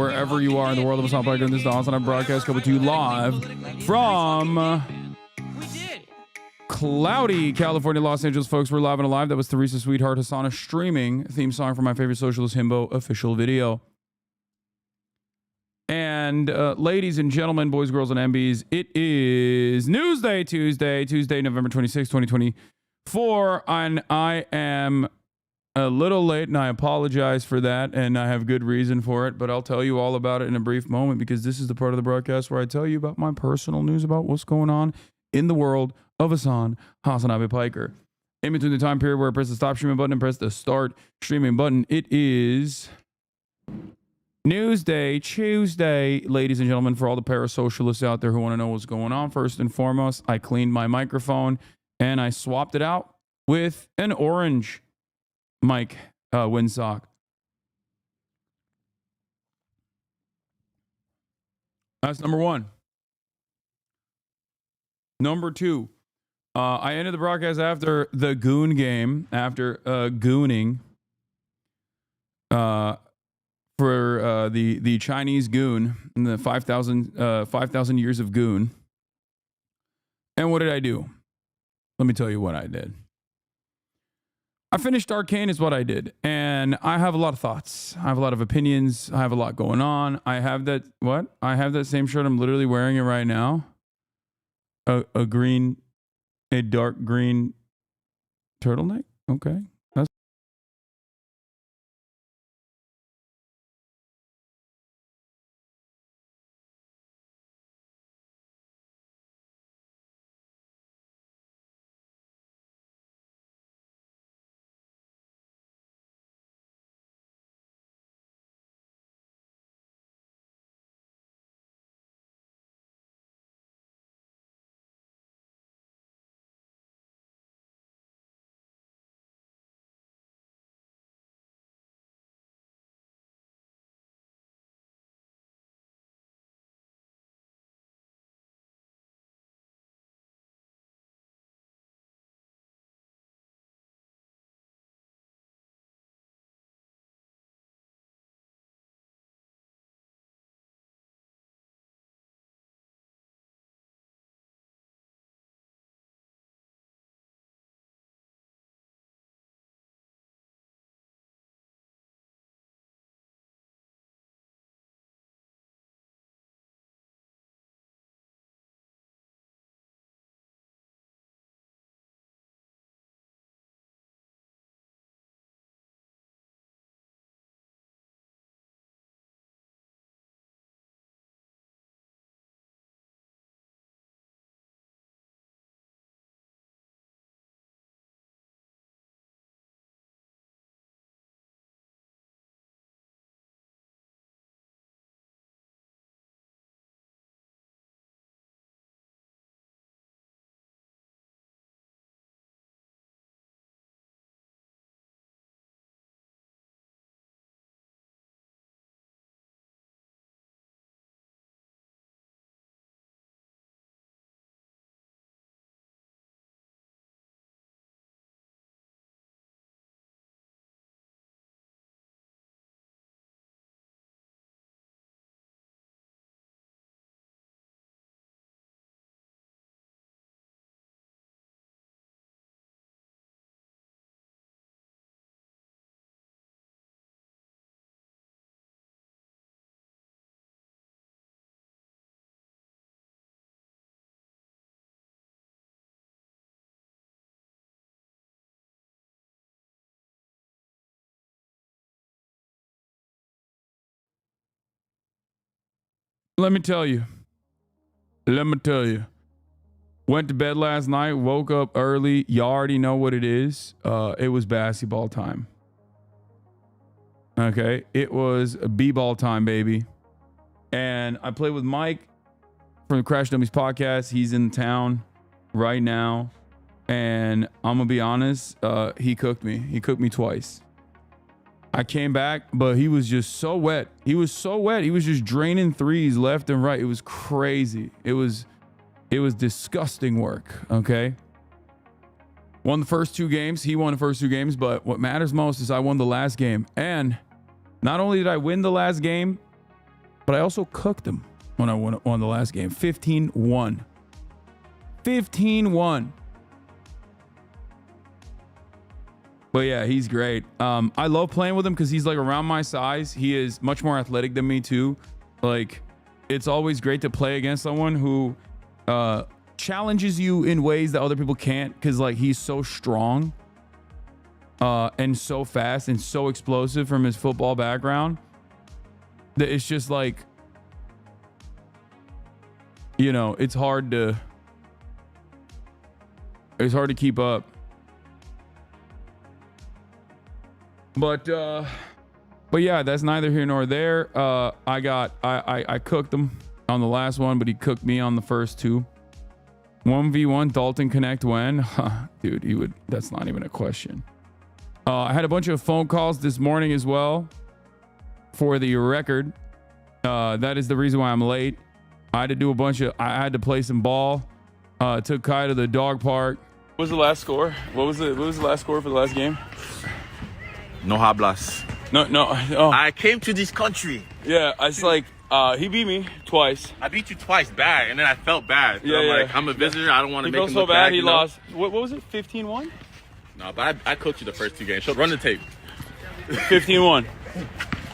wherever you are in the world of Hasan Piker. This is the HasnAbi broadcast coming to you live from cloudy California, Los Angeles, folks. We're live and alive. That was Teresa's Sweetheart Hasana streaming theme song for my favorite socialist himbo official video. And ladies and gentlemen, boys, girls, and MBs, it is Newsday, Tuesday, November 26, 2024. And I am a little late, and I apologize for that, and I have good reason for it, but I'll tell you all about it in a brief moment, because this is the part of the broadcast where I tell you about my personal news about what's going on in the world of HasnAbi Piker. In between the time period where I press the stop streaming button and press the start streaming button, it is Newsday, Tuesday, ladies and gentlemen, for all the parasocialists out there who want to know what's going on. First and foremost, I cleaned my microphone and I swapped it out with an orange mic windsock. That's number one. Number two, I ended the broadcast after the goon game, after gooning for the Chinese goon in the 5,000 years of goon. And what did I do? Let me tell you what I did. I finished Arcane is what I did. And I have a lot of thoughts. I have a lot of opinions. I have a lot going on. I have that, what? I have that same shirt. I'm literally wearing it right now. A dark green turtleneck. Okay. Let me tell you. Went to bed last night, woke up early. You already know what it is. It was basketball time. Okay. It was b-ball time, baby. And I played with Mike from the Crash Dummies podcast. He's in town right now. And I'm going to be honest, he cooked me. He cooked me twice. I came back, but he was just so wet. He was just draining threes left and right. It was crazy. It was disgusting work. Okay. Won the first two games. He won the first two games, but what matters most is I won the last game. And not only did I win the last game, but I also cooked him when I won the last game. 15-1. 15-1. But yeah, he's great. I love playing with him because he's like around my size. He is much more athletic than me too. Like, it's always great to play against someone who challenges you in ways that other people can't, because like he's so strong and so fast and so explosive from his football background that it's just like, you know, it's hard to keep up. But yeah, that's neither here nor there. I cooked him on the last one, but he cooked me on the first two. 1v1 Dalton Connect when? Dude, he would. That's not even a question. I had a bunch of phone calls this morning as well. For the record, that is the reason why I'm late. I had to do I had to play some ball. Took Kai to the dog park. What was the last score? What was the last score for the last game? No hablas. No. Oh. I came to this country. Yeah, it's like he beat me twice. I beat you twice bad, and then I felt bad. So I'm a visitor. I don't want to make him so look bad. bad. He lost. What was it? 15-1? No, but I coached you the first two games. So run the tape. 15-1.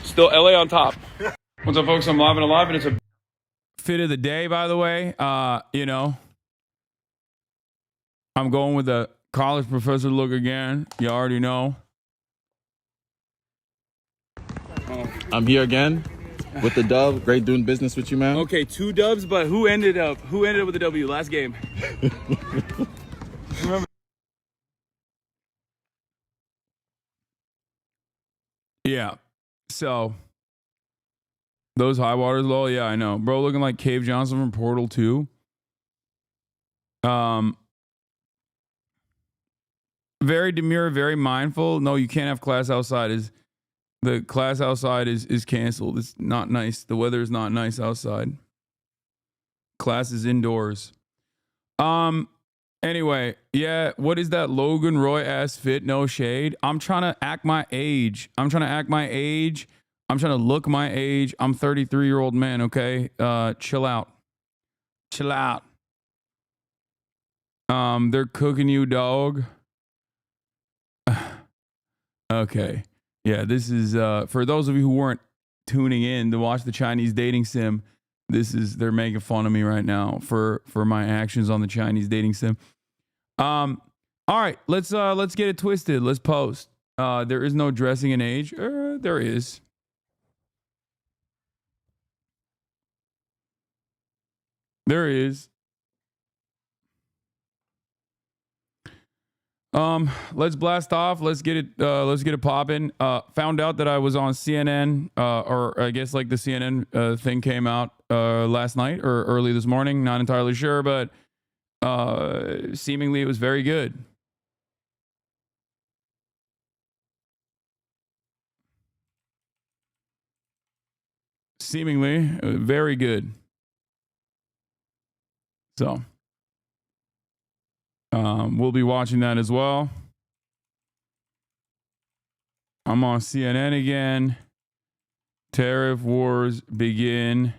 Still LA on top. What's up, folks? I'm live and alive, and it's a fit of the day, by the way. You know, I'm going with the college professor look again. You already know. I'm here again with the dub. Great doing business with you, man. Okay, 2 dubs, but who ended up with the W last game? Remember? Yeah. So those high waters, lol. Yeah, I know, bro. Looking like Cave Johnson from Portal 2. Very demure, very mindful. No, you can't have class outside. The class outside is canceled. It's not nice. The weather is not nice outside. Class is indoors. Anyway, yeah, what is that Logan Roy ass fit? No shade. I'm trying to act my age. I'm trying to look my age. I'm 33-year-old man, okay? Chill out. They're cooking you, dog. Okay. Yeah, this is for those of you who weren't tuning in to watch the Chinese dating sim. They're making fun of me right now for my actions on the Chinese dating sim. All right, let's get it twisted. Let's post. There is no dressing in age. There is. There is. Let's blast off. Let's get it popping. Found out that I was on CNN, or I guess like the CNN thing came out last night or early this morning. Not entirely sure, but seemingly it was very good. Seemingly very good. So we'll be watching that as well. I'm on CNN again. Tariff wars begin.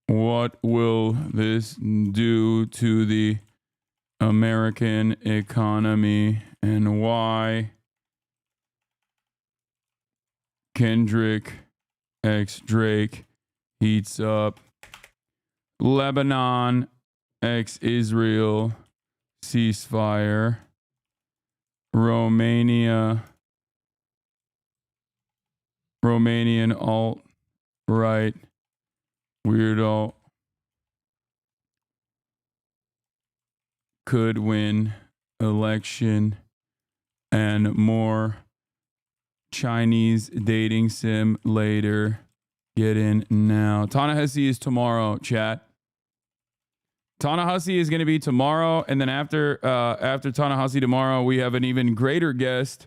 What will this do to the American economy, and why? Kendrick x Drake heats up. Lebanon x Israel ceasefire. Romanian alt-right weirdo could win election, and more. Chinese dating sim later. Get in now. Ta-Nehisi is tomorrow, chat. Ta-Nehisi is going to be tomorrow, and then after Ta-Nehisi tomorrow, we have an even greater guest.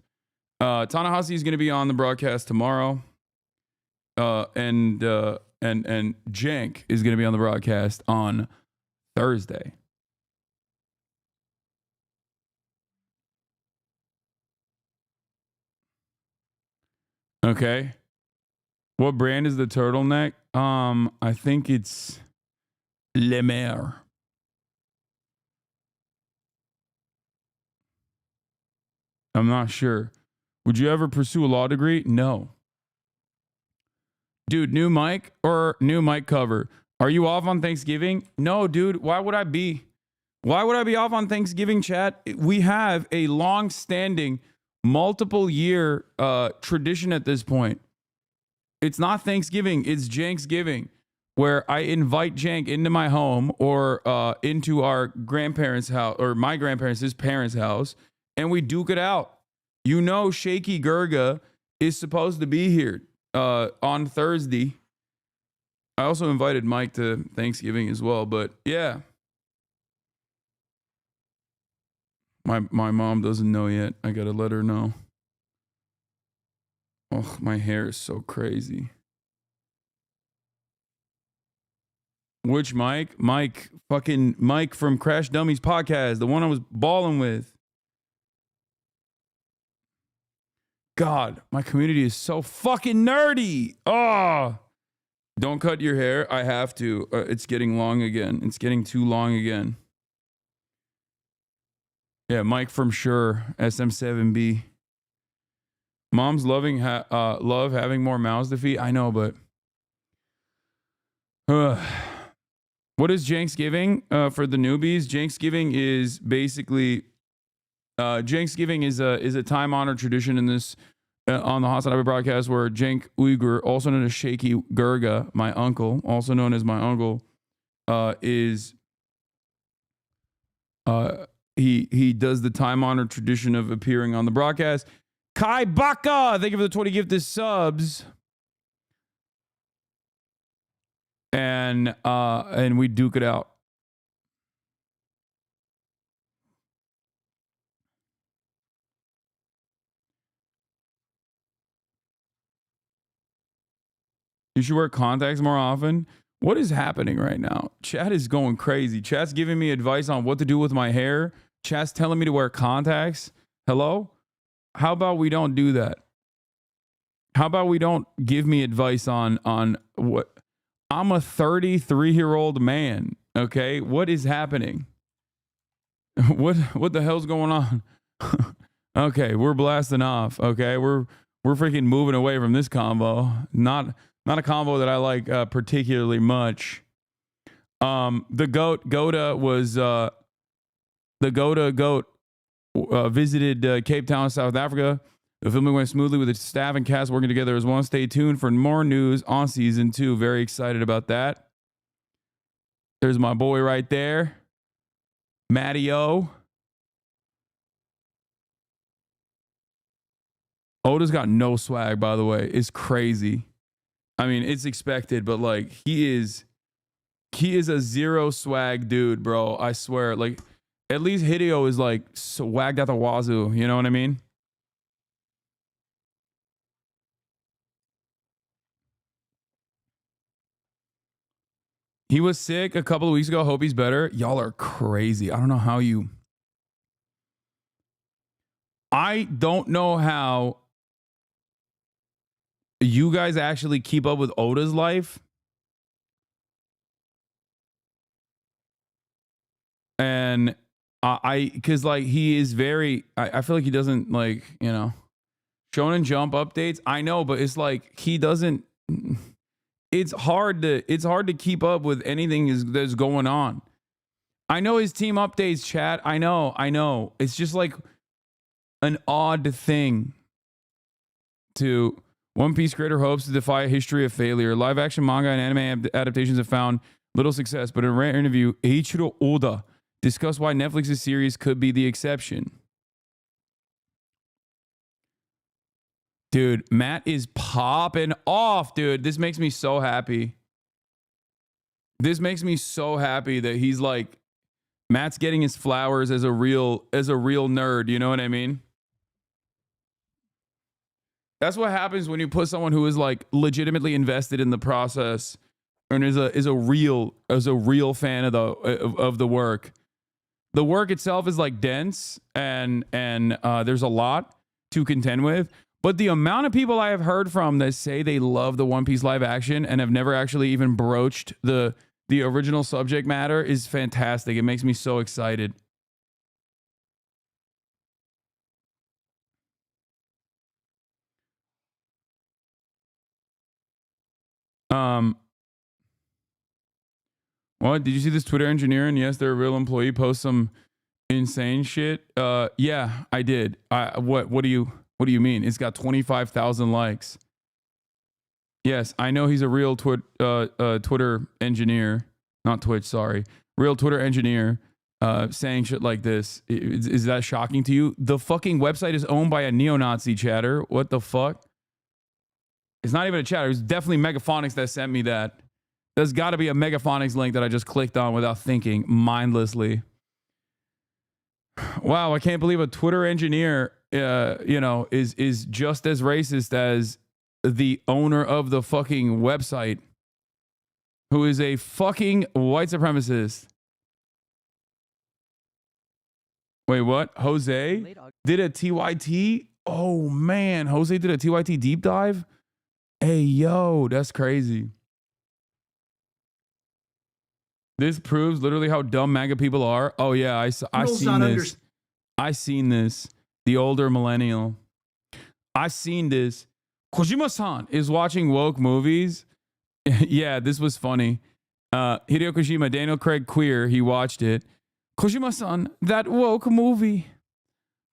Ta-Nehisi is going to be on the broadcast tomorrow, and Jank is going to be on the broadcast on Thursday. Okay. What brand is the turtleneck? I think it's Le Maire. I'm not sure. Would you ever pursue a law degree? No. Dude, new mic or new mic cover? Are you off on Thanksgiving? No, dude. Why would I be? Why would I be off on Thanksgiving, chat? We have a long-standing, multiple-year tradition at this point. It's not Thanksgiving. It's Janksgiving, where I invite Jank into my home or into our grandparents' house or my grandparents' his parents' house, and we duke it out. You know, Shaky Gurga is supposed to be here on Thursday. I also invited Mike to Thanksgiving as well, but yeah. My mom doesn't know yet. I gotta let her know. Oh, my hair is so crazy. Which Mike? Fucking Mike from Crash Dummies podcast, the one I was balling with. God, my community is so fucking nerdy. Oh, don't cut your hair. I have to. It's getting long again. It's getting too long again. Yeah, Mike from Sure, SM7B. Mom's love having more mouths to feed. I know, but what is Janksgiving for the newbies? Janksgiving is basically Janksgiving is a time-honored tradition in this on the HasnAbi broadcast where Cenk Uygur, also known as Shaky Gurga, my uncle, also known as my uncle, is he does the time-honored tradition of appearing on the broadcast. Kai Baka, thank you for the 20 gifted subs. And we duke it out. You should wear contacts more often. What is happening right now? Chat is going crazy. Chat's giving me advice on what to do with my hair. Chat's telling me to wear contacts. Hello? How about we don't do that? How about we don't give me advice on what? I'm a 33-year-old man, okay? What is happening? What the hell's going on? Okay, we're blasting off, okay? We're freaking moving away from this combo. Not a combo that I like particularly much. The Goda was the goat visited Cape Town, South Africa. The filming went smoothly with its staff and cast working together as one. Stay tuned for more news on season 2. Very excited about that. There's my boy right there, Matty O. Oda's got no swag, by the way. It's crazy. I mean, it's expected, but like he is a zero swag dude, bro. I swear. Like, at least Hideo is like swagged at the wazoo. You know what I mean? He was sick a couple of weeks ago. Hope he's better. Y'all are crazy. I don't know how you. I don't know how you guys actually keep up with Oda's life. And because like he is very, I feel like he doesn't like, you know, Shonen Jump updates. I know, but it's like he doesn't. It's hard to keep up with anything that's going on. I know his team updates, chat. I know. It's just like an odd thing. To One Piece creator hopes to defy a history of failure. Live action manga and anime adaptations have found little success, but in a rare interview, Eiichiro Oda discussed why Netflix's series could be the exception. Dude, Matt is popping off, dude. This makes me so happy. This makes me so happy that he's like, Matt's getting his flowers as a real nerd. You know what I mean? That's what happens when you put someone who is like legitimately invested in the process and is a real fan of the work. The work itself is like dense and there's a lot to contend with. But the amount of people I have heard from that say they love the One Piece live action and have never actually even broached the original subject matter is fantastic. It makes me so excited. What? Did you see this Twitter engineer? And yes, they're a real employee. Post some insane shit. Yeah, I did. What do you mean? It's got 25,000 likes. Yes, I know he's a real Twitter engineer, not Twitch. Sorry, real Twitter engineer. Saying shit like this. Is that shocking to you? The fucking website is owned by a neo-Nazi chatter. What the fuck? It's not even a chatter. It's definitely Megaphonics that sent me that. There's got to be a Megaphonics link that I just clicked on without thinking, mindlessly. Wow, I can't believe a Twitter engineer, is just as racist as the owner of the fucking website, who is a fucking white supremacist. Wait, what? Jose did a TYT? Oh, man. Jose did a TYT deep dive? Hey, yo, that's crazy. This proves literally how dumb MAGA people are. Oh, yeah, I seen this. I seen this. The older millennial. I seen this. Kojima-san is watching woke movies. Yeah, this was funny. Hideo Kojima, Daniel Craig Queer, he watched it. Kojima-san, that woke movie.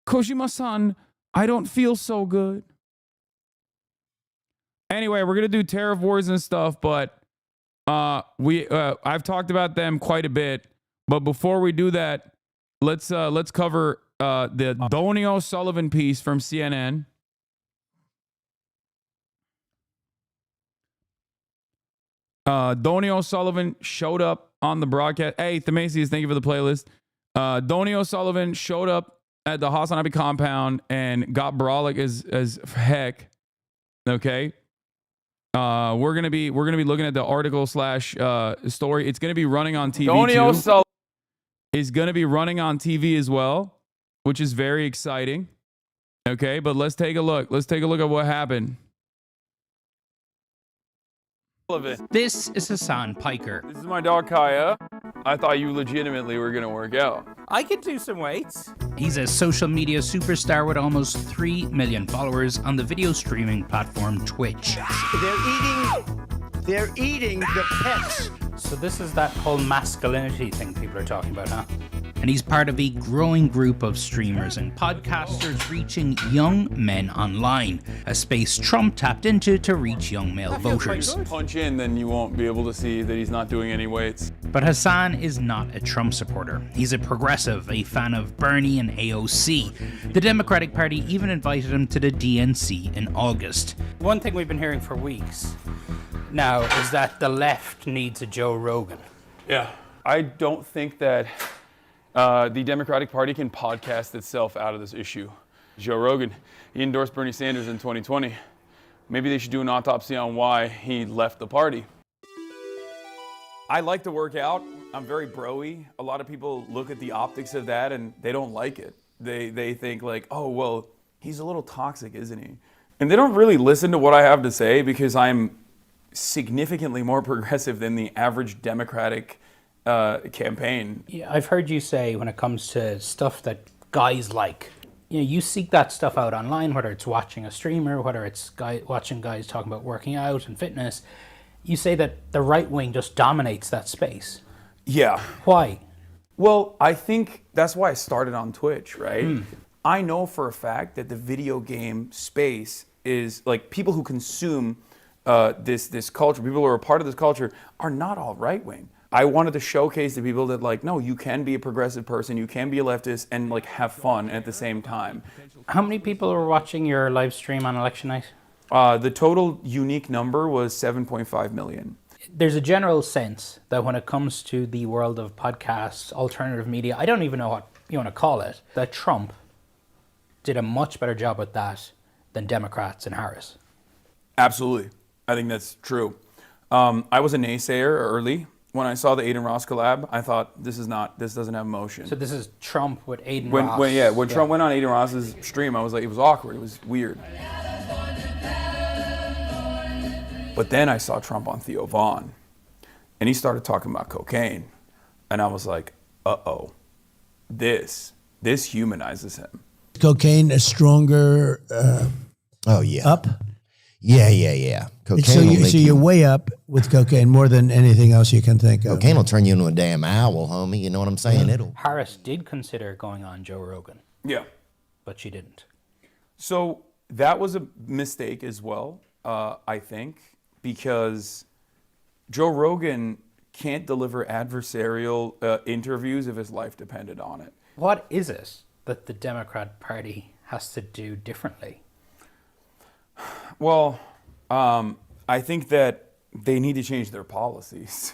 Kojima-san, I don't feel so good. Anyway, we're going to do tariff wars and stuff, but I've talked about them quite a bit. But before we do that, let's cover the Donio Sullivan piece from CNN. Donio Sullivan showed up on the broadcast. Hey, Themasius, thank you for the playlist. Donio Sullivan showed up at the HasnAbi compound and got brolic as heck. Okay. We're gonna be looking at the article / story. It's gonna be running on TV. Donio Sullivan is gonna be running on TV as well, which is very exciting. Okay, but let's take a look. Let's take a look at what happened. This is Hasan Piker. This is my dog Kaya. I thought you legitimately were gonna work out. I could do some weights. He's a social media superstar with almost 3 million followers on the video streaming platform Twitch. They're eating the pets. So this is that whole masculinity thing people are talking about, huh? And he's part of a growing group of streamers and podcasters reaching young men online, a space Trump tapped into to reach young male voters. Punch in, then you won't be able to see that he's not doing any weights. But Hasan is not a Trump supporter. He's a progressive, a fan of Bernie and AOC. The Democratic Party even invited him to the DNC in August. One thing we've been hearing for weeks now is that the left needs a Joe Rogan. Yeah. I don't think that the Democratic Party can podcast itself out of this issue. Joe Rogan, he endorsed Bernie Sanders in 2020. Maybe they should do an autopsy on why he left the party. I like to work out. I'm very bro-y. A lot of people look at the optics of that and they don't like it. They think like, oh, well, he's a little toxic, isn't he? And they don't really listen to what I have to say because I'm significantly more progressive than the average Democratic campaign. Yeah, I've heard you say when it comes to stuff that guys like, you seek that stuff out online, whether it's watching a streamer, whether it's watching guys talking about working out and fitness. You say that the right wing just dominates that space. Yeah. Why? Well, I think that's why I started on Twitch, right? I know for a fact that the video game space is like people who consume this culture, people who are a part of this culture are not all right wing. I wanted to showcase to people that like, no, you can be a progressive person, you can be a leftist and like have fun at the same time. How many people were watching your live stream on election night? The total unique number was 7.5 million. There's a general sense that when it comes to the world of podcasts, alternative media, I don't even know what you want to call it, that Trump did a much better job at that than Democrats and Harris. Absolutely. I think that's true. I was a naysayer early. When I saw the Aiden Ross collab, I thought this doesn't have motion. So this is Trump with Aiden Ross. When Trump went on Aiden Ross's stream, I was like, it was awkward. It was weird. But then I saw Trump on Theo Vaughn, and he started talking about cocaine, and I was like, uh-oh, this humanizes him. Cocaine is stronger Oh yeah. up? Yeah. Cocaine So, will make you're way up with cocaine more than anything else you can think of. cocaine will turn you into a damn owl, homie. You know what I'm saying? It'll. Harris did consider going on Joe Rogan, Yeah. but she didn't. So that was a mistake as well, I think, because Joe Rogan can't deliver adversarial interviews if his life depended on it. What is it that the Democrat Party has to do differently? Well, I think that they need to change their policies.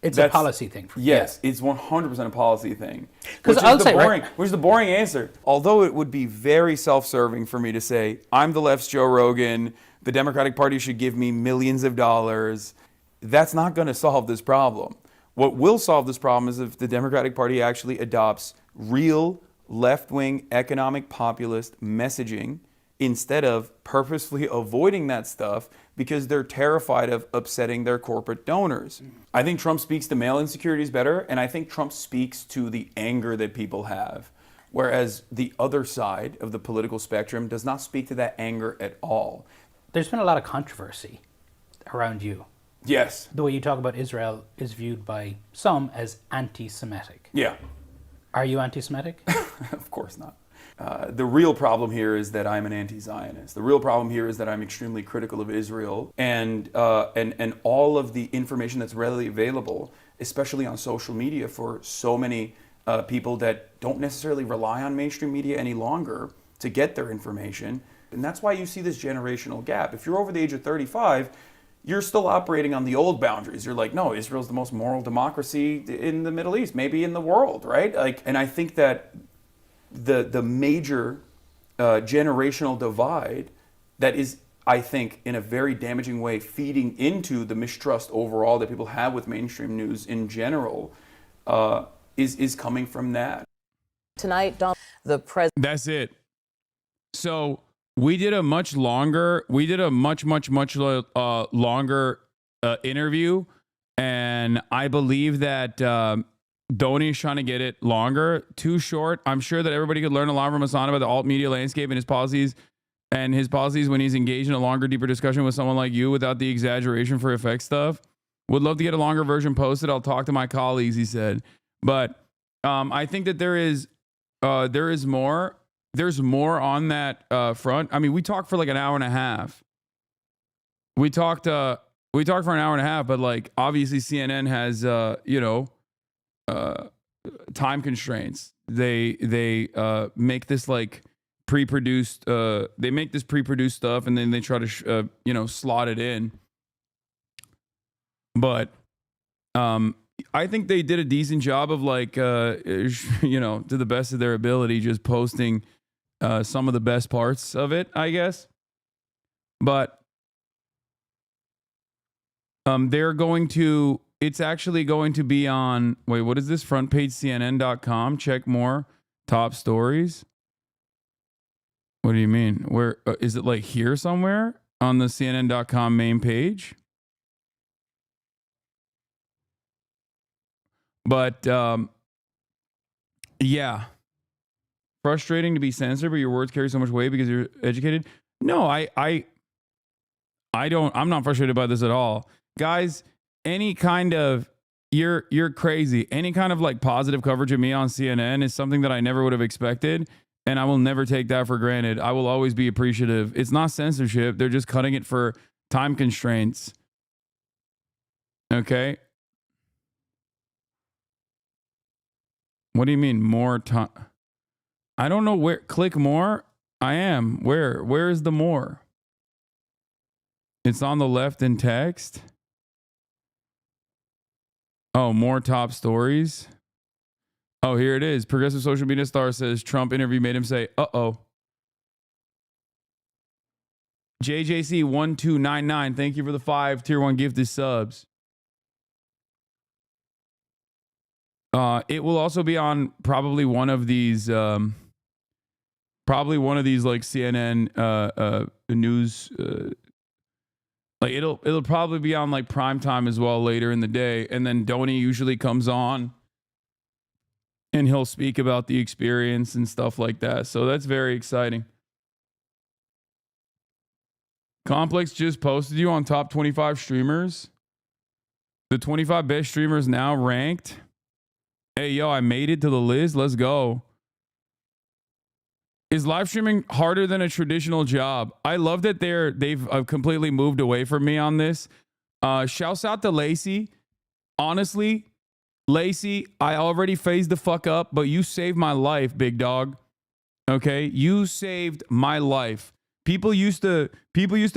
It's a policy thing. Yes, it's 100% a policy thing. 'Cause Which I'll is say, the boring, right- which is the boring answer. Although it would be very self-serving for me to say, I'm the left's Joe Rogan, the Democratic Party should give me millions of dollars. That's not going to solve this problem. What will solve this problem is if the Democratic Party actually adopts real left-wing economic populist messaging instead of purposefully avoiding that stuff because they're terrified of upsetting their corporate donors. I think Trump speaks to mail insecurities better, and I think Trump speaks to the anger that people have, whereas the other side of the political spectrum does not speak to that anger at all. There's been a lot of controversy around you. Yes. The way you talk about Israel is viewed by some as anti-Semitic. Yeah. Are you anti-Semitic? Of course not. The real problem here is that I'm an anti-Zionist. The real problem here is that I'm extremely critical of Israel and all of the information that's readily available, especially on social media for so many people that don't necessarily rely on mainstream media any longer to get their information. And that's why you see this generational gap. If you're over the age of 35, you're still operating on the old boundaries. You're like, no, Israel's the most moral democracy in the Middle East, maybe in the world, right? And I think that the major generational divide that is, I think, in a very damaging way, feeding into the mistrust overall that people have with mainstream news in general, is coming from that. Tonight, the president. That's it. So we did a much longer interview, and I believe that Donnie's trying to get it longer, too short. I'm sure that everybody could learn a lot from Hasan about the alt media landscape and his policies when he's engaged in a longer, deeper discussion with someone like you without the exaggeration for effect stuff. Would love to get a longer version posted. I'll talk to my colleagues, he said. But I think that there's more on that front. I mean, we talked for like an hour and a half. We talked for an hour and a half, but like obviously CNN has time constraints. They make this like pre-produced. They make this pre-produced stuff, and then they try to slot it in. But I think they did a decent job of like to the best of their ability, just posting some of the best parts of it, I guess. But it's actually going to be on, wait, what is this? Front page CNN.com. Check more top stories. What do you mean? Where is it, like here somewhere on the CNN.com main page? But yeah. Frustrating to be censored, but your words carry so much weight because you're educated. No, I'm not frustrated by this at all. Guys, any kind of you're crazy. Any kind of like positive coverage of me on CNN is something that I never would have expected, and I will never take that for granted. I will always be appreciative. It's not censorship. They're just cutting it for time constraints. Okay? What do you mean more time? I don't know where. Click more. I am. Where is the more? It's on the left in text. Oh, more top stories. Oh, here it is. Progressive social media star says Trump interview made him say, uh-oh. JJC1299, thank you for the 5 tier 1 gifted subs. It will also be on probably one of these like CNN news Like it'll probably be on like prime time as well later in the day. And then Donnie usually comes on and he'll speak about the experience and stuff like that. So that's very exciting. Complex just posted you on top 25 streamers. The 25 best streamers now ranked. Hey, yo, I made it to the list. Let's go. Is live streaming harder than a traditional job? I love that they've completely moved away from me on this. Shouts out to Lacey. Honestly, Lacey, I already phased the fuck up, but you saved my life, big dog. Okay, you saved my life. People used to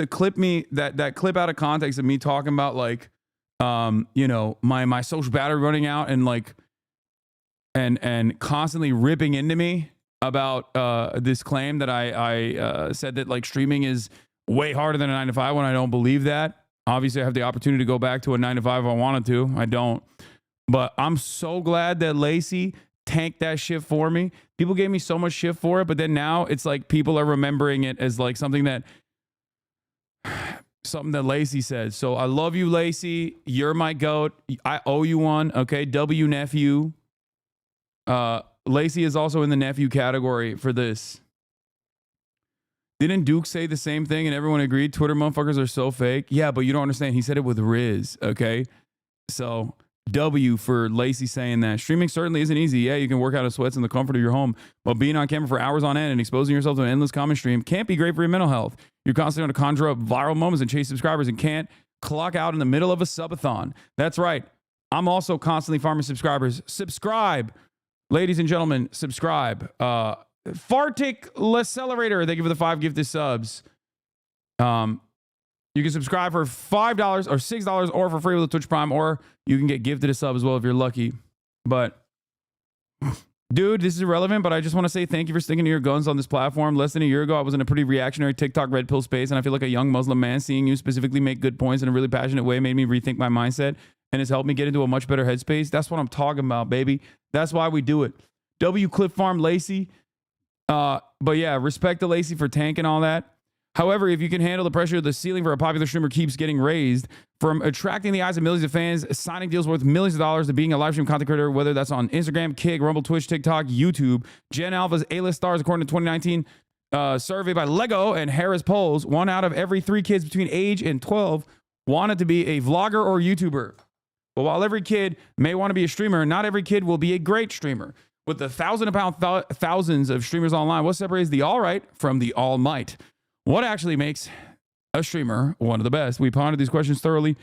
clip me that clip out of context of me talking about like, you know, my social battery running out and like, and constantly ripping into me about this claim that I said that like streaming is way harder than a 9 to 5 when I don't believe that. Obviously, I have the opportunity to go back to a 9 to 5 if I wanted to. I don't. But I'm so glad that Lacey tanked that shit for me. People gave me so much shit for it, but then now it's like people are remembering it as like something that Lacey said. So I love you, Lacey. You're my goat. I owe you one. Okay, W nephew. Lacey is also in the nephew category for this. Didn't Duke say the same thing and everyone agreed? Twitter motherfuckers are so fake. Yeah, but you don't understand. He said it with Riz, okay? So W for Lacey saying that. Streaming certainly isn't easy. Yeah, you can work out of sweats in the comfort of your home, but being on camera for hours on end and exposing yourself to an endless comment stream can't be great for your mental health. You're constantly going to conjure up viral moments and chase subscribers and can't clock out in the middle of a subathon. That's right. I'm also constantly farming subscribers. Subscribe. Ladies and gentlemen, subscribe. Fartic L'accelerator, they give you the 5 gifted subs. You can subscribe for $5 or $6 or for free with a Twitch Prime, or you can get gifted a sub as well if you're lucky. But dude, this is irrelevant, but I just want to say thank you for sticking to your guns on this platform. Less than a year ago, I was in a pretty reactionary TikTok red pill space, and I feel like a young Muslim man seeing you specifically make good points in a really passionate way made me rethink my mindset, and it's helped me get into a much better headspace. That's what I'm talking about, baby. That's why we do it. W Clip Farm Lacey. But yeah, respect to Lacey for tanking all that. However, if you can handle the pressure, the ceiling for a popular streamer keeps getting raised. From attracting the eyes of millions of fans, signing deals worth millions of dollars, to being a live stream content creator, whether that's on Instagram, Kick, Rumble, Twitch, TikTok, YouTube. Gen Alpha's A-list stars, according to 2019 survey by Lego and Harris Polls, 1 out of every 3 kids between age and 12 wanted to be a vlogger or YouTuber. But while every kid may want to be a streamer, not every kid will be a great streamer. With the thousands of streamers online, what separates the all right from the all might? What actually makes a streamer one of the best? We pondered these questions thoroughly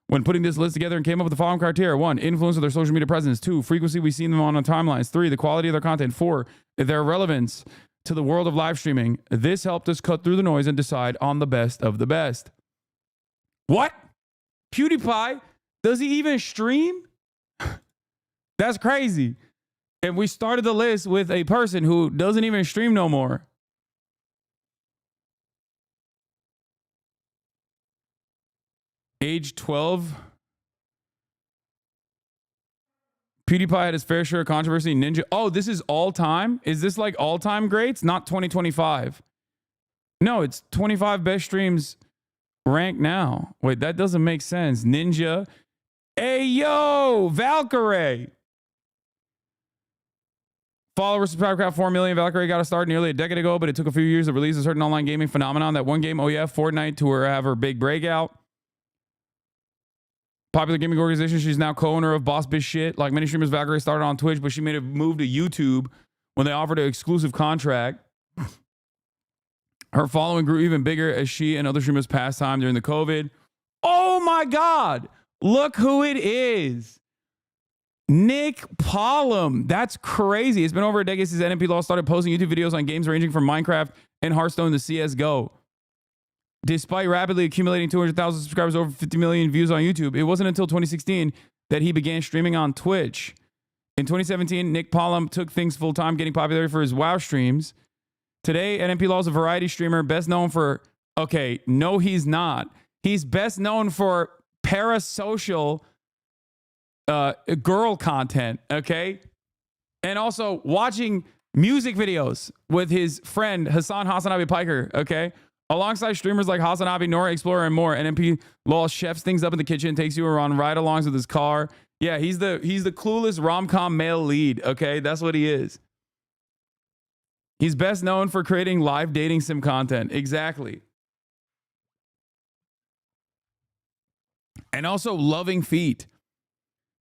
when putting this list together and came up with the following criteria. 1, influence of their social media presence. 2, frequency we've seen them on timelines. 3, the quality of their content. 4, their relevance to the world of live streaming. This helped us cut through the noise and decide on the best of the best. What? PewDiePie? Does he even stream? That's crazy. And we started the list with a person who doesn't even stream no more. Age 12. PewDiePie had his fair share of controversy. Ninja. Oh, this is all time? Is this like all time greats? Not 2025. No, it's 25 best streams ranked now. Wait, that doesn't make sense. Ninja. Hey, yo, Valkyrie. Followers subscribe crowd 4 million. Valkyrie got a start nearly a decade ago, but it took a few years to release a certain online gaming phenomenon. That one game, oh yeah, Fortnite, to have her big breakout. Popular gaming organization. She's now co-owner of Boss Bitch Shit. Like many streamers, Valkyrie started on Twitch, but she made a move to YouTube when they offered an exclusive contract. Her following grew even bigger as she and other streamers passed time during the COVID. Oh my God. Look who it is. Nick Pollum. That's crazy. It's been over a decade since NMP Law started posting YouTube videos on games ranging from Minecraft and Hearthstone to CSGO. Despite rapidly accumulating 200,000 subscribers, over 50 million views on YouTube, it wasn't until 2016 that he began streaming on Twitch. In 2017, Nick Pollum took things full time, getting popularity for his WoW streams. Today, NMP Law is a variety streamer best known for, okay, no, he's not. He's best known for parasocial girl content, okay? And also watching music videos with his friend Hasan HasnAbi Piker, okay? Alongside streamers like HasnAbi, Nora Explorer, and more, NMP Law chefs things up in the kitchen, takes you around ride-alongs with his car. Yeah, he's the clueless rom-com male lead, okay? That's what he is. He's best known for creating live dating sim content. Exactly. And also loving feet.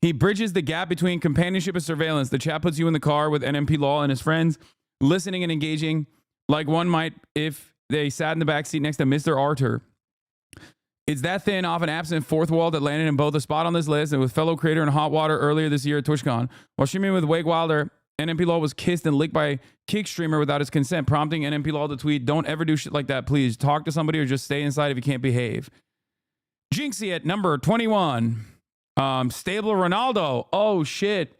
He bridges the gap between companionship and surveillance. The chat puts you in the car with NMP Law and his friends, listening and engaging like one might if they sat in the back seat next to Mr. Arthur. It's that thin, often absent fourth wall that landed him both a spot on this list and with fellow creator in Hot Water earlier this year at TwitchCon. While streaming with Wake Wilder, NMP Law was kissed and licked by Kick streamer without his consent, prompting NMP Law to tweet, "Don't ever do shit like that, please. Talk to somebody or just stay inside if you can't behave." Jinxie at number 21. Stable Ronaldo. Oh, shit.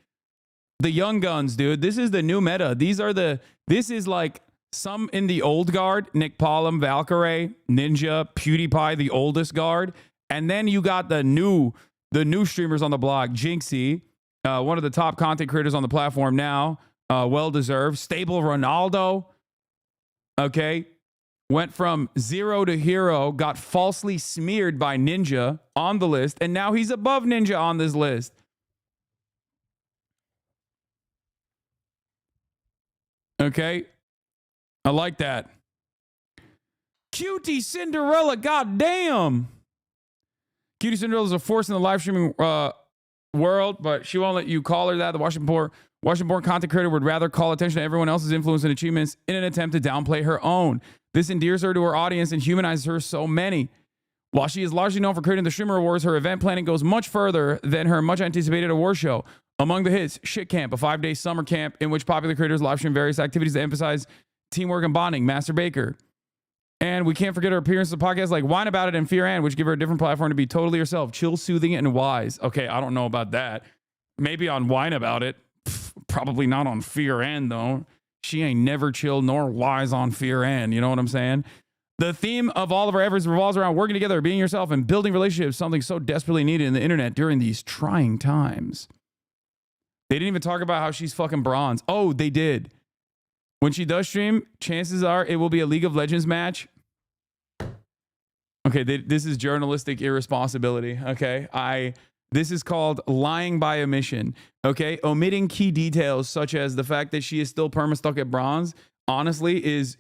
The young guns, dude. This is the new meta. This is like some in the old guard, Nick Pollum, Valkyrie, Ninja, PewDiePie, the oldest guard. And then you got the new streamers on the block, Jinxie, one of the top content creators on the platform now, well-deserved. Stable Ronaldo, okay, went from 0 to hero, got falsely smeared by Ninja on the list, and now he's above Ninja on this list. Okay. I like that. Cutie Cinderella, goddamn. Cutie Cinderella is a force in the live streaming world, but she won't let you call her that. The Washington-born content creator would rather call attention to everyone else's influence and achievements in an attempt to downplay her own. This endears her to her audience and humanizes her so many. While she is largely known for creating the Streamer Awards, her event planning goes much further than her much anticipated award show. Among the hits, Shit Camp, a 5-day summer camp in which popular creators live stream various activities that emphasize teamwork and bonding. Master Baker. And we can't forget her appearance in podcasts like Whine About It and Fear Ann, which give her a different platform to be totally herself, chill, soothing, and wise. Okay, I don't know about that. Maybe on Whine About It. Probably not on Fear Ann, though. She ain't never chill nor wise on Fear Ann. You know what I'm saying? The theme of all of our efforts revolves around working together, being yourself, and building relationships, something so desperately needed in the internet during these trying times. They didn't even talk about how she's fucking bronze. Oh, they did. When she does stream, chances are it will be a League of Legends match. Okay, this is journalistic irresponsibility. Okay, this is called lying by omission. Okay, omitting key details such as the fact that she is still perma-stuck at bronze. Honestly, is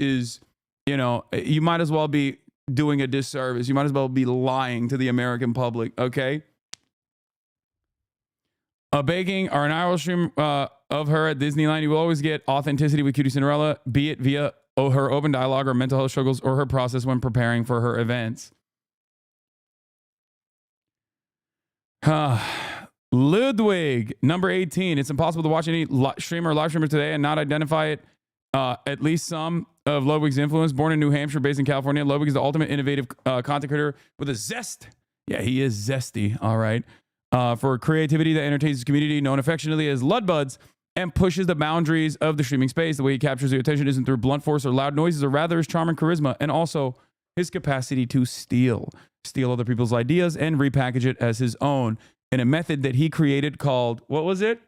you might as well be doing a disservice. You might as well be lying to the American public. Okay. Begging or an IRL stream of her at Disneyland, you will always get authenticity with Cutie Cinderella, be it via her open dialogue or mental health struggles or her process when preparing for her events. Ludwig, number 18. It's impossible to watch any streamer or live streamer today and not identify it, at least some of Ludwig's influence. Born in New Hampshire, based in California, Ludwig is the ultimate innovative content creator with a zest. Yeah, he is zesty. All right. For creativity that entertains his community, known affectionately as Ludbuds, and pushes the boundaries of the streaming space. The way he captures your attention isn't through blunt force or loud noises, or rather his charm and charisma, and also his capacity to steal other people's ideas and repackage it as his own in a method that he created called, what was it?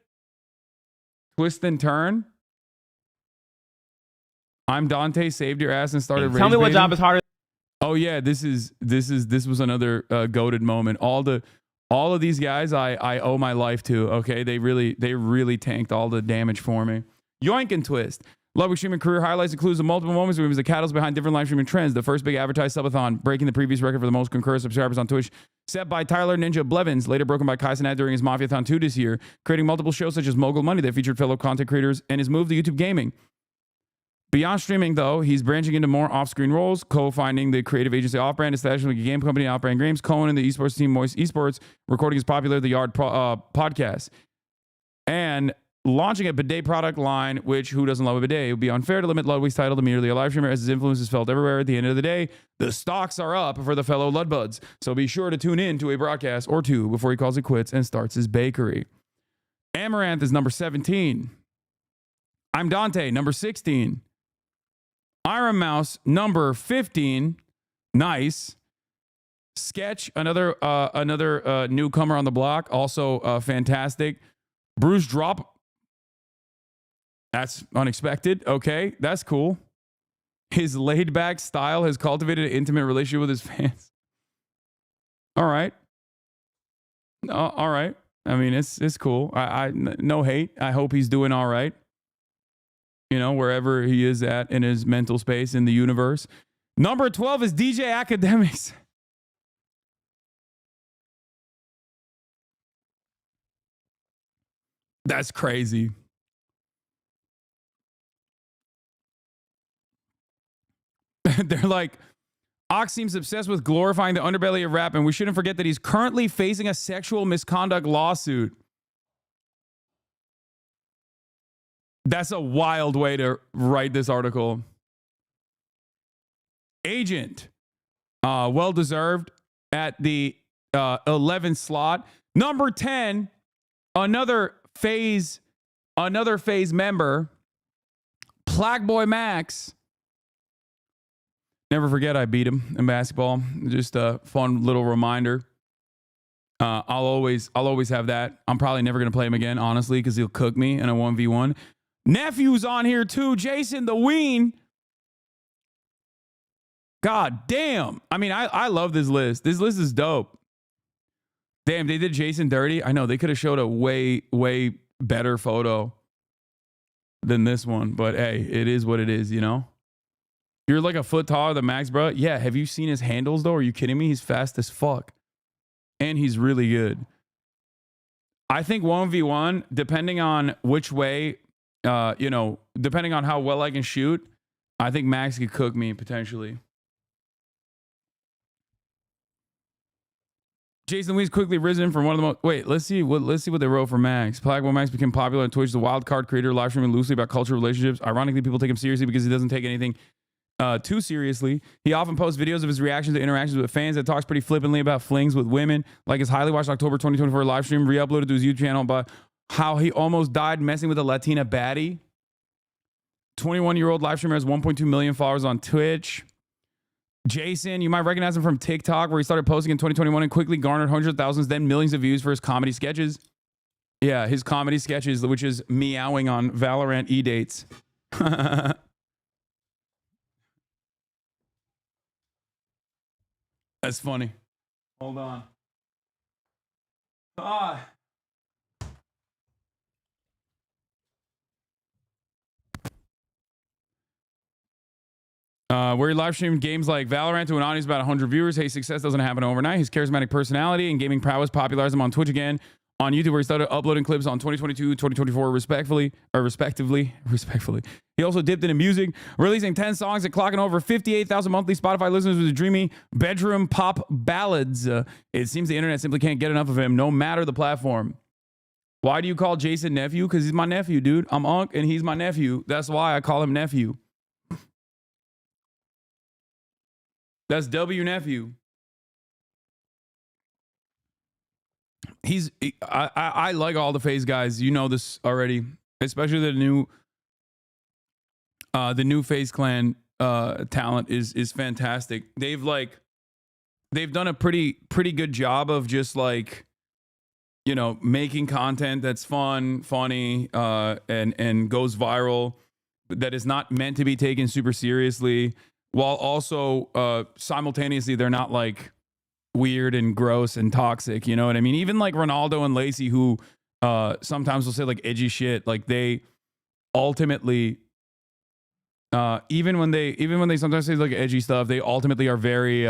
Twist and turn. I'm Dante, saved your ass and started. Tell me what job is harder. Oh yeah, this was another goated moment. All of these guys I owe my life to. Okay, they really tanked all the damage for me. Yoink and Twist. Ludwig's streaming career highlights includes the multiple moments where he was the catalyst behind different live streaming trends. The first big advertised subathon, breaking the previous record for the most concurrent subscribers on Twitch, set by Tyler Ninja Blevins, later broken by Kaizenad during his Mafiathon 2 this year, creating multiple shows such as Mogul Money that featured fellow content creators, and his move to YouTube gaming. Beyond streaming, though, he's branching into more off-screen roles, co-finding the creative agency Off-Brand, establishing a game company, Off-Brand Games, co-owning the esports team Moist Esports, recording his popular The Yard podcast, and launching a bidet product line, which, who doesn't love a bidet? It would be unfair to limit Ludwig's title to merely a live streamer, as his influence is felt everywhere. At the end of the day, the stocks are up for the fellow Ludbuds, so be sure to tune in to a broadcast or two before he calls it quits and starts his bakery. Amaranth is number 17. I'm Dante, number 16. Iron Mouse, number 15. Nice. Sketch, another newcomer on the block, also fantastic. Bruce Drop. That's unexpected. Okay, that's cool. His laid back style has cultivated an intimate relationship with his fans. All right. All right. I mean, it's cool. No hate. I hope he's doing all right. You know, wherever he is at in his mental space in the universe. Number 12 is DJ Academics. That's crazy. They're like, Ox seems obsessed with glorifying the underbelly of rap, and we shouldn't forget that he's currently facing a sexual misconduct lawsuit. That's a wild way to write this article. Agent, well deserved at the 11th slot. Number 10, another phase member, Plaque Boy Max. Never forget I beat him in basketball. Just a fun little reminder. I'll always have that. I'm probably never gonna play him again, honestly, because he'll cook me in a 1v1. Nephew's on here too. Jason the Ween. God damn. I mean, I love this list. This list is dope. Damn, they did Jason dirty. I know they could have showed a way better photo than this one, but hey, it is what it is, you know? You're like a foot taller than Max, bro. Yeah, have you seen his handles though? Are you kidding me? He's fast as fuck. And he's really good. I think 1v1, depending on which way, depending on how well I can shoot, I think Max could cook me potentially. Jason Lee's quickly risen from one of the most. Wait, let's see what they wrote for Max. Plaque Max became popular on Twitch. The wild card creator, live streaming loosely about cultural relationships. Ironically, people take him seriously because he doesn't take anything too seriously. He often posts videos of his reactions to interactions with fans that talks pretty flippantly about flings with women, like his highly watched October 2024 live stream re-uploaded to his YouTube channel about how he almost died messing with a Latina baddie. 21-year-old live streamer has 1.2 million followers on Twitch. Jason, you might recognize him from TikTok, where he started posting in 2021 and quickly garnered hundreds of thousands, then millions of views for his comedy sketches. Yeah, his comedy sketches, which is meowing on Valorant E-dates. That's funny. Hold on. Where he live streamed games like Valorant to an audience of about 100 viewers. Hey, success doesn't happen overnight. His charismatic personality and gaming prowess popularized him on Twitch again. On YouTube, where he started uploading clips on 2022, 2024, respectively. He also dipped into music, releasing 10 songs and clocking over 58,000 monthly Spotify listeners with his dreamy bedroom pop ballads. It seems the internet simply can't get enough of him, no matter the platform. Why do you call Jason nephew? Because he's my nephew, dude. I'm Unc, and he's my nephew. That's why I call him nephew. That's W nephew. I like all the FaZe guys. You know this already, especially the new FaZe Clan talent is fantastic. They've done a pretty good job of just like, you know, making content that's fun, funny, and goes viral, that is not meant to be taken super seriously, while also simultaneously they're not like weird and gross and toxic, you know what I mean? Even like Ronaldo and Lacey, who sometimes will say like edgy shit, like they ultimately even when they sometimes say like edgy stuff, they ultimately are very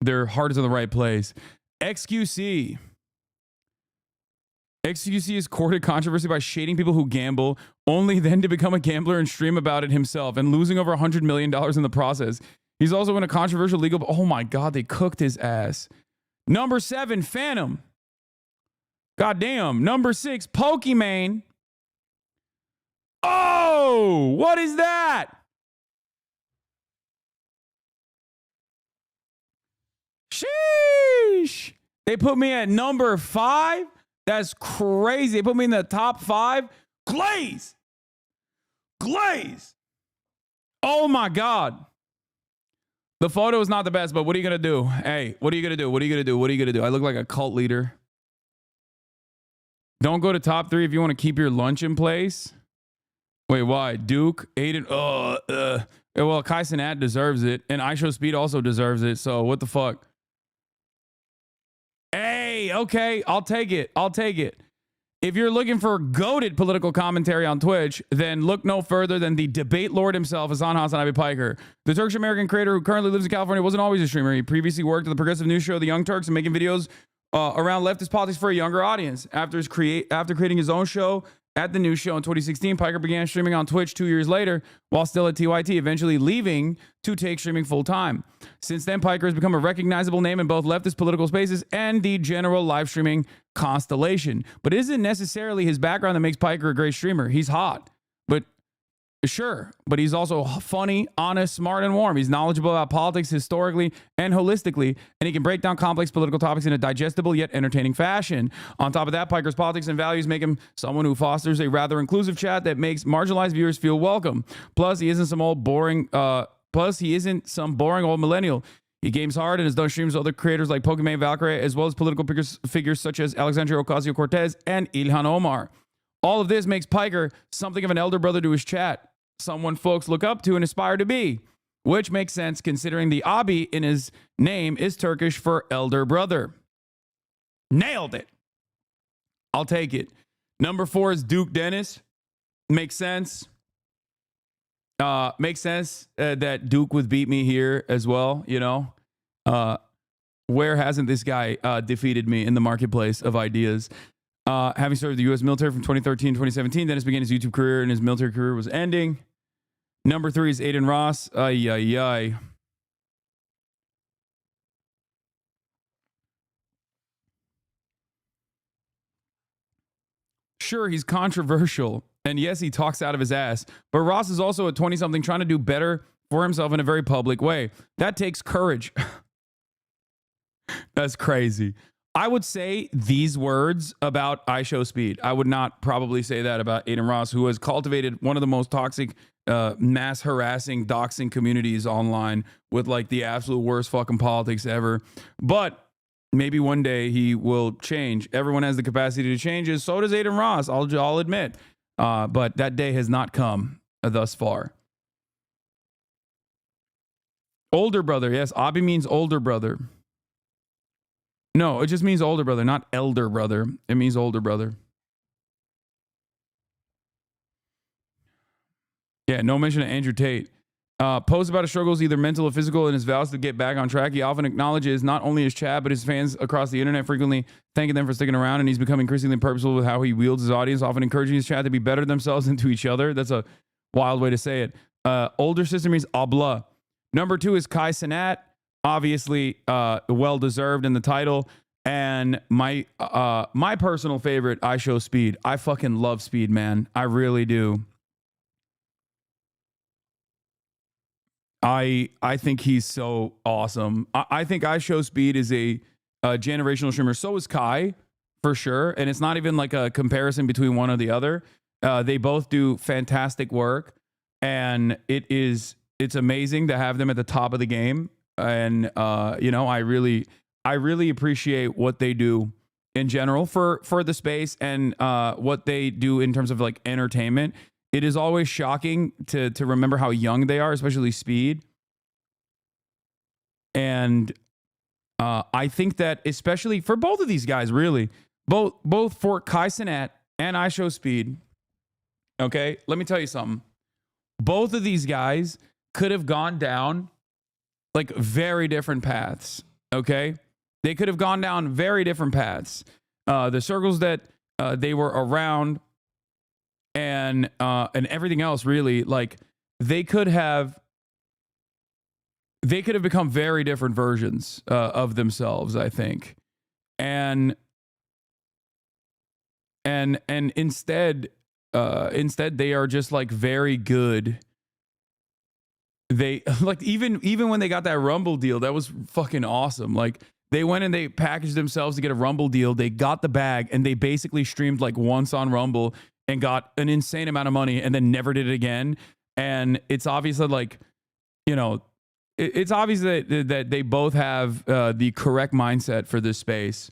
their heart is in the right place. XQC has courted controversy by shading people who gamble, only then to become a gambler and stream about it himself, and losing over $100 million in the process. He's also in a controversial legal... Oh my God, they cooked his ass. Number 7, Phantom. Goddamn. Number 6, Pokimane. Oh, what is that? Sheesh. They put me at number 5? That's crazy. They put me in the top 5. Glaze. Oh my God. The photo is not the best, but what are you going to do? Hey, what are you going to do? What are you going to do? What are you going to do? I look like a cult leader. Don't go to top 3 if you want to keep your lunch in place. Wait, why? Duke, Aiden, well, Kai Cenat deserves it, and iShowSpeed also deserves it, so what the fuck? Hey, okay, I'll take it. If you're looking for goated political commentary on Twitch, then look no further than the debate lord himself, HasnAbi Piker. The Turkish-American creator who currently lives in California wasn't always a streamer. He previously worked at the progressive news show The Young Turks and making videos around leftist politics for a younger audience. After creating his own show at the news show in 2016, Piker began streaming on Twitch 2 years later while still at TYT, eventually leaving to take streaming full-time. Since then, Piker has become a recognizable name in both leftist political spaces and the general live streaming constellation. But it isn't necessarily his background that makes Piker a great streamer. He's hot, but he's also funny, honest, smart, and warm. He's knowledgeable about politics historically and holistically, and he can break down complex political topics in a digestible yet entertaining fashion. On top of that, Piker's politics and values make him someone who fosters a rather inclusive chat that makes marginalized viewers feel welcome. Plus, he isn't some boring old millennial. He games hard and has done streams with other creators like Pokemon Valkyrie, as well as political figures such as Alexandria Ocasio-Cortez and Ilhan Omar. All of this makes Piker something of an elder brother to his chat, someone folks look up to and aspire to be, which makes sense considering the Abi in his name is Turkish for elder brother. Nailed it. I'll take it. Number 4 is Duke Dennis. Makes sense. Makes sense that Duke would beat me here as well, you know. Where hasn't this guy defeated me in the marketplace of ideas? Having served the U.S. military from 2013 to 2017, Dennis began his YouTube career and his military career was ending. Number 3 is Aiden Ross. Ay. Sure, he's controversial. And yes, he talks out of his ass. But Ross is also a 20-something trying to do better for himself in a very public way. That takes courage. That's crazy. I would say these words about iShowSpeed. I would not probably say that about Aiden Ross, who has cultivated one of the most toxic, mass harassing, doxing communities online with like the absolute worst fucking politics ever. But maybe one day he will change. Everyone has the capacity to change. So does Aiden Ross, I'll admit. But that day has not come thus far. Older brother. Yes, Abi means older brother. No, it just means older brother, not elder brother. It means older brother. Yeah, no mention of Andrew Tate. Posts about his struggles, either mental or physical, and his vows to get back on track. He often acknowledges not only his chat, but his fans across the internet, frequently thanking them for sticking around, and he's become increasingly purposeful with how he wields his audience, often encouraging his chat to be better themselves and to each other. That's a wild way to say it. Older sister means abla. Number 2 is Kai Cenat. Obviously, well-deserved in the title. And my personal favorite, iShowSpeed. I fucking love Speed, man. I really do. I think he's so awesome. I think iShowSpeed is a generational streamer. So is Kai, for sure. And it's not even like a comparison between one or the other. They both do fantastic work. And it's amazing to have them at the top of the game. And I really appreciate what they do in general for the space and what they do in terms of like entertainment. It is always shocking to remember how young they are, especially Speed. And I think that especially for both of these guys, really, both for Kai Cenat and iShowSpeed. Okay, let me tell you something. Both of these guys could have gone down like very different paths. Okay, they could have gone down very different paths. The circles that they were around and everything else, really, like they could have become very different versions of themselves, I think. And instead they are just like very good. They like even when they got that Rumble deal, that was fucking awesome. Like they went and they packaged themselves to get a Rumble deal. They got the bag and they basically streamed like once on Rumble and got an insane amount of money and then never did it again. And it's obvious that like, it's obvious that they both have the correct mindset for this space.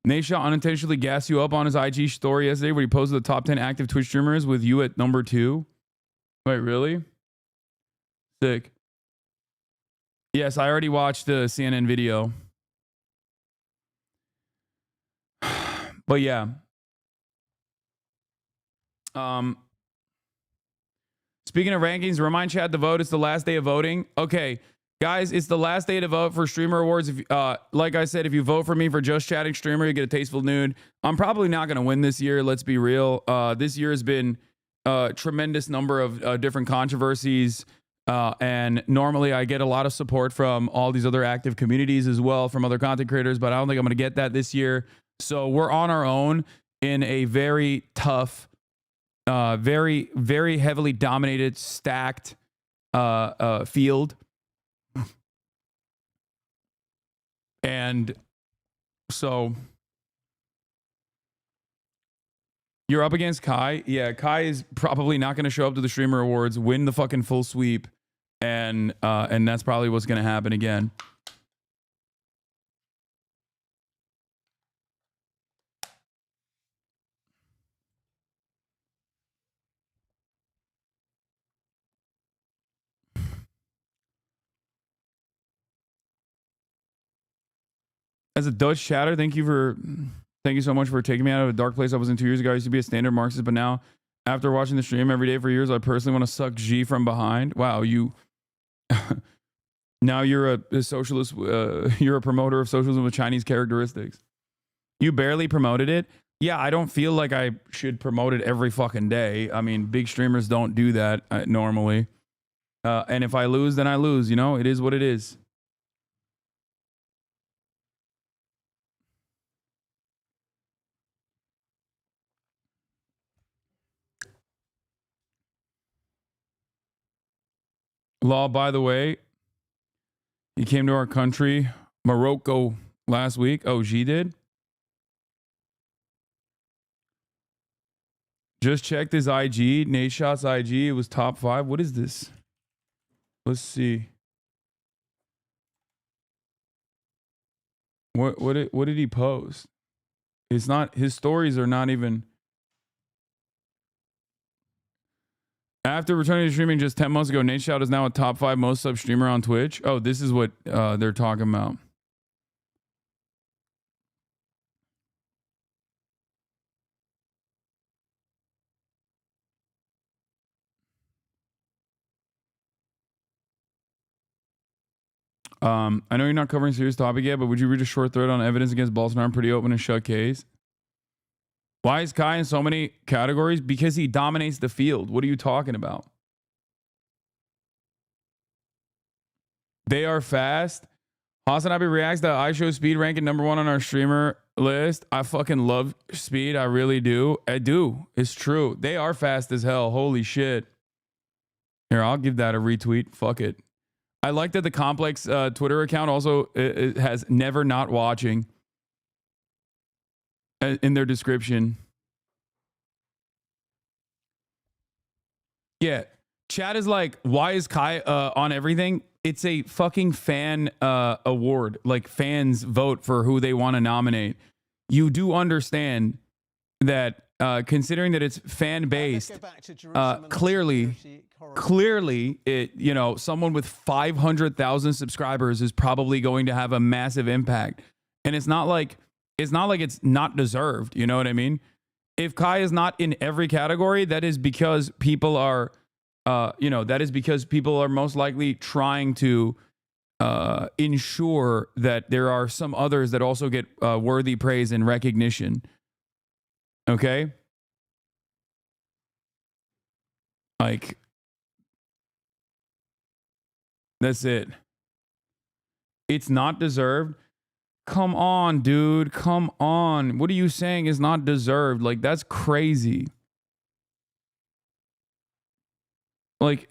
Naisha unintentionally gassed you up on his IG story yesterday where he posted the top 10 active Twitch streamers with you at number 2. Wait, really? Sick. Yes, I already watched the CNN video. But yeah. Speaking of rankings, remind chat to vote. It's the last day of voting. Okay, guys, it's the last day to vote for Streamer Awards. If, like I said, if you vote for me for Just Chatting Streamer, you get a Tasteful Nude. I'm probably not going to win this year. Let's be real. This year has been a tremendous number of different controversies. And normally I get a lot of support from all these other active communities as well, from other content creators, but I don't think I'm going to get that this year. So we're on our own in a very tough, very, very heavily dominated, stacked field. And so you're up against Kai. Yeah, Kai is probably not going to show up to the Streamer Awards, win the fucking full sweep, and that's probably what's going to happen again. As a Dutch chatter, thank you so much for taking me out of a dark place I was in 2 years ago. I used to be a standard Marxist, but now, after watching the stream every day for years, I personally want to suck G from behind. Wow, you... Now you're a socialist, you're a promoter of socialism with Chinese characteristics. You barely promoted it. Yeah, I don't feel like I should promote it every fucking day. I mean, big streamers don't do that normally. And if I lose, then I lose. You know, it is what it is. Law, by the way, he came to our country, Morocco, last week. Oh, G did? Just checked his IG, Nate Shot's IG. It was top 5. What is this? Let's see. What did he post? It's not, his stories are not even. After returning to streaming just 10 months ago, Nate Shot is now a top 5 most sub streamer on Twitch. Oh, this is what they're talking about. I know you're not covering serious topic yet, but would you read a short thread on evidence against Bolsonaro? Pretty open and shut case. Why is Kai in so many categories? Because he dominates the field. What are you talking about? They are fast. HasnAbi reacts that I show Speed ranking number 1 on our streamer list. I fucking love Speed. I really do. I do. It's true. They are fast as hell. Holy shit. Here, I'll give that a retweet. Fuck it. I like that the Complex Twitter account also it has never not watching in their description. Yeah. Chat is like, why is Kai on everything? It's a fucking fan award. Like, fans vote for who they want to nominate. You do understand that considering that it's fan based, clearly it, you know, someone with 500,000 subscribers is probably going to have a massive impact. And it's not like it's not deserved. You know what I mean? If Kai is not in every category, that is because people are, that is because people are most likely trying to ensure that there are some others that also get worthy praise and recognition. Okay? Like, that's it. It's not deserved. Come on, dude. Come on. What are you saying is not deserved? Like, that's crazy. Like,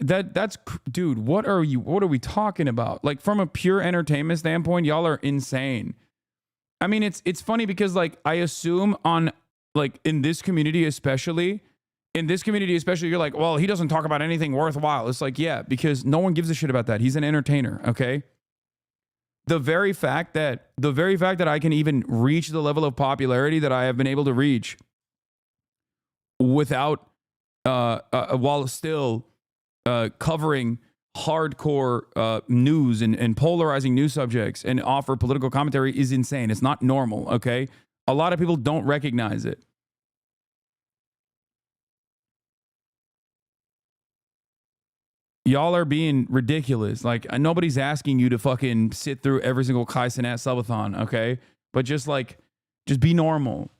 dude, what are we talking about? Like, from a pure entertainment standpoint, y'all are insane. I mean, it's funny because, like, I assume on, like, in this community especially, you're like, well, he doesn't talk about anything worthwhile. It's like, yeah, because no one gives a shit about that. He's an entertainer, okay? the very fact that I can even reach the level of popularity that I have been able to reach without while still covering hardcore news and polarizing news subjects and offer political commentary is insane. It's not normal, okay? A lot of people don't recognize it. Y'all are being ridiculous. Like, nobody's asking you to fucking sit through every single HasnAbi subathon, okay? But just be normal.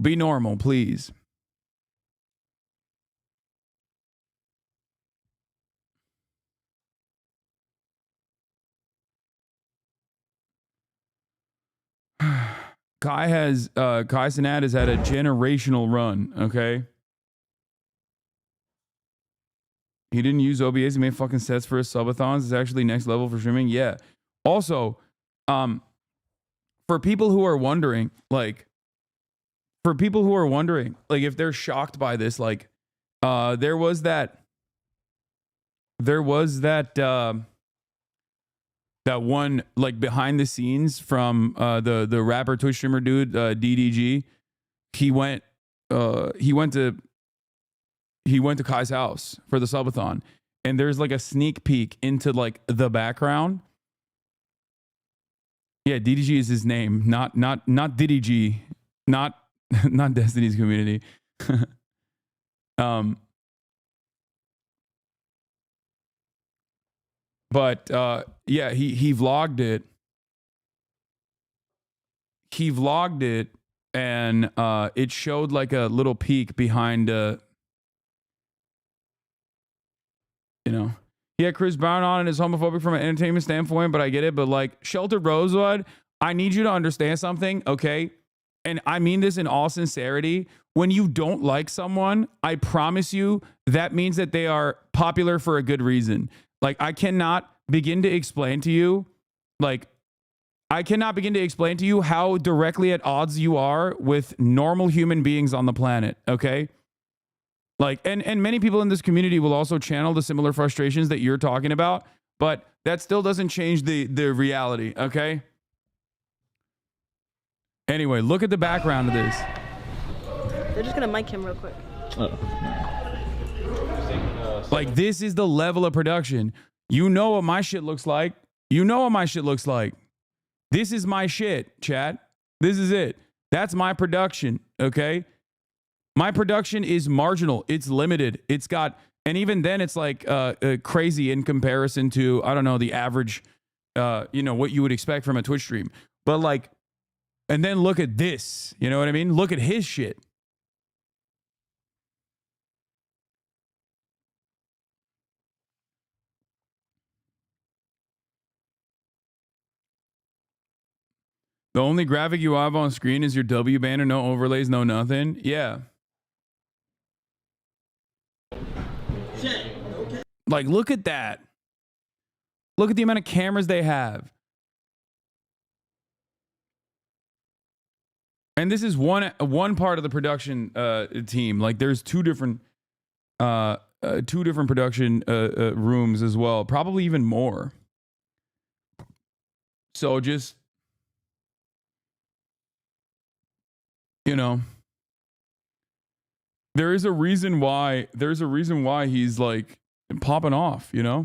Be normal, please. HasnAbi has had a generational run, okay? He didn't use OBS. He made fucking sets for his subathons. It's actually next level for streaming. Yeah. Also, for people who are wondering, like, if they're shocked by this, like, there was that one, like, behind the scenes from the rapper Twitch streamer dude, DDG. He went to Kai's house for the subathon, and there's like a sneak peek into like the background. Yeah, DDG is his name, not DDG, not Destiny's Community. But yeah, he vlogged it. He vlogged it, and it showed like a little peek behind you know, he had Chris Brown on and is homophobic from an entertainment standpoint, but I get it. But like, Sheltered Rosewood, I need you to understand something, okay? And I mean this in all sincerity. When you don't like someone, I promise you that means that they are popular for a good reason. Like, I cannot begin to explain to you how directly at odds you are with normal human beings on the planet, okay? Like, and many people in this community will also channel the similar frustrations that you're talking about, but that still doesn't change the reality, okay? Anyway, look at the background of this. They're just gonna mic him real quick. Like, this is the level of production. You know what my shit looks like. You know what my shit looks like. This is my shit, chat. This is it. That's my production, okay? My production is marginal. It's limited. It's got, and even then it's like crazy in comparison to, I don't know, the average, what you would expect from a Twitch stream. But like, and then look at this. You know what I mean? Look at his shit. The only graphic you have on screen is your W banner, no overlays, no nothing. Yeah. Like, look at that. Look at the amount of cameras they have. And this is one part of the production team. Like, there's two different production rooms as well, probably even more. So just, there's a reason why he's like popping off, Yeah,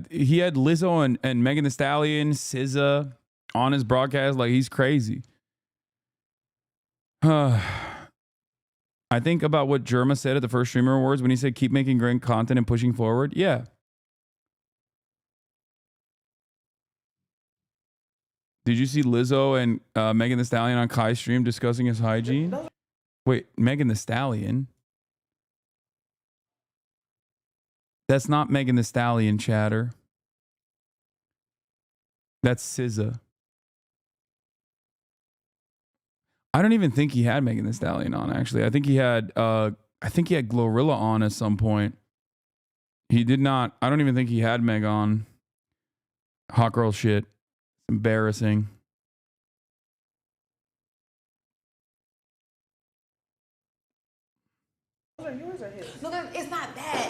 he had Lizzo and Megan Thee Stallion, SZA on his broadcast. Like, he's crazy. I think about what Jerma said at the first Streamer Awards when he said, keep making great content and pushing forward. Yeah. Did you see Lizzo and Megan Thee Stallion on Kai's stream discussing his hygiene? Wait, Megan Thee Stallion? That's not Megan Thee Stallion, chatter. That's SZA. I don't even think he had Megan Thee Stallion on, actually. I think he had Glorilla on at some point. He did not. I don't even think he had Meg on. Hot girl shit. Embarrassing.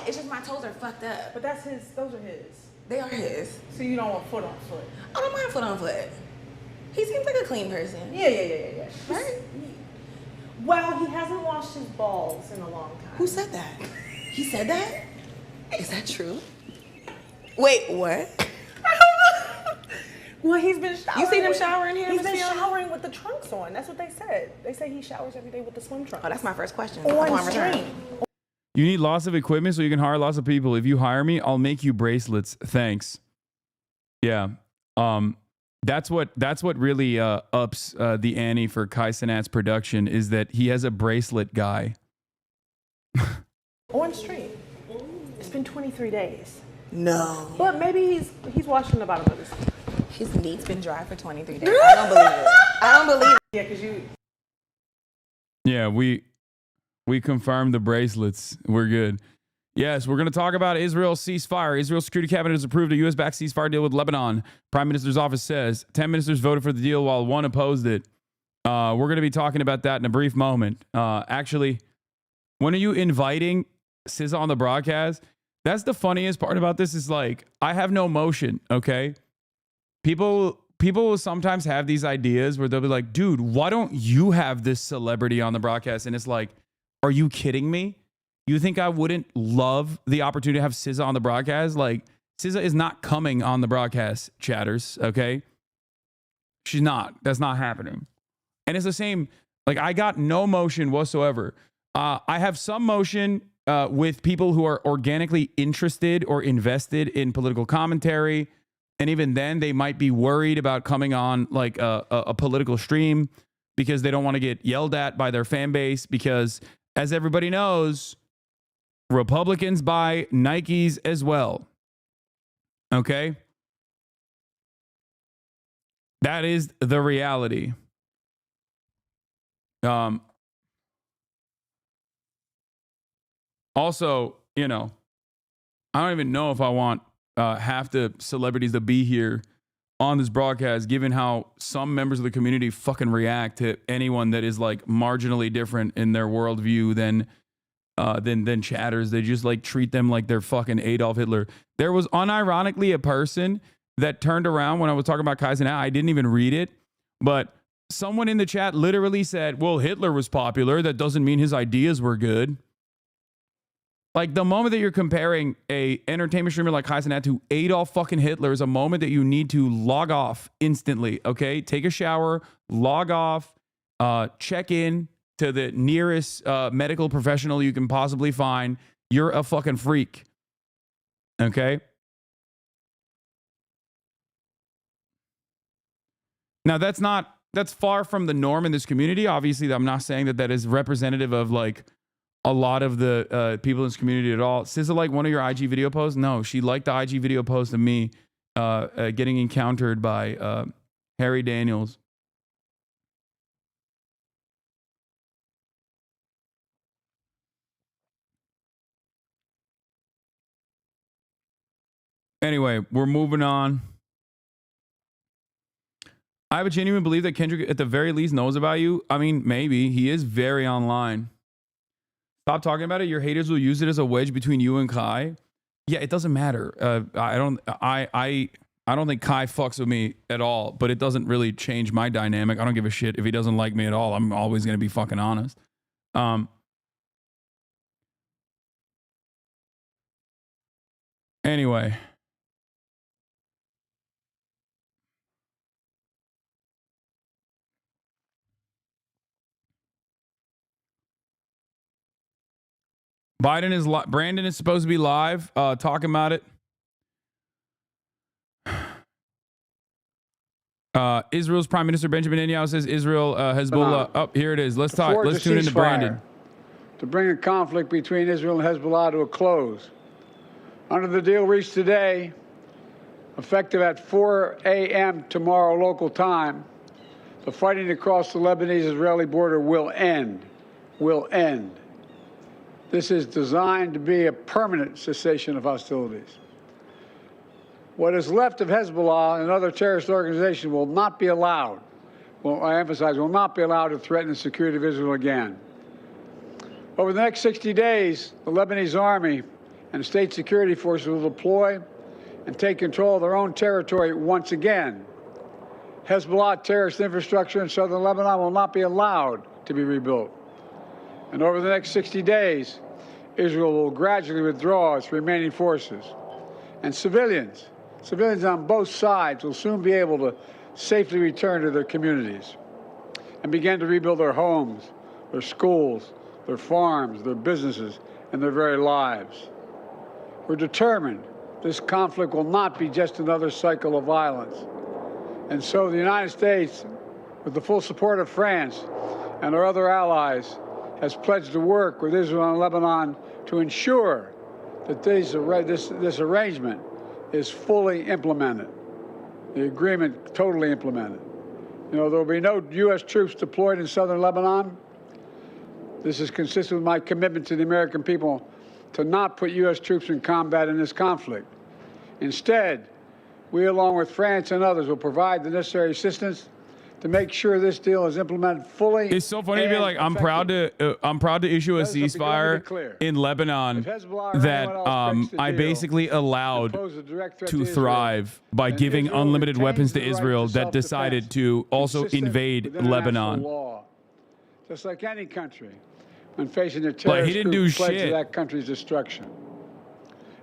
It's just my toes are fucked up. But that's his. Those are his. They are his. So you don't want foot on foot. I don't mind foot on foot. He seems like a clean person. Yeah. Right? Well, he hasn't washed his balls in a long time. Who said that? He said that? Is that true? Wait, what? Well, he's been showering. You seen him showering here? He's been showering with the trunks on. That's what they said. They say he showers every day with the swim trunks. Oh, that's my first question. On stream. You need lots of equipment so you can hire lots of people. If you hire me, I'll make you bracelets. Thanks. Yeah. That's what really ups the ante for Kai Cenat's production is that he has a bracelet guy. On stream. It's been 23 days. No. But maybe he's washing the bottom of his feet. His meat's been dry for 23 days. I don't believe it. I don't believe it. Yeah, because you... Yeah, we confirmed the bracelets. We're good. Yes, we're going to talk about Israel's ceasefire. Israel's Security Cabinet has approved a U.S.-backed ceasefire deal with Lebanon. Prime Minister's office says 10 ministers voted for the deal while 1 opposed it. We're going to be talking about that in a brief moment. Actually, when are you inviting SZA on the broadcast? That's the funniest part about this is like, I have no motion, okay? People will sometimes have these ideas where they'll be like, dude, why don't you have this celebrity on the broadcast? And it's like, are you kidding me? You think I wouldn't love the opportunity to have SZA on the broadcast? Like, SZA is not coming on the broadcast, chatters, okay? She's not. That's not happening. And it's the same. Like, I got no motion whatsoever. I have some motion with people who are organically interested or invested in political commentary. And even then, they might be worried about coming on like a political stream because they don't want to get yelled at by their fan base. Because as everybody knows, Republicans buy Nikes as well. Okay? That is the reality. Also, you know, I don't even know if I want half the celebrities to be here on this broadcast, given how some members of the community fucking react to anyone that is like marginally different in their worldview than chatters. They just like treat them like they're fucking Adolf Hitler. There was unironically a person that turned around when I was talking about Kai Cenat. I didn't even read it, but someone in the chat literally said, well, Hitler was popular. That doesn't mean his ideas were good. Like, the moment that you're comparing a entertainment streamer like Kai Cenat to Adolf fucking Hitler is a moment that you need to log off instantly, okay? Take a shower, log off, check in to the nearest medical professional you can possibly find. You're a fucking freak, okay? Now, that's far from the norm in this community. Obviously, I'm not saying that is representative of, like, a lot of the people in this community at all. SZA like one of your IG video posts? No, she liked the IG video post of me getting encountered by Harry Daniels. Anyway, we're moving on. I have a genuine belief that Kendrick at the very least knows about you. I mean, maybe. He is very online. Stop talking about it. Your haters will use it as a wedge between you and Kai. Yeah, it doesn't matter. I don't think Kai fucks with me at all, but it doesn't really change my dynamic. I don't give a shit if he doesn't like me at all. I'm always going to be fucking honest. Anyway. Brandon is supposed to be live talking about it. Israel's Prime Minister Benjamin Netanyahu says Israel Hezbollah. Oh, here it is. Let's talk. Let's tune into Brandon. To bring a conflict between Israel and Hezbollah to a close. Under the deal reached today, effective at 4 a.m. tomorrow local time, the fighting across the Lebanese-Israeli border will end. Will end. This is designed to be a permanent cessation of hostilities. What is left of Hezbollah and other terrorist organizations will not be allowed, well, I emphasize, will not be allowed to threaten the security of Israel again. Over the next 60 days, the Lebanese army and state security forces will deploy and take control of their own territory once again. Hezbollah terrorist infrastructure in southern Lebanon will not be allowed to be rebuilt. And over the next 60 days, Israel will gradually withdraw its remaining forces. And civilians on both sides will soon be able to safely return to their communities and begin to rebuild their homes, their schools, their farms, their businesses, and their very lives. We're determined this conflict will not be just another cycle of violence. And so the United States, with the full support of France and our other allies, has pledged to work with Israel and Lebanon to ensure that this arrangement is fully implemented, the agreement totally implemented. You know, there will be no U.S. troops deployed in southern Lebanon. This is consistent with my commitment to the American people to not put U.S. troops in combat in this conflict. Instead, we, along with France and others, will provide the necessary assistance to make sure this deal is implemented fully. It's so funny to be like, I'm proud to issue a ceasefire in Lebanon that I basically allowed to thrive by giving unlimited weapons to Israel that decided to also invade Lebanon. Just like any country, when facing a terrorist group pledged to that country's destruction.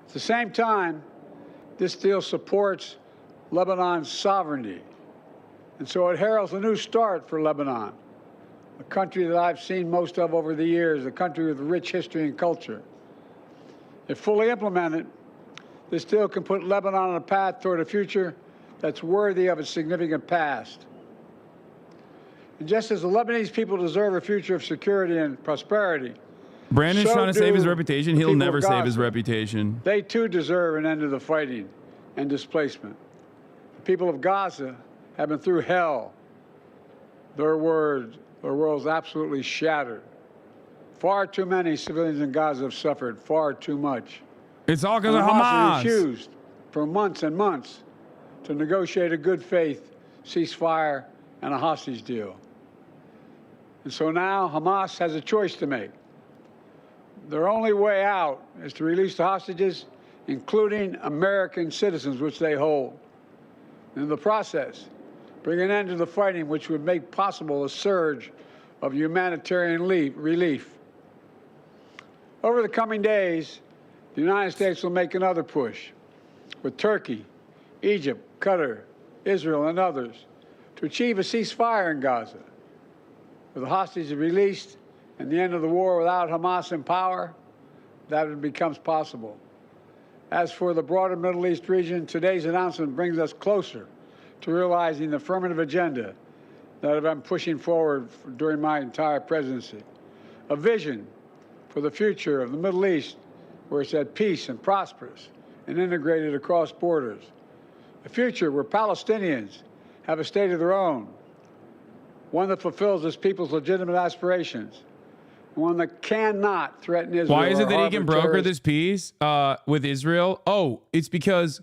At the same time, this deal supports Lebanon's sovereignty. And so it heralds a new start for Lebanon, a country that I've seen most of over the years, a country with rich history and culture. If fully implemented, this deal can put Lebanon on a path toward a future that's worthy of its significant past. And just as the Lebanese people deserve a future of security and prosperity, Brandon's so trying to save his do reputation. the He'll people never of save his Gaza. reputation. They too deserve an end to the fighting and displacement. The people of Gaza have been through hell. Their world's absolutely shattered. Far too many civilians in Gaza have suffered, far too much. It's all because And of Hamas Hamas. refused for months and months to negotiate a good faith ceasefire and a hostage deal. And so now Hamas has a choice to make. Their only way out is to release the hostages, including American citizens, which they hold. In the process, bring an end to the fighting, which would make possible a surge of humanitarian relief. Over the coming days, the United States will make another push with Turkey, Egypt, Qatar, Israel, and others to achieve a ceasefire in Gaza. With the hostages released and the end of the war without Hamas in power, that becomes possible. As for the broader Middle East region, today's announcement brings us closer to realizing the affirmative agenda that I've been pushing forward during my entire presidency. A vision for the future of the Middle East where it's at peace and prosperous and integrated across borders. A future where Palestinians have a state of their own, one that fulfills its people's legitimate aspirations, one that cannot threaten Israel. Why is it that he can broker terrorists. this peace with Israel? Oh, it's because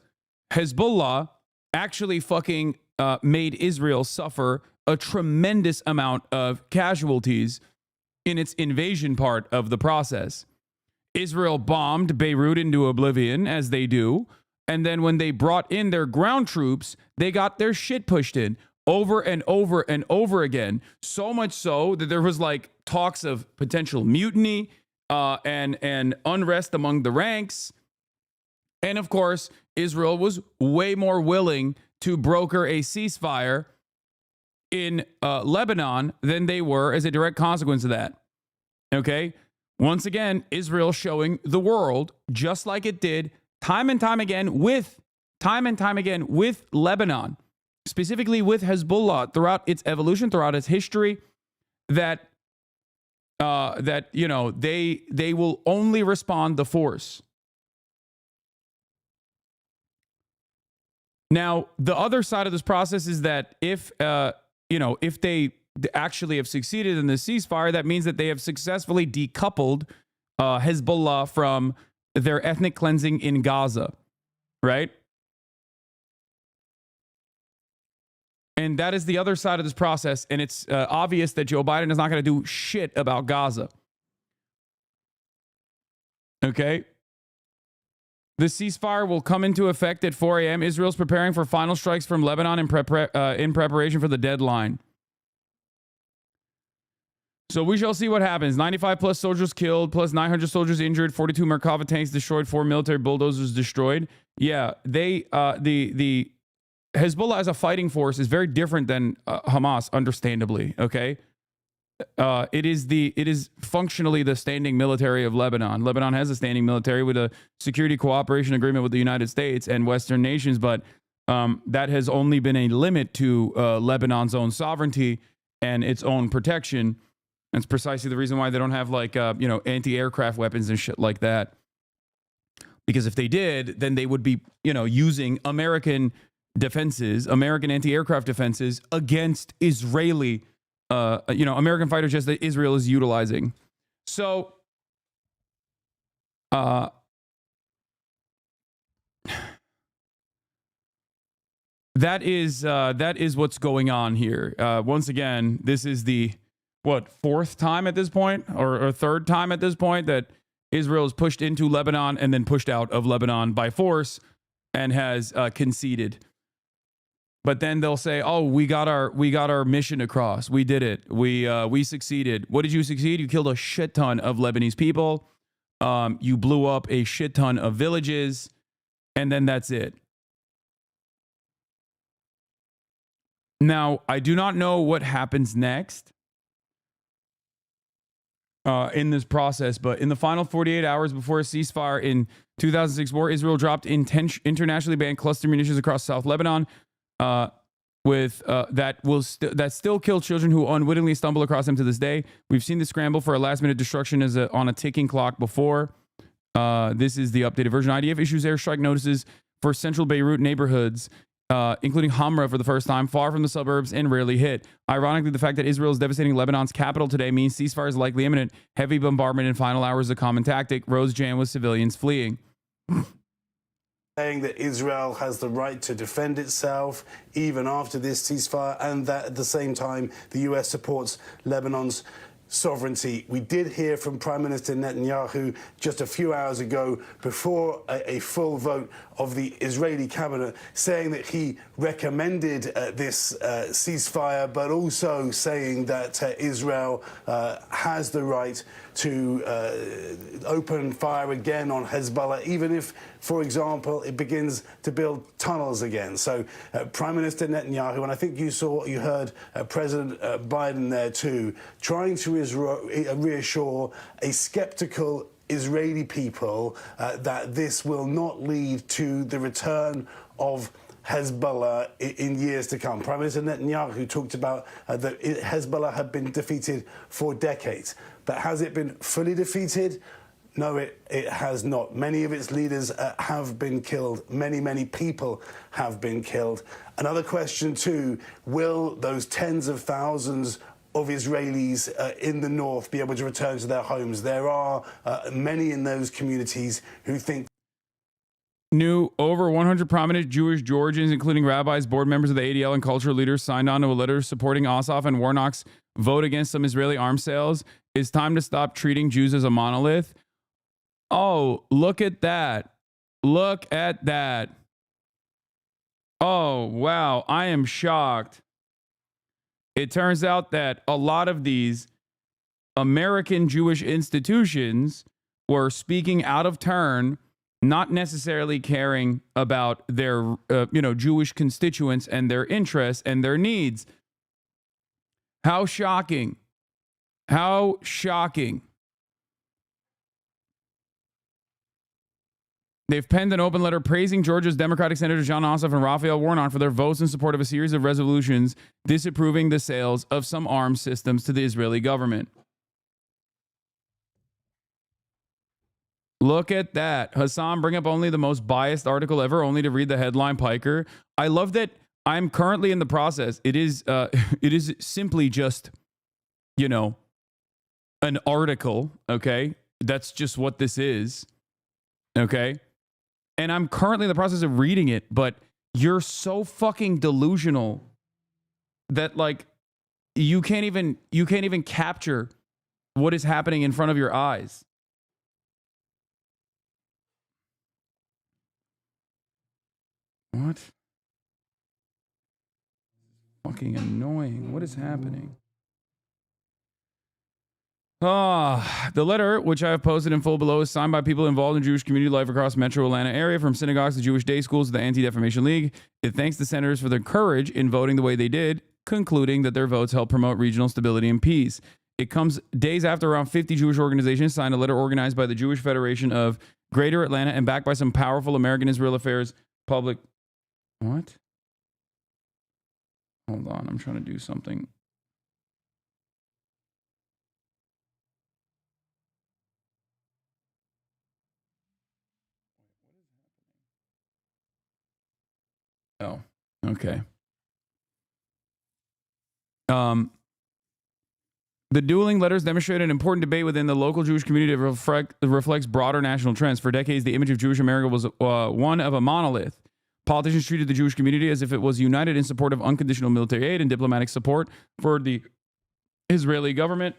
Hezbollah actually fucking made Israel suffer a tremendous amount of casualties in its invasion part of the process. Israel bombed Beirut into oblivion, as they do. And then when they brought in their ground troops, they got their shit pushed in over and over and over again. So much so that there was like talks of potential mutiny and unrest among the ranks. And of course, Israel was way more willing to broker a ceasefire in Lebanon than they were as a direct consequence of that. Okay? Once again, Israel showing the world, just like it did time and time again with Lebanon, specifically with Hezbollah throughout its evolution, throughout its history, that you know, they will only respond the force. Now, the other side of this process is that if they actually have succeeded in the ceasefire, that means that they have successfully decoupled Hezbollah from their ethnic cleansing in Gaza, right? And that is the other side of this process, and it's obvious that Joe Biden is not going to do shit about Gaza. Okay? The ceasefire will come into effect at 4 a.m. Israel's preparing for final strikes from Lebanon in preparation for the deadline. So we shall see what happens. 95 plus soldiers killed, plus 900 soldiers injured, 42 Merkava tanks destroyed, 4 military bulldozers destroyed. Yeah, the Hezbollah as a fighting force is very different than Hamas, understandably. Okay, it is functionally the standing military of Lebanon. Lebanon has a standing military with a security cooperation agreement with the United States and Western nations, but that has only been a limit to Lebanon's own sovereignty and its own protection. That's precisely the reason why they don't have like anti-aircraft weapons and shit like that. Because if they did, then they would be using American defenses, American anti-aircraft defenses against Israeli, American fighter jets that Israel is utilizing. So, that is what's going on here. Once again, this is the fourth time at this point, or third time at this point that Israel is pushed into Lebanon and then pushed out of Lebanon by force and has conceded. But then they'll say, "Oh, we got our mission across. We did it. We succeeded." What did you succeed? You killed a shit ton of Lebanese people. You blew up a shit ton of villages, and then that's it. Now, I do not know what happens next in this process, but in the final 48 hours before a ceasefire in 2006 war, Israel dropped internationally banned cluster munitions across South Lebanon. That still kill children who unwittingly stumble across them to this day. We've seen the scramble for a last-minute destruction on a ticking clock before. This is the updated version. IDF issues airstrike notices for central Beirut neighborhoods, including Hamra for the first time, far from the suburbs and rarely hit. Ironically, the fact that Israel is devastating Lebanon's capital today means ceasefire is likely imminent. Heavy bombardment in final hours is a common tactic. Rose jam with civilians fleeing. Saying that Israel has the right to defend itself even after this ceasefire, and that at the same time the US supports Lebanon's sovereignty. We did hear from Prime Minister Netanyahu just a few hours ago, before a full vote of the Israeli cabinet, saying that he recommended this ceasefire, but also saying that Israel has the right to open fire again on Hezbollah, even if, for example, it begins to build tunnels again. So Prime Minister Netanyahu, and I think you heard President Biden there too, trying to reassure a skeptical Israeli people that this will not lead to the return of Hezbollah in years to come. Prime Minister Netanyahu talked about that Hezbollah had been defeated for decades. But has it been fully defeated? No, it has not. Many of its leaders have been killed. Many people have been killed. Another question too, will those tens of thousands of Israelis in the north be able to return to their homes? There are many in those communities who think. New over 100 prominent Jewish Georgians, including rabbis, board members of the ADL, and cultural leaders, signed on to a letter supporting Ossoff and Warnock's vote against some Israeli arms sales. It's time to stop treating Jews as a monolith. Oh, look at that. Look at that. Oh, wow. I am shocked. It turns out that a lot of these American Jewish institutions were speaking out of turn, not necessarily caring about their, Jewish constituents and their interests and their needs. How shocking. How shocking. They've penned an open letter praising Georgia's Democratic Senators John Ossoff and Raphael Warnock for their votes in support of a series of resolutions disapproving the sales of some arms systems to the Israeli government. Look at that. Hasan, bring up only the most biased article ever, only to read the headline piker. I love that I'm currently in the process. It is simply just, an article, okay? That's just what this is, okay? And I'm currently in the process of reading it, but you're so fucking delusional that, like, you can't even capture what is happening in front of your eyes. What? Fucking annoying. What is happening? The letter, which I have posted in full below, is signed by people involved in Jewish community life across metro Atlanta area, from synagogues to Jewish day schools to the Anti-Defamation League. It thanks the senators for their courage in voting the way they did, concluding that their votes help promote regional stability and peace. It comes days after around 50 Jewish organizations signed a letter organized by the Jewish Federation of Greater Atlanta and backed by some powerful American Israel Affairs public... What? Hold on, I'm trying to do something. Oh, okay. The dueling letters demonstrate an important debate within the local Jewish community that reflects broader national trends. For decades, the image of Jewish America was one of a monolith. Politicians treated the Jewish community as if it was united in support of unconditional military aid and diplomatic support for the Israeli government,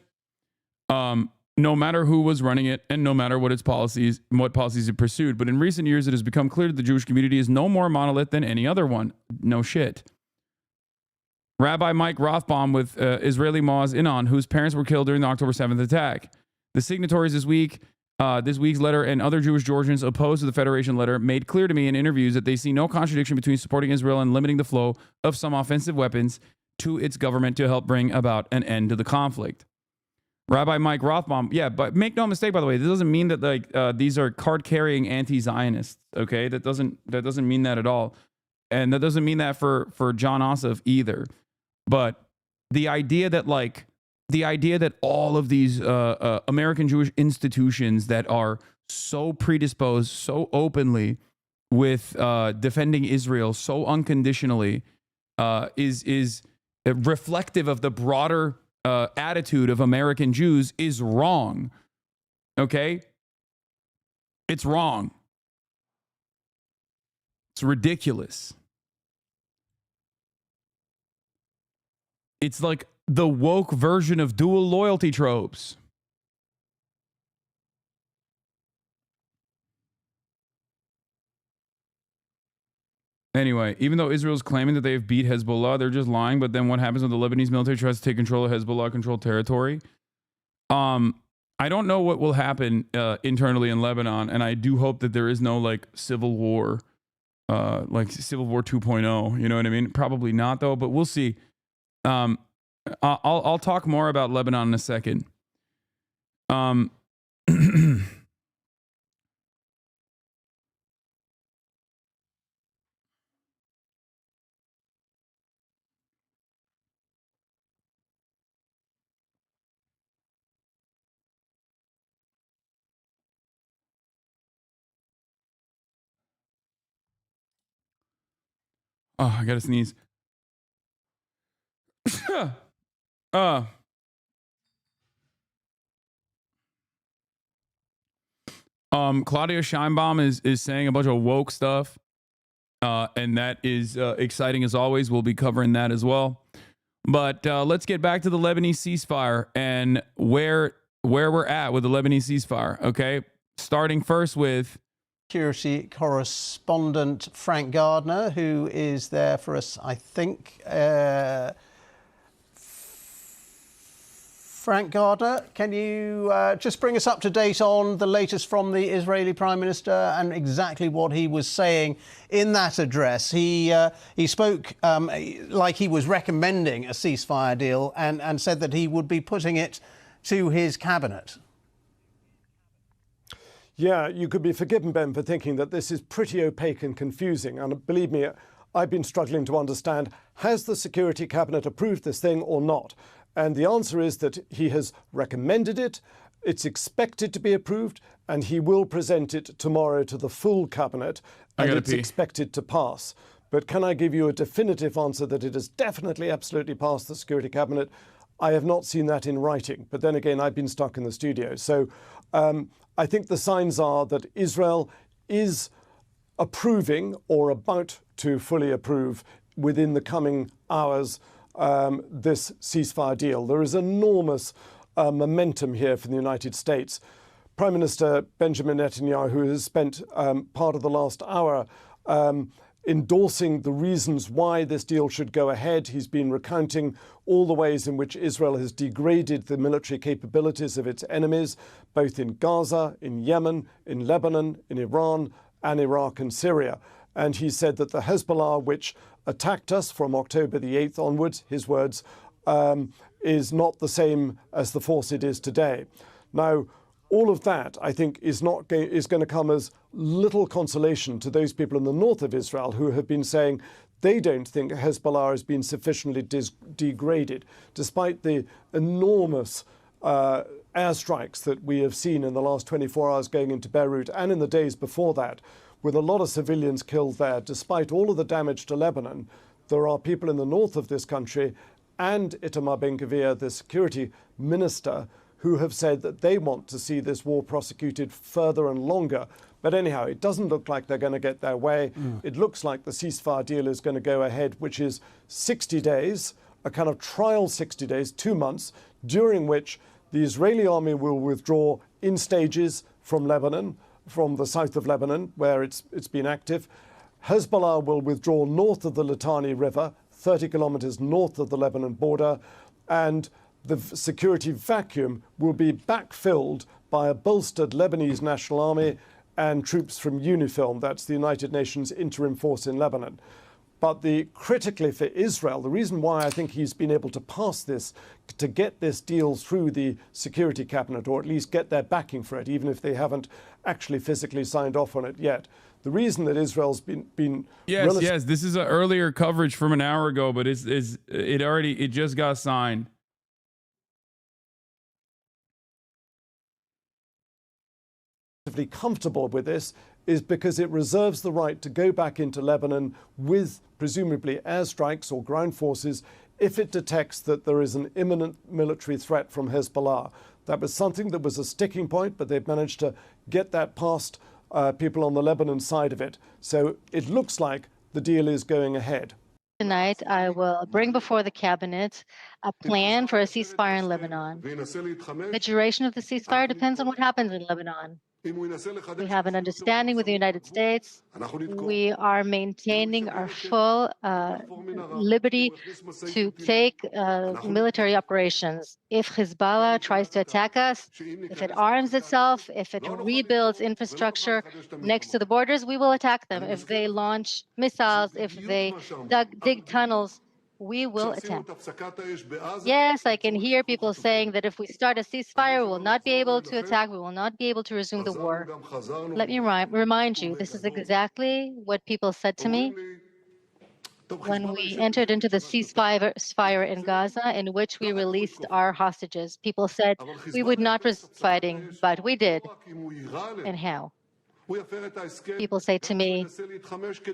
no matter who was running it and no matter what its policies and what policies it pursued. But in recent years, it has become clear that the Jewish community is no more monolith than any other one. No shit. Rabbi Mike Rothbaum with Israeli Maoz Inon, whose parents were killed during the October 7th attack. The signatories this week's letter and other Jewish Georgians opposed to the Federation letter made clear to me in interviews that they see no contradiction between supporting Israel and limiting the flow of some offensive weapons to its government to help bring about an end to the conflict. Rabbi Mike Rothbaum, yeah, but make no mistake, by the way, this doesn't mean that these are card-carrying anti-Zionists, okay? That doesn't mean that at all. And that doesn't mean that for John Ossoff either. But the idea that all of these American Jewish institutions that are so predisposed, so openly with defending Israel so unconditionally is reflective of the broader attitude of American Jews is wrong. Okay? It's wrong. It's ridiculous. It's like the woke version of dual loyalty tropes. Anyway, even though Israel's claiming that they have beat Hezbollah, they're just lying. But then what happens when the Lebanese military tries to take control of Hezbollah-controlled territory? I don't know what will happen internally in Lebanon, and I do hope that there is no civil war, like Civil War 2.0. You know what I mean? Probably not, though. But we'll see. I'll talk more about Lebanon in a second. Oh, I gotta sneeze. Claudia Scheinbaum is saying a bunch of woke stuff, and that is exciting as always. We'll be covering that as well. But let's get back to the Lebanese ceasefire and where we're at with the Lebanese ceasefire. Okay, starting first with security correspondent Frank Gardner, who is there for us, I think. Frank Gardner, can you just bring us up to date on the latest from the Israeli Prime Minister and exactly what he was saying in that address? He spoke like he was recommending a ceasefire deal and said that he would be putting it to his cabinet. Yeah, you could be forgiven, Ben, for thinking that this is pretty opaque and confusing. And believe me, I've been struggling to understand, has the Security Cabinet approved this thing or not? And the answer is that he has recommended it, it's expected to be approved, and he will present it tomorrow to the full Cabinet, and it's expected to pass. But can I give you a definitive answer that it has definitely, absolutely passed the Security Cabinet? I have not seen that in writing. But then again, I've been stuck in the studio. So I think the signs are that Israel is approving or about to fully approve within the coming hours this ceasefire deal. There is enormous momentum here for the United States. Prime Minister Benjamin Netanyahu has spent part of the last hour endorsing the reasons why this deal should go ahead. He's been recounting all the ways in which Israel has degraded the military capabilities of its enemies, both in Gaza, in Yemen, in Lebanon, in Iran, and Iraq and Syria. And he said that the Hezbollah, which attacked us from October the 8th onwards, his words, is not the same as the force it is today. Now, all of that, I think, is going to come as little consolation to those people in the north of Israel who have been saying they don't think Hezbollah has been sufficiently degraded, despite the enormous airstrikes that we have seen in the last 24 hours going into Beirut and in the days before that, with a lot of civilians killed there. Despite all of the damage to Lebanon, there are people in the north of this country and Itamar Ben-Gvir, the security minister, who have said that they want to see this war prosecuted further and longer. But anyhow, it doesn't look like they're going to get their way. It looks like the ceasefire deal is going to go ahead, which is 60 days, a kind of trial 60 days, 2 months, during which the Israeli army will withdraw in stages from Lebanon, from the south of Lebanon, where it's been active. Hezbollah will withdraw north of the Litani River, 30 kilometers north of the Lebanon border, and the security vacuum will be backfilled by a bolstered Lebanese National Army and troops from UNIFIL, that's the United Nations interim force in Lebanon. But critically for Israel, the reason why I think he's been able to pass this, to get this deal through the Security Cabinet, or at least get their backing for it, even if they haven't actually physically signed off on it yet. The reason that Israel's been yes, this is an earlier coverage from an hour ago, but it just got signed. Comfortable with this is because it reserves the right to go back into Lebanon with presumably airstrikes or ground forces if it detects that there is an imminent military threat from Hezbollah. That was something that was a sticking point, but they've managed to get that past people on the Lebanon side of it. So it looks like the deal is going ahead. Tonight, I will bring before the cabinet a plan for a ceasefire in Lebanon. The duration of the ceasefire depends on what happens in Lebanon. We have an understanding with the United States. We are maintaining our full liberty to take military operations. If Hezbollah tries to attack us, if it arms itself, if it rebuilds infrastructure next to the borders, we will attack them. If they launch missiles, if they dig tunnels, we will attack. Yes, I can hear people saying that if we start a ceasefire, we will not be able to attack, we will not be able to resume the war. Let me remind you, this is exactly what people said to me when we entered into the ceasefire in Gaza, in which we released our hostages. People said we would not risk fighting, but we did. And how? People say to me,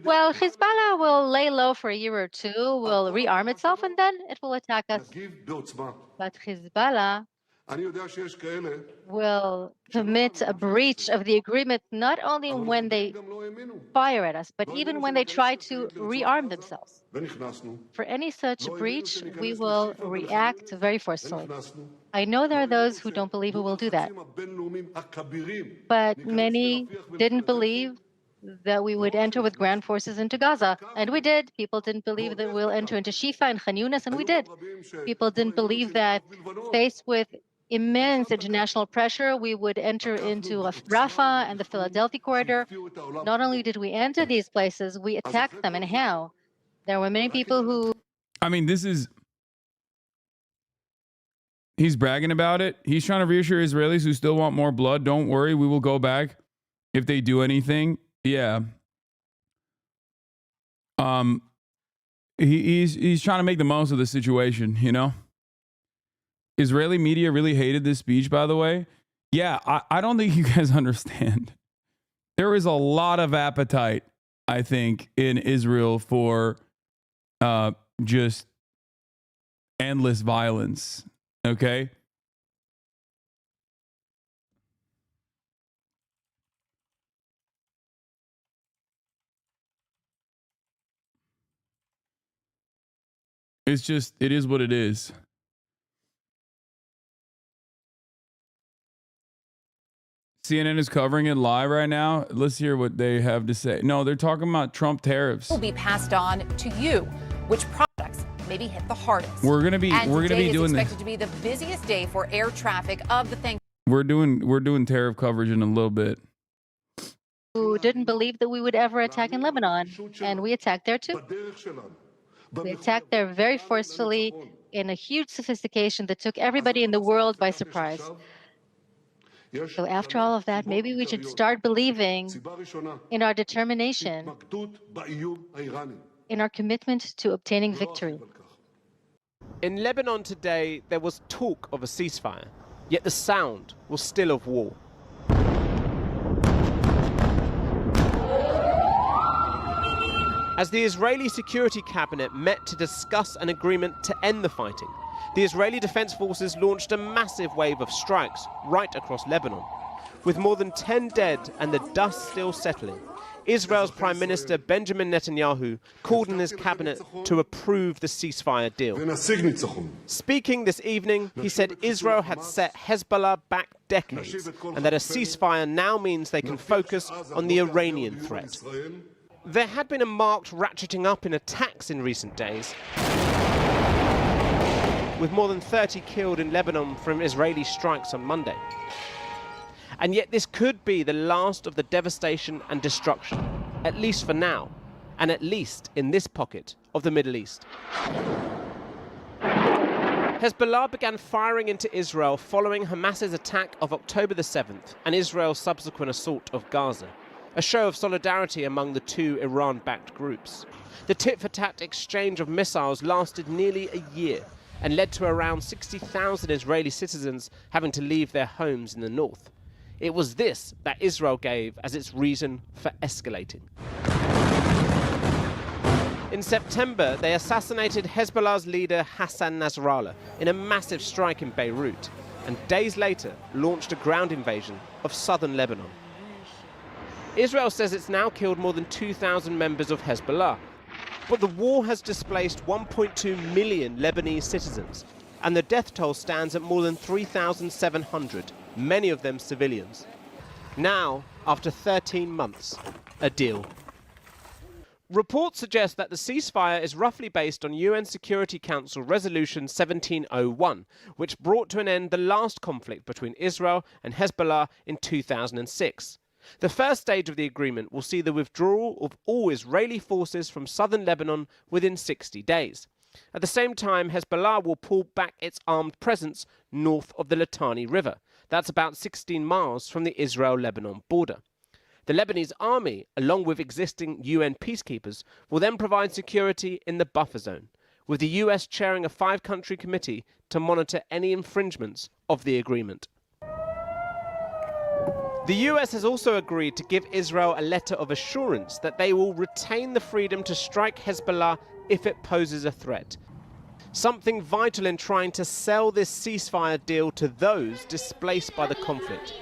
well, Hezbollah will lay low for a year or two, will rearm itself, and then it will attack us. But Hezbollah will commit a breach of the agreement not only when they fire at us, but even when they try to rearm themselves. For any such breach, we will react very forcefully. I know there are those who don't believe we will do that. But many didn't believe that we would enter with ground forces into Gaza, and we did. People didn't believe that we'll enter into Shifa and Khan Yunis, and we did. People didn't believe that, faced with immense international pressure, we would enter into Rafah and the Philadelphia corridor. Not only did we enter these places, we attacked them. And how? There were many people who... I mean, he's bragging about it. He's trying to reassure Israelis who still want more blood. Don't worry, we will go back if they do anything. Yeah. He's trying to make the most of the situation, you know? Israeli media really hated this speech, by the way. Yeah, I don't think you guys understand. There is a lot of appetite, I think, in Israel for just endless violence. Okay? It's just, it is what it is. CNN is covering it live right now. Let's hear what they have to say. No, they're talking about Trump tariffs. Will be passed on to you. Which products maybe hit the hardest? We're gonna be doing expected to be the busiest day for air traffic of the Thanksgiving. We're doing tariff coverage in a little bit. Who didn't believe that we would ever attack in Lebanon, and we attacked there too. We attacked there very forcefully in a huge sophistication that took everybody in the world by surprise. So after all of that, maybe we should start believing in our determination, in our commitment to obtaining victory. In Lebanon today, there was talk of a ceasefire, yet the sound was still of war. As the Israeli Security Cabinet met to discuss an agreement to end the fighting, the Israeli Defense Forces launched a massive wave of strikes right across Lebanon. With more than 10 dead and the dust still settling, Israel's Prime Minister Benjamin Netanyahu called on his cabinet to approve the ceasefire deal. Speaking this evening, he said Israel had set Hezbollah back decades and that a ceasefire now means they can focus on the Iranian threat. There had been a marked ratcheting up in attacks in recent days, with more than 30 killed in Lebanon from Israeli strikes on Monday. And yet this could be the last of the devastation and destruction, at least for now, and at least in this pocket of the Middle East. Hezbollah began firing into Israel following Hamas's attack of October the 7th and Israel's subsequent assault of Gaza, a show of solidarity among the two Iran-backed groups. The tit-for-tat exchange of missiles lasted nearly a year and led to around 60,000 Israeli citizens having to leave their homes in the north. It was this that Israel gave as its reason for escalating. In September, they assassinated Hezbollah's leader Hassan Nasrallah in a massive strike in Beirut, and days later launched a ground invasion of southern Lebanon. Israel says it's now killed more than 2,000 members of Hezbollah, but the war has displaced 1.2 million Lebanese citizens, and the death toll stands at more than 3,700, many of them civilians. Now, after 13 months, a deal. Reports suggest that the ceasefire is roughly based on UN Security Council Resolution 1701, which brought to an end the last conflict between Israel and Hezbollah in 2006. The first stage of the agreement will see the withdrawal of all Israeli forces from southern Lebanon within 60 days. At the same time, Hezbollah will pull back its armed presence north of the Litani River. That's about 16 miles from the Israel-Lebanon border. The Lebanese army, along with existing UN peacekeepers, will then provide security in the buffer zone, with the US chairing a 5-country committee to monitor any infringements of the agreement. The US has also agreed to give Israel a letter of assurance that they will retain the freedom to strike Hezbollah if it poses a threat. Something vital in trying to sell this ceasefire deal to those displaced by the conflict.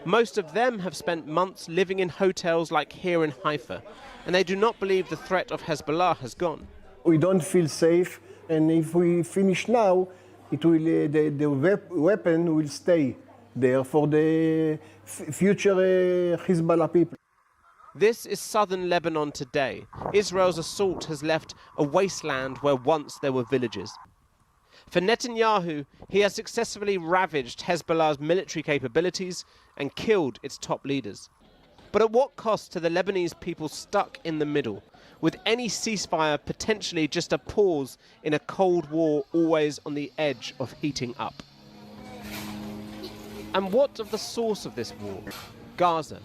Most of them have spent months living in hotels like here in Haifa, and they do not believe the threat of Hezbollah has gone. We don't feel safe, and if we finish now, it will, the weapon will stay there for the future Hezbollah people. This is southern Lebanon today. Israel's assault has left a wasteland where once there were villages. For Netanyahu, he has successfully ravaged Hezbollah's military capabilities and killed its top leaders. But at what cost to the Lebanese people stuck in the middle, with any ceasefire potentially just a pause in a Cold War always on the edge of heating up? And what of the source of this war? Gaza,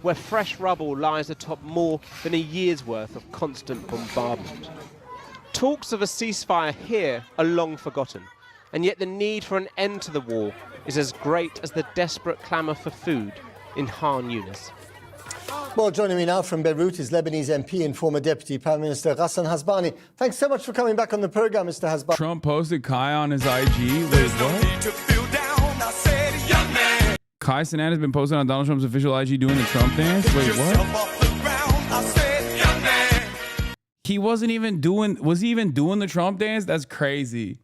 where fresh rubble lies atop more than a year's worth of constant bombardment. Talks of a ceasefire here are long forgotten, and yet the need for an end to the war is as great as the desperate clamour for food in Khan Yunis. Well, joining me now from Beirut is Lebanese MP and former Deputy Prime Minister Hasan. Thanks so much for coming back on the programme, Mr. Hasbani. Trump posted Kai on his IG. Wait, what? Kai Cenat has been posted on Donald Trump's official IG doing the Trump dance? Wait, what? He wasn't even doing, was he even doing the Trump dance? That's crazy.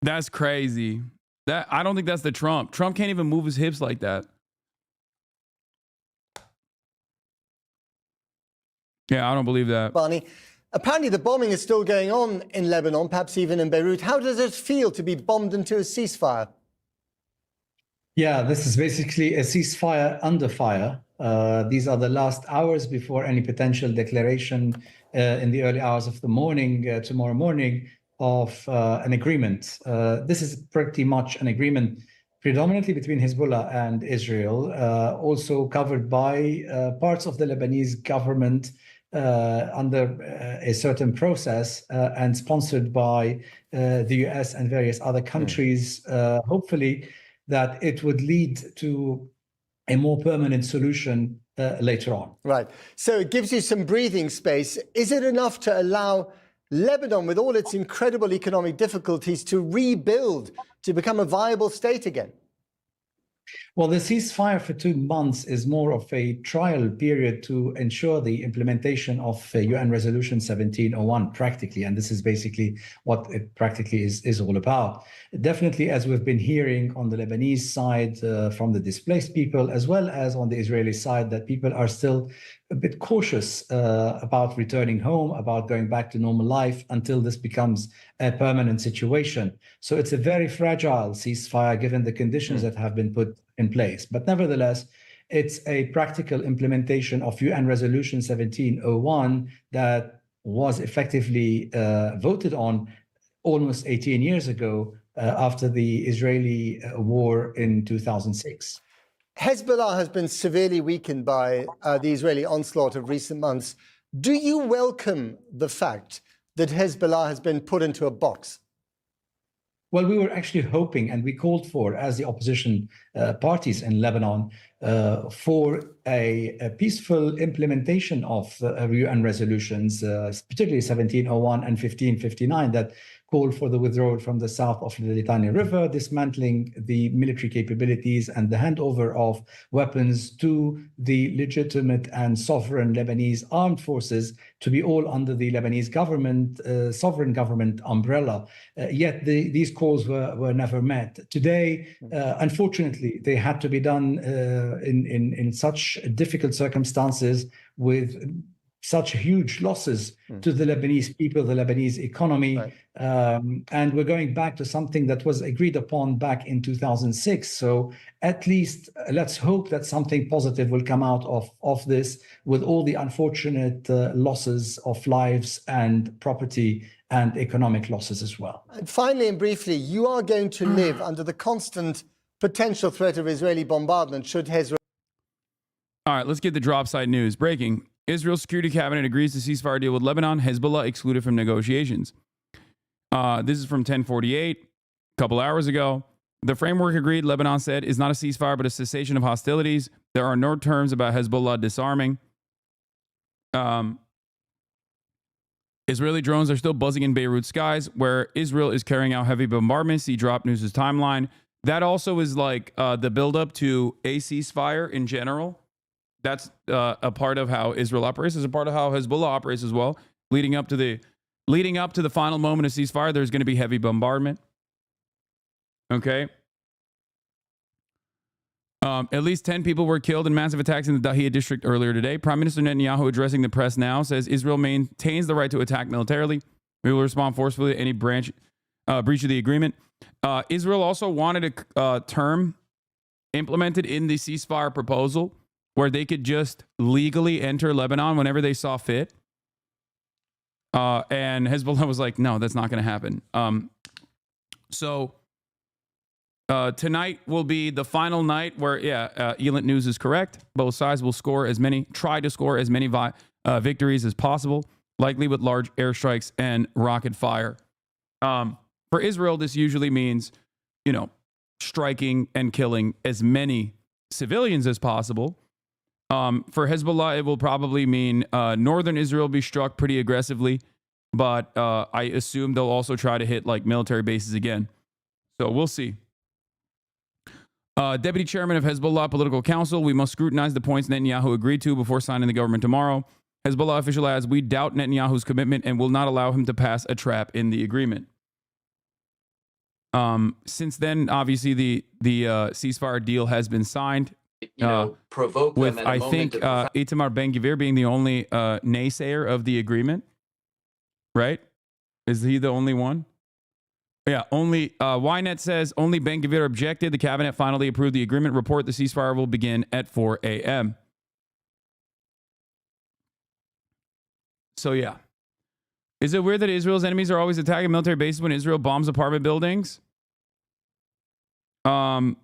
That's crazy. I don't think that's the Trump. Trump can't even move his hips like that. Yeah, I don't believe that. Barney, apparently the bombing is still going on in Lebanon, perhaps even in Beirut. How does it feel to be bombed into a ceasefire? Yeah, this is basically a ceasefire under fire. These are the last hours before any potential declaration in the early hours of the morning, tomorrow morning, of an agreement. This is pretty much an agreement predominantly between Hezbollah and Israel, also covered by parts of the Lebanese government under a certain process and sponsored by the US and various other countries, hopefully that it would lead to a more permanent solution later on. Right. So it gives you some breathing space. Is it enough to allow Lebanon, with all its incredible economic difficulties, to rebuild, to become a viable state again? Well, the ceasefire for 2 months is more of a trial period to ensure the implementation of UN Resolution 1701 practically. And this is basically what it practically is all about. Definitely, as we've been hearing on the Lebanese side from the displaced people, as well as on the Israeli side, that people are still a bit cautious about returning home, about going back to normal life until this becomes a permanent situation. So it's a very fragile ceasefire given the conditions that have been put in place. But nevertheless, it's a practical implementation of UN Resolution 1701 that was effectively voted on almost 18 years ago after the Israeli war in 2006. Hezbollah has been severely weakened by the Israeli onslaught of recent months. Do you welcome the fact that Hezbollah has been put into a box? Well, we were actually hoping, and we called for, as the opposition parties in Lebanon, for a peaceful implementation of UN resolutions, particularly 1701 and 1559, that called for the withdrawal from the south of the Litani River, dismantling the military capabilities and the handover of weapons to the legitimate and sovereign Lebanese armed forces to be all under the Lebanese government, sovereign government umbrella. Yet these calls were never met. Today, unfortunately, they had to be done in such difficult circumstances with such huge losses to the Lebanese people, the Lebanese economy. Right. And we're going back to something that was agreed upon back in 2006. So at least let's hope that something positive will come out of this, with all the unfortunate losses of lives and property and economic losses as well. And finally and briefly, you are going to live under the constant potential threat of Israeli bombardment should Hezbollah... All right, let's get the drop side news. Breaking. Israel's Security Cabinet agrees to ceasefire deal with Lebanon. Hezbollah excluded from negotiations. This is from 1048, a couple hours ago. The framework agreed, Lebanon said, is not a ceasefire, but a cessation of hostilities. There are no terms about Hezbollah disarming. Israeli drones are still buzzing in Beirut skies, where Israel is carrying out heavy bombardments. See Drop News' timeline. That also is like the buildup to a ceasefire in general. That's a part of how Israel operates. It's a part of how Hezbollah operates as well. Leading up to the final moment of ceasefire, there's going to be heavy bombardment. Okay. At least 10 people were killed in massive attacks in the Dahiyah district earlier today. Prime Minister Netanyahu, addressing the press now, says Israel maintains the right to attack militarily. We will respond forcefully to any breach of the agreement. Israel also wanted a term implemented in the ceasefire proposal where they could just legally enter Lebanon whenever they saw fit. And Hezbollah was like, no, that's not going to happen. So tonight will be the final night where, Elent News is correct. Both sides will try to score as many victories as possible, likely with large airstrikes and rocket fire. For Israel, this usually means, striking and killing as many civilians as possible. For Hezbollah, it will probably mean northern Israel be struck pretty aggressively, but I assume they'll also try to hit like military bases again. So we'll see. Deputy Chairman of Hezbollah Political Council, we must scrutinize the points Netanyahu agreed to before signing the government tomorrow. Hezbollah official adds, we doubt Netanyahu's commitment and will not allow him to pass a trap in the agreement. Since then, obviously, the ceasefire deal has been signed. Provoke with, them at a I moment think, of Itamar Ben-Gvir being the only naysayer of the agreement. Right? Is he the only one? Yeah, only Ynet says only Ben-Gvir objected. The cabinet finally approved the agreement. Report the ceasefire will begin at 4 a.m. So yeah. Is it weird that Israel's enemies are always attacking military bases when Israel bombs apartment buildings? No,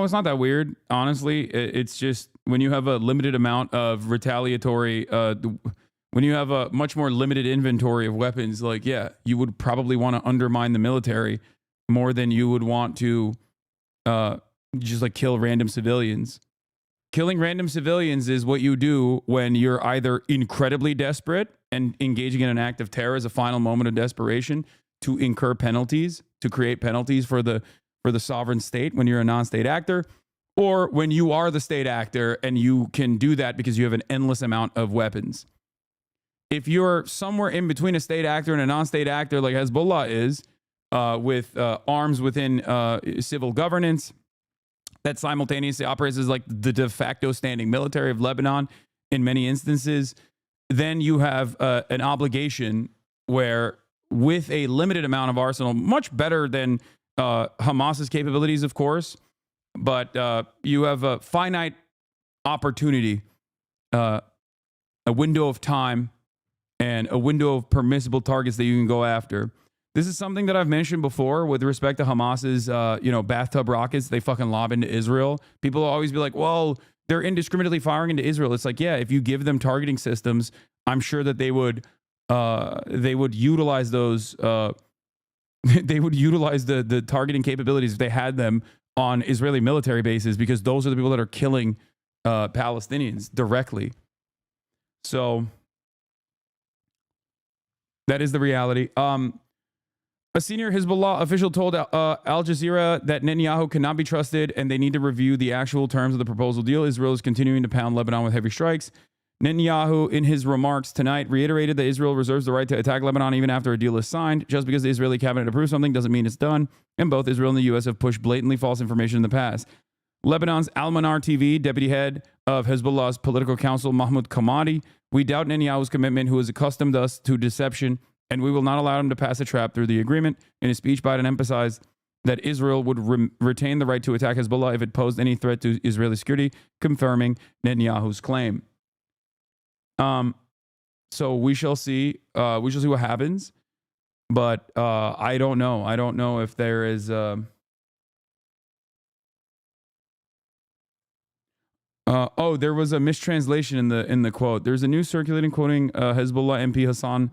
it's not that weird. Honestly, it's just when you have a limited amount of retaliatory, when you have a much more limited inventory of weapons, like, yeah, you would probably want to undermine the military more than you would want to just like kill random civilians. Killing random civilians is what you do when you're either incredibly desperate and engaging in an act of terror as a final moment of desperation to incur penalties, to create penalties for the sovereign state when you're a non-state actor, or when you are the state actor and you can do that because you have an endless amount of weapons. If you're somewhere in between a state actor and a non-state actor like Hezbollah is, with arms within civil governance, that simultaneously operates as like the de facto standing military of Lebanon in many instances, then you have an obligation where, with a limited amount of arsenal, much better than Hamas's capabilities, of course, but you have a finite opportunity, a window of time, and a window of permissible targets that you can go after. This is something that I've mentioned before with respect to Hamas's, bathtub rockets they fucking lob into Israel. People will always be like, well, they're indiscriminately firing into Israel. It's like, yeah, if you give them targeting systems, I'm sure that they would utilize those. They would utilize the targeting capabilities if they had them on Israeli military bases, because those are the people that are killing Palestinians directly. So that is the reality. A senior Hezbollah official told Al Jazeera that Netanyahu cannot be trusted and they need to review the actual terms of the proposal deal. Israel is continuing to pound Lebanon with heavy strikes. Netanyahu, in his remarks tonight, reiterated that Israel reserves the right to attack Lebanon even after a deal is signed. Just because the Israeli cabinet approves something doesn't mean it's done. And both Israel and the U.S. have pushed blatantly false information in the past. Lebanon's Al-Manar TV, deputy head of Hezbollah's political counsel, Mahmoud Kamadi, we doubt Netanyahu's commitment, who has accustomed us to deception, and we will not allow him to pass a trap through the agreement. In his speech, Biden emphasized that Israel would retain the right to attack Hezbollah if it posed any threat to Israeli security, confirming Netanyahu's claim. So we shall see. We shall see what happens. But I don't know. I don't know if there is. There was a mistranslation in the quote. There's a news circulating quoting Hezbollah MP Hassan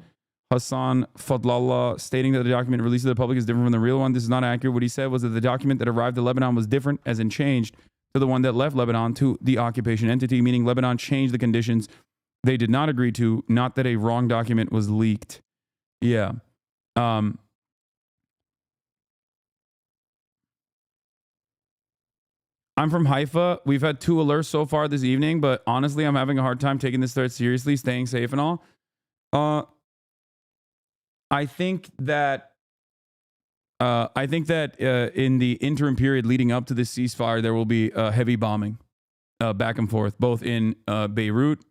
Fadlallah stating that the document released to the public is different from the real one. This is not accurate. What he said was that the document that arrived at Lebanon was different, as in changed, to the one that left Lebanon to the occupation entity, meaning Lebanon changed the conditions they did not agree to, not that a wrong document was leaked. Yeah. I'm from Haifa. We've had 2 alerts so far this evening, but honestly, I'm having a hard time taking this threat seriously, staying safe and all. I think that in the interim period leading up to this ceasefire, there will be heavy bombing back and forth, both in Beirut,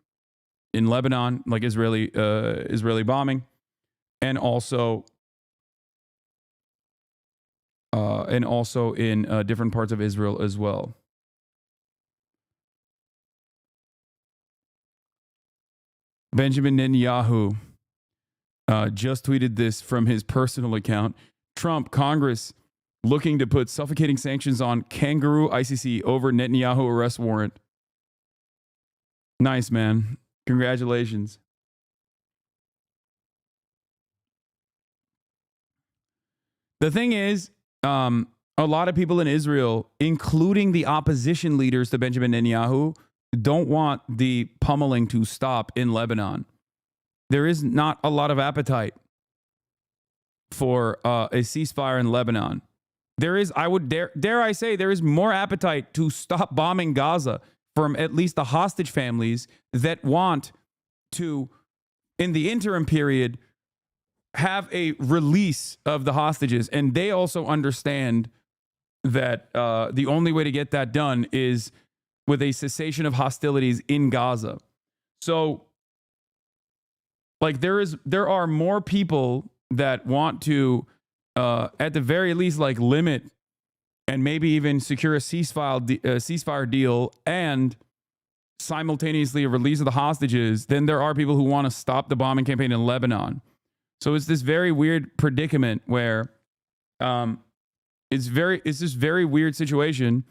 in Lebanon, like Israeli bombing, and also in different parts of Israel as well. Benjamin Netanyahu just tweeted this from his personal account. Trump, Congress looking to put suffocating sanctions on kangaroo ICC over Netanyahu arrest warrant. Nice, man. Congratulations. The thing is, a lot of people in Israel, including the opposition leaders to Benjamin Netanyahu, don't want the pummeling to stop in Lebanon. There is not a lot of appetite for a ceasefire in Lebanon. There is, I would dare I say, there is more appetite to stop bombing Gaza from at least the hostage families that want to, in the interim period, have a release of the hostages, and they also understand that the only way to get that done is with a cessation of hostilities in Gaza. So, like, there are more people that want to, at the very least, like, limit and maybe even secure a ceasefire deal and simultaneously a release of the hostages than there are people who want to stop the bombing campaign in Lebanon. So it's this very weird predicament where it's this very weird situation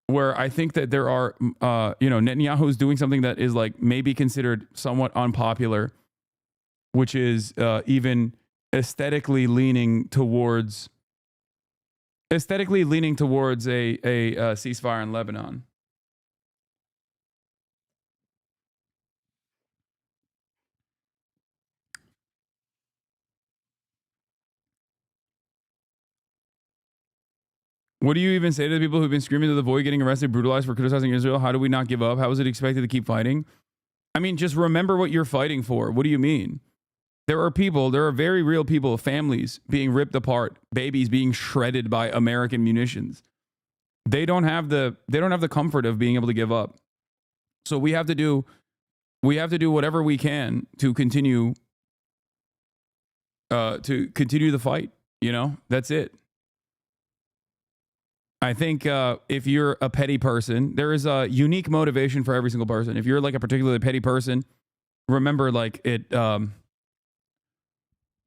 where I think that there are, Netanyahu is doing something that is like maybe considered somewhat unpopular, which is even aesthetically leaning towards a ceasefire in Lebanon. What do you even say to the people who've been screaming to the void, getting arrested, brutalized for criticizing Israel? How do we not give up? How is it expected to keep fighting? I mean, just remember what you're fighting for. What do you mean? There are very real people, families being ripped apart, babies being shredded by American munitions. They don't have the comfort of being able to give up. So we have to do whatever we can to continue the fight. You know, that's it. I think if you're a petty person, there is a unique motivation for every single person. If you're like a particularly petty person, remember, like, it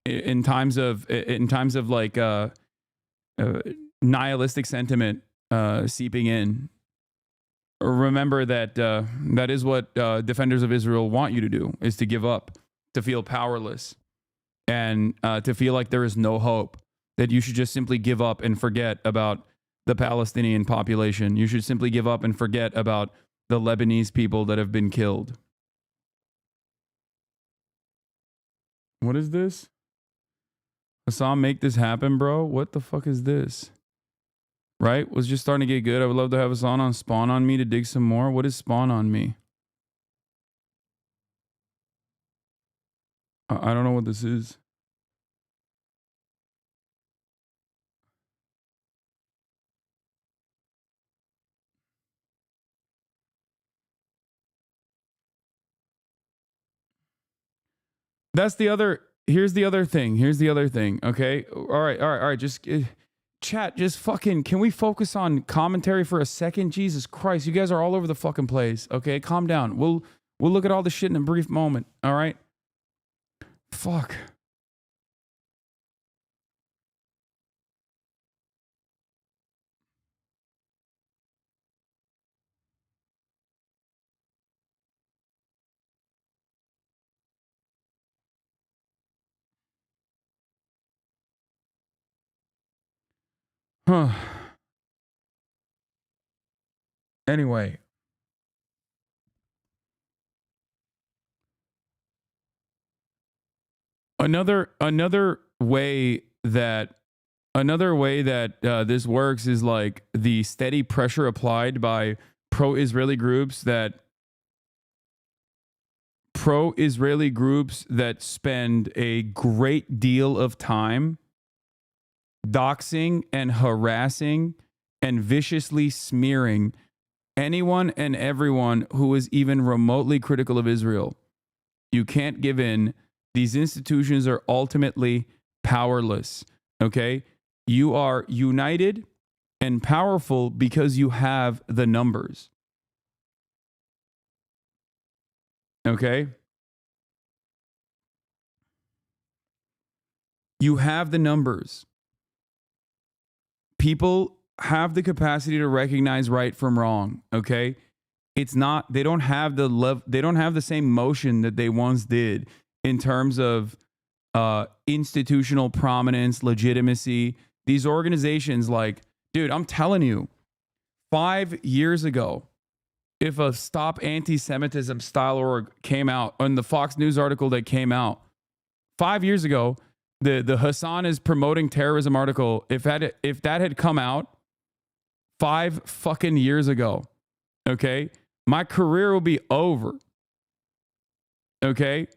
in times of like nihilistic sentiment seeping in, remember that that is what defenders of Israel want you to do, is to give up, to feel powerless, and to feel like there is no hope, that you should just simply give up and forget about the Palestinian population. You should simply give up and forget about the Lebanese people that have been killed. What is this? Hasan, make this happen, bro. What the fuck is this? Right? Was just starting to get good. I would love to have Hasan on Spawn on Me to dig some more. What is Spawn on Me? I don't know what this is. That's the other. Here's the other thing. Okay. All right. Just chat. Just fucking. Can we focus on commentary for a second? Jesus Christ, you guys are all over the fucking place. Okay, calm down. We'll look at all the shit in a brief moment. All right. Fuck. Huh. Anyway. Another way that this works is like the steady pressure applied by pro-Israeli groups that spend a great deal of time doxing and harassing and viciously smearing anyone and everyone who is even remotely critical of Israel. You can't give in. These institutions are ultimately powerless, okay? You are united and powerful because you have the numbers, okay? You have the numbers. People have the capacity to recognize right from wrong, okay? It's not, they don't have the same motion that they once did in terms of institutional prominence, legitimacy. These organizations, like, dude, I'm telling you, 5 years ago, if a Stop Anti-Semitism style org came out, on the Fox News article that came out 5 years ago, the Hasan is promoting terrorism article, if that had come out 5 fucking years ago, okay, my career will be over. Okay?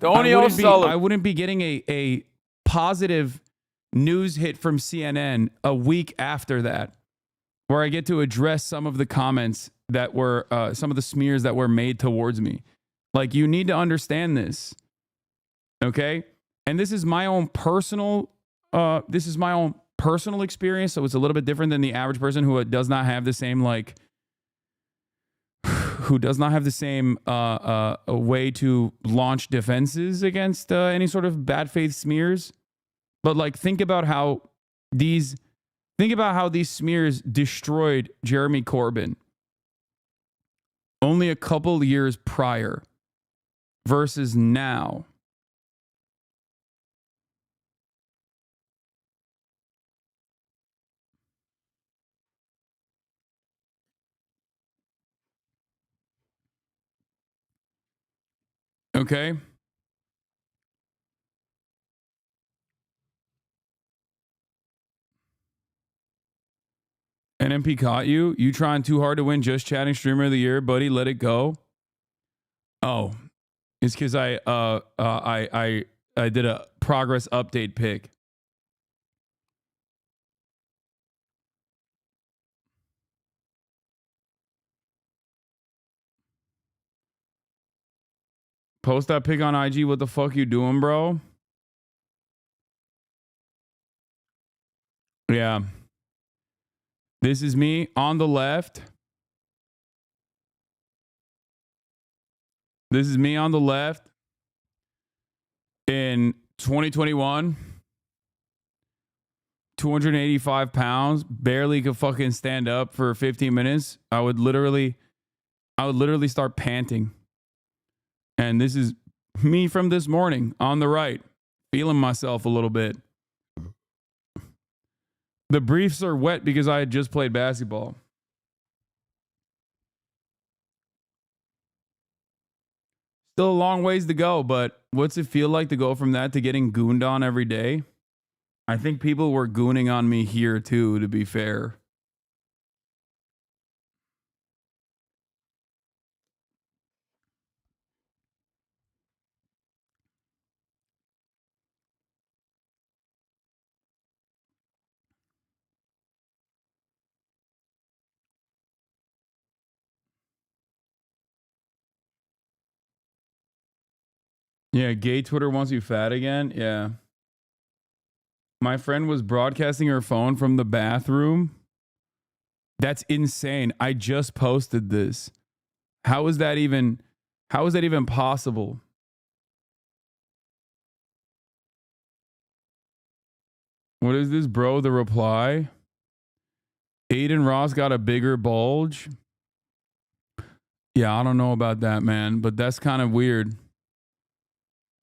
Tony I wouldn't be getting a positive news hit from CNN a week after that, where I get to address some of the comments that were some of the smears that were made towards me. Like, you need to understand this, okay? And this is my own personal experience, so it's a little bit different than the average person who does not have the same way to launch defenses against any sort of bad faith smears. But like, think about how these smears destroyed Jeremy Corbyn only a couple years prior versus now. Okay? NMP caught you. You trying too hard to win Just Chatting Streamer of the Year, buddy. Let it go. Oh, it's because I did a progress update pick. Post that pic on IG. What the fuck you doing, bro? Yeah. This is me on the left. This is me on the left in 2021. 285 pounds. Barely could fucking stand up for 15 minutes. I would literally start panting. And this is me from this morning on the right, feeling myself a little bit. The briefs are wet because I had just played basketball. Still a long ways to go, but what's it feel like to go from that to getting gooned on every day? I think people were gooning on me here too, to be fair. Yeah, gay Twitter wants you fat again. Yeah. My friend was broadcasting her phone from the bathroom. That's insane. I just posted this. How is that even possible? What is this, bro? The reply? Aiden Ross got a bigger bulge. Yeah, I don't know about that, man, but that's kind of weird.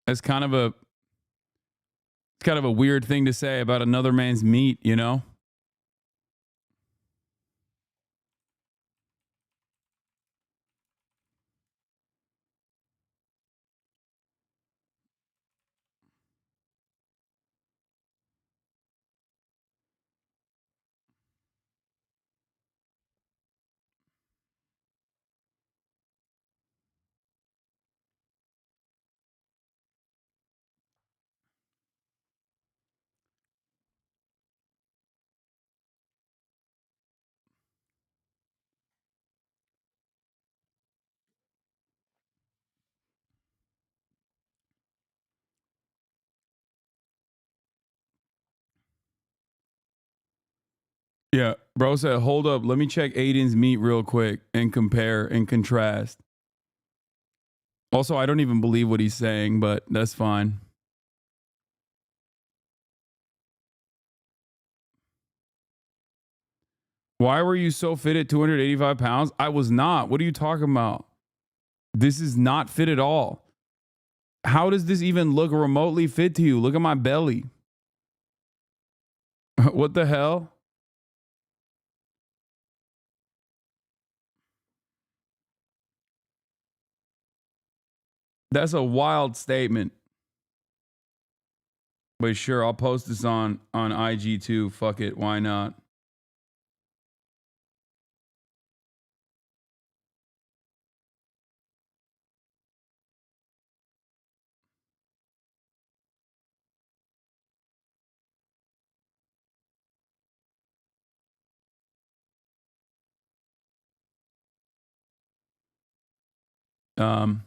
That's kind of a weird thing to say about another man's meat, you know? Yeah, bro said, hold up, let me check Aiden's meat real quick and compare and contrast. Also, I don't even believe what he's saying, but that's fine. Why were you so fit at 285 pounds? I was not. What are you talking about? This is not fit at all. How does this even look remotely fit to you? Look at my belly. What the hell? That's a wild statement. But sure, I'll post this on IG too. Fuck it. Why not? Why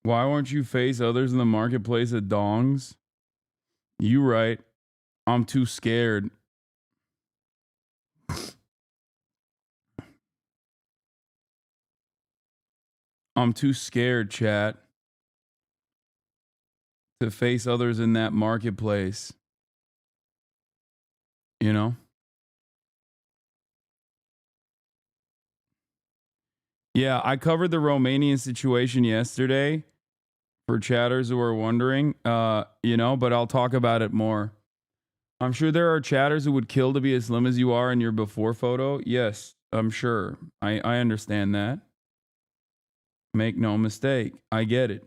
won't you face others in the marketplace at dongs? You right. I'm too scared. I'm too scared, chat, to face others in that marketplace. You know? Yeah, I covered the Romanian situation yesterday for chatters who are wondering, you know, but I'll talk about it more. I'm sure there are chatters who would kill to be as slim as you are in your before photo. Yes, I'm sure. I understand that. Make no mistake. I get it.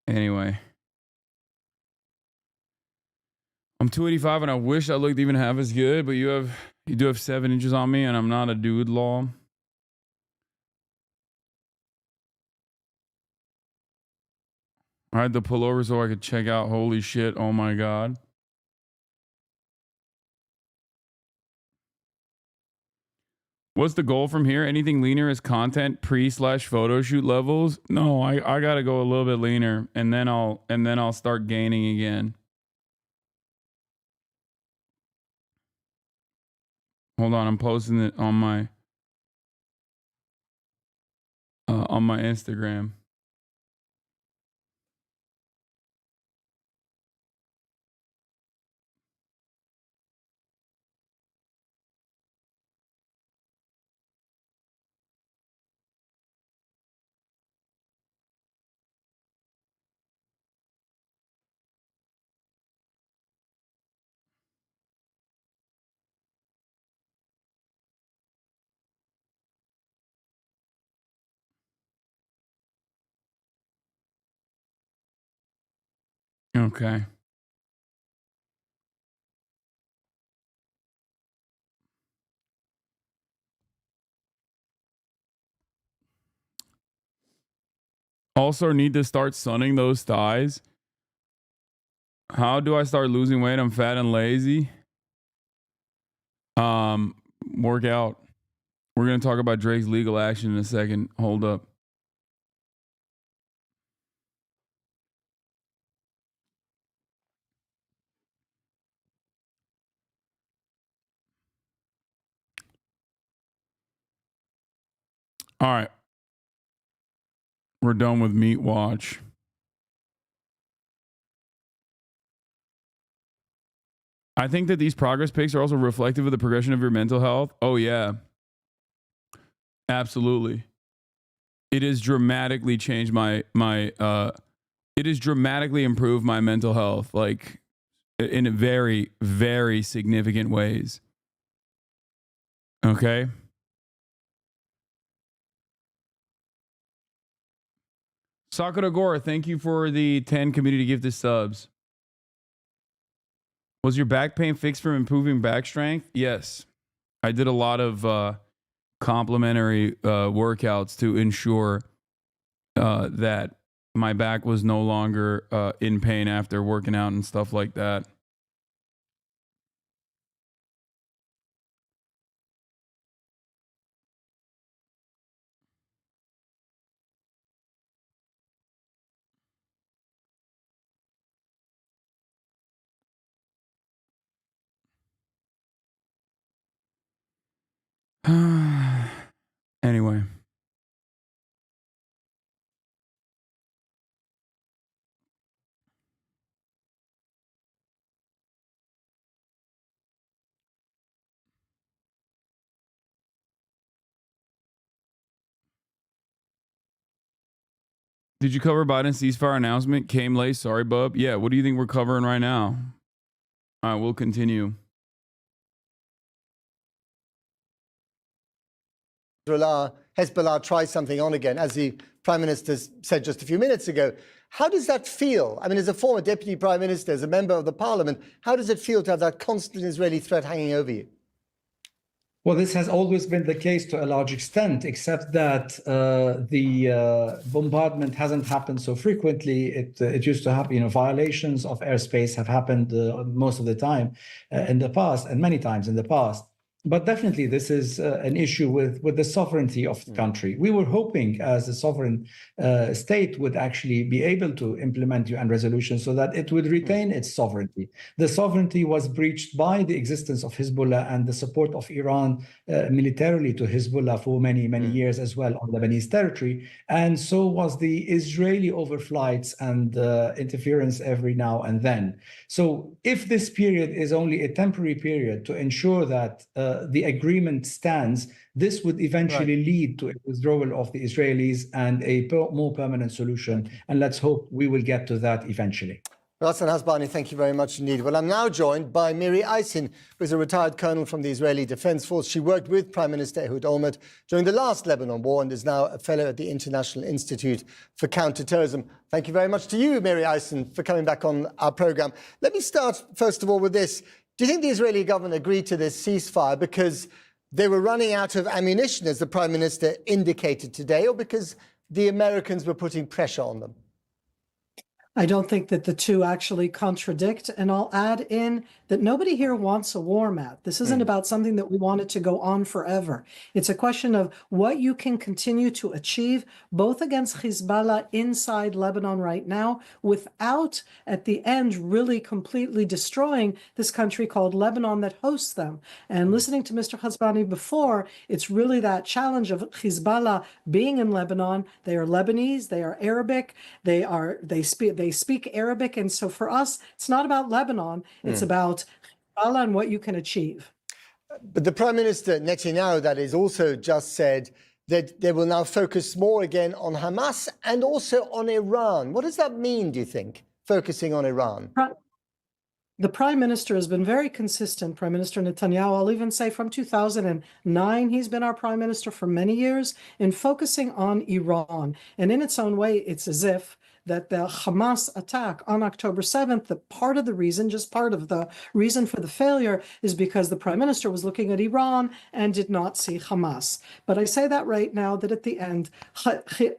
Anyway. I'm 285 and I wish I looked even half as good, but you do have 7 inches on me and I'm not a dude law. I had to pull over so I could check out. Holy shit. Oh my God. What's the goal from here? Anything leaner as content pre/photo shoot levels? No, I gotta go a little bit leaner and then I'll start gaining again. Hold on, I'm posting it on my Instagram. Okay. Also need to start sunning those thighs. How do I start losing weight? I'm fat and lazy. Work out. We're going to talk about Drake's legal action in a second. Hold up. All right. We're done with Meat Watch. I think that these progress pics are also reflective of the progression of your mental health. Oh, yeah. Absolutely. It has dramatically changed it has dramatically improved my mental health, like in a very, very significant ways. Okay. Sakura Gore, thank you for the 10 community gifted subs. Was your back pain fixed from improving back strength? Yes. I did a lot of complementary workouts to ensure that my back was no longer in pain after working out and stuff like that. Anyway. Did you cover Biden's ceasefire announcement? Came late. Sorry, bub. Yeah, what do you think we're covering right now? All right, we'll continue. Hezbollah tries something on again, as the Prime Minister said just a few minutes ago. How does that feel? I mean, as a former Deputy Prime Minister, as a member of the Parliament, how does it feel to have that constant Israeli threat hanging over you? Well, this has always been the case to a large extent, except that the bombardment hasn't happened so frequently. It used to happen, violations of airspace have happened most of the time in the past, and many times in the past. But definitely, this is an issue with the sovereignty of the country. We were hoping, as a sovereign state, would actually be able to implement UN resolutions so that it would retain its sovereignty. The sovereignty was breached by the existence of Hezbollah and the support of Iran militarily to Hezbollah for many, many years as well on Lebanese territory. And so was the Israeli overflights and interference every now and then. So if this period is only a temporary period to ensure that the agreement stands, this would eventually lead to a withdrawal of the Israelis and a more permanent solution. And let's hope we will get to that eventually. Hasan Hasbani, thank you very much indeed. Well, I'm now joined by Miri Aysin, who is a retired colonel from the Israeli Defense Force. She worked with Prime Minister Ehud Olmert during the last Lebanon war and is now a fellow at the International Institute for Counterterrorism. Thank you very much to you, Miri Aysin, for coming back on our program. Let me start, first of all, with this. Do you think the Israeli government agreed to this ceasefire because they were running out of ammunition, as the Prime Minister indicated today, or because the Americans were putting pressure on them? I don't think that the two actually contradict. And I'll add in that nobody here wants a war, Matt. This isn't about something that we want it to go on forever. It's a question of what you can continue to achieve, both against Hezbollah inside Lebanon right now, without at the end really completely destroying this country called Lebanon that hosts them. And listening to Mr. Hasbani before, it's really that challenge of Hezbollah being in Lebanon. They are Lebanese, they are Arabic, they speak Arabic. And so for us, it's not about Lebanon, it's about Allah and what you can achieve. But the Prime Minister, Netanyahu, that is, also just said that they will now focus more again on Hamas and also on Iran. What does that mean, do you think, focusing on Iran? The Prime Minister has been very consistent, Prime Minister Netanyahu. I'll even say from 2009, he's been our Prime Minister for many years, in focusing on Iran. And in its own way, it's as if that the Hamas attack on October 7th, the part of the reason, just part of the reason for the failure, is because the Prime Minister was looking at Iran and did not see Hamas. But I say that right now, that at the end,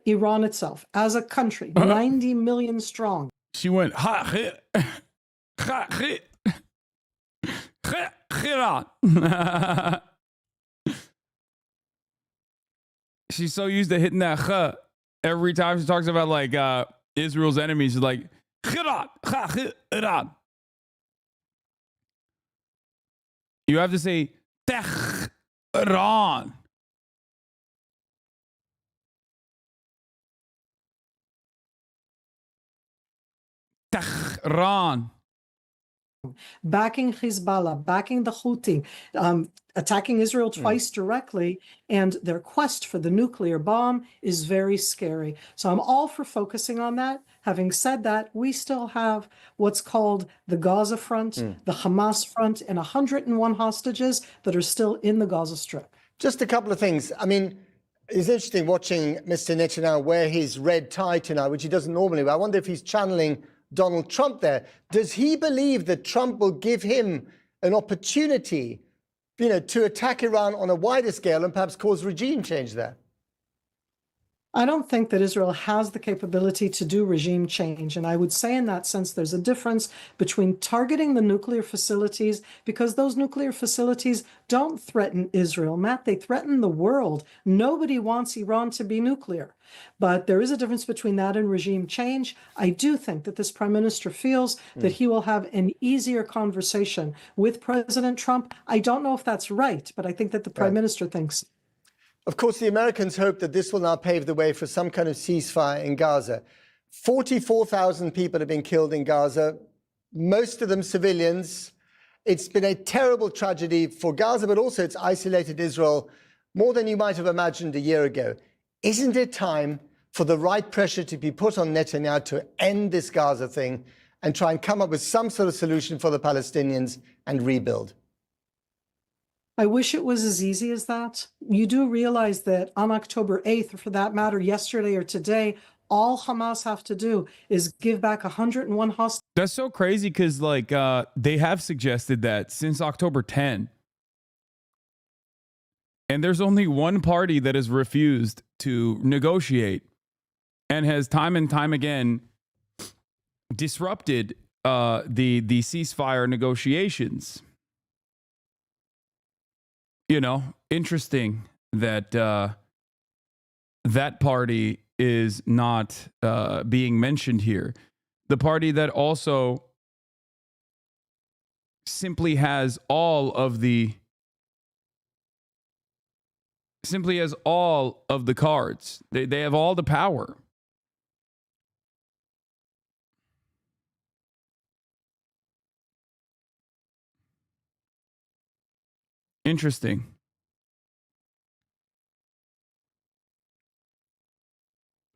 Iran itself, as a country, 90 million strong. She went, she's so used to hitting that every time she talks about like Israel's enemies. She's like, you have to say Tehran. Tehran. Backing Hezbollah, backing the Houthi, attacking Israel twice directly, and their quest for the nuclear bomb is very scary. So I'm all for focusing on that. Having said that, we still have what's called the Gaza front, the Hamas front, and 101 hostages that are still in the Gaza Strip. Just a couple of things. I mean, it's interesting watching Mr. Netanyahu wear his red tie tonight, which he doesn't normally wear. I wonder if he's channeling Donald Trump there. Does he believe that Trump will give him an opportunity, to attack Iran on a wider scale and perhaps cause regime change there? I don't think that Israel has the capability to do regime change. And I would say in that sense, there's a difference between targeting the nuclear facilities, because those nuclear facilities don't threaten Israel, Matt, they threaten the world. Nobody wants Iran to be nuclear. But there is a difference between that and regime change. I do think that this Prime Minister feels that he will have an easier conversation with President Trump. I don't know if that's right, but I think that the Prime Minister thinks. Of course, the Americans hope that this will now pave the way for some kind of ceasefire in Gaza. 44,000 people have been killed in Gaza, most of them civilians. It's been a terrible tragedy for Gaza, but also it's isolated Israel more than you might have imagined a year ago. Isn't it time for the right pressure to be put on Netanyahu to end this Gaza thing and try and come up with some sort of solution for the Palestinians and rebuild? I wish it was as easy as that. You do realize that on October 8th, or for that matter, yesterday or today, all Hamas have to do is give back 101 hostages. That's so crazy because they have suggested that since October 10, And there's only one party that has refused to negotiate and has time and time again disrupted the ceasefire negotiations. You know, interesting that that party is not being mentioned here. The party that also simply has all of the cards. They have all the power. Interesting.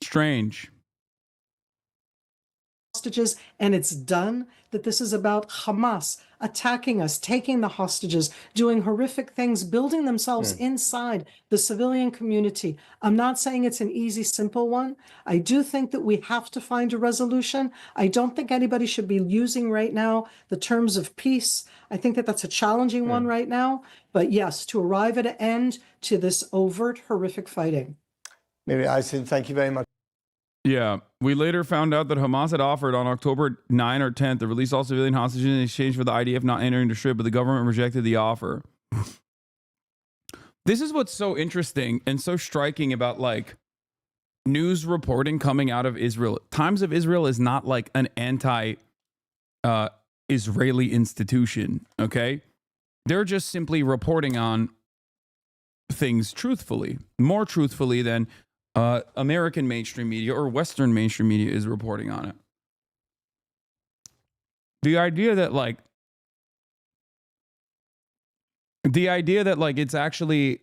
Strange. Hostages, and it's done, that this is about Hamas attacking us, taking the hostages, doing horrific things, building themselves inside the civilian community. I'm not saying it's an easy, simple one. I do think that we have to find a resolution. I don't think anybody should be using right now the terms of peace. I think that that's a challenging one right now. But yes, to arrive at an end to this overt, horrific fighting. Miri Aysin, thank you very much. Yeah. We later found out that Hamas had offered on October 9 or 10th to release all civilian hostages in exchange for the IDF not entering the Strip, but the government rejected the offer. This is what's so interesting and so striking about like news reporting coming out of Israel. Times of Israel is not like an anti-Israeli institution, okay? They're just simply reporting on things truthfully, more truthfully than American mainstream media or Western mainstream media is reporting on it. The idea that it's actually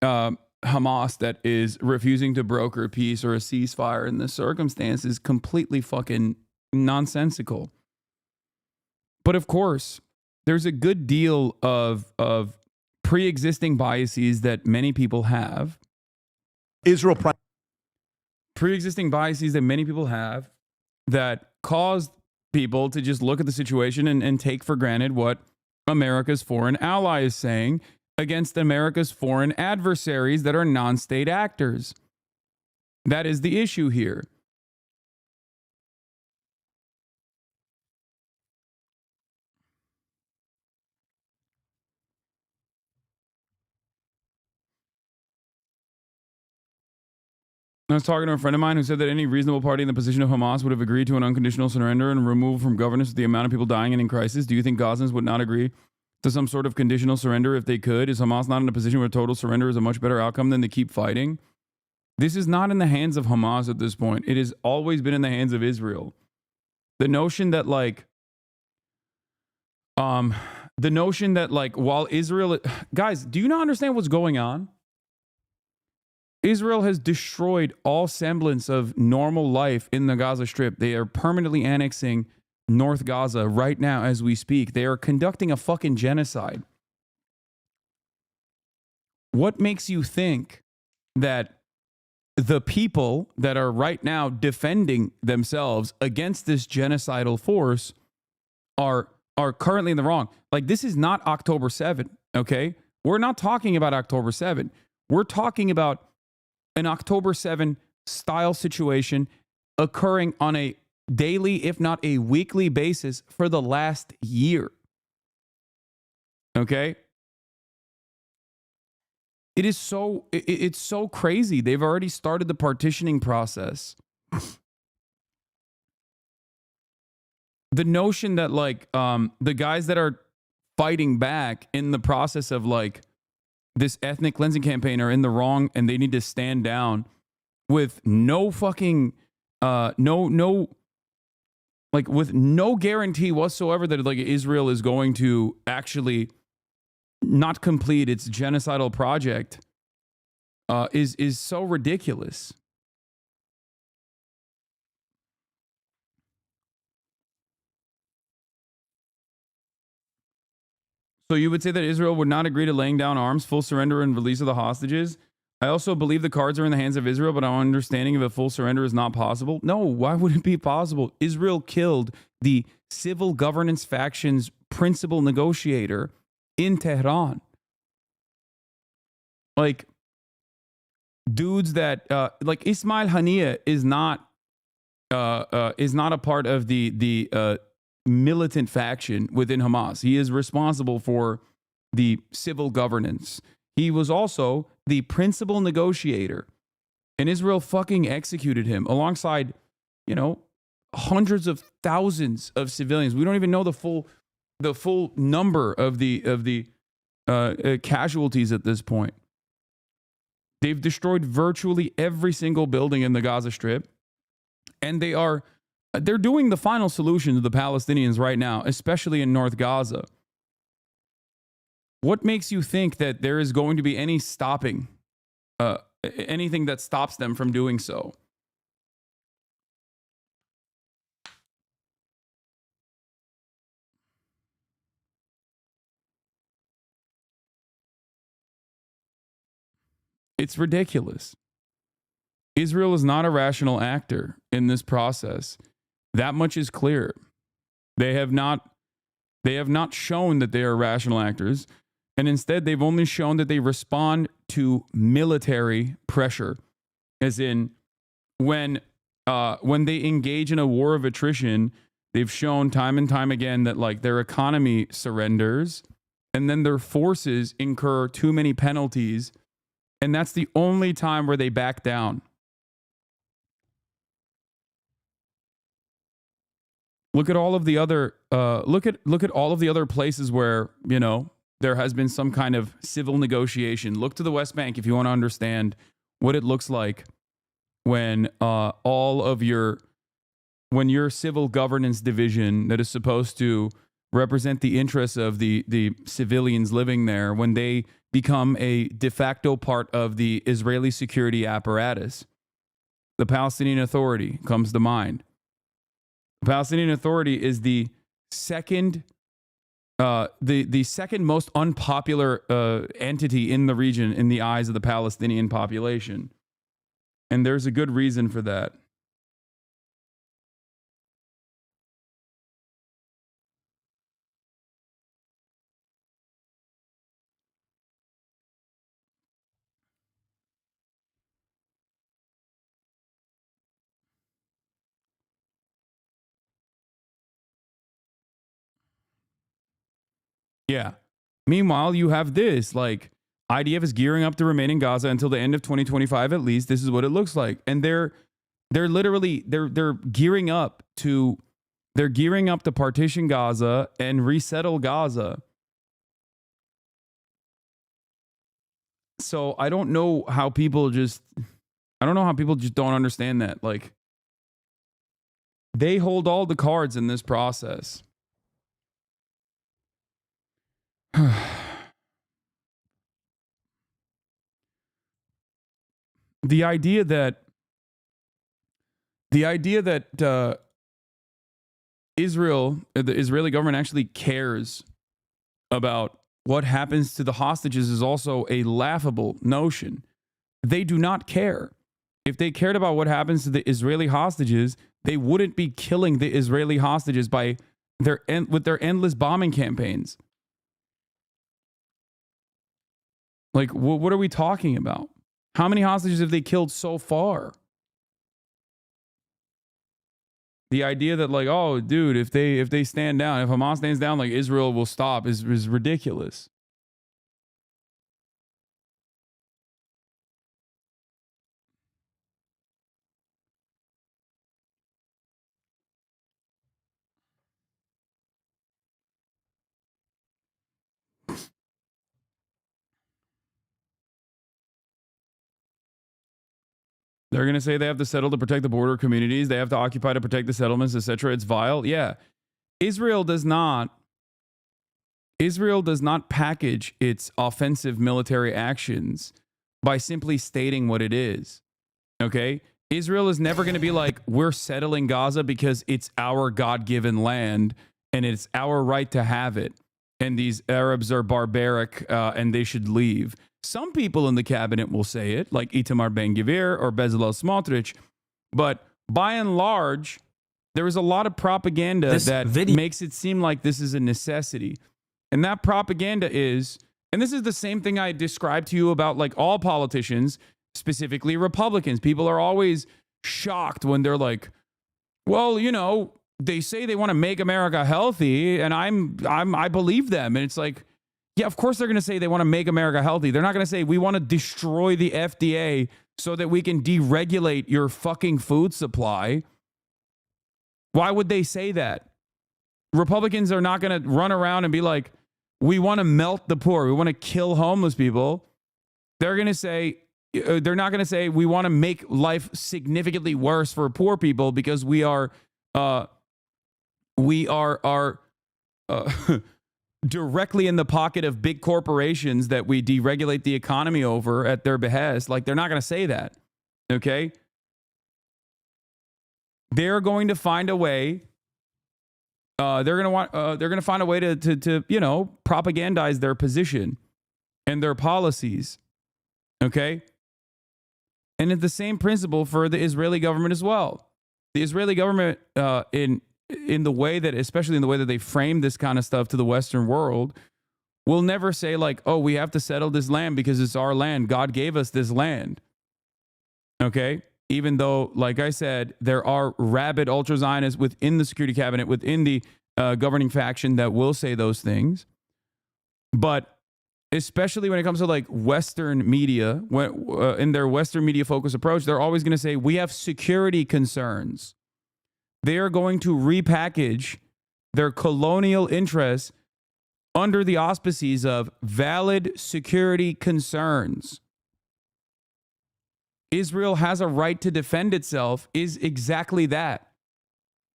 Hamas that is refusing to broker peace or a ceasefire in this circumstance is completely fucking nonsensical. But of course, there's a good deal of pre-existing biases that many people have. Pre-existing biases that many people have that cause people to just look at the situation and take for granted what America's foreign ally is saying against America's foreign adversaries that are non-state actors. That is the issue here. I was talking to a friend of mine who said that any reasonable party in the position of Hamas would have agreed to an unconditional surrender and removal from governance with the amount of people dying and in crisis. Do you think Gazans would not agree to some sort of conditional surrender if they could? Is Hamas not in a position where total surrender is a much better outcome than to keep fighting? This is not in the hands of Hamas at this point. It has always been in the hands of Israel. The notion that while Israel, guys, do you not understand what's going on? Israel has destroyed all semblance of normal life in the Gaza Strip. They are permanently annexing North Gaza right now as we speak. They are conducting a fucking genocide. What makes you think that the people that are right now defending themselves against this genocidal force are currently in the wrong? Like, this is not October 7, okay? We're not talking about October 7. We're talking about an October 7 style situation occurring on a daily, if not a weekly basis for the last year. Okay? It's so crazy. They've already started the partitioning process. The notion that the guys that are fighting back in the process of this ethnic cleansing campaign are in the wrong and they need to stand down with no fucking with no guarantee whatsoever that Israel is going to actually not complete its genocidal project is so ridiculous. So you would say that Israel would not agree to laying down arms, full surrender, and release of the hostages? I also believe the cards are in the hands of Israel, but our understanding of a full surrender is not possible. No, why would it be possible? Israel killed the civil governance faction's principal negotiator in Tehran. Like dudes that like Ismail Haniyeh is not a part of the militant faction within Hamas. He is responsible for the civil governance. He was also the principal negotiator, and Israel fucking executed him alongside, you know, hundreds of thousands of civilians. We don't even know the full number of the casualties at this point. They've destroyed virtually every single building in the Gaza Strip, and they're doing the final solution to the Palestinians right now, especially in North Gaza. What makes you think that there is going to be any stopping, anything that stops them from doing so? It's ridiculous. Israel is not a rational actor in this process. That much is clear. They have not shown that they are rational actors, and instead they've only shown that they respond to military pressure. As in, when they engage in a war of attrition, they've shown time and time again that like their economy surrenders, and then their forces incur too many penalties. And that's the only time where they back down. Look at all of the other look at all of the other places where, you know, there has been some kind of civil negotiation. Look to the West Bank if you want to understand what it looks like when when your civil governance division that is supposed to represent the interests of the civilians living there, when they become a de facto part of the Israeli security apparatus. The Palestinian Authority comes to mind. The Palestinian Authority is the second most unpopular entity in the region in the eyes of the Palestinian population. And there's a good reason for that. Yeah. Meanwhile, you have this, like, IDF is gearing up to remain in Gaza until the end of 2025 at least. This is what it looks like. And they're literally gearing up to partition Gaza and resettle Gaza. So I don't know how people just don't understand that. Like, they hold all the cards in this process. The idea that Israel, the Israeli government actually cares about what happens to the hostages is also a laughable notion. They do not care. If they cared about what happens to the Israeli hostages, they wouldn't be killing the Israeli hostages with their endless bombing campaigns. Like, what are we talking about? How many hostages have they killed so far? The idea that, like, oh, dude, if they stand down, if Hamas stands down, like, Israel will stop is ridiculous. They're going to say they have to settle to protect the border communities. They have to occupy to protect the settlements, etc. It's vile. Yeah. Israel does not package its offensive military actions by simply stating what it is. Okay? Israel is never going to be like, we're settling Gaza because it's our God-given land and it's our right to have it. And these Arabs are barbaric and they should leave. Some people in the cabinet will say it, like Itamar Ben-Gvir or Bezalel Smotrich, but by and large, there is a lot of propaganda that makes it seem like this is a necessity. And that propaganda is And this is the same thing I described to you about like all politicians, specifically Republicans. People are always shocked when they're like, well, you know, they say they want to make America healthy, and I believe them. And it's like, yeah, of course they're going to say they want to make America healthy. They're not going to say we want to destroy the FDA so that we can deregulate your fucking food supply. Why would they say that? Republicans are not going to run around and be like, we want to melt the poor. We want to kill homeless people. They're going to say, they're not going to say we want to make life significantly worse for poor people because we are directly in the pocket of big corporations that we deregulate the economy over at their behest. Like, they're not going to say that. Okay? They're going to find a way. They're going to find a way to you know, propagandize their position and their policies. Okay? And it's the same principle for the Israeli government as well. The Israeli government, in the way that, especially in the way that they frame this kind of stuff to the Western world, will never say like, oh, we have to settle this land because it's our land. God gave us this land. Okay? Even though, like I said, there are rabid ultra-Zionists within the security cabinet, within the governing faction that will say those things. But especially when it comes to like Western media, in their Western media focus approach, they're always going to say, we have security concerns. They are going to repackage their colonial interests under the auspices of valid security concerns. Israel has a right to defend itself is exactly that.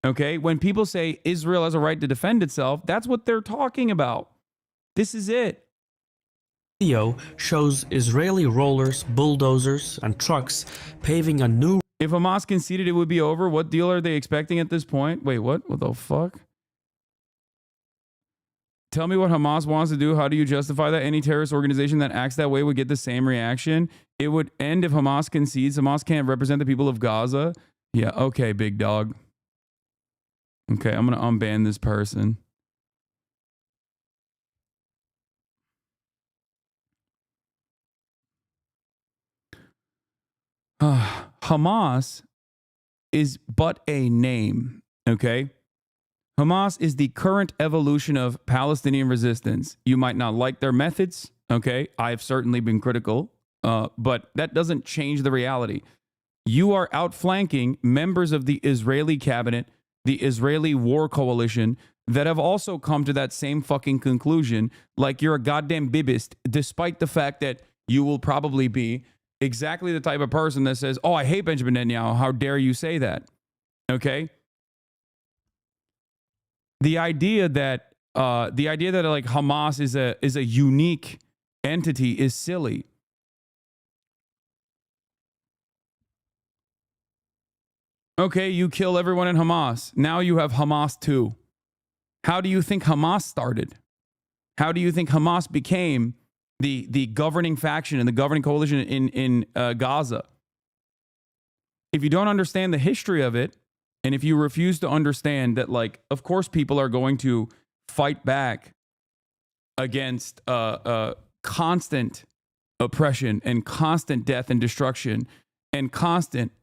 Okay? When people say Israel has a right to defend itself, that's what they're talking about. This is it. Video shows Israeli rollers, bulldozers, and trucks paving a new... If Hamas conceded it would be over, what deal are they expecting at this point? Wait, what? What the fuck? Tell me what Hamas wants to do. How do you justify that? Any terrorist organization that acts that way would get the same reaction. It would end if Hamas concedes. Hamas can't represent the people of Gaza. Yeah, okay, big dog. Okay, I'm going to unban this person. Hamas is but a name, okay? Hamas is the current evolution of Palestinian resistance. You might not like their methods, okay? I've certainly been critical, but that doesn't change the reality. You are outflanking members of the Israeli cabinet, the Israeli war coalition, that have also come to that same fucking conclusion, like you're a goddamn Bibist, despite the fact that you will probably be exactly the type of person that says, oh, I hate Benjamin Netanyahu. How dare you say that? Okay? The idea that like Hamas is a unique entity is silly. Okay, you kill everyone in Hamas. Now you have Hamas too. How do you think Hamas started? How do you think Hamas became the governing faction and the governing coalition in Gaza? If you don't understand the history of it, and if you refuse to understand that, like, of course people are going to fight back against constant oppression and constant death and destruction and constant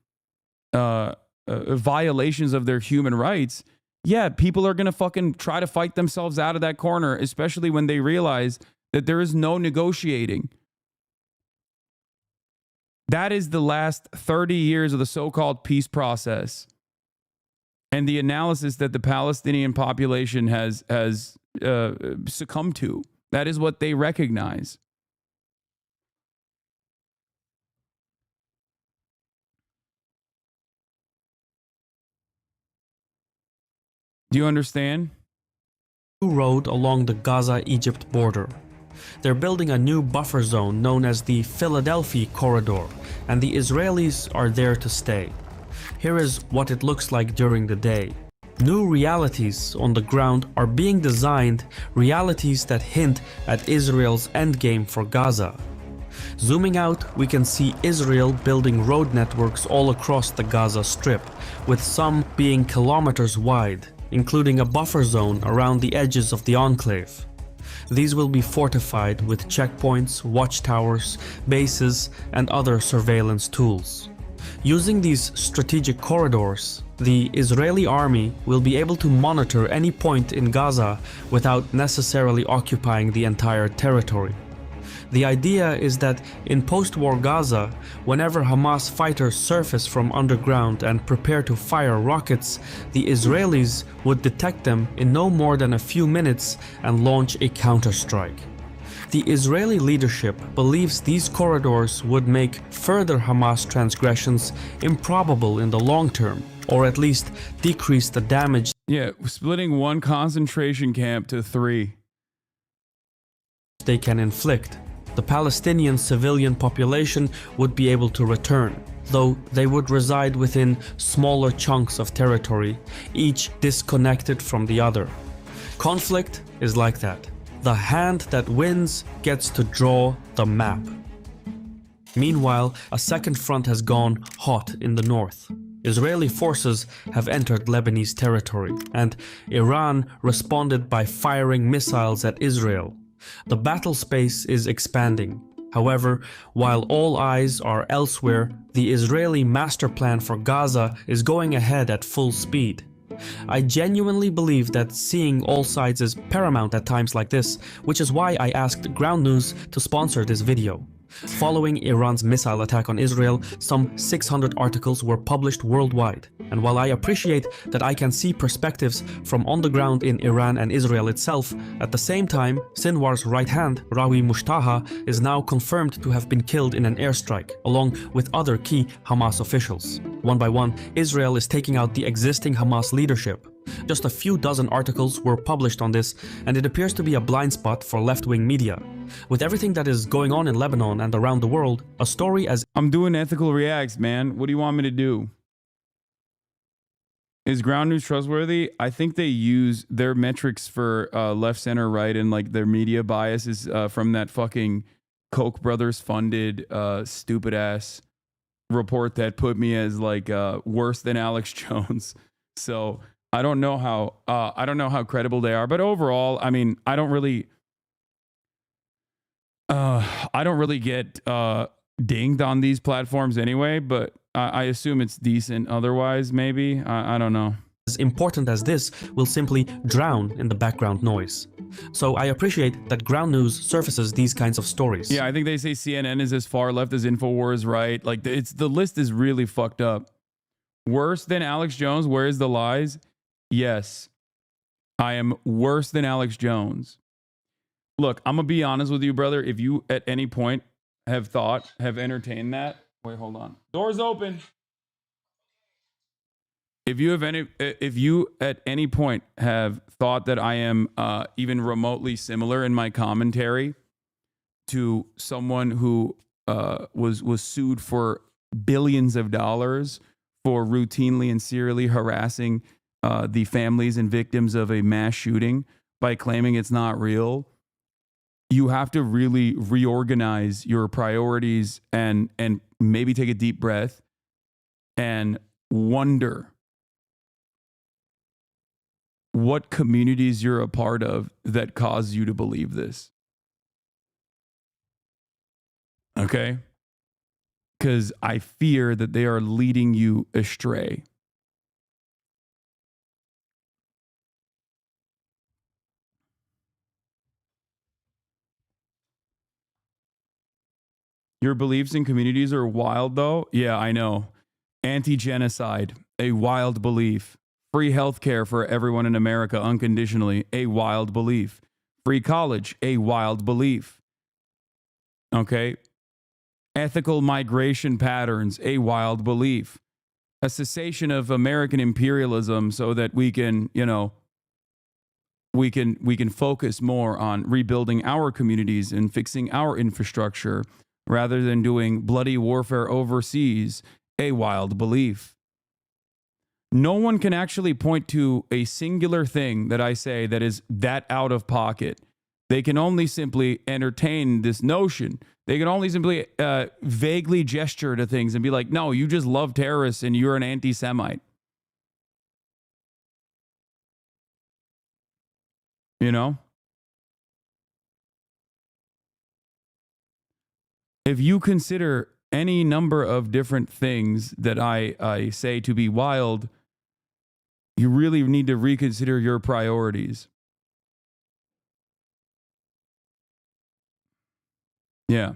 violations of their human rights, yeah, people are going to fucking try to fight themselves out of that corner, especially when they realize that there is no negotiating. That is the last 30 years of the so-called peace process and the analysis that the Palestinian population has succumbed to. That is what they recognize. Do you understand? Road along the Gaza-Egypt border. They're building a new buffer zone known as the Philadelphia Corridor, and the Israelis are there to stay. Here is what it looks like during the day. New realities on the ground are being designed, realities that hint at Israel's endgame for Gaza. Zooming out, we can see Israel building road networks all across the Gaza Strip, with some being kilometers wide, including a buffer zone around the edges of the enclave. These will be fortified with checkpoints, watchtowers, bases, and other surveillance tools. Using these strategic corridors, the Israeli army will be able to monitor any point in Gaza without necessarily occupying the entire territory. The idea is that in post-war Gaza, whenever Hamas fighters surface from underground and prepare to fire rockets, the Israelis would detect them in no more than a few minutes and launch a counterstrike. The Israeli leadership believes these corridors would make further Hamas transgressions improbable in the long term, or at least decrease the damage. Yeah, splitting one concentration camp to 3. They can inflict. The Palestinian civilian population would be able to return, though they would reside within smaller chunks of territory, each disconnected from the other. Conflict is like that. The hand that wins gets to draw the map. Meanwhile, a second front has gone hot in the north. Israeli forces have entered Lebanese territory, and Iran responded by firing missiles at Israel. The battle space is expanding. However, while all eyes are elsewhere, the Israeli master plan for Gaza is going ahead at full speed. I genuinely believe that seeing all sides is paramount at times like this, which is why I asked Ground News to sponsor this video. Following Iran's missile attack on Israel, some 600 articles were published worldwide. And while I appreciate that I can see perspectives from on the ground in Iran and Israel itself, at the same time, Sinwar's right hand, Rawi Mushtaha, is now confirmed to have been killed in an airstrike, along with other key Hamas officials. One by one, Israel is taking out the existing Hamas leadership. Just a few dozen articles were published on this, and it appears to be a blind spot for left-wing media. With everything that is going on in Lebanon and around the world, a story as— I'm doing ethical reacts, man. What do you want me to do? Is Ground News trustworthy? I think they use their metrics for left, center, right, and like their media biases from that fucking Koch brothers funded stupid ass report that put me as like worse than Alex Jones. So I don't know how credible they are, but overall, I mean, I don't really get dinged on these platforms anyway, but I assume it's decent otherwise, maybe. I don't know. As important as this will simply drown in the background noise. So I appreciate that Ground News surfaces these kinds of stories. Yeah, I think they say CNN is as far left as InfoWars, right? Like the list is really fucked up. Worse than Alex Jones, where's the lies? Yes, I am worse than Alex Jones. Look, I'm going to be honest with you, brother. If you at any point have entertained that. Wait, hold on. Door's open. If you at any point have thought that I am even remotely similar in my commentary to someone who was sued for billions of dollars for routinely and serially harassing the families and victims of a mass shooting by claiming it's not real, you have to really reorganize your priorities and maybe take a deep breath and wonder what communities you're a part of that cause you to believe this. Okay? Because I fear that they are leading you astray. Your beliefs in communities are wild, though? Yeah, I know. Anti-genocide, a wild belief. Free healthcare for everyone in America unconditionally, a wild belief. Free college, a wild belief. Okay? Ethical migration patterns, a wild belief. A cessation of American imperialism so that we can, we can focus more on rebuilding our communities and fixing our infrastructure rather than doing bloody warfare overseas, a wild belief. No one can actually point to a singular thing that I say that is that out of pocket. They can only simply entertain this notion. They can only simply vaguely gesture to things and be like, no, you just love terrorists and you're an anti-Semite. You know? if you consider any number of different things that I say to be wild, you really need to reconsider your priorities. Yeah.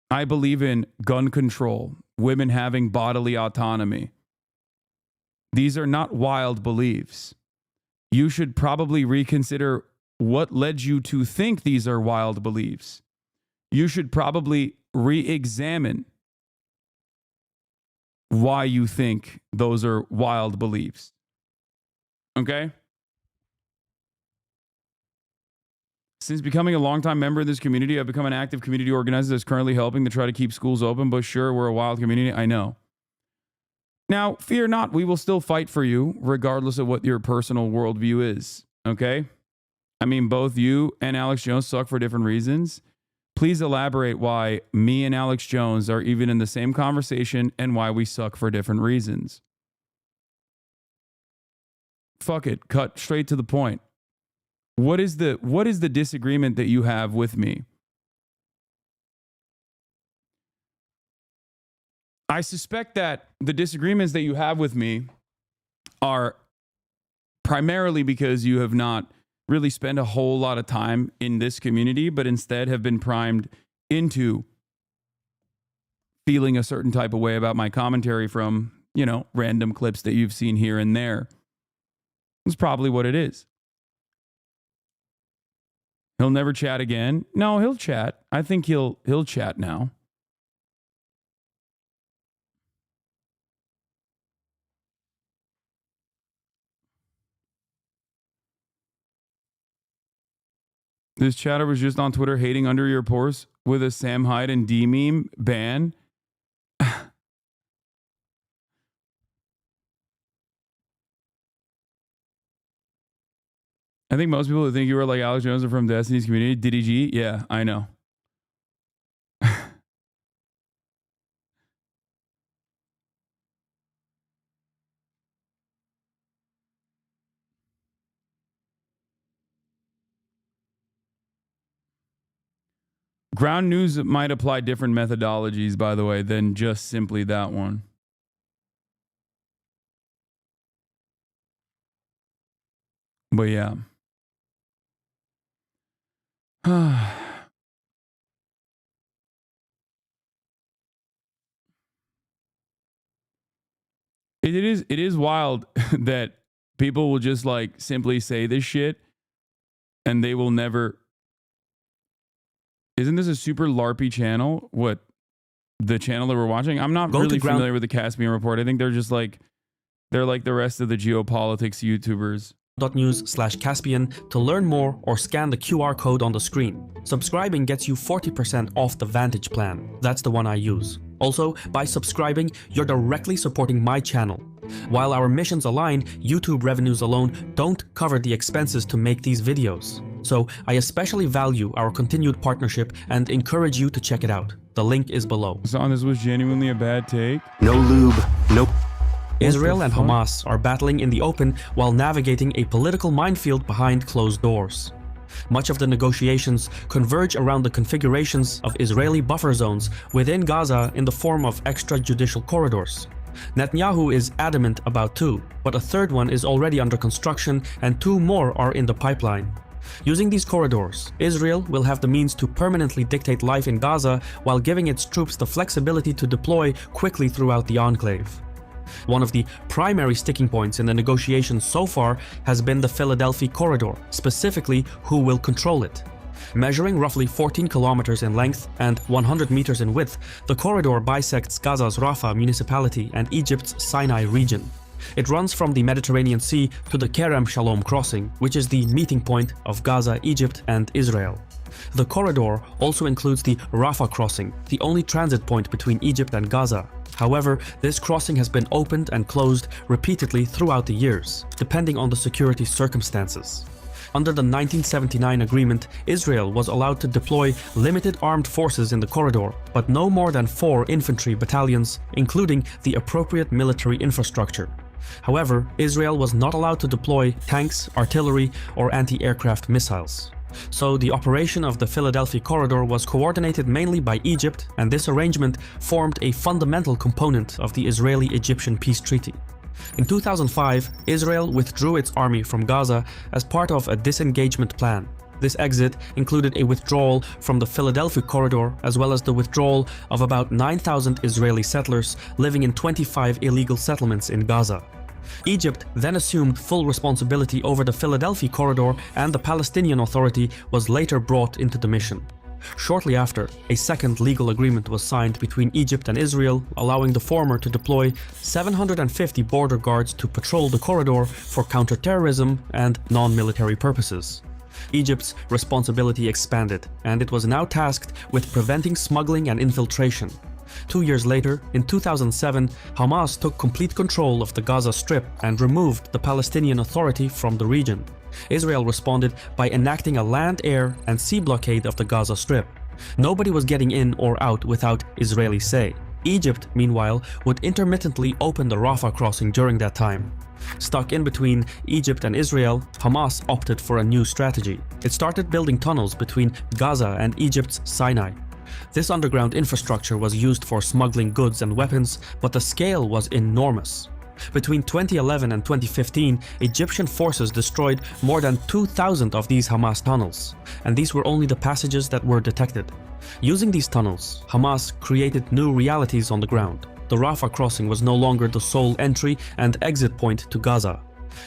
I believe in gun control, women having bodily autonomy. These are not wild beliefs. You should probably reconsider what led you to think these are wild beliefs. You should probably re-examine why you think those are wild beliefs. Okay? Since becoming a longtime member of this community, I've become an active community organizer that's currently helping to try to keep schools open. But sure, we're a wild community. I know. Now, fear not, we will still fight for you, regardless of what your personal worldview is. Okay? I mean, both you and Alex Jones suck for different reasons. Please elaborate why me and Alex Jones are even in the same conversation and why we suck for different reasons. Fuck it. Cut straight to the point. What is the disagreement that you have with me? I suspect that the disagreements that you have with me are primarily because you have not really spent a whole lot of time in this community, but instead have been primed into feeling a certain type of way about my commentary from, you know, random clips that you've seen here and there. That's probably what it is. He'll never chat again. No, he'll chat. I think he'll chat now. This chatter was just on Twitter hating under your post with a Sam Hyde and D meme ban. I think most people who think you were like Alex Jones are from Destiny's community. Diddy G? Yeah, I know. Ground news might apply different methodologies, by the way, than just simply that one. But yeah. It is wild that people will just like simply say this shit and they will never. Isn't this a super LARPy channel? What, the channel that we're watching? I'm not really familiar with the Caspian Report. I think they're just like, they're like the rest of the geopolitics YouTubers. .news/Caspian to learn more or scan the QR code on the screen. Subscribing gets you 40% off the Vantage plan. That's the one I use. Also, by subscribing, you're directly supporting my channel. While our missions align, YouTube revenues alone don't cover the expenses to make these videos. So I especially value our continued partnership and encourage you to check it out. The link is below. Son, this was genuinely a bad take. No lube, no. Israel and Hamas are battling in the open while navigating a political minefield behind closed doors. Much of the negotiations converge around the configurations of Israeli buffer zones within Gaza in the form of extrajudicial corridors. Netanyahu is adamant about two, but a third one is already under construction and two more are in the pipeline. Using these corridors, Israel will have the means to permanently dictate life in Gaza while giving its troops the flexibility to deploy quickly throughout the enclave. One of the primary sticking points in the negotiations so far has been the Philadelphia corridor, specifically who will control it. Measuring roughly 14 kilometers in length and 100 meters in width, the corridor bisects Gaza's Rafah municipality and Egypt's Sinai region. It runs from the Mediterranean Sea to the Kerem Shalom crossing, which is the meeting point of Gaza, Egypt, and Israel. The corridor also includes the Rafah crossing, the only transit point between Egypt and Gaza. However, this crossing has been opened and closed repeatedly throughout the years, depending on the security circumstances. Under the 1979 agreement, Israel was allowed to deploy limited armed forces in the corridor, but no more than 4 infantry battalions, including the appropriate military infrastructure. However, Israel was not allowed to deploy tanks, artillery, or anti-aircraft missiles. So the operation of the Philadelphia Corridor was coordinated mainly by Egypt, and this arrangement formed a fundamental component of the Israeli-Egyptian peace treaty. In 2005, Israel withdrew its army from Gaza as part of a disengagement plan. This exit included a withdrawal from the Philadelphia Corridor, as well as the withdrawal of about 9,000 Israeli settlers living in 25 illegal settlements in Gaza. Egypt then assumed full responsibility over the Philadelphia Corridor, and the Palestinian Authority was later brought into the mission. Shortly after, a second legal agreement was signed between Egypt and Israel, allowing the former to deploy 750 border guards to patrol the corridor for counterterrorism and non-military purposes. Egypt's responsibility expanded, and it was now tasked with preventing smuggling and infiltration. 2 years later, in 2007, Hamas took complete control of the Gaza Strip and removed the Palestinian Authority from the region. Israel responded by enacting a land, air, and sea blockade of the Gaza Strip. Nobody was getting in or out without Israeli say. Egypt, meanwhile, would intermittently open the Rafah crossing during that time. Stuck in between Egypt and Israel, Hamas opted for a new strategy. It started building tunnels between Gaza and Egypt's Sinai. This underground infrastructure was used for smuggling goods and weapons, but the scale was enormous. Between 2011 and 2015, Egyptian forces destroyed more than 2,000 of these Hamas tunnels, and these were only the passages that were detected. Using these tunnels, Hamas created new realities on the ground. The Rafah crossing was no longer the sole entry and exit point to Gaza.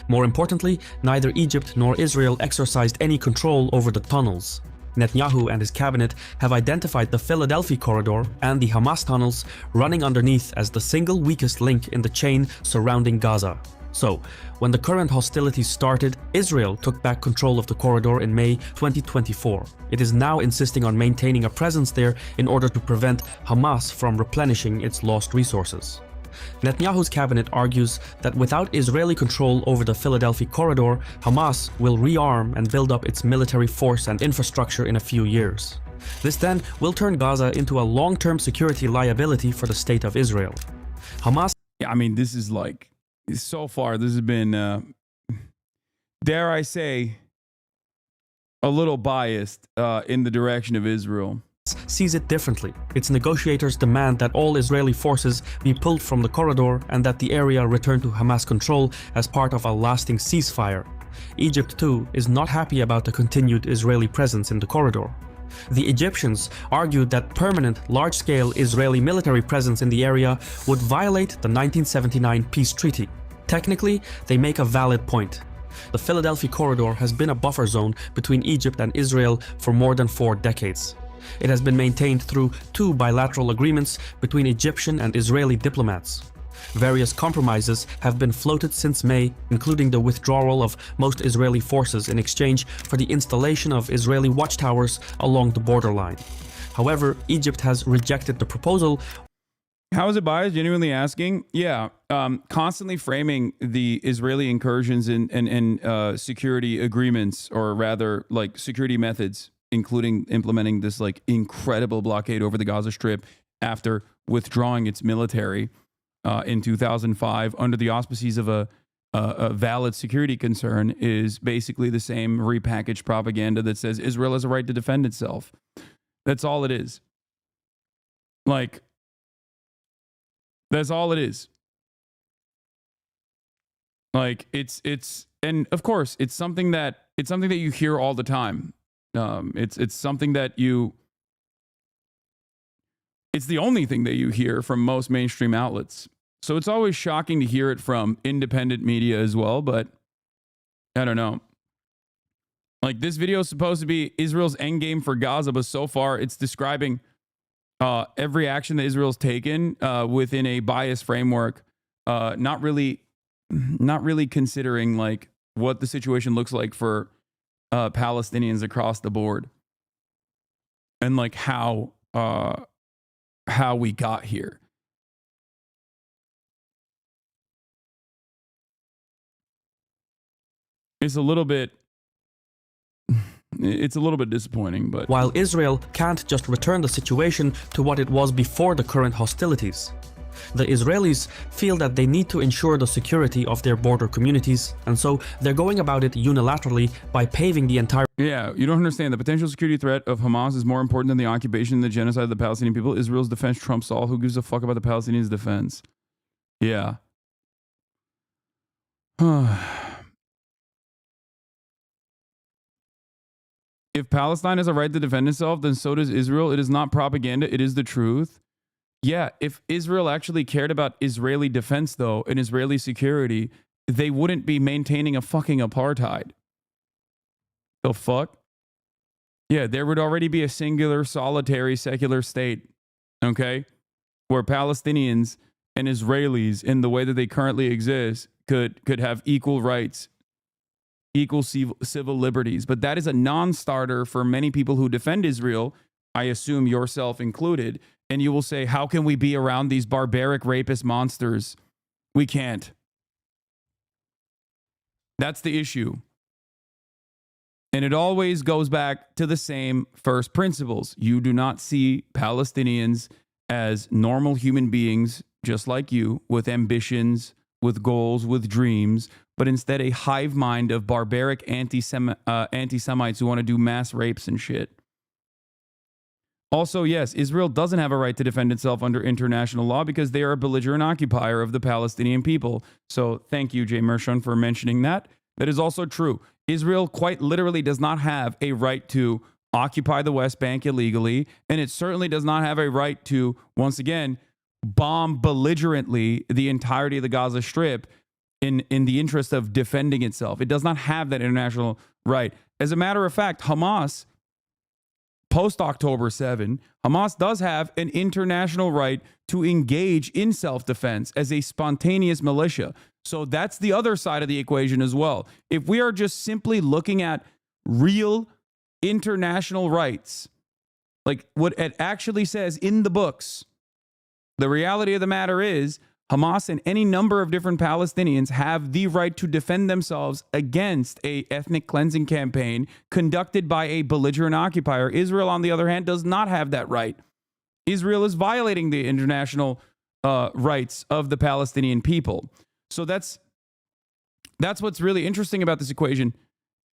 More importantly, neither Egypt nor Israel exercised any control over the tunnels. Netanyahu and his cabinet have identified the Philadelphia Corridor and the Hamas tunnels running underneath as the single weakest link in the chain surrounding Gaza. So, when the current hostilities started, Israel took back control of the corridor in May 2024. It is now insisting on maintaining a presence there in order to prevent Hamas from replenishing its lost resources. Netanyahu's cabinet argues that without Israeli control over the Philadelphia Corridor, Hamas will rearm and build up its military force and infrastructure in a few years. This then will turn Gaza into a long-term security liability for the state of Israel. Hamas... Yeah, I mean, this is like... So far, this has been, dare I say, a little biased in the direction of Israel. Sees it differently. Its negotiators demand that all Israeli forces be pulled from the corridor and that the area return to Hamas control as part of a lasting ceasefire. Egypt, too, is not happy about the continued Israeli presence in the corridor. The Egyptians argued that permanent, large-scale Israeli military presence in the area would violate the 1979 peace treaty. Technically, they make a valid point. The Philadelphia Corridor has been a buffer zone between Egypt and Israel for more than 4 decades. It has been maintained through 2 bilateral agreements between Egyptian and Israeli diplomats. Various compromises have been floated since May, including the withdrawal of most Israeli forces in exchange for the installation of Israeli watchtowers along the borderline. However, Egypt has rejected the proposal. How is it biased? Genuinely asking? Yeah, constantly framing the Israeli incursions and security agreements, or rather like security methods, including implementing this like incredible blockade over the Gaza Strip after withdrawing its military in 2005 under the auspices of a valid security concern, is basically the same repackaged propaganda that says Israel has a right to defend itself. That's all it is. Like, that's all it is. Like, it's and of course it's something that you hear all the time. It's something that it's the only thing that you hear from most mainstream outlets. So it's always shocking to hear it from independent media as well, but I don't know. Like, this video is supposed to be Israel's endgame for Gaza, but so far it's describing every action that Israel's taken within a biased framework, not really considering like what the situation looks like for Palestinians across the board, and like how we got here. It's a little bit disappointing, but... While Israel can't just return the situation to what it was before the current hostilities, The Israelis feel that they need to ensure the security of their border communities, and so they're going about it unilaterally by paving the entire... Yeah, you don't understand. The potential security threat of Hamas is more important than the occupation and the genocide of the Palestinian people. Israel's defense trumps all. Who gives a fuck about the Palestinians' defense? Yeah. If Palestine has a right to defend itself, then so does Israel. It is not propaganda. It is the truth. Yeah, if Israel actually cared about Israeli defense, though, and Israeli security, they wouldn't be maintaining a fucking apartheid. The fuck? Yeah, there would already be a singular, solitary, secular state, okay, where Palestinians and Israelis, in the way that they currently exist, could have equal rights, equal civil liberties. But that is a non-starter for many people who defend Israel, I assume yourself included. And you will say, how can we be around these barbaric rapist monsters? We can't. That's the issue. And it always goes back to the same first principles. You do not see Palestinians as normal human beings, just like you, with ambitions, with goals, with dreams, but instead a hive mind of barbaric anti-Semites who want to do mass rapes and shit. Also, yes, Israel doesn't have a right to defend itself under international law because they are a belligerent occupier of the Palestinian people. So thank you, Jay Mershon, for mentioning that. That is also true. Israel quite literally does not have a right to occupy the West Bank illegally, and it certainly does not have a right to, once again, bomb belligerently the entirety of the Gaza Strip in the interest of defending itself. It does not have that international right. As a matter of fact, Hamas, post-October 7, Hamas does have an international right to engage in self-defense as a spontaneous militia. So that's the other side of the equation as well. If we are just simply looking at real international rights, like what it actually says in the books, the reality of the matter is Hamas and any number of different Palestinians have the right to defend themselves against a ethnic cleansing campaign conducted by a belligerent occupier. Israel, on the other hand, does not have that right. Israel is violating the international rights of the Palestinian people. So that's what's really interesting about this equation,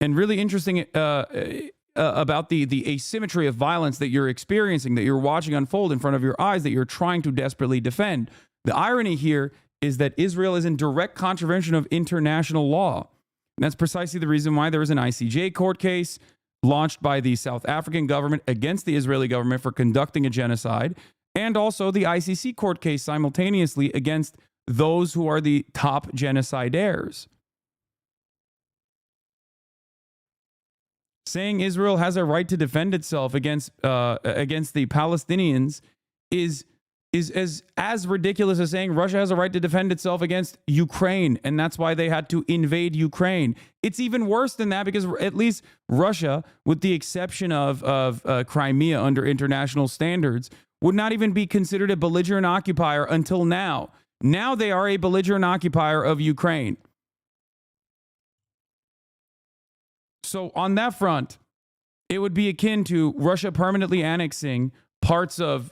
and really interesting about the asymmetry of violence that you're experiencing, that you're watching unfold in front of your eyes, that you're trying to desperately defend. The irony here is that Israel is in direct contravention of international law. And that's precisely the reason why there was an ICJ court case launched by the South African government against the Israeli government for conducting a genocide, and also the ICC court case simultaneously against those who are the top genocidaires. Saying Israel has a right to defend itself against the Palestinians is as ridiculous as saying Russia has a right to defend itself against Ukraine, and that's why they had to invade Ukraine. It's even worse than that, because at least Russia, with the exception of Crimea under international standards, would not even be considered a belligerent occupier until now. Now they are a belligerent occupier of Ukraine. So on that front, it would be akin to Russia permanently annexing parts of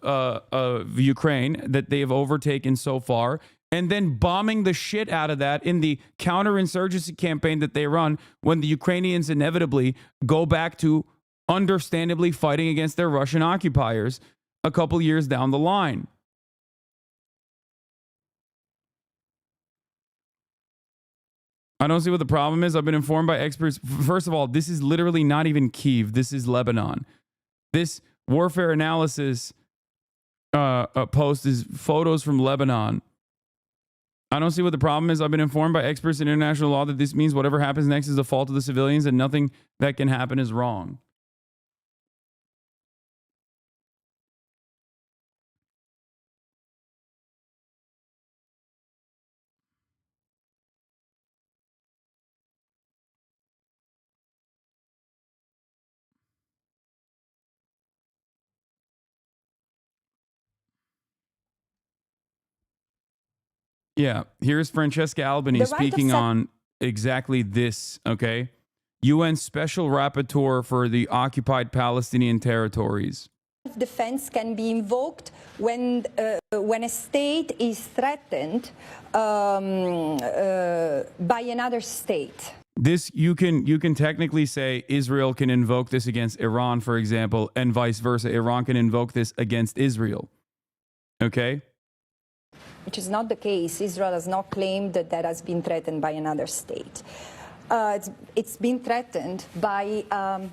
Ukraine that they have overtaken so far, and then bombing the shit out of that in the counterinsurgency campaign that they run when the Ukrainians inevitably go back to understandably fighting against their Russian occupiers a couple years down the line. I don't see what the problem is. I've been informed by experts. First of all, this is literally not even Kyiv. This is Lebanon. This warfare analysis post is photos from Lebanon. I don't see what the problem is. I've been informed by experts in international law that this means whatever happens next is the fault of the civilians and nothing that can happen is wrong. Yeah, here's Francesca Albany speaking on exactly this, okay? UN Special Rapporteur for the occupied Palestinian territories. Self-defense can be invoked when a state is threatened by another state. This you can technically say Israel can invoke this against Iran, for example, and vice versa. Iran can invoke this against Israel. Okay? Which is not the case. Israel has not claimed that that has been threatened by another state. It's been threatened by an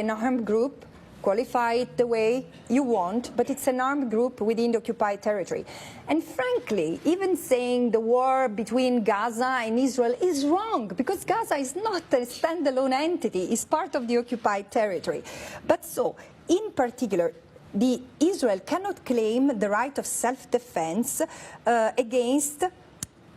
armed group. Qualify it the way you want, but it's an armed group within the occupied territory. And frankly, even saying the war between Gaza and Israel is wrong, because Gaza is not a standalone entity, it's part of the occupied territory. But so, in particular, Israel cannot claim the right of self-defense against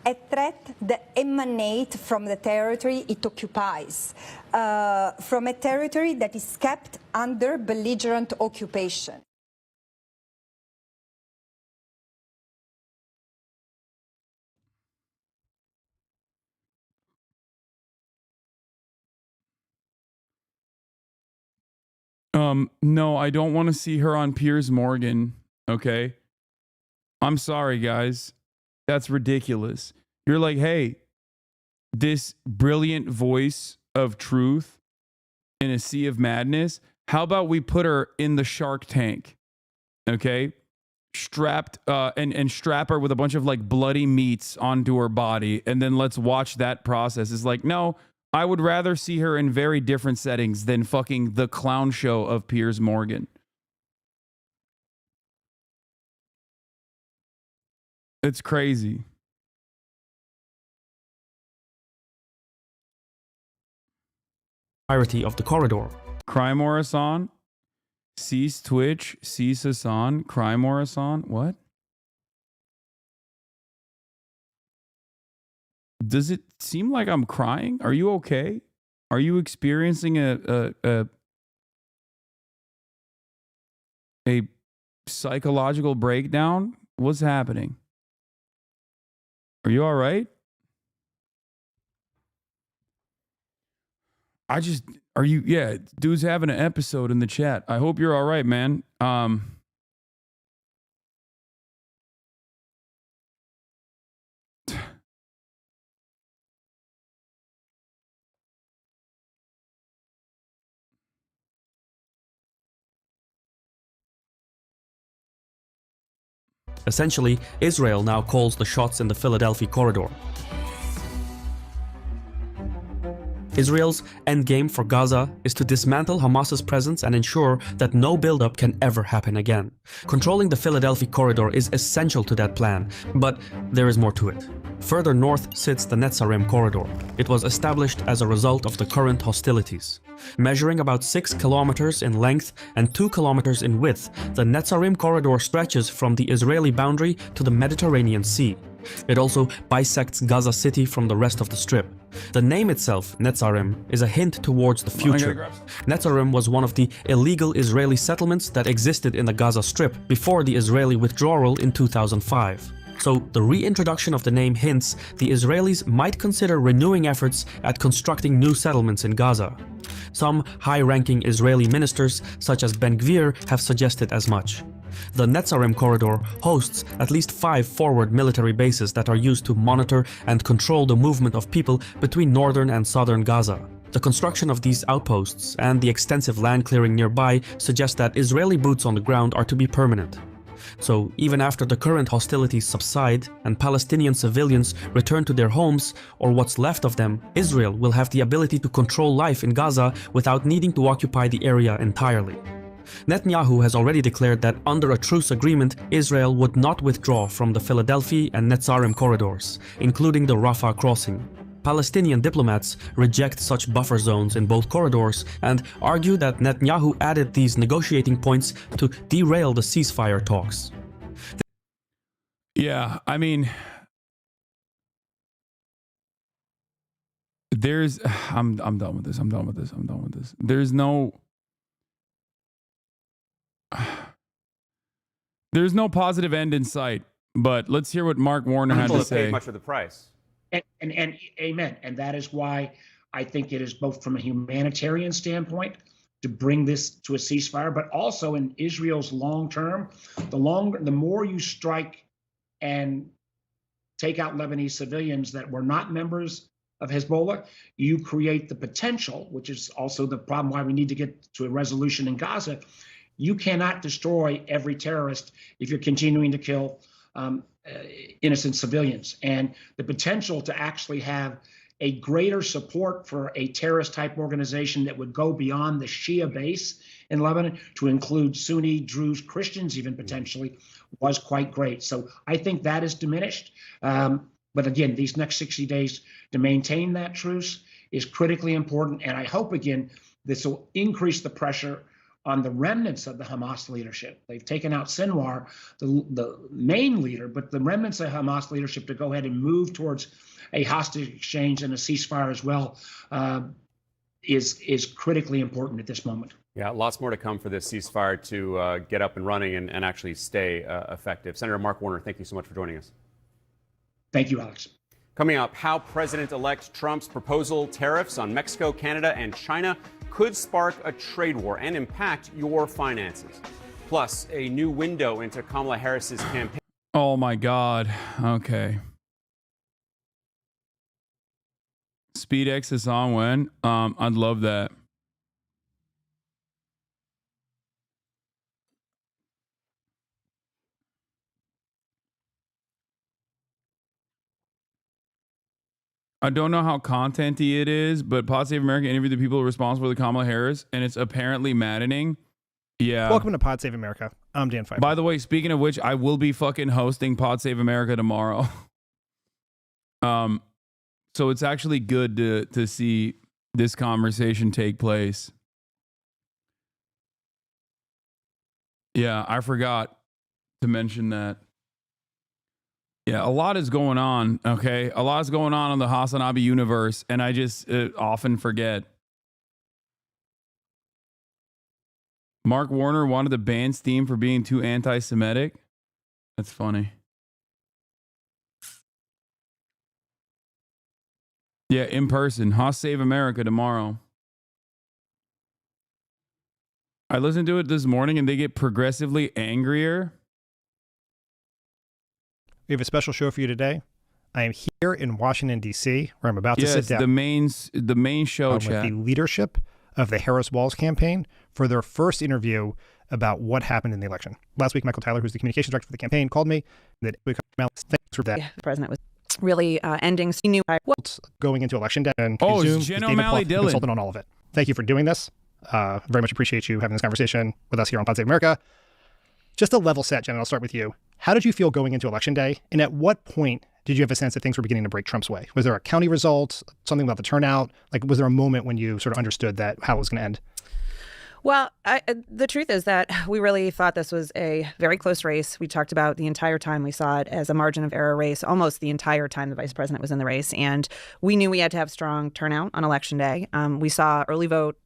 a threat that emanates from the territory it occupies, from a territory that is kept under belligerent occupation. No, I don't want to see her on Piers Morgan, okay? I'm sorry, guys. That's ridiculous. You're like, hey, this brilliant voice of truth in a sea of madness, how about we put her in the Shark Tank, okay? Strapped and strap her with a bunch of like bloody meats onto her body, and then let's watch that process. It's like, no, I would rather see her in very different settings than fucking the clown show of Piers Morgan. It's crazy. Entirety of the corridor. Crime or Hasan? Cease Twitch, cease Hasan, crime or Hasan? What? Does it seem like I'm crying? Are you okay? Are you experiencing a psychological breakdown? What's happening? Are you all right? Are you, yeah, dude's having an episode in the chat. I hope you're all right, man. Essentially, Israel now calls the shots in the Philadelphia corridor. Israel's endgame for Gaza is to dismantle Hamas's presence and ensure that no buildup can ever happen again. Controlling the Philadelphia corridor is essential to that plan, but there is more to it. Further north sits the Netzarim corridor. It was established as a result of the current hostilities. Measuring about 6 kilometers in length and 2 kilometers in width, the Netzarim corridor stretches from the Israeli boundary to the Mediterranean Sea. It also bisects Gaza City from the rest of the strip. The name itself, Netzarim, is a hint towards the future. Netzarim was one of the illegal Israeli settlements that existed in the Gaza Strip before the Israeli withdrawal in 2005. So the reintroduction of the name hints the Israelis might consider renewing efforts at constructing new settlements in Gaza. Some high-ranking Israeli ministers, such as Ben-Gvir, have suggested as much. The Netzarim corridor hosts at least 5 forward military bases that are used to monitor and control the movement of people between northern and southern Gaza. The construction of these outposts and the extensive land clearing nearby suggest that Israeli boots on the ground are to be permanent. So even after the current hostilities subside and Palestinian civilians return to their homes, or what's left of them, Israel will have the ability to control life in Gaza without needing to occupy the area entirely. Netanyahu has already declared that under a truce agreement, Israel would not withdraw from the Philadelphia and Netzarim corridors, including the Rafah crossing. Palestinian diplomats reject such buffer zones in both corridors and argue that Netanyahu added these negotiating points to derail the ceasefire talks. Yeah, I mean, I'm done with this. I'm done with this. There's no positive end in sight, but let's hear what Mark Warner had to say. Much of the price. And amen. And that is why I think it is both from a humanitarian standpoint to bring this to a ceasefire, but also in Israel's long term, the more you strike and take out Lebanese civilians that were not members of Hezbollah, you create the potential, which is also the problem why we need to get to a resolution in Gaza. You cannot destroy every terrorist if you're continuing to kill innocent civilians. And the potential to actually have a greater support for a terrorist type organization that would go beyond the Shia base in Lebanon to include Sunni, Druze, Christians even potentially was quite great. So I think that is diminished. But again, these next 60 days to maintain that truce is critically important. And I hope, again, this will increase the pressure on the remnants of the Hamas leadership. They've taken out Sinwar, the main leader, but the remnants of Hamas leadership to go ahead and move towards a hostage exchange and a ceasefire as well is critically important at this moment. Yeah, lots more to come for this ceasefire to get up and running and actually stay effective. Senator Mark Warner, thank you so much for joining us. Thank you, Alex. Coming up, how President-elect Trump's proposal tariffs on Mexico, Canada, and China could spark a trade war and impact your finances. Plus, a new window into Kamala Harris's campaign. Oh my God. Okay. SpeedX is on when? I'd love that. I don't know how contenty it is, but Pod Save America interviewed the people responsible for the Kamala Harris, and it's apparently maddening. Yeah. Welcome to Pod Save America. I'm Dan Pfeiffer. By the way, speaking of which, I will be fucking hosting Pod Save America tomorrow. So it's actually good to see this conversation take place. Yeah, I forgot to mention that. Yeah, a lot is going on, okay? A lot is going on in the HasnAbi universe, and I just often forget. Mark Warner wanted to ban Steam for being too anti-Semitic. That's funny. Yeah, in person. Haas Save America tomorrow. I listened to it this morning, and they get progressively angrier. We have a special show for you today. I am here in Washington, D.C., where I'm about to sit down. The main show with chat. the leadership of the Harris Walz campaign for their first interview about what happened in the election. Last week, Michael Tyler, who's the communications director for the campaign, called me. Thanks for that. Yeah, the president was really ending. He knew going into election day. And it's Jen O'Malley Dillon. Consultant on all of it. Thank you for doing this. Very much appreciate you having this conversation with us here on Pod Save America. Just a level set, Jen, I'll start with you. How did you feel going into Election Day? And at what point did you have a sense that things were beginning to break Trump's way? Was there a county result, something about the turnout? Like, was there a moment when you sort of understood that how it was going to end? Well, the truth is that we really thought this was a very close race. We talked about the entire time we saw it as a margin of error race, almost the entire time the vice president was in the race. And we knew we had to have strong turnout on Election Day. We saw early vote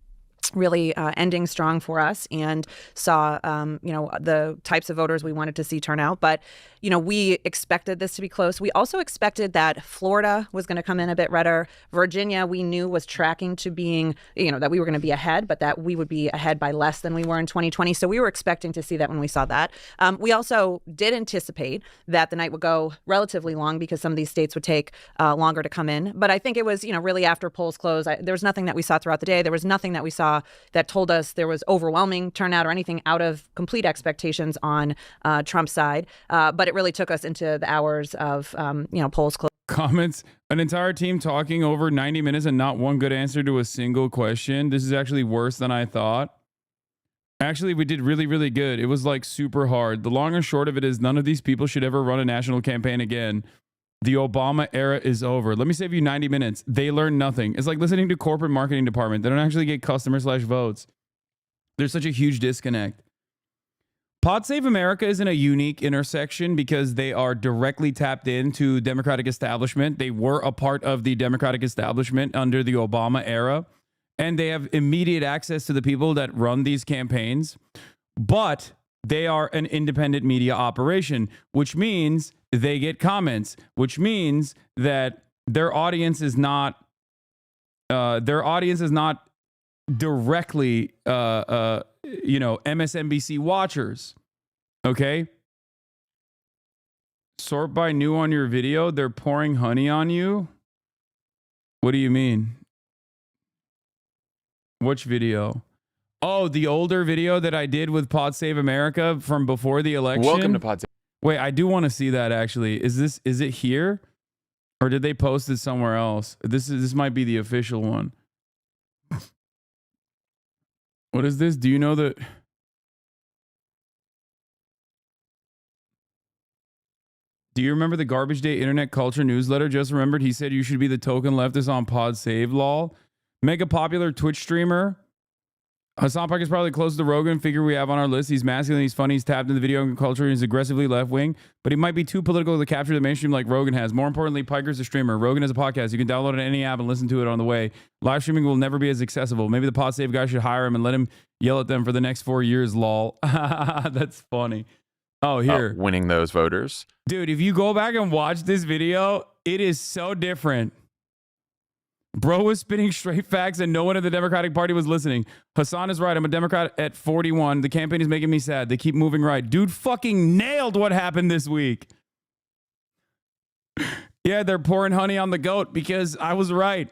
really ending strong for us and saw, the types of voters we wanted to see turn out. But, we expected this to be close. We also expected that Florida was going to come in a bit redder. Virginia, we knew was tracking to being, that we were going to be ahead, but that we would be ahead by less than we were in 2020. So we were expecting to see that when we saw that. We also did anticipate that the night would go relatively long because some of these states would take longer to come in. But I think it was, really after polls closed, there was nothing that we saw throughout the day. There was nothing that we saw that told us there was overwhelming turnout or anything out of complete expectations on Trump's side. But it really took us into the hours of, polls closed. Comments, an entire team talking over 90 minutes and not one good answer to a single question. This is actually worse than I thought. Actually, we did really, really good. It was like super hard. The long and short of it is none of these people should ever run a national campaign again. The Obama era is over. Let me save you 90 minutes. They learn nothing. It's like listening to corporate marketing department. They don't actually get customer/votes. There's such a huge disconnect. Pod Save America is in a unique intersection because they are directly tapped into Democratic establishment. They were a part of the Democratic establishment under the Obama era, and they have immediate access to the people that run these campaigns. But they are an independent media operation, which means they get comments, which means that their audience is not directly, MSNBC watchers. Okay. Sort by new on your video. They're pouring honey on you. What do you mean? Which video? Oh, the older video that I did with Pod Save America from before the election. Welcome to Pod Save. Wait, I do want to see that actually. Is it here? Or did they post it somewhere else? This might be the official one. What is this? Do you know that? Do you remember the Garbage Day Internet Culture newsletter? Just remembered he said you should be the token leftist on Pod Save, lol. Mega popular Twitch streamer. Hasan Park is probably close to Rogan figure we have on our list. He's masculine, he's funny, he's tapped into video culture, and he's aggressively left-wing, but he might be too political to capture the mainstream like Rogan has. More importantly, Piker's a streamer. Rogan is a podcast. You can download it on any app and listen to it on the way. Live streaming will never be as accessible. Maybe the Pod Save guy should hire him and let him yell at them for the next 4 years, lol. That's funny. Oh, here. Winning those voters. Dude, if you go back and watch this video, it is so different. Bro was spitting straight facts and no one in the Democratic Party was listening. Hasan is right. I'm a Democrat at 41. The campaign is making me sad. They keep moving right. Dude fucking nailed what happened this week. Yeah, they're pouring honey on the goat because I was right.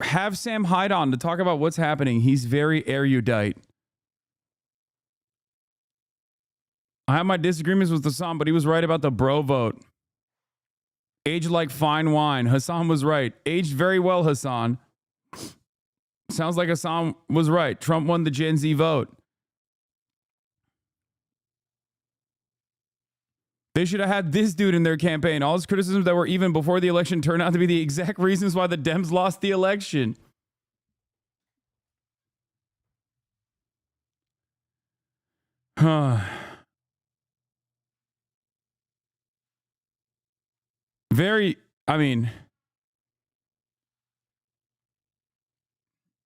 Have Sam Hyde on to talk about what's happening. He's very erudite. I have my disagreements with Hasan, but he was right about the bro vote. Aged like fine wine. Hasan was right. Aged very well, Hasan. Sounds like Hasan was right. Trump won the Gen Z vote. They should have had this dude in their campaign. All his criticisms that were even before the election turned out to be the exact reasons why the Dems lost the election.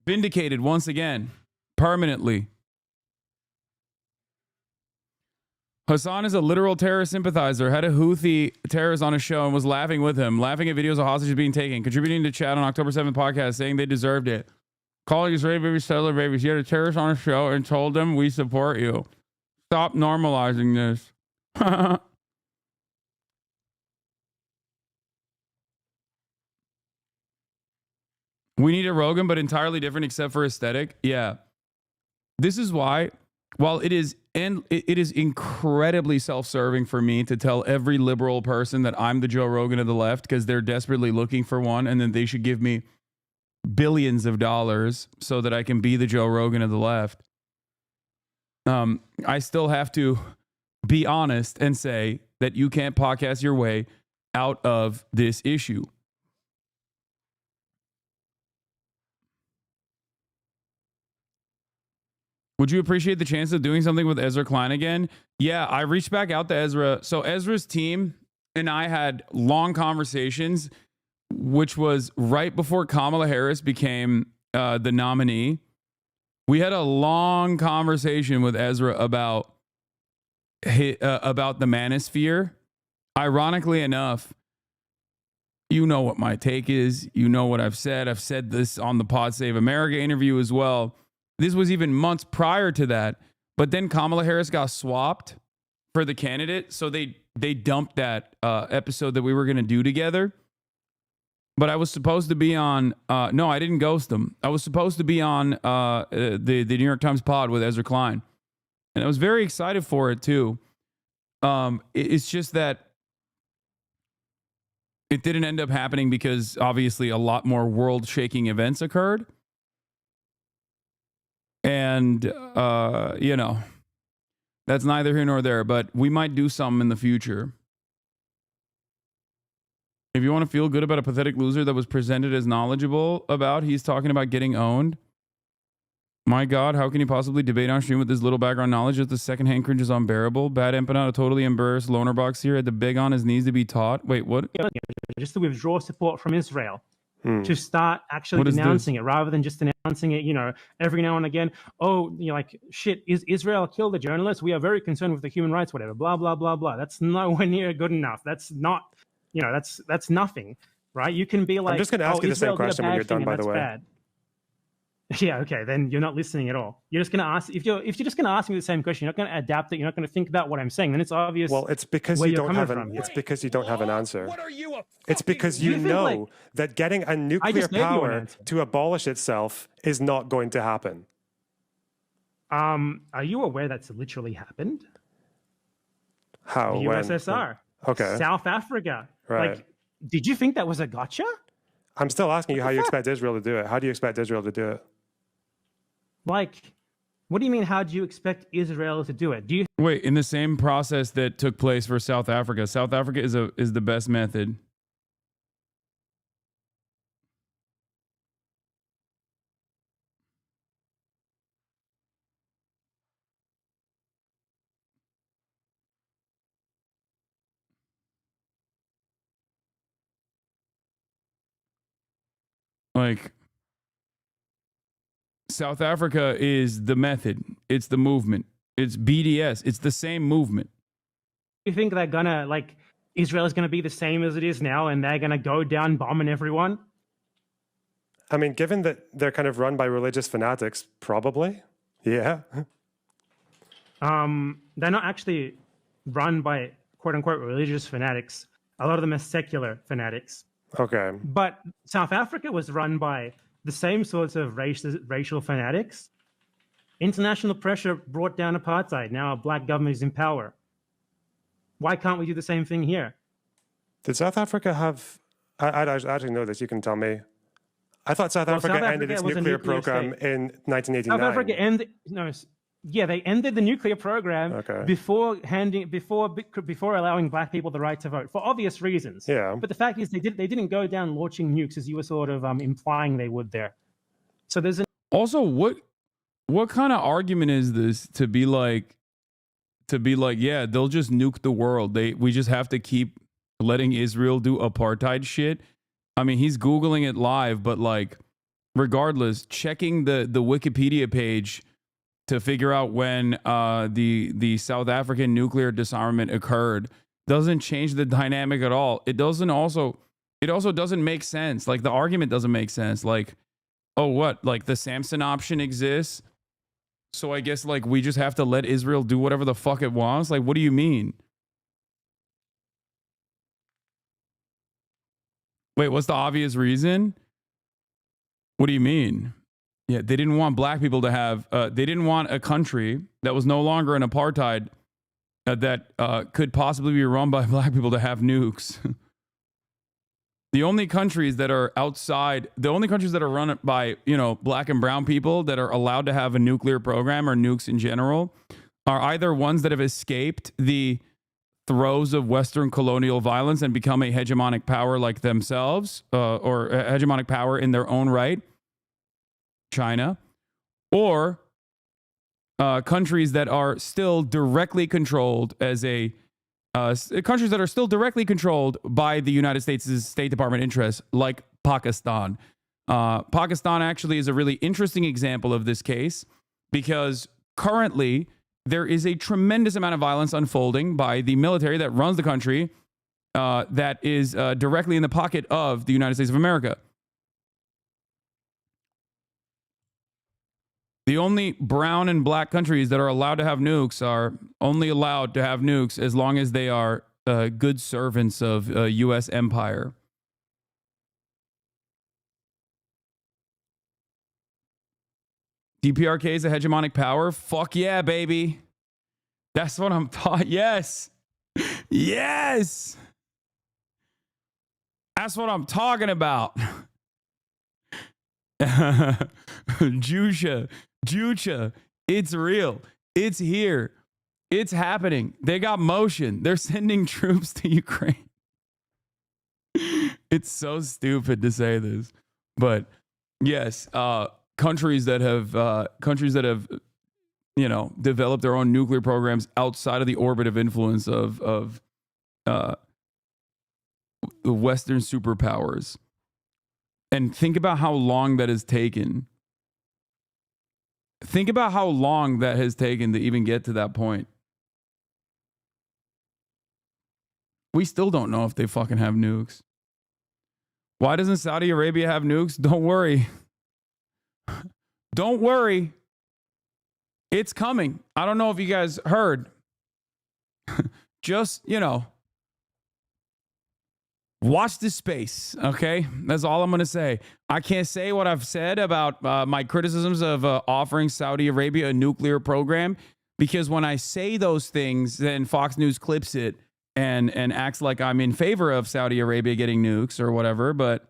Vindicated once again, permanently. Hasan is a literal terrorist sympathizer, had a Houthi terrorist on his show and was laughing with him, laughing at videos of hostages being taken, contributing to chat on October 7th podcast saying they deserved it. Calling Israeli babies settler babies. He had a terrorist on his show and told them we support you. Stop normalizing this. We need a Rogan, but entirely different except for aesthetic. Yeah. This is why, while it is incredibly self-serving for me to tell every liberal person that I'm the Joe Rogan of the left because they're desperately looking for one and then they should give me billions of dollars so that I can be the Joe Rogan of the left. I still have to be honest and say that you can't podcast your way out of this issue. Would you appreciate the chance of doing something with Ezra Klein again? Yeah, I reached back out to Ezra. So Ezra's team and I had long conversations, which was right before Kamala Harris became the nominee. We had a long conversation with Ezra about the manosphere. Ironically enough, you know what my take is. You know what I've said. I've said this on the Pod Save America interview as well. This was even months prior to that. But then Kamala Harris got swapped for the candidate. So they dumped that episode that we were going to do together. But I was supposed to be on... no, I didn't ghost them. I was supposed to be on the New York Times pod with Ezra Klein. And I was very excited for it, too. It's just that it didn't end up happening because, obviously, a lot more world-shaking events occurred. And, that's neither here nor there, but we might do something in the future. If you want to feel good about a pathetic loser that was presented as knowledgeable about, he's talking about getting owned. My God, how can you possibly debate on stream with this little background knowledge? Just the secondhand cringe is unbearable. Bad empanada, totally embarrassed loner box here, had to beg on his knees to be taught. Wait, what? Just to withdraw support from Israel. to start actually denouncing it rather than just announcing it, every now and again. Oh, like, shit, Israel killed a journalist? We are very concerned with the human rights, whatever, blah, blah, blah, blah. That's nowhere near good enough. That's not, that's nothing, right? You can be like, I'm just going to ask you the same Israel did a question when bad you're done, thing by and the that's way. bad. Yeah, okay, then you're not listening at all. You're just going to ask, if you're just going to ask me the same question, you're not going to adapt it, you're not going to think about what I'm saying, then it's obvious. Well, it's because where you you're don't coming have from. it's because you don't have an answer. It's because you You think, know like, that getting a nuclear just gave you an power answer. to abolish itself is not going to happen. Are you aware that's literally happened? How? The When? USSR. Okay. South Africa. Right. Like, did you think that was a gotcha? I'm still asking you how you expect Israel to do it. How do you expect Israel to do it? Like, what do you mean, how do you expect Israel to do it? Do you Wait, in the same process that took place for South Africa, South Africa is the best method. Like, South Africa is the method. It's the movement. It's BDS. It's the same movement. think they're gonna, like, Israel is gonna be the same as it is now and they're gonna go down bombing everyone? I mean, given that they're kind of run by religious fanatics, probably. Yeah. They're not actually run by quote unquote religious fanatics. A lot of them are secular fanatics. Okay. But South Africa was run by the same sorts of racial fanatics. International pressure brought down apartheid. Now a black government is in power. Why can't we do the same thing here? Did South Africa have... I actually know this. You can tell me. I thought South Africa ended its was a nuclear nuclear program state. in 1989. South Africa ended... No, yeah, they ended the nuclear program before allowing black people the right to vote for obvious reasons. Yeah. But the fact is, they didn't go down launching nukes as you were sort of implying they would there. So there's Also, what kind of argument is this to be like, yeah, they'll just nuke the world. We just have to keep letting Israel do apartheid shit. I mean, he's Googling it live, but like, regardless, checking the Wikipedia page to figure out when the South African nuclear disarmament occurred doesn't change the dynamic at all. It also doesn't make sense. Like, the argument doesn't make sense. Like, oh, what? Like, the Samson option exists, so I guess, like, we just have to let Israel do whatever the fuck it wants? Like, what do you mean? Wait, what's the obvious reason? What do you mean? Yeah, they didn't want black people to have, they didn't want a country that was no longer an apartheid that could possibly be run by black people to have nukes. The only countries that are outside, the only countries that are run by, black and brown people that are allowed to have a nuclear program or nukes in general are either ones that have escaped the throes of Western colonial violence and become a hegemonic power like themselves, or a hegemonic power in their own right, China, or countries that are still directly controlled countries that are still directly controlled by the United States' State Department interests, like Pakistan. Pakistan actually is a really interesting example of this case because currently there is a tremendous amount of violence unfolding by the military that runs the country that is directly in the pocket of the United States of America. The only brown and black countries that are allowed to have nukes are only allowed to have nukes as long as they are good servants of U.S. empire. DPRK is a hegemonic power? Fuck yeah, baby. That's what I'm taught. Yes. Yes. That's what I'm talking about. Jucha, it's real. It's here. It's happening. They got motion. They're sending troops to Ukraine. It's so stupid to say this, but yes, countries that have developed their own nuclear programs outside of the orbit of influence of the Western superpowers And think about how long that has taken. Think about how long that has taken to even get to that point. We still don't know if they fucking have nukes. Why doesn't Saudi Arabia have nukes? Don't worry. Don't worry. It's coming. I don't know if you guys heard. Just, watch this space, okay? That's all I'm going to say. I can't say what I've said about my criticisms of offering Saudi Arabia a nuclear program, because when I say those things, then Fox News clips it and acts like I'm in favor of Saudi Arabia getting nukes or whatever, but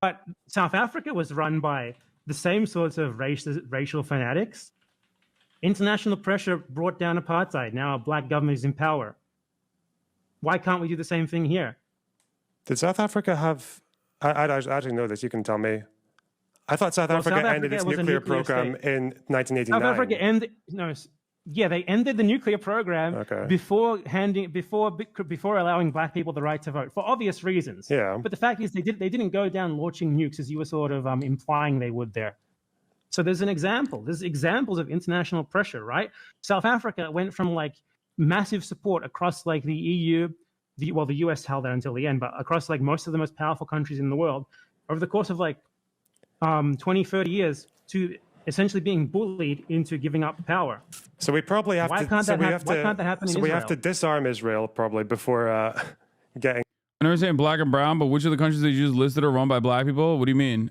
But South Africa was run by the same sorts of racial fanatics. International pressure brought down apartheid. Now a black government is in power. Why can't we do the same thing here? Did South Africa have... I actually know this, you can tell me. I thought South Africa ended its nuclear program in 1989. South Africa ended... No, yeah, they ended the nuclear program before allowing black people the right to vote for obvious reasons. Yeah. But the fact is, they didn't go down launching nukes as you were sort of implying they would there. So there's an example. There's examples of international pressure, right? South Africa went from like massive support across like the EU, the US held that until the end, but across like most of the most powerful countries in the world over the course of like 20, 30 years to essentially being bullied into giving up power. So we probably have why to. Can't so that we hap- have why to. can't that happen in So Israel? we have to disarm Israel probably before getting. I understand black and brown, but which of the countries that you just listed are run by black people? What do you mean?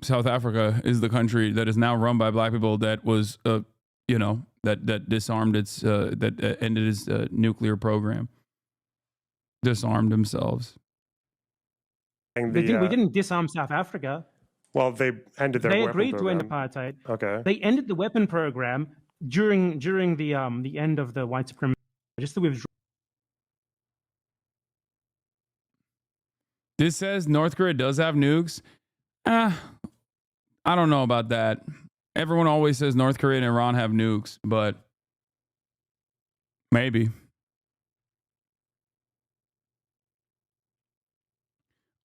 South Africa is the country that is now run by black people that was, that disarmed its, that ended its nuclear program. Disarmed themselves. We didn't disarm South Africa. Well, they ended their They weapon agreed program. to end apartheid. Okay. They ended the weapon program during the end of the white supremacy. Just to withdraw. This says North Korea does have nukes. I don't know about that. Everyone always says North Korea and Iran have nukes, but maybe.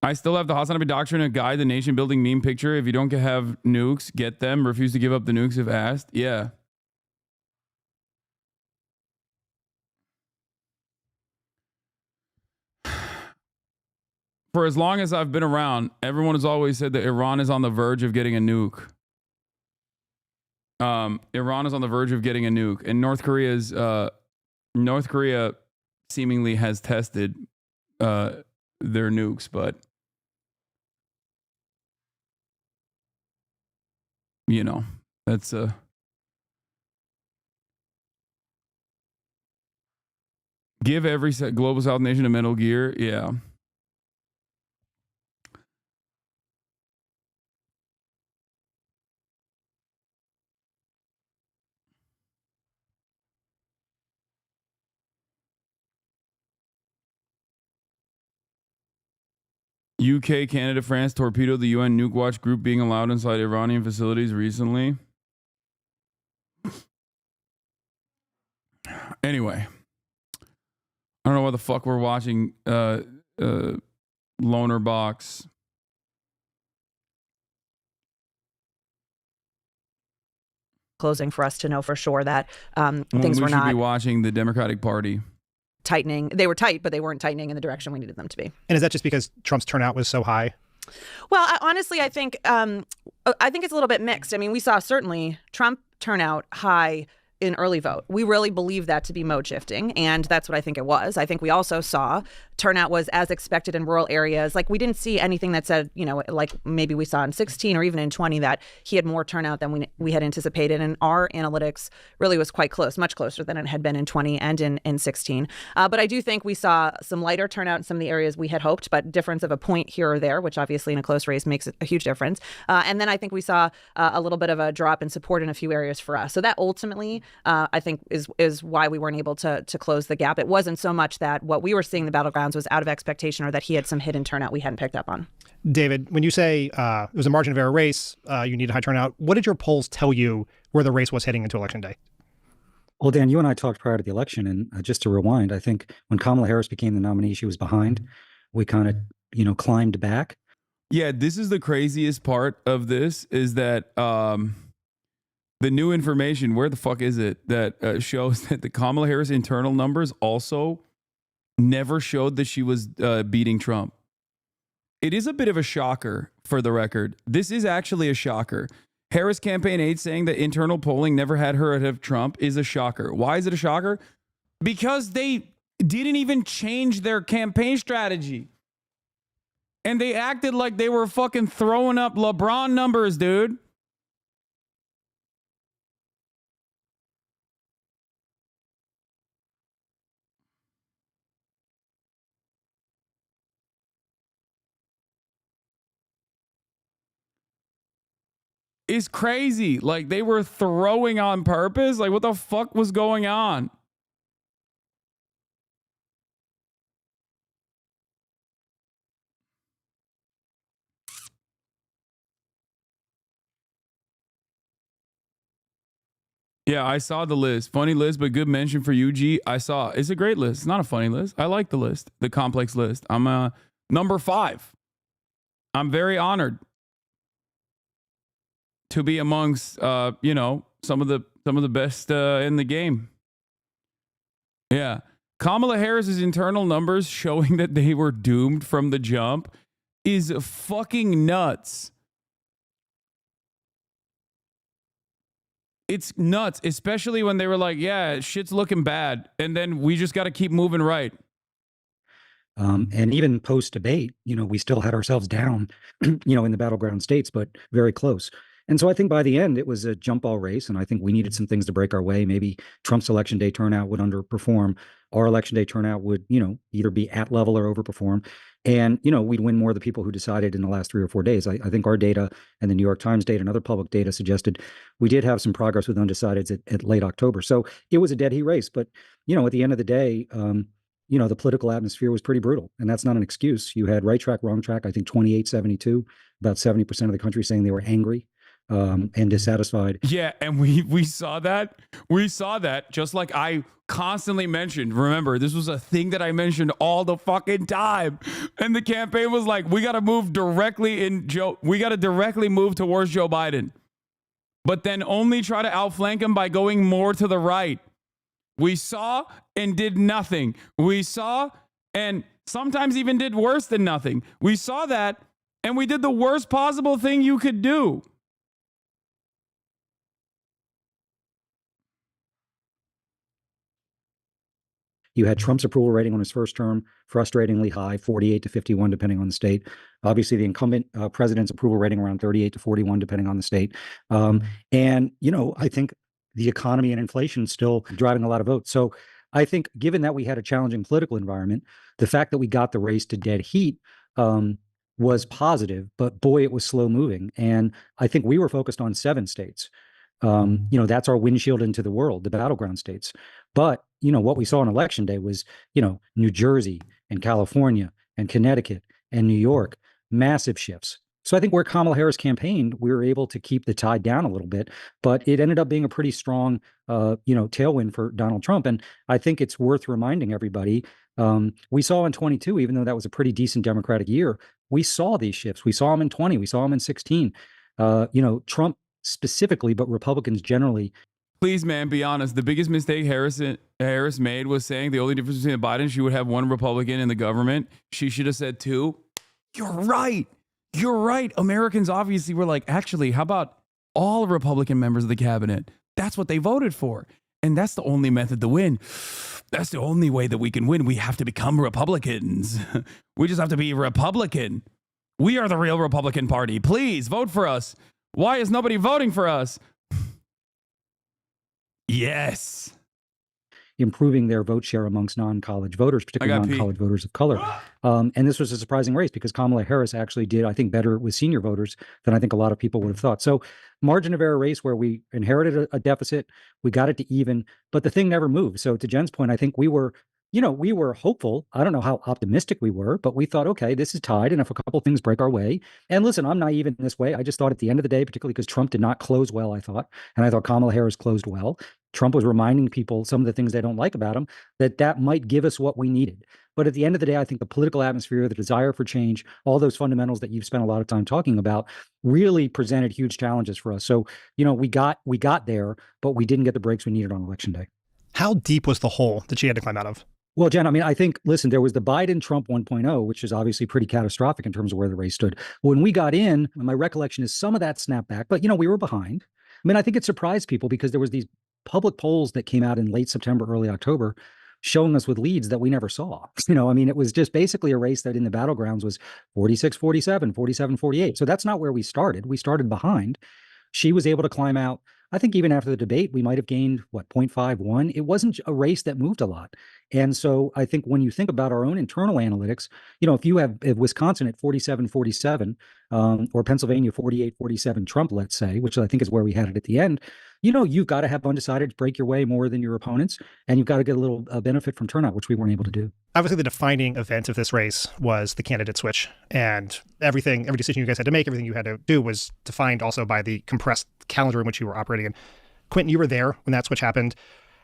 I still have the HasnAbi doctrine, a guide, the nation building meme picture. If you don't have nukes, get them. Refuse to give up the nukes if asked. Yeah. For as long as I've been around, everyone has always said that Iran is on the verge of getting a nuke. Iran is on the verge of getting a nuke, and North Korea seemingly has tested their nukes, but that's give every global South nation a Metal Gear. Yeah. UK, Canada, France torpedoed the UN nuke watch group being allowed inside Iranian facilities recently. Anyway, I don't know what the fuck we're watching. Loner Box. Closing for us to know for sure that things were We should not be watching the Democratic Party. tightening. They were tight, but they weren't tightening in the direction we needed them to be. And is that just because Trump's turnout was so high? Well, honestly, I think it's a little bit mixed. I mean, we saw certainly Trump turnout high in early vote. We really believe that to be mode shifting, and that's what I think it was. I think we also saw turnout was as expected in rural areas. Like, we didn't see anything that said, like maybe we saw in 16 or even in 20 that he had more turnout than we had anticipated. And our analytics really was quite close, much closer than it had been in 20 and in 16. But I do think we saw some lighter turnout in some of the areas we had hoped, but difference of a point here or there, which obviously in a close race makes a huge difference. And then I think we saw a little bit of a drop in support in a few areas for us. So that ultimately I think is why we weren't able to close the gap. It wasn't so much that what we were seeing in the battlegrounds was out of expectation or that he had some hidden turnout we hadn't picked up on. David, when you say it was a margin of error race, you need a high turnout, what did your polls tell you where the race was heading into Election Day? Well, Dan, you and I talked prior to the election, and just to rewind, I think when Kamala Harris became the nominee, she was behind. We kind of, climbed back. Yeah, this is the craziest part of this is that the new information, where the fuck is it, that shows that the Kamala Harris internal numbers also never showed that she was beating Trump. It is a bit of a shocker, for the record. This is actually a shocker. Harris campaign aide saying that internal polling never had her ahead of Trump is a shocker. Why is it a shocker? Because they didn't even change their campaign strategy. And they acted like they were fucking throwing up LeBron numbers, dude. It's crazy. Like, they were throwing on purpose. Like, what the fuck was going on? Yeah, I saw the list. Funny list, but good mention for you, G. I saw. It's a great list. It's not a funny list. I like the list, the complex list. I'm number 5. I'm very honored to be amongst, some of the best in the game. Yeah. Kamala Harris's internal numbers showing that they were doomed from the jump is fucking nuts. It's nuts, especially when they were like, yeah, shit's looking bad. And then we just got to keep moving right. And even post-debate, we still had ourselves down, in the battleground states, but very close. And so I think by the end, it was a jump ball race. And I think we needed some things to break our way. Maybe Trump's election day turnout would underperform. Our election day turnout would, either be at level or overperform. And, we'd win more of the people who decided in the last 3 or 4 days. I think our data and the New York Times data and other public data suggested we did have some progress with undecideds at late October. So it was a dead heat race. But, at the end of the day, the political atmosphere was pretty brutal. And that's not an excuse. You had right track, wrong track, I think 28-72, about 70% of the country saying they were angry and dissatisfied. Yeah, and we saw that. We saw that, just like I constantly mentioned. Remember, this was a thing that I mentioned all the fucking time. And the campaign was like, we got to move directly move towards Joe Biden. But then only try to outflank him by going more to the right. We saw and did nothing. We saw and sometimes even did worse than nothing. We saw that and we did the worst possible thing you could do. You had Trump's approval rating on his first term, frustratingly high, 48-51, depending on the state. Obviously, the incumbent president's approval rating around 38-41, depending on the state. And, I think the economy and inflation still driving a lot of votes. So I think given that we had a challenging political environment, the fact that we got the race to dead heat was positive, but boy, it was slow moving. And I think we were focused on 7 states. That's our windshield into the world, the battleground states. But, what we saw on election day was, New Jersey and California and Connecticut and New York, massive shifts. So I think where Kamala Harris campaigned, we were able to keep the tide down a little bit, but it ended up being a pretty strong, tailwind for Donald Trump. And I think it's worth reminding everybody, we saw in 22, even though that was a pretty decent Democratic year, we saw these shifts. We saw them in 20, we saw them in 16. Trump specifically, but Republicans generally. Please, man, be honest. The biggest mistake Harris made was saying the only difference between Biden, she would have 1 Republican in the government. She should have said 2. You're right. You're right. Americans obviously were like, actually, how about all Republican members of the cabinet? That's what they voted for. And that's the only method to win. That's the only way that we can win. We have to become Republicans. We just have to be Republican. We are the real Republican Party. Please vote for us. Why is nobody voting for us? Yes. improving their vote share amongst non-college voters, particularly non-college voters of color. And this was a surprising race because Kamala Harris actually did, I think, better with senior voters than I think a lot of people would have thought. So margin of error race where we inherited a deficit, we got it to even, but the thing never moved. So to Jen's point, I think we were hopeful. I don't know how optimistic we were, but we thought, okay, this is tied. And if a couple things break our way, and listen, I'm naive in this way. I just thought at the end of the day, particularly because Trump did not close well, I thought Kamala Harris closed well. Trump was reminding people some of the things they don't like about him, that might give us what we needed. But at the end of the day, I think the political atmosphere, the desire for change, all those fundamentals that you've spent a lot of time talking about really presented huge challenges for us. So, we got there, but we didn't get the breaks we needed on election day. How deep was the hole that she had to climb out of? Well, Jen, I think, listen, there was the Biden-Trump 1.0, which is obviously pretty catastrophic in terms of where the race stood. When we got in, my recollection is some of that snapped back, but, we were behind. I think it surprised people because there was these public polls that came out in late September, early October, showing us with leads that we never saw. It was just basically a race that in the battlegrounds was 46-47, 47-48. So that's not where we started. We started behind. She was able to climb out. I think even after the debate, we might have gained, 0.51. It wasn't a race that moved a lot. And so I think when you think about our own internal analytics, if you have Wisconsin at 47-47, or Pennsylvania 48-47 Trump, let's say, which I think is where we had it at the end, you've got to have undecided break your way more than your opponents, and you've got to get a little benefit from turnout, which we weren't able to do. Obviously, the defining event of this race was the candidate switch, and every decision you guys had to make, everything you had to do was defined also by the compressed calendar in which you were operating in. Quentin, you were there when that switch happened.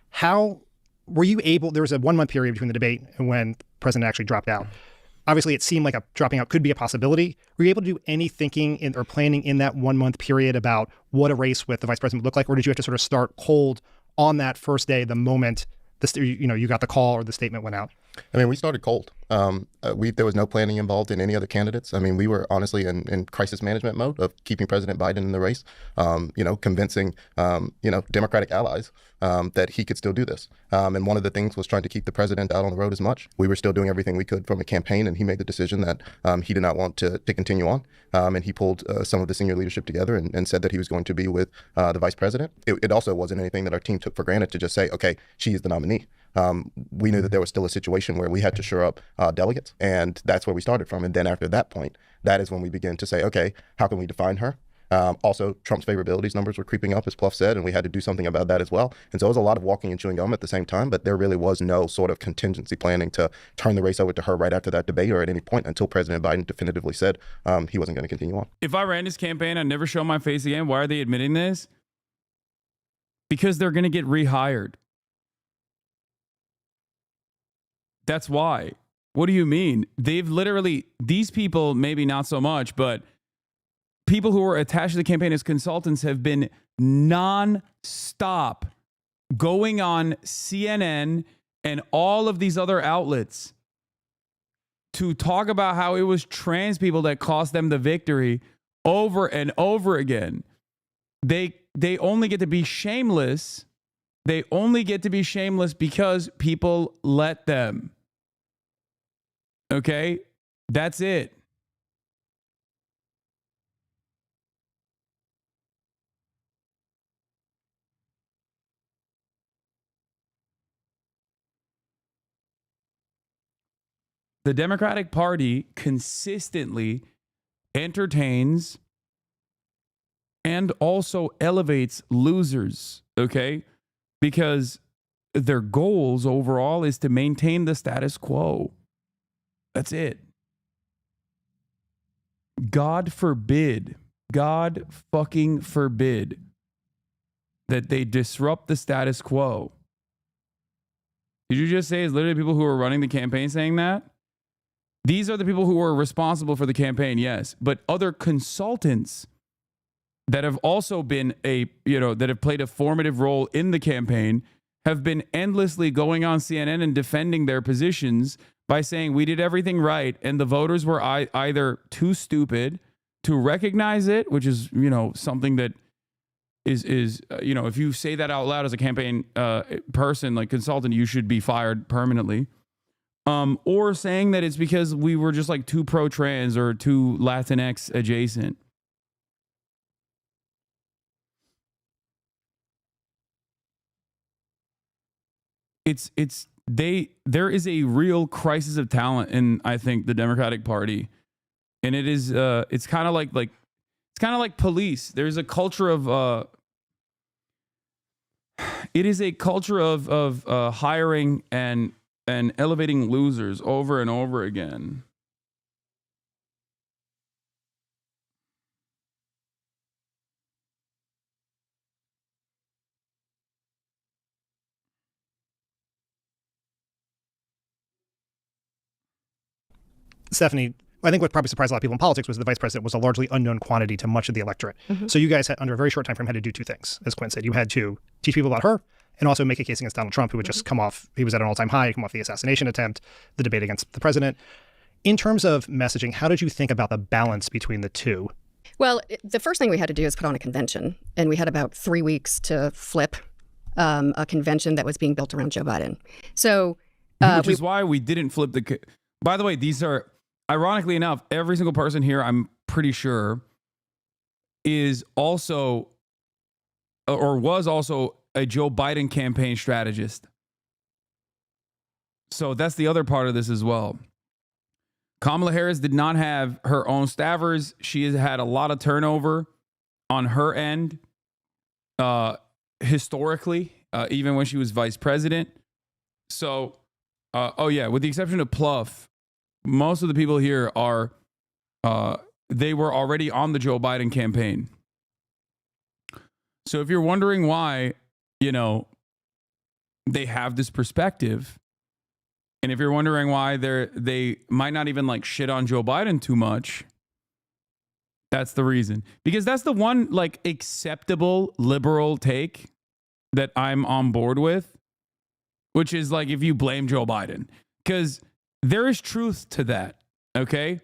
How were you able, there was a 1 month period between the debate and when the president actually dropped out. Obviously, it seemed like dropping out could be a possibility. Were you able to do any thinking or planning in that 1 month period about what a race with the vice president would look like? Or did you have to sort of start cold on that first day, the moment you got the call or the statement went out? We started cold. There was no planning involved in any other candidates. We were honestly in crisis management mode of keeping President Biden in the race, convincing, Democratic allies that he could still do this. And one of the things was trying to keep the president out on the road as much. We were still doing everything we could from a campaign, and he made the decision that he did not want to continue on. And he pulled some of the senior leadership together and said that he was going to be with the vice president. It also wasn't anything that our team took for granted to just say, okay, she is the nominee. We knew that there was still a situation where we had to shore up delegates, and that's where we started from. And then after that point, that is when we began to say, okay, how can we define her? Also, Trump's favorabilities numbers were creeping up, as Pluff said, and we had to do something about that as well. And so it was a lot of walking and chewing gum at the same time, but there really was no sort of contingency planning to turn the race over to her right after that debate or at any point until President Biden definitively said he wasn't going to continue on. If I ran this campaign, I'd never show my face again. Why are they admitting this? Because they're going to get rehired. That's why. What do you mean? They've literally, these people, maybe not so much, but people who are attached to the campaign as consultants have been non-stop going on CNN and all of these other outlets to talk about how it was trans people that cost them the victory over and over again. They only get to be shameless. They only get to be shameless because people let them. Okay? That's it. The Democratic Party consistently entertains and also elevates losers, okay? Because their goals overall is to maintain the status quo. That's it. God forbid, God fucking forbid that they disrupt the status quo. Did you just say it's literally people who are running the campaign saying that? These are the people who are responsible for the campaign, yes, but other consultants that have also been that have played a formative role in the campaign have been endlessly going on CNN and defending their positions by saying we did everything right and the voters were either too stupid to recognize it, which is, something that is if you say that out loud as a campaign person, like consultant, you should be fired permanently. Or saying that it's because we were just like too pro-trans or too Latinx adjacent. there is a real crisis of talent in, I think, the Democratic Party. And it is it's kind of like police. There's a culture of it is a culture of hiring and elevating losers over and over again. Stephanie, I think what probably surprised a lot of people in politics was the vice president was a largely unknown quantity to much of the electorate. So you guys, under a very short time frame, had to do two things, as Quinn said. You had to teach people about her and also make a case against Donald Trump, who had just come off, he was at an all-time high, come off the assassination attempt, the debate against the president. In terms of messaging, how did you think about the balance between the two? Well, the first thing we had to do is put on a convention, and we had about 3 weeks to flip a convention that was being built around Joe Biden. So, which is why we didn't flip the. By the way, these are, ironically enough, every single person here, I'm pretty sure, is also or was also a Joe Biden campaign strategist. So that's the other part of this as well. Kamala Harris did not have her own staffers. She has had a lot of turnover on her end historically, even when she was vice president. So, with the exception of Pluff, most of the people here are, they were already on the Joe Biden campaign. So if you're wondering why, they have this perspective, and if you're wondering why they might not even like shit on Joe Biden too much, that's the reason. Because that's the one like acceptable liberal take that I'm on board with, which is like if you blame Joe Biden, because there is truth to that, okay?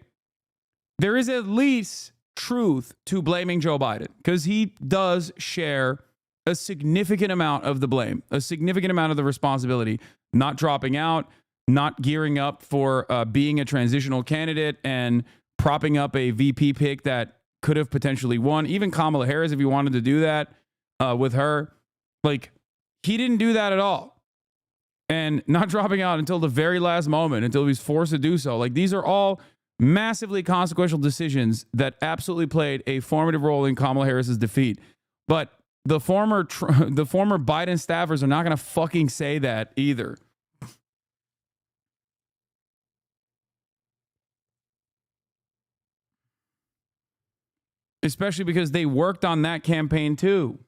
There is at least truth to blaming Joe Biden, because he does share a significant amount of the blame, a significant amount of the responsibility, not dropping out, not gearing up for being a transitional candidate and propping up a VP pick that could have potentially won. Even Kamala Harris, if you wanted to do that with her, like, he didn't do that at all. And not dropping out until the very last moment, until he was forced to do so. Like, these are all massively consequential decisions that absolutely played a formative role in Kamala Harris's defeat. But the former Biden staffers are not going to fucking say that either. Especially because they worked on that campaign too.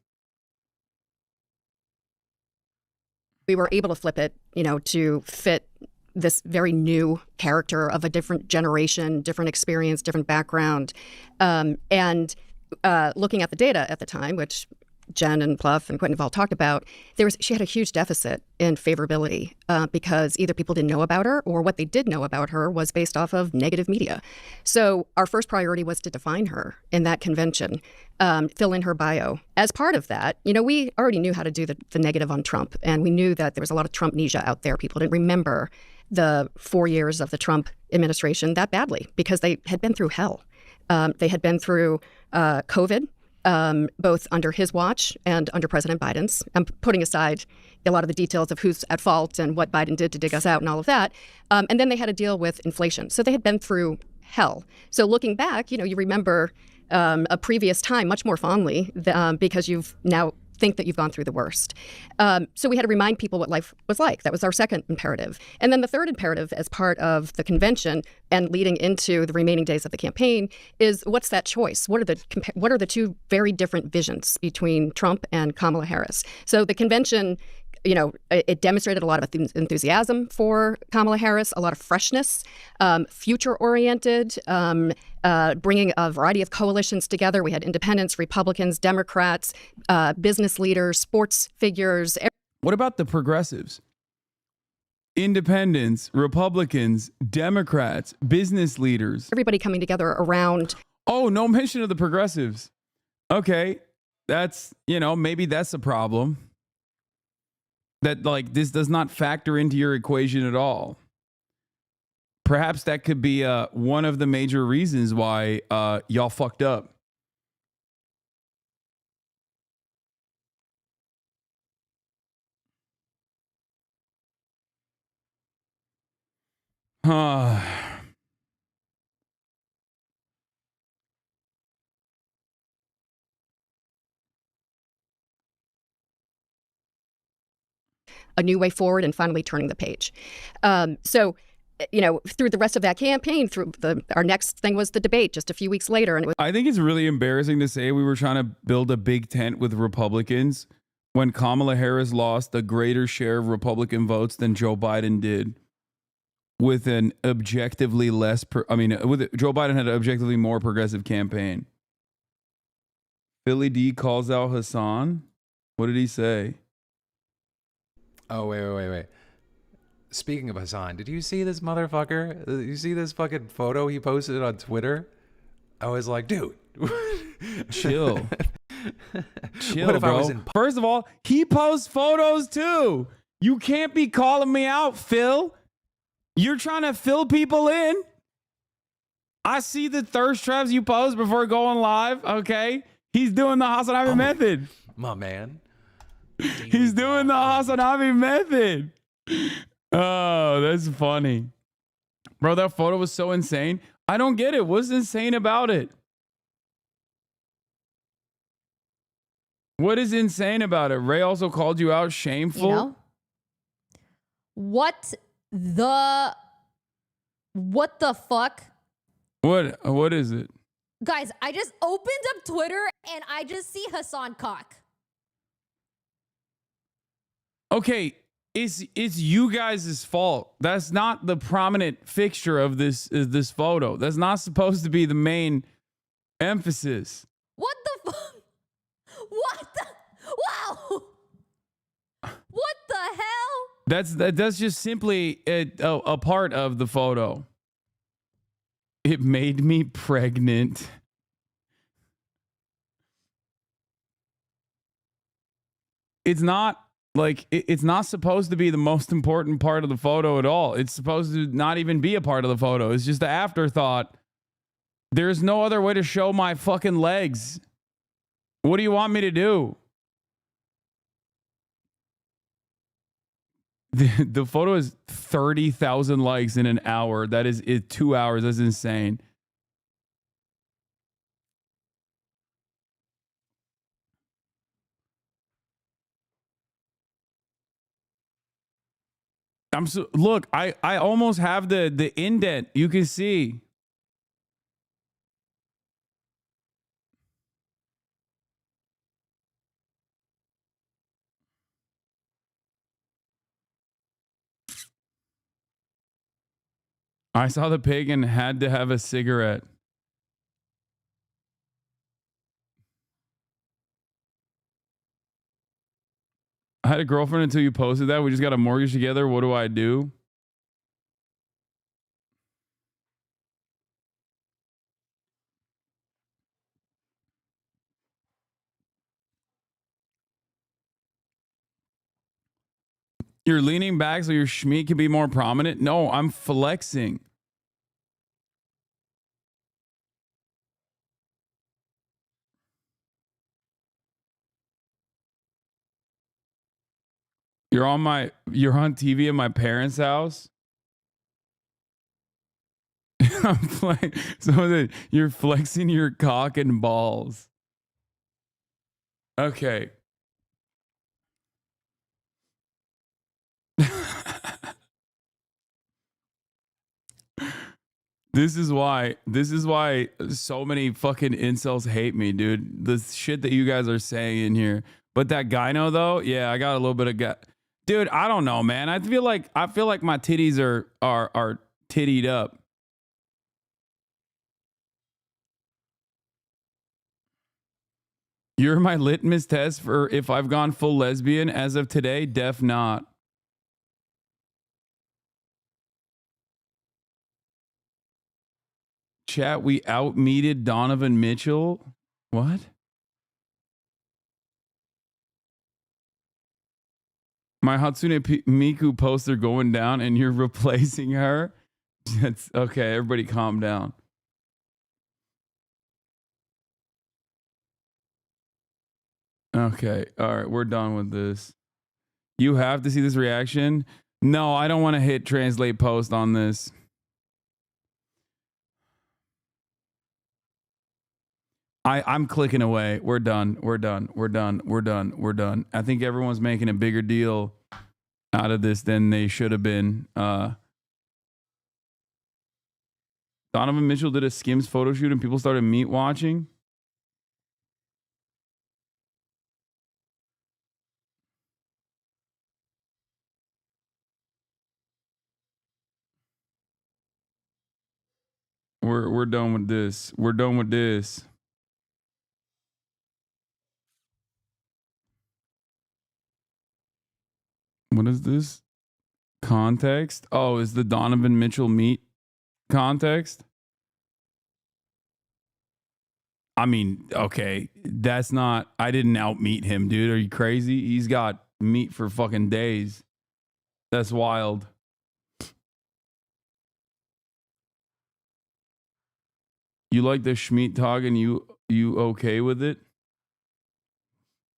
We were able to flip it, to fit this very new character of a different generation, different experience, different background. And looking at the data at the time, which Jen and Pluff and Quentin have all talked about, she had a huge deficit in favorability because either people didn't know about her, or what they did know about her was based off of negative media. So our first priority was to define her in that convention, fill in her bio. As part of that, we already knew how to do the negative on Trump, and we knew that there was a lot of Trumpnesia out there. People didn't remember the 4 years of the Trump administration that badly because they had been through hell. They had been through COVID, both under his watch and under President Biden's. I'm putting aside a lot of the details of who's at fault and what Biden did to dig us out and all of that. And then they had to deal with inflation. So they had been through hell. So looking back, you remember a previous time much more fondly because you've now think that you've gone through the worst. So we had to remind people what life was like. That was our second imperative. And then the third imperative as part of the convention and leading into the remaining days of the campaign is, what's that choice? What are the two very different visions between Trump and Kamala Harris? So the convention, it demonstrated a lot of enthusiasm for Kamala Harris, a lot of freshness, future-oriented, bringing a variety of coalitions together. We had independents, Republicans, Democrats, business leaders, sports figures. What about the progressives? Independents, Republicans, Democrats, business leaders. Everybody coming together around. Oh, no mention of the progressives. Okay, that's, maybe that's a problem. That, like, this does not factor into your equation at all. Perhaps that could be one of the major reasons why y'all fucked up. A new way forward and finally turning the page. So, through the rest of that campaign, our next thing was the debate just a few weeks later. And I think it's really embarrassing to say we were trying to build a big tent with Republicans when Kamala Harris lost a greater share of Republican votes than Joe Biden did with an objectively Joe Biden had an objectively more progressive campaign. Philly D calls out Hasan. What did he say? Oh, wait. Speaking of Hasan, did you see this motherfucker? You see this fucking photo he posted on Twitter? I was like, dude. Chill. Chill, bro. First of all, he posts photos too. You can't be calling me out, Phil. You're trying to fill people in. I see the thirst traps you post before going live, okay? He's doing the HasnAbi method. My man. He's doing the HasnAbi method. Oh, that's funny. Bro, that photo was so insane. I don't get it. What's insane about it? What is insane about it? Ray also called you out shameful. What the fuck? What is it? Guys, I just opened up Twitter and I just see Hasan cock. Okay, it's you guys' fault. That's not the prominent fixture of this photo. That's not supposed to be the main emphasis. What the fuck? What the? Wow. What the hell? That's just simply a part of the photo. It made me pregnant. It's not like it's not supposed to be the most important part of the photo at all. It's supposed to not even be a part of the photo. It's just an afterthought. There's no other way to show my fucking legs. What do you want me to do? The photo is 30,000 likes in an hour. That is 2 hours. That's insane. Look, I almost have the indent. You can see. I saw the pig and had to have a cigarette. I had a girlfriend until you posted that. We just got a mortgage together. What do I do? You're leaning back so your schmeat can be more prominent? No, I'm flexing. You're on TV at my parents' house? You're flexing your cock and balls. Okay. This is why so many fucking incels hate me, dude. The shit that you guys are saying in here. But that gyno though, yeah, I got a little bit of dude, I don't know, man. I feel like my titties are tittied up. You're my litmus test for if I've gone full lesbian as of today. Def not. Chat, we out-meated Donovan Mitchell. What? My Hatsune Miku poster going down and you're replacing her? That's okay. Everybody calm down. Okay. All right. We're done with this. You have to see this reaction. No, I don't want to hit translate post on this. I'm clicking away. We're done. We're done. We're done. We're done. We're done. I think everyone's making a bigger deal out of this than they should have been. Donovan Mitchell did a Skims photo shoot and people started meat watching. We're done with this. We're done with this. What is this? Context? Oh, is the Donovan Mitchell meet context? I mean, okay, that's not, I didn't out meet him, dude. Are you crazy? He's got meat for fucking days. That's wild. You like the Schmeat talk and you okay with it?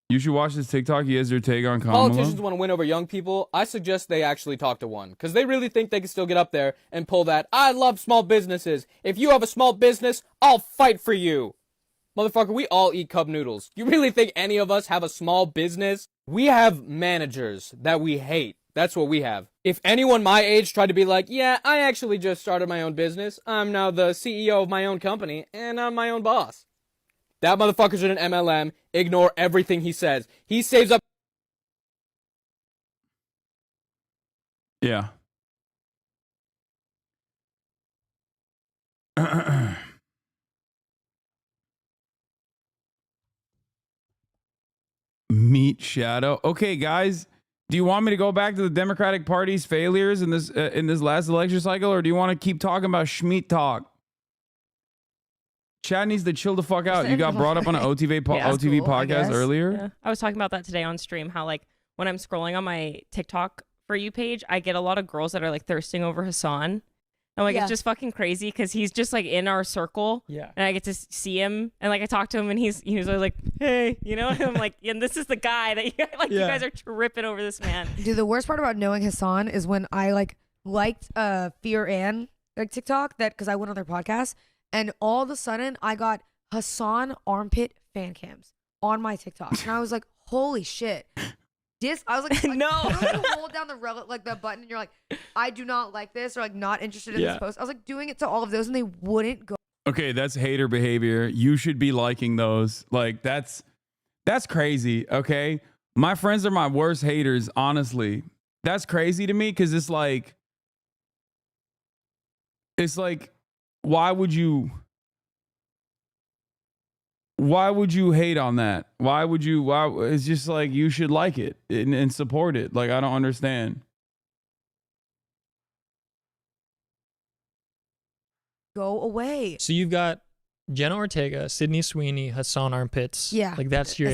You should watch this TikTok. He has your take on Kamala. Politicians want to win over young people. I suggest they actually talk to one because they really think they can still get up there and pull that. I love small businesses. If you have a small business, I'll fight for you. Motherfucker, we all eat cup noodles. You really think any of us have a small business? We have managers that we hate. That's what we have. If anyone my age tried to be like, yeah, I actually just started my own business. I'm now the CEO of my own company and I'm my own boss. That motherfucker's in an MLM. Ignore everything he says. He saves up. Yeah. Meet Shadow. Okay, guys, do you want me to go back to the Democratic Party's failures in this last election cycle, or do you want to keep talking about Schmeat talk? Chad needs to chill the fuck out. You got brought up on an OTV podcast earlier. Yeah. I was talking about that today on stream, how like when I'm scrolling on my TikTok For You page, I get a lot of girls that are like thirsting over Hasan. I'm like, it's just fucking crazy because he's just like in our circle. Yeah. And I get to see him and like I talk to him and he was always like, hey, you know, and I'm like, and this is the guy that you guys are tripping over this man. Dude, the worst part about knowing Hasan is when I like liked Fear Ann like TikTok because I went on their podcast. And all of a sudden, I got Hasan armpit fan cams on my TikTok, and I was like, "Holy shit!" I was like, "No!" You hold down the button, and you're like, "I do not like this," or like, "Not interested in this post." I was like doing it to all of those, and they wouldn't go. Okay, that's hater behavior. You should be liking those. Like that's crazy. Okay, my friends are my worst haters. Honestly, that's crazy to me because it's like. Why would you hate on that? Why it's just like you should like it and support it. Like I don't understand. Go away. So you've got Jenna Ortega, Sydney Sweeney, Hasan Armpits. Yeah. Like that's your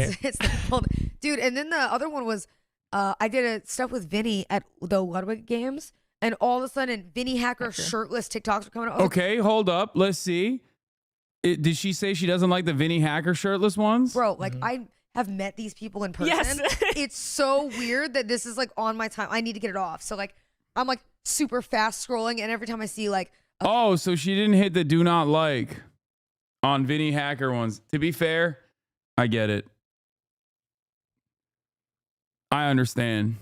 dude. And then the other one was I did stuff with Vinny at the Ludwig games. And all of a sudden, Vinny Hacker shirtless TikToks are coming out. Okay, hold up. Let's see. Did she say she doesn't like the Vinny Hacker shirtless ones? Bro, like I have met these people in person. Yes. It's so weird that this is like on my time. I need to get it off. So like I'm like super fast scrolling, and every time I see like oh, so she didn't hit the do not like on Vinny Hacker ones. To be fair, I get it. I understand.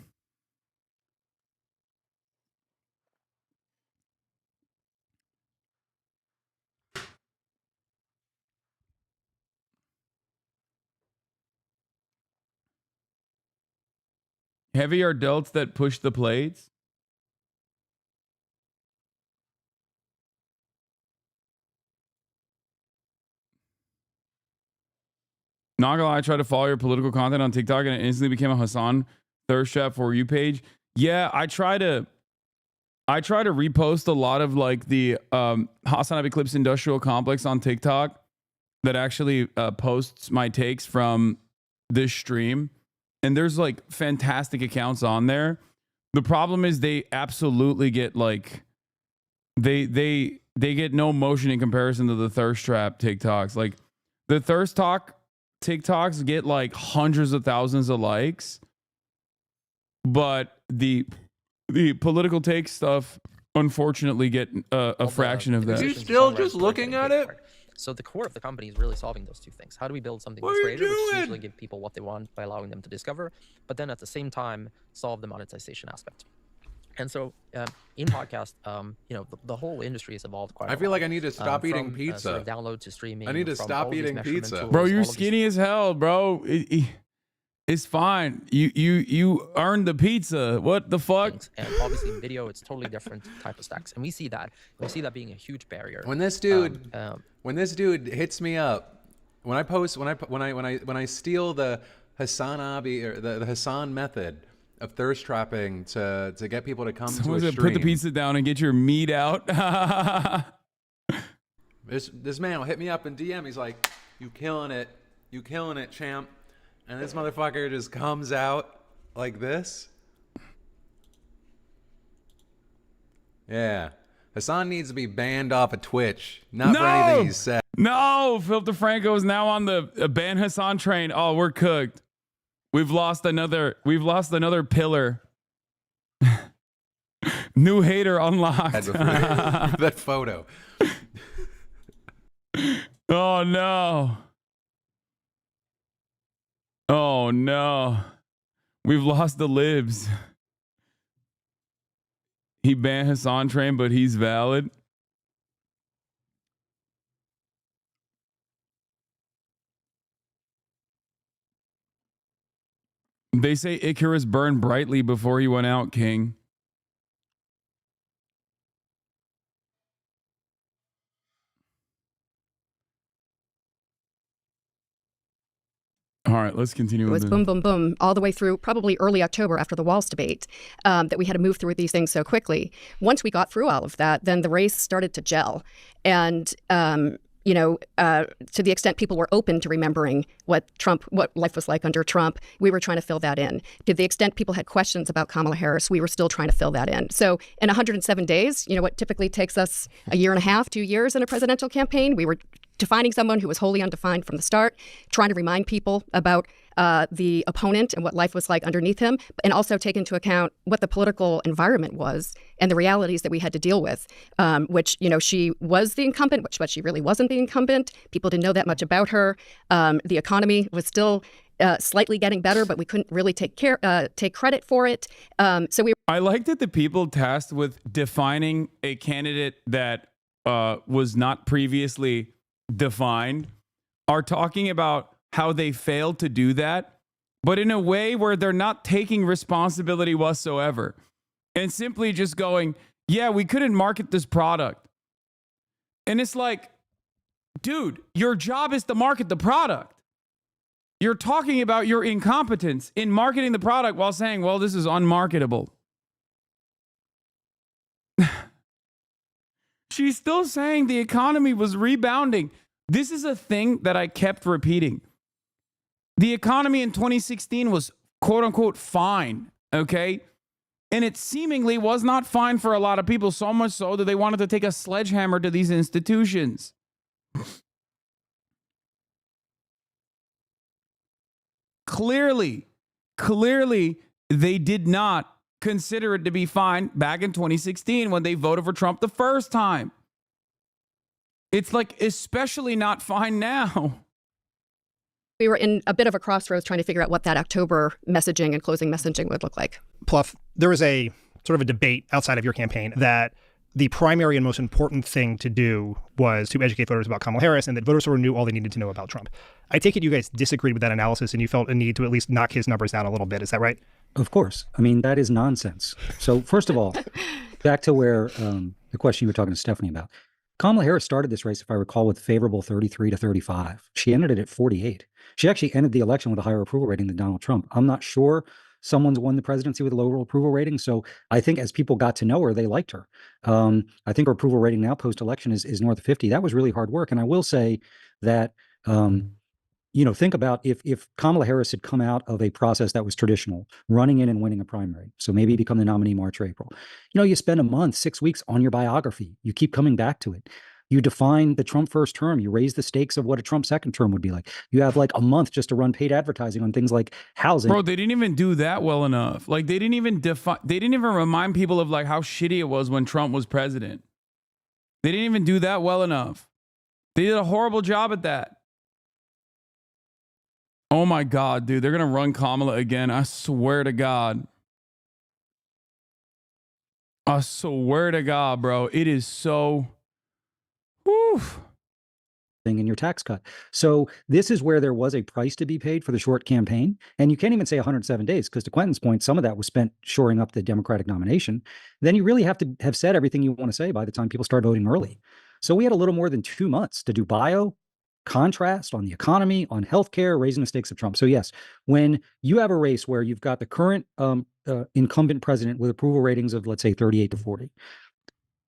Heavier delts that push the plates. Not gonna lie, I tried to follow your political content on TikTok and it instantly became a Hasan thirst trap For You page. Yeah, I try to repost a lot of like the HasnAbi Clips Industrial Complex on TikTok that actually posts my takes from this stream. And there's like fantastic accounts on there. The problem is they absolutely get like they get no motion in comparison to the thirst trap TikToks. Like the thirst talk TikToks get like hundreds of thousands of likes, but the political take stuff unfortunately get a fraction of that. Are you still just looking at it? So the core of the company is really solving those two things. How do we build something that's greater, which is usually give people what they want by allowing them to discover, but then at the same time solve the monetization aspect. And so in podcast, the whole industry has evolved quite a lot. I feel like I need to stop eating pizza. Sort of download to streaming. I need to stop eating pizza. Bro, you're skinny as hell, bro. It's fine. You earned the pizza. What the fuck? And obviously in video, it's totally different type of stacks, and we see that being a huge barrier. When this dude hits me up, when I steal the HasnAbi or the Hasan method of thirst trapping to get people to come to a stream. Put the pizza down and get your meat out. This man will hit me up in DM. He's like, "You killing it, champ." And this motherfucker just comes out like this. Yeah. Hasan needs to be banned off of Twitch. Not for anything he said. No, Filter Franco is now on the ban Hasan train. Oh, we're cooked. We've lost another pillar. New hater unlocked. That photo. Oh no. Oh no. We've lost the libs. He banned Hasan train, but he's valid. They say Icarus burned brightly before he went out, King. All right, let's continue. It was boom, boom, boom, all the way through probably early October after the Walls debate, that we had to move through these things so quickly. Once we got through all of that, then the race started to gel. And, to the extent people were open to remembering what life was like under Trump, we were trying to fill that in. To the extent people had questions about Kamala Harris, we were still trying to fill that in. So in 107 days, what typically takes us a year and a half, 2 years in a presidential campaign, we were defining someone who was wholly undefined from the start, trying to remind people about the opponent and what life was like underneath him, and also take into account what the political environment was and the realities that we had to deal with, which, she was the incumbent, but she really wasn't the incumbent. People didn't know that much about her. The economy was still slightly getting better, but we couldn't really take credit for it. I like that the people tasked with defining a candidate that was not previously defined are talking about how they failed to do that, but in a way where they're not taking responsibility whatsoever and simply just going, yeah, we couldn't market this product. And it's like, dude, your job is to market the product. You're talking about your incompetence in marketing the product while saying, well, this is unmarketable. She's still saying the economy was rebounding. This is a thing that I kept repeating. The economy in 2016 was quote unquote fine, okay? And it seemingly was not fine for a lot of people, so much so that they wanted to take a sledgehammer to these institutions. Clearly, they did not consider it to be fine back in 2016 when they voted for Trump the first time. It's like especially not fine now. We were in a bit of a crossroads trying to figure out what that October messaging and closing messaging would look like. Pluff, there was a sort of a debate outside of your campaign that the primary and most important thing to do was to educate voters about Kamala Harris, and that voters sort of knew all they needed to know about Trump. I take it you guys disagreed with that analysis and you felt a need to at least knock his numbers down a little bit. Is that right? Of course. I mean, that is nonsense. So first of all, back to where the question you were talking to Stephanie about. Kamala Harris started this race, if I recall, with favorable 33 to 35. She ended it at 48. She actually ended the election with a higher approval rating than Donald Trump. I'm not sure someone's won the presidency with a lower approval rating. So I think as people got to know her, they liked her. I think her approval rating now post-election is north of 50. That was really hard work. And I will say that, think about if Kamala Harris had come out of a process that was traditional, running in and winning a primary, so maybe become the nominee March or April, you spend a month, 6 weeks on your biography. You keep coming back to it. You define the Trump first term. You raise the stakes of what a Trump second term would be like. You have like a month just to run paid advertising on things like housing. Bro, they didn't even do that well enough. Like they didn't even remind people of like how shitty it was when Trump was president. They didn't even do that well enough. They did a horrible job at that. Oh my God, dude. They're going to run Kamala again. I swear to God. I swear to God, bro. It is so... Whew. In your tax cut. So this is where there was a price to be paid for the short campaign. And you can't even say 107 days, because to Quentin's point, some of that was spent shoring up the Democratic nomination. Then you really have to have said everything you want to say by the time people start voting early. So we had a little more than 2 months to do bio, contrast on the economy, on healthcare, raising the stakes of Trump. So yes, when you have a race where you've got the current incumbent president with approval ratings of, let's say, 38 to 40,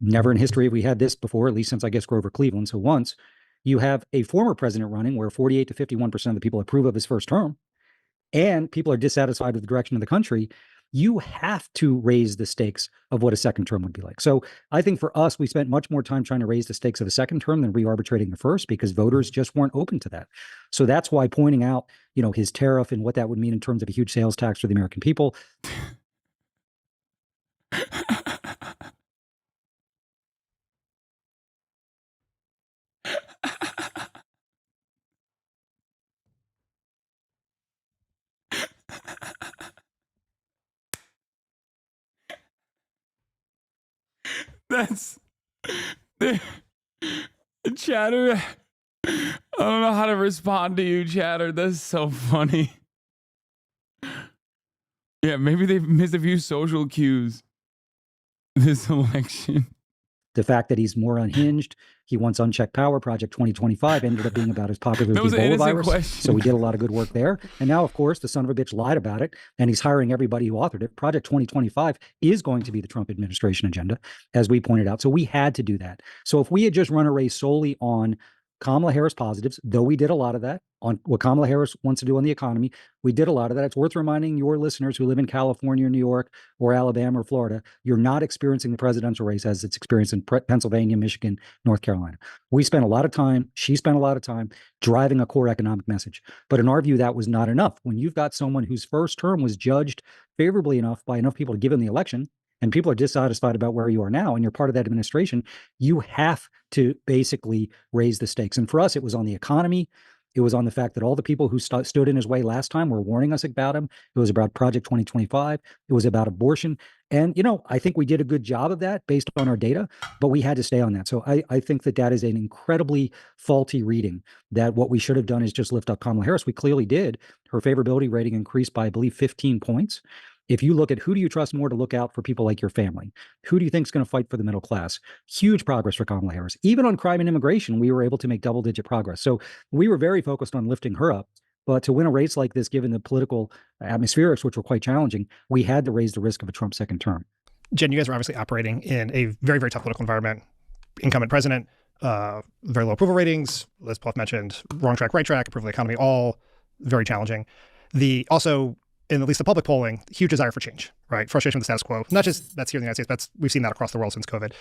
never in history have we had this before, at least since I guess Grover Cleveland. So once you have a former president running where 48 to 51% of the people approve of his first term, and people are dissatisfied with the direction of the country, you have to raise the stakes of what a second term would be like. So I think for us, we spent much more time trying to raise the stakes of a second term than re-arbitrating the first, because voters just weren't open to that. So that's why pointing out, you know, his tariff and what that would mean in terms of a huge sales tax for the American people. That's Chatter. I don't know how to respond to you, Chatter. That's so funny. Yeah, maybe they've missed a few social cues this election. The fact that he's more unhinged, he wants unchecked power. Project 2025 ended up being about as popular as the Ebola virus. Question. So we did a lot of good work there. And now, of course, the son of a bitch lied about it, and he's hiring everybody who authored it. Project 2025 is going to be the Trump administration agenda, as we pointed out. So we had to do that. So if we had just run a race solely on Kamala Harris positives, though we did a lot of that, on what Kamala Harris wants to do on the economy, we did a lot of that. It's worth reminding your listeners who live in California, or New York, or Alabama, or Florida, you're not experiencing the presidential race as it's experienced in Pennsylvania, Michigan, North Carolina. We spent a lot of time, she spent a lot of time driving a core economic message. But in our view, that was not enough. When you've got someone whose first term was judged favorably enough by enough people to give him the election, and people are dissatisfied about where you are now, and you're part of that administration, you have to basically raise the stakes. And for us, it was on the economy. It was on the fact that all the people who stood in his way last time were warning us about him. It was about Project 2025. It was about abortion. And, you know, I think we did a good job of that based on our data, but we had to stay on that. So I think that that is an incredibly faulty reading, that what we should have done is just lift up Kamala Harris. We clearly did. Her favorability rating increased by, I believe, 15 points. If you look at who do you trust more to look out for people like your family, who do you think is going to fight for the middle class? Huge progress for Kamala Harris. Even on crime and immigration, we were able to make double-digit progress. So we were very focused on lifting her up. But to win a race like this, given the political atmospherics, which were quite challenging, we had to raise the risk of a Trump second term. Jen, you guys are obviously operating in a very, very tough political environment. Incumbent president, very low approval ratings, as Paul mentioned, wrong track, right track, approval of the economy, all very challenging. Also, in at least the public polling, huge desire for change, right? Frustration with the status quo. Not just that's here in the United States, but we've seen that across the world since COVID.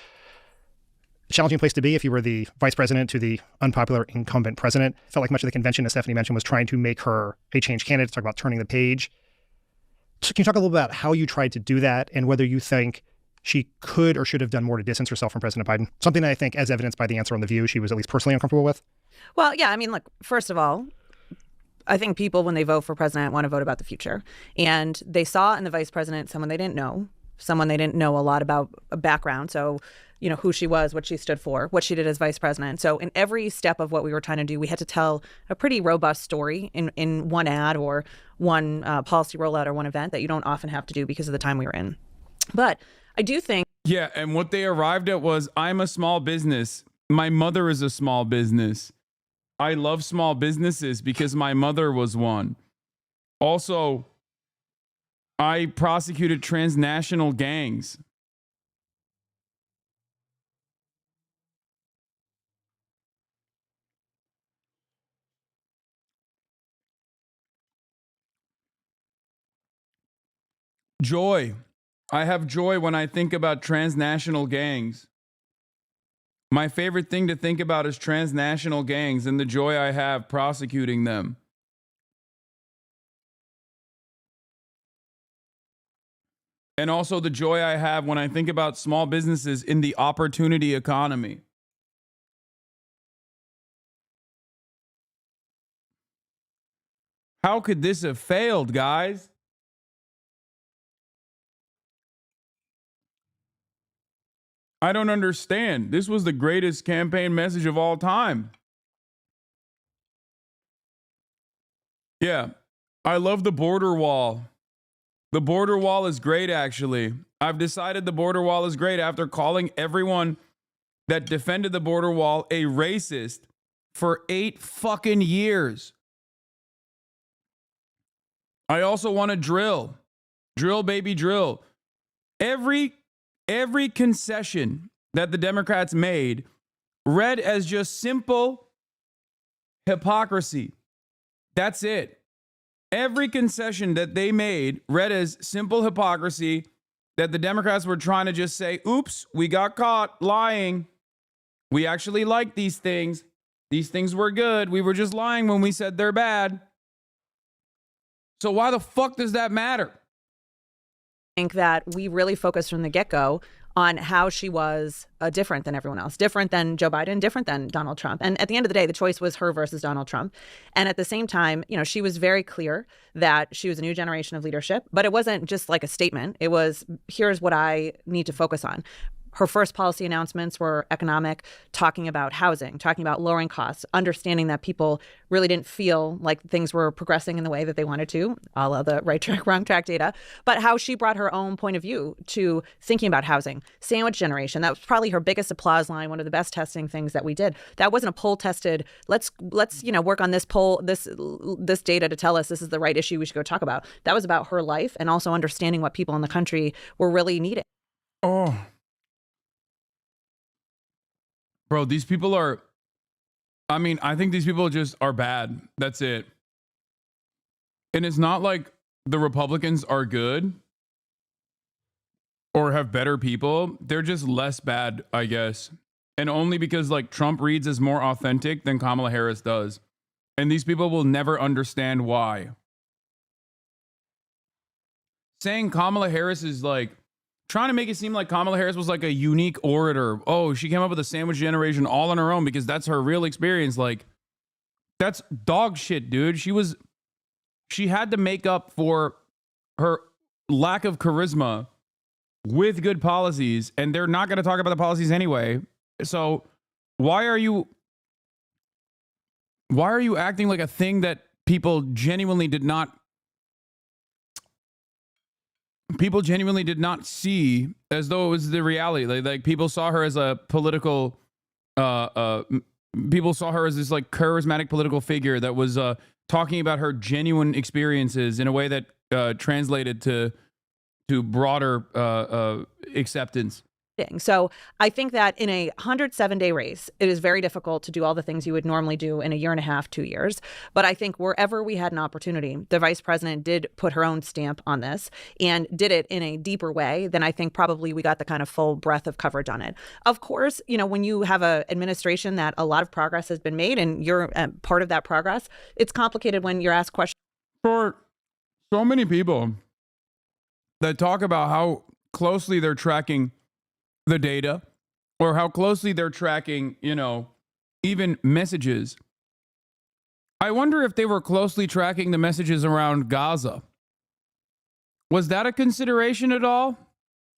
Challenging place to be if you were the vice president to the unpopular incumbent president. Felt like much of the convention, as Stephanie mentioned, was trying to make her a change candidate, talk about turning the page. So can you talk a little about how you tried to do that and whether you think she could or should have done more to distance herself from President Biden? Something that I think, as evidenced by the answer on The View, she was at least personally uncomfortable with. Well, yeah, I mean, look, first of all, I think people, when they vote for president, want to vote about the future. And they saw in the vice president someone they didn't know a lot about a background. So, you know, who she was, what she stood for, what she did as vice president. So in every step of what we were trying to do, we had to tell a pretty robust story in one ad or one policy rollout or one event that you don't often have to do because of the time we were in. But I do think. Yeah, and what they arrived at was, I'm a small business. My mother is a small business. I love small businesses because my mother was one. Also, I prosecuted transnational gangs. Joy. I have joy when I think about transnational gangs. My favorite thing to think about is transnational gangs and the joy I have prosecuting them. And also the joy I have when I think about small businesses in the opportunity economy. How could this have failed, guys? I don't understand. This was the greatest campaign message of all time. Yeah, I love the border wall. The border wall is great, actually. I've decided the border wall is great after calling everyone that defended the border wall a racist for 8 fucking years. I also want to drill. Drill, baby, drill. Every concession that the Democrats made read as just simple hypocrisy. That's it. Every concession that they made read as simple hypocrisy, that the Democrats were trying to just say, oops, we got caught lying. We actually like these things. These things were good. We were just lying when we said they're bad. So why the fuck does that matter? I think that we really focused from the get-go on how she was different than everyone else, different than Joe Biden, different than Donald Trump. And at the end of the day, the choice was her versus Donald Trump. And at the same time, you know, she was very clear that she was a new generation of leadership, but it wasn't just like a statement. It was, here's what I need to focus on. Her first policy announcements were economic, talking about housing, talking about lowering costs, understanding that people really didn't feel like things were progressing in the way that they wanted to, a la the right track, wrong track data, but how she brought her own point of view to thinking about housing, sandwich generation. That was probably her biggest applause line, one of the best testing things that we did. That wasn't a poll tested, let's work on this poll, this data to tell us this is the right issue we should go talk about. That was about her life and also understanding what people in the country were really needing. Oh. Bro, these people are, I think these people just are bad. That's it. And it's not like the Republicans are good or have better people. They're just less bad, I guess. And only because like Trump reads as more authentic than Kamala Harris does. And these people will never understand why. Saying Kamala Harris is like, trying to make it seem like Kamala Harris was like a unique orator. Oh, she came up with a sandwich generation all on her own because that's her real experience. Like, that's dog shit, dude. She had to make up for her lack of charisma with good policies, and they're not going to talk about the policies anyway. So why are you acting like a thing that people genuinely did not see as though it was the reality? Like people saw her as a political, people saw her as this like charismatic political figure that was talking about her genuine experiences in a way that translated to broader acceptance. So I think that in a 107-day race, it is very difficult to do all the things you would normally do in a year and a half, 2 years. But I think wherever we had an opportunity, the vice president did put her own stamp on this and did it in a deeper way than I think probably we got the kind of full breadth of coverage on it. Of course, you know, when you have an administration that a lot of progress has been made and you're part of that progress, it's complicated when you're asked questions. For so many people that talk about how closely they're tracking the data or how closely they're tracking, you know, even messages. I wonder if they were closely tracking the messages around Gaza. Was that a consideration at all?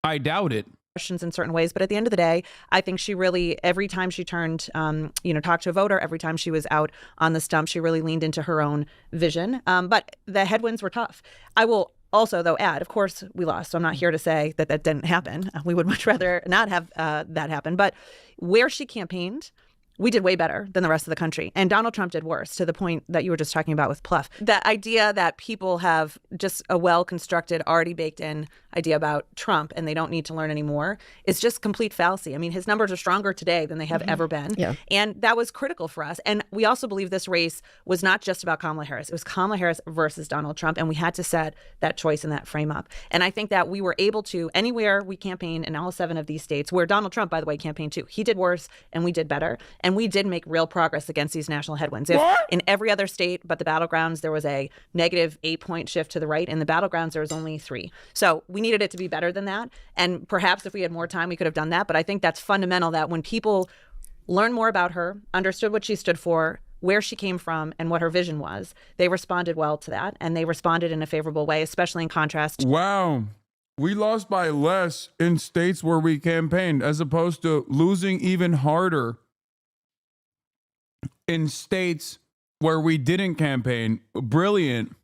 I doubt it. Questions in certain ways, but at the end of the day, I think she really, every time she turned, talked to a voter, every time she was out on the stump, she really leaned into her own vision. But the headwinds were tough. I will also, though, add, of course, we lost. So I'm not here to say that that didn't happen. We would much rather not have that happen. But where she campaigned, we did way better than the rest of the country. And Donald Trump did worse, to the point that you were just talking about with Pluff. The idea that people have just a well-constructed, already baked-in idea about Trump and they don't need to learn anymore is just complete fallacy. I mean, his numbers are stronger today than they have ever been. Yeah. And that was critical for us. And we also believe this race was not just about Kamala Harris. It was Kamala Harris versus Donald Trump. And we had to set that choice and that frame up. And I think that we were able to, anywhere we campaigned in all 7 of these states, where Donald Trump, by the way, campaigned too. He did worse and we did better. And we did make real progress against these national headwinds. If in every other state but the battlegrounds, there was a negative 8-point shift to the right, in the battlegrounds, there was only 3. So we needed it to be better than that. And perhaps if we had more time, we could have done that. But I think that's fundamental, that when people learn more about her, understood what she stood for, where she came from and what her vision was. They responded well to that, and they responded in a favorable way, especially in contrast. Wow. We lost by less in states where we campaigned, as opposed to losing even harder in states where we didn't campaign. Brilliant.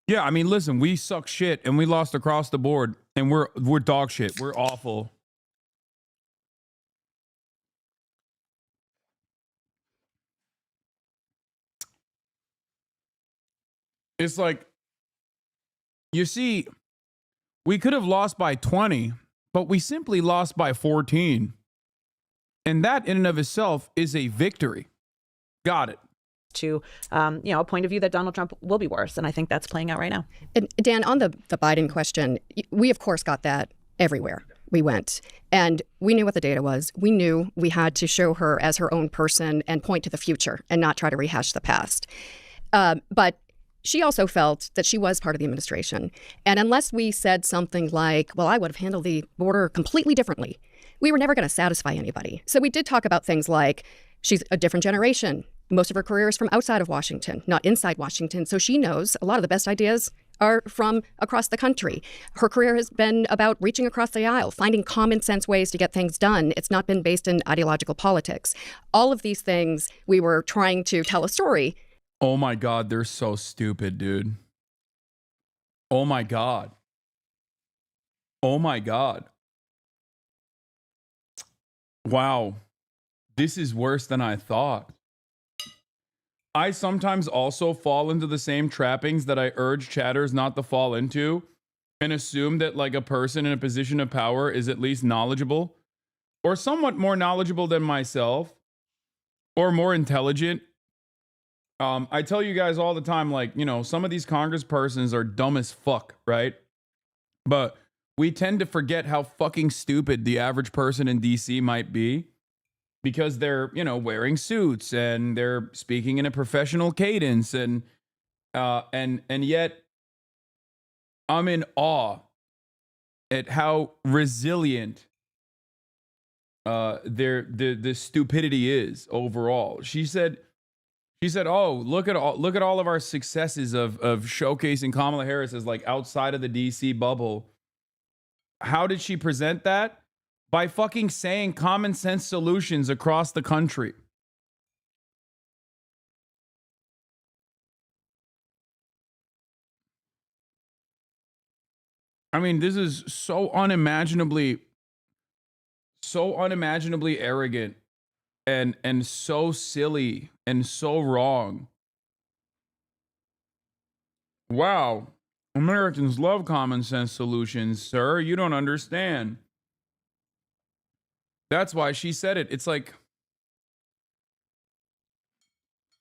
Yeah, I mean, listen, we suck shit and we lost across the board, and we're dog shit. We're awful. It's like, you see, we could have lost by 20, but we simply lost by 14. And that in and of itself is a victory. Got it. To a point of view that Donald Trump will be worse, and I think that's playing out right now. And Dan, on the Biden question, we of course got that everywhere we went, and we knew what the data was. We knew we had to show her as her own person and point to the future and not try to rehash the past. But she also felt that she was part of the administration, and unless we said something like, "Well, I would have handled the border completely differently," we were never going to satisfy anybody. So we did talk about things like she's a different generation. Most of her career is from outside of Washington, not inside Washington. So she knows a lot of the best ideas are from across the country. Her career has been about reaching across the aisle, finding common sense ways to get things done. It's not been based in ideological politics. All of these things, we were trying to tell a story. Oh my God, they're so stupid, dude. Oh my God. Oh my God. Wow. This is worse than I thought. I sometimes also fall into the same trappings that I urge chatters not to fall into, and assume that like a person in a position of power is at least knowledgeable or somewhat more knowledgeable than myself or more intelligent. I tell you guys all the time, like, you know, some of these congresspersons are dumb as fuck, right? But we tend to forget how fucking stupid the average person in DC might be, because they're, you know, wearing suits and they're speaking in a professional cadence, and yet I'm in awe at how resilient the stupidity is overall. She said, "Oh, look at all of our successes of showcasing Kamala Harris as like outside of the DC bubble." How did she present that? By fucking saying common sense solutions across the country. I mean, this is so unimaginably arrogant and so silly and so wrong. Wow. Americans love common sense solutions, sir. You don't understand. That's why she said it. It's like,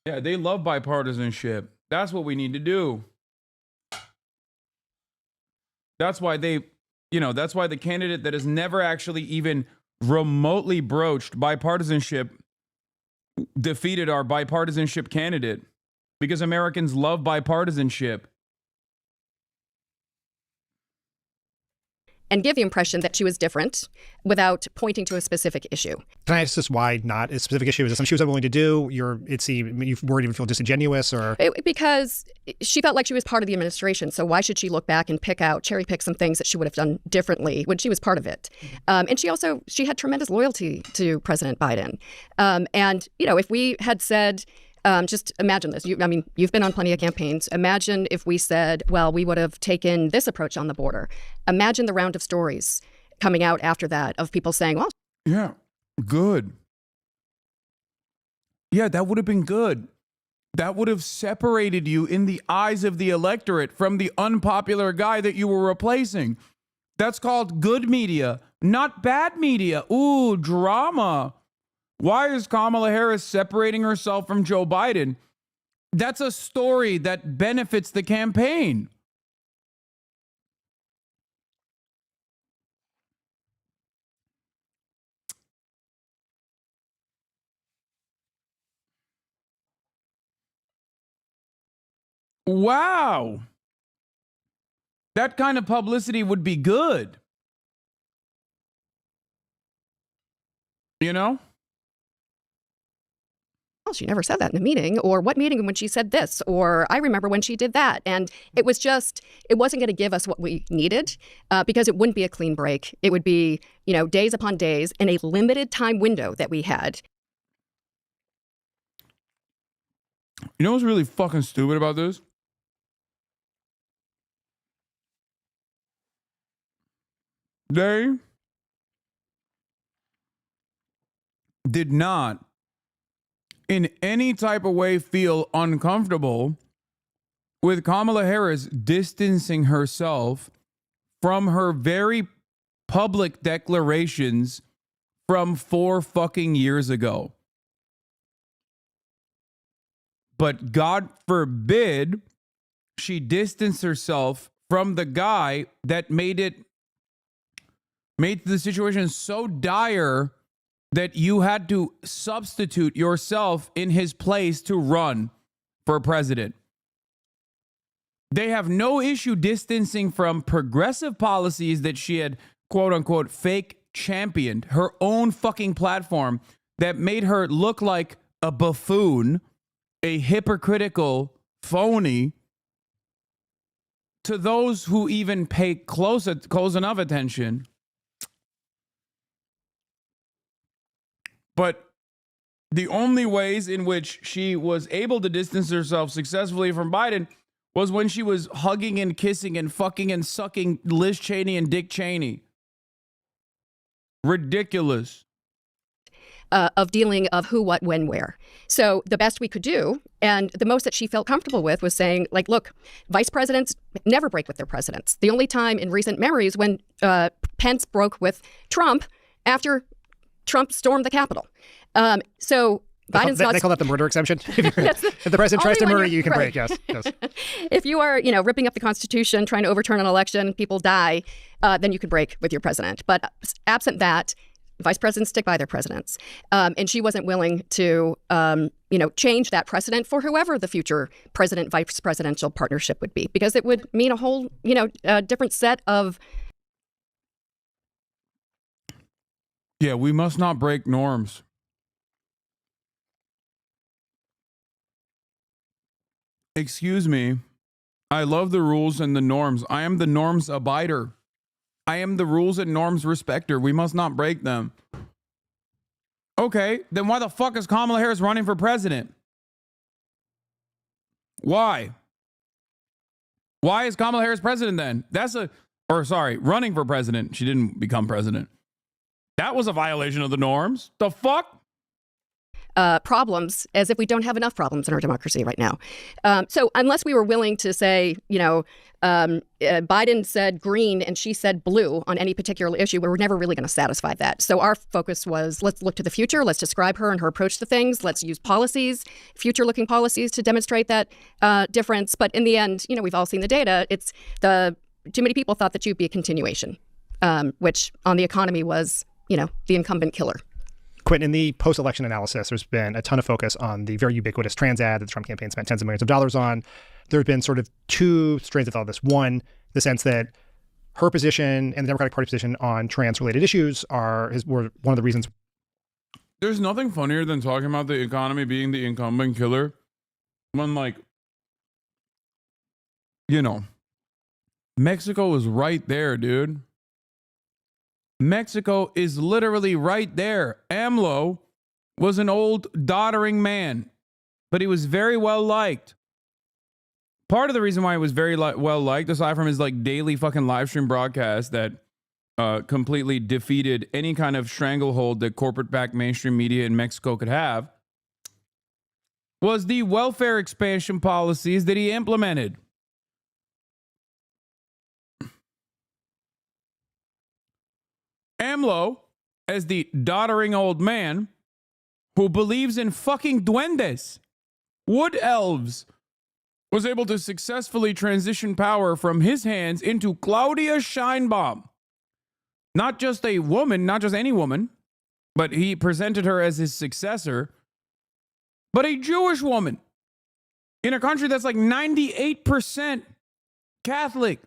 yeah, they love bipartisanship. That's what we need to do. That's why that's why the candidate that has never actually even remotely broached bipartisanship defeated our bipartisanship candidate, because Americans love bipartisanship. And give the impression that she was different without pointing to a specific issue. Can I ask this, why not a specific issue? Is it something she was unwilling to do? You weren't even feel disingenuous, or? Because she felt like she was part of the administration. So why should she look back and cherry pick some things that she would have done differently when she was part of it? And she had tremendous loyalty to President Biden. And, you know, if we had said, just imagine this. You've been on plenty of campaigns. Imagine if we said, well, we would have taken this approach on the border. Imagine the round of stories coming out after that of people saying, well, yeah, good. Yeah, that would have been good. That would have separated you in the eyes of the electorate from the unpopular guy that you were replacing. That's called good media, not bad media. Ooh, drama. Why is Kamala Harris separating herself from Joe Biden? That's a story that benefits the campaign. Wow. That kind of publicity would be good. You know? Well, she never said that in a meeting, or what meeting when she said this, or I remember when she did that. And it wasn't going to give us what we needed because it wouldn't be a clean break. It would be, days upon days in a limited time window that we had. You know what's really fucking stupid about this? They did not in any type of way feel uncomfortable with Kamala Harris distancing herself from her very public declarations from 4 fucking years ago. But God forbid she distanced herself from the guy that made the situation so dire that you had to substitute yourself in his place to run for president. They have no issue distancing from progressive policies that she had, quote unquote, fake championed, her own fucking platform that made her look like a buffoon, a hypocritical phony to those who even pay close enough attention. But the only ways in which she was able to distance herself successfully from Biden was when she was hugging and kissing and fucking and sucking Liz Cheney and Dick Cheney. Ridiculous. Of dealing of who, what, when, where. So the best we could do, and the most that she felt comfortable with, was saying, like, look, vice presidents never break with their presidents. The only time in recent memory is when Pence broke with Trump after Trump stormed the Capitol. So Biden's not... They call that the murder exemption. If the president tries to murder you, can break, yes. If you are, ripping up the Constitution, trying to overturn an election, people die, then you could break with your president. But absent that, vice presidents stick by their presidents. And she wasn't willing to, change that precedent for whoever the future president-vice presidential partnership would be, because it would mean a whole, different set of... Yeah, we must not break norms. Excuse me. I love the rules and the norms. I am the norms abider. I am the rules and norms respecter. We must not break them. Okay, then why the fuck is Kamala Harris running for president? Why? Why is Kamala Harris president then? Running for president. She didn't become president. That was a violation of the norms. The fuck? Problems, as if we don't have enough problems in our democracy right now. So unless we were willing to say, Biden said green and she said blue on any particular issue, we were never really going to satisfy that. So our focus was, let's look to the future. Let's describe her and her approach to things. Let's use policies, future-looking policies, to demonstrate that difference. But in the end, we've all seen the data. Too many people thought that you'd be a continuation, which on the economy was, the incumbent killer. Quentin, in the post-election analysis, there's been a ton of focus on the very ubiquitous trans ad that the Trump campaign spent tens of millions of dollars on. There have been sort of two strains of all this. One, the sense that her position and the Democratic Party position on trans-related issues were one of the reasons. There's nothing funnier than talking about the economy being the incumbent killer when, Mexico is right there, dude. Mexico is literally right there. AMLO was an old, doddering man, but he was very well liked. Part of the reason why he was very well liked, aside from his daily fucking live stream broadcast that completely defeated any kind of stranglehold that corporate-backed mainstream media in Mexico could have, was the welfare expansion policies that he implemented. AMLO, as the doddering old man who believes in fucking duendes, wood elves, was able to successfully transition power from his hands into Claudia Sheinbaum. Not just a woman, not just any woman, but he presented her as his successor, but a Jewish woman in a country that's 98% Catholic.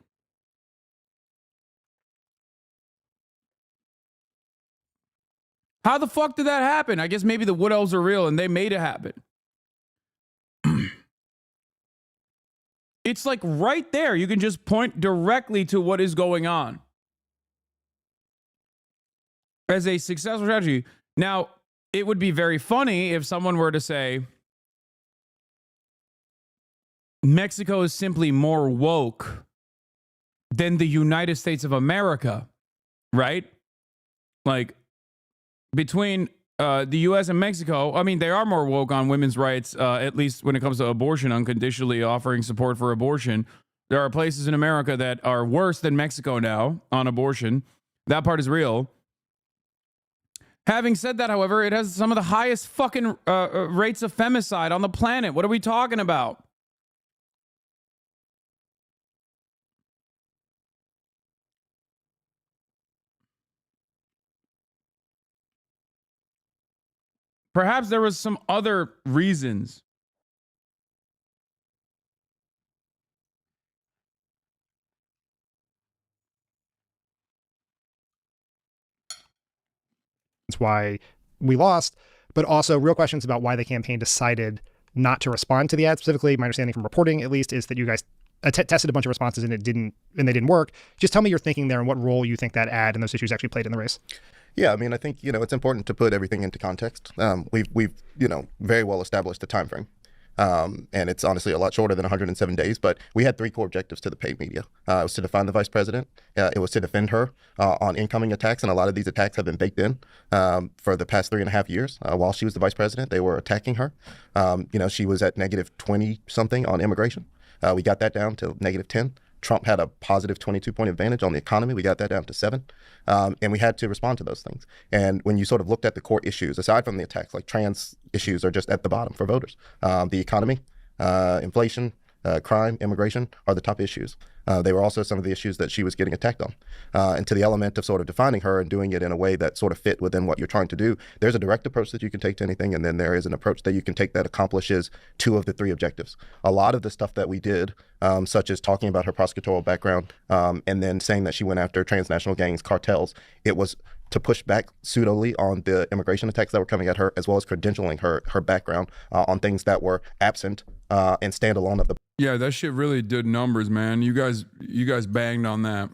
How the fuck did that happen? I guess maybe the Wood Elves are real and they made it happen. It's like right there. You can just point directly to what is going on as a successful strategy. Now, it would be very funny if someone were to say, Mexico is simply more woke than the United States of America, right? Like, between the U.S. and Mexico, I mean, they are more woke on women's rights, at least when it comes to abortion, unconditionally offering support for abortion. There are places in America that are worse than Mexico now on abortion. That part is real. Having said that, however, it has some of the highest fucking rates of femicide on the planet. What are we talking about? Perhaps there was some other reasons. That's why we lost, but also real questions about why the campaign decided not to respond to the ad specifically. My understanding from reporting, at least, is that you guys tested a bunch of responses and they didn't work. Just tell me your thinking there and what role you think that ad and those issues actually played in the race. Yeah, I mean, I think, it's important to put everything into context. We've very well established the time frame. And it's honestly a lot shorter than 107 days, but we had 3 core objectives to the paid media. It was to define the vice president. It was to defend her on incoming attacks, and a lot of these attacks have been baked in for the past 3.5 years. While she was the vice president, they were attacking her. She was at negative 20 something on immigration. We got that down to negative 10. Trump had a positive 22-point advantage on the economy. We got that down to 7. And we had to respond to those things. And when you sort of looked at the core issues, aside from the attacks, like trans issues are just at the bottom for voters. The economy, inflation, crime, immigration are the top issues. They were also some of the issues that she was getting attacked on. And to the element of sort of defining her and doing it in a way that sort of fit within what you're trying to do, there's a direct approach that you can take to anything, and then there is an approach that you can take that accomplishes 2 of the 3 objectives. A lot of the stuff that we did, such as talking about her prosecutorial background, and then saying that she went after transnational gangs, cartels, it was to push back pseudolly on the immigration attacks that were coming at her, as well as credentialing her background on things that were absent and standalone of the. Yeah, that shit really did numbers, man. You guys banged on that.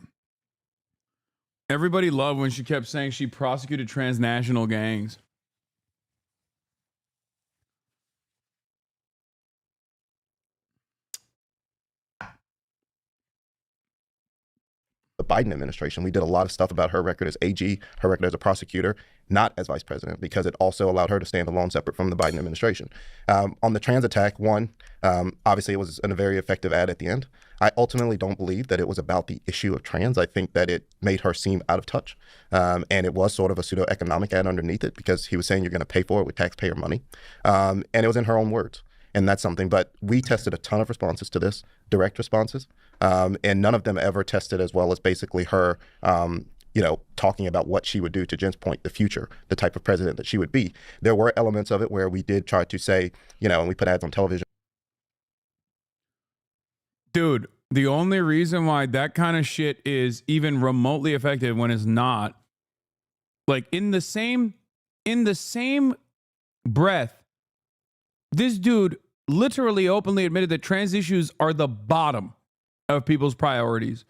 Everybody loved when she kept saying she prosecuted transnational gangs. The Biden administration, we did a lot of stuff about her record as AG, her record as a prosecutor, not as vice president, because it also allowed her to stand alone separate from the Biden administration. On the trans attack, obviously it was a very effective ad at the end. I ultimately don't believe that it was about the issue of trans. I think that it made her seem out of touch. And it was sort of a pseudo-economic ad underneath it, because he was saying you're going to pay for it with taxpayer money. And it was in her own words. And that's something. But we tested a ton of responses to this, direct responses. And none of them ever tested as well as basically her, talking about what she would do, to Jen's point, the future, the type of president that she would be. There were elements of it where we did try to say, and we put ads on television. Dude, the only reason why that kind of shit is even remotely effective when it's not, like in the same breath, this dude literally openly admitted that trans issues are the bottom of people's priorities.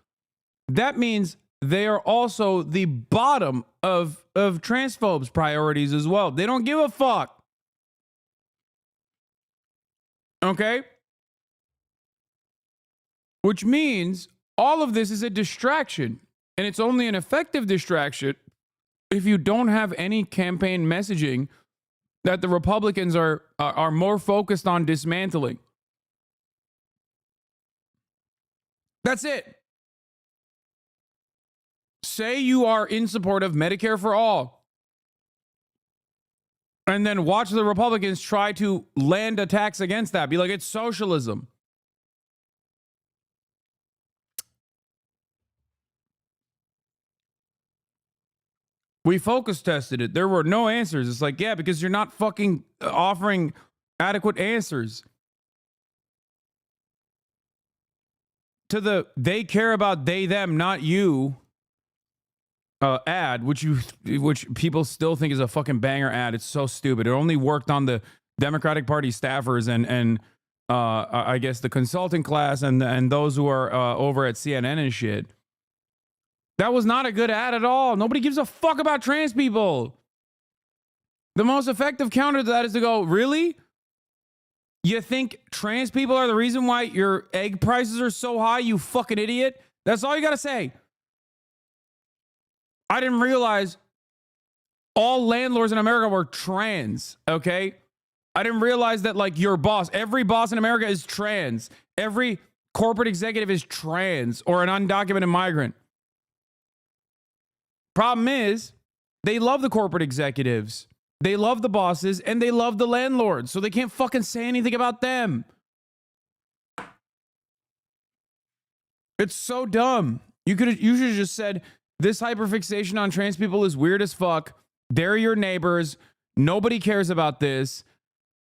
That means they are also the bottom of transphobes' priorities as well. They don't give a fuck. Okay? Which means all of this is a distraction, and it's only an effective distraction if you don't have any campaign messaging that the Republicans are more focused on dismantling. That's it. Say you are in support of Medicare for all, and then watch the Republicans try to land attacks against that. Be like, it's socialism. We focus tested it. There were no answers. It's like, yeah, because you're not fucking offering adequate answers. To the, they care about they, them, not you. ad, which people still think is a fucking banger ad. It's so stupid. It only worked on the Democratic Party staffers and I guess the consulting class and those who are over at CNN and shit. That was not a good ad at all. Nobody gives a fuck about trans people. The most effective counter to that is to go, really? You think trans people are the reason why your egg prices are so high, you fucking idiot? That's all you got to say. I didn't realize all landlords in America were trans, okay? I didn't realize that, like, your boss, every boss in America is trans. Every corporate executive is trans or an undocumented migrant. Problem is, they love the corporate executives. They love the bosses and they love the landlords, so they can't fucking say anything about them. It's so dumb. You should have just said, this hyperfixation on trans people is weird as fuck. They're your neighbors. Nobody cares about this.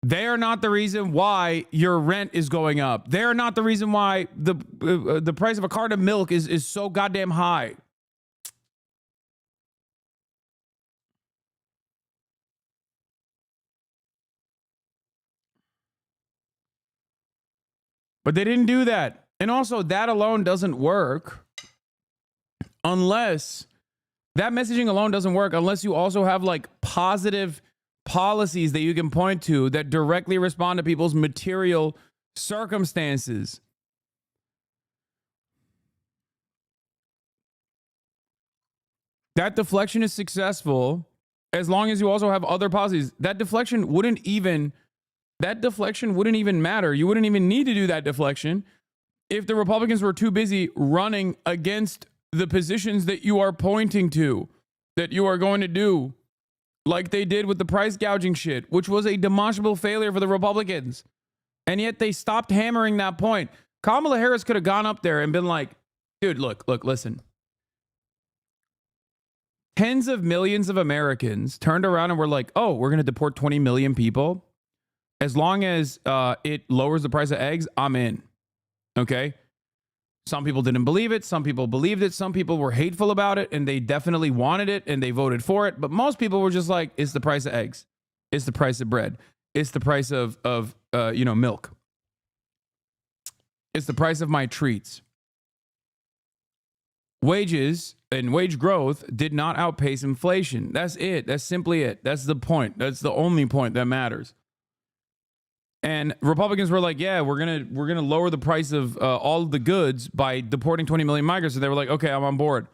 They are not the reason why your rent is going up. They are not the reason why the price of a carton of milk is so goddamn high. But they didn't do that. And also, that alone doesn't work unless that messaging alone doesn't work unless you also have like positive policies that you can point to that directly respond to people's material circumstances. That deflection is successful as long as you also have other policies. That deflection wouldn't even matter. You wouldn't even need to do that deflection if the Republicans were too busy running against the positions that you are pointing to, that you are going to do, like they did with the price gouging shit, which was a demonstrable failure for the Republicans. And yet they stopped hammering that point. Kamala Harris could have gone up there and been like, dude, look, listen. Tens of millions of Americans turned around and were like, oh, we're going to deport 20 million people. As long as it lowers the price of eggs, I'm in. Okay? Some people didn't believe it. Some people believed it. Some people were hateful about it, and they definitely wanted it, and they voted for it. But most people were just like, it's the price of eggs. It's the price of bread. It's the price of milk. It's the price of my treats. Wages and wage growth did not outpace inflation. That's it. That's simply it. That's the point. That's the only point that matters. And Republicans were like, yeah, we're gonna lower the price of all of the goods by deporting 20 million migrants. And they were like, okay, I'm on board.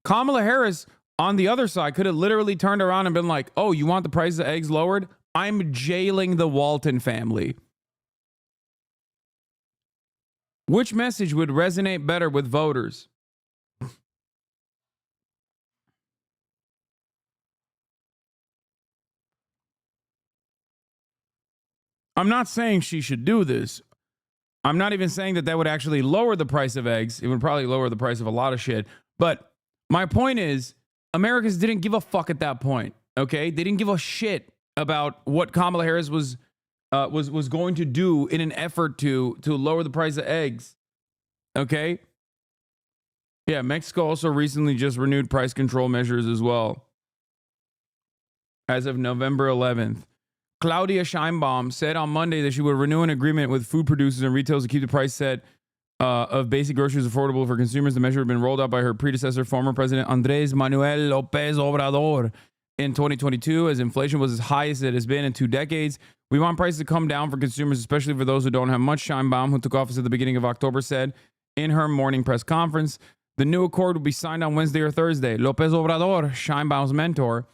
Kamala Harris on the other side could have literally turned around and been like, oh, you want the price of eggs lowered? I'm jailing the Walton family. Which message would resonate better with voters? I'm not saying she should do this. I'm not even saying that would actually lower the price of eggs. It would probably lower the price of a lot of shit. But my point is, Americans didn't give a fuck at that point. Okay, they didn't give a shit about what Kamala Harris was going to do in an effort to lower the price of eggs. Okay. Yeah, Mexico also recently just renewed price control measures as well. As of November 11th. Claudia Sheinbaum said on Monday that she would renew an agreement with food producers and retailers to keep the price set of basic groceries affordable for consumers. The measure had been rolled out by her predecessor, former President Andrés Manuel López Obrador, in 2022, as inflation was as high as it has been in 2 decades. We want prices to come down for consumers, especially for those who don't have much. Sheinbaum, who took office at the beginning of October, said in her morning press conference. The new accord will be signed on Wednesday or Thursday. López Obrador, Sheinbaum's mentor,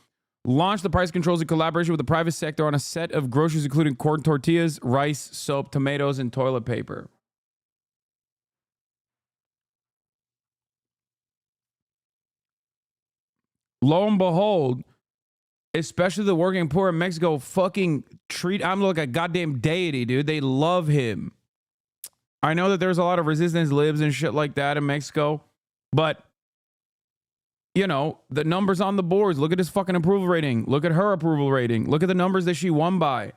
launched the price controls in collaboration with the private sector on a set of groceries including corn tortillas, rice, soap, tomatoes, and toilet paper. Lo and behold, especially the working poor in Mexico fucking treat AMLO like a goddamn deity, dude. They love him. I know that there's a lot of resistance libs and shit like that in Mexico, but you know, the numbers on the boards. Look at his fucking approval rating. Look at her approval rating. Look at the numbers that she won by.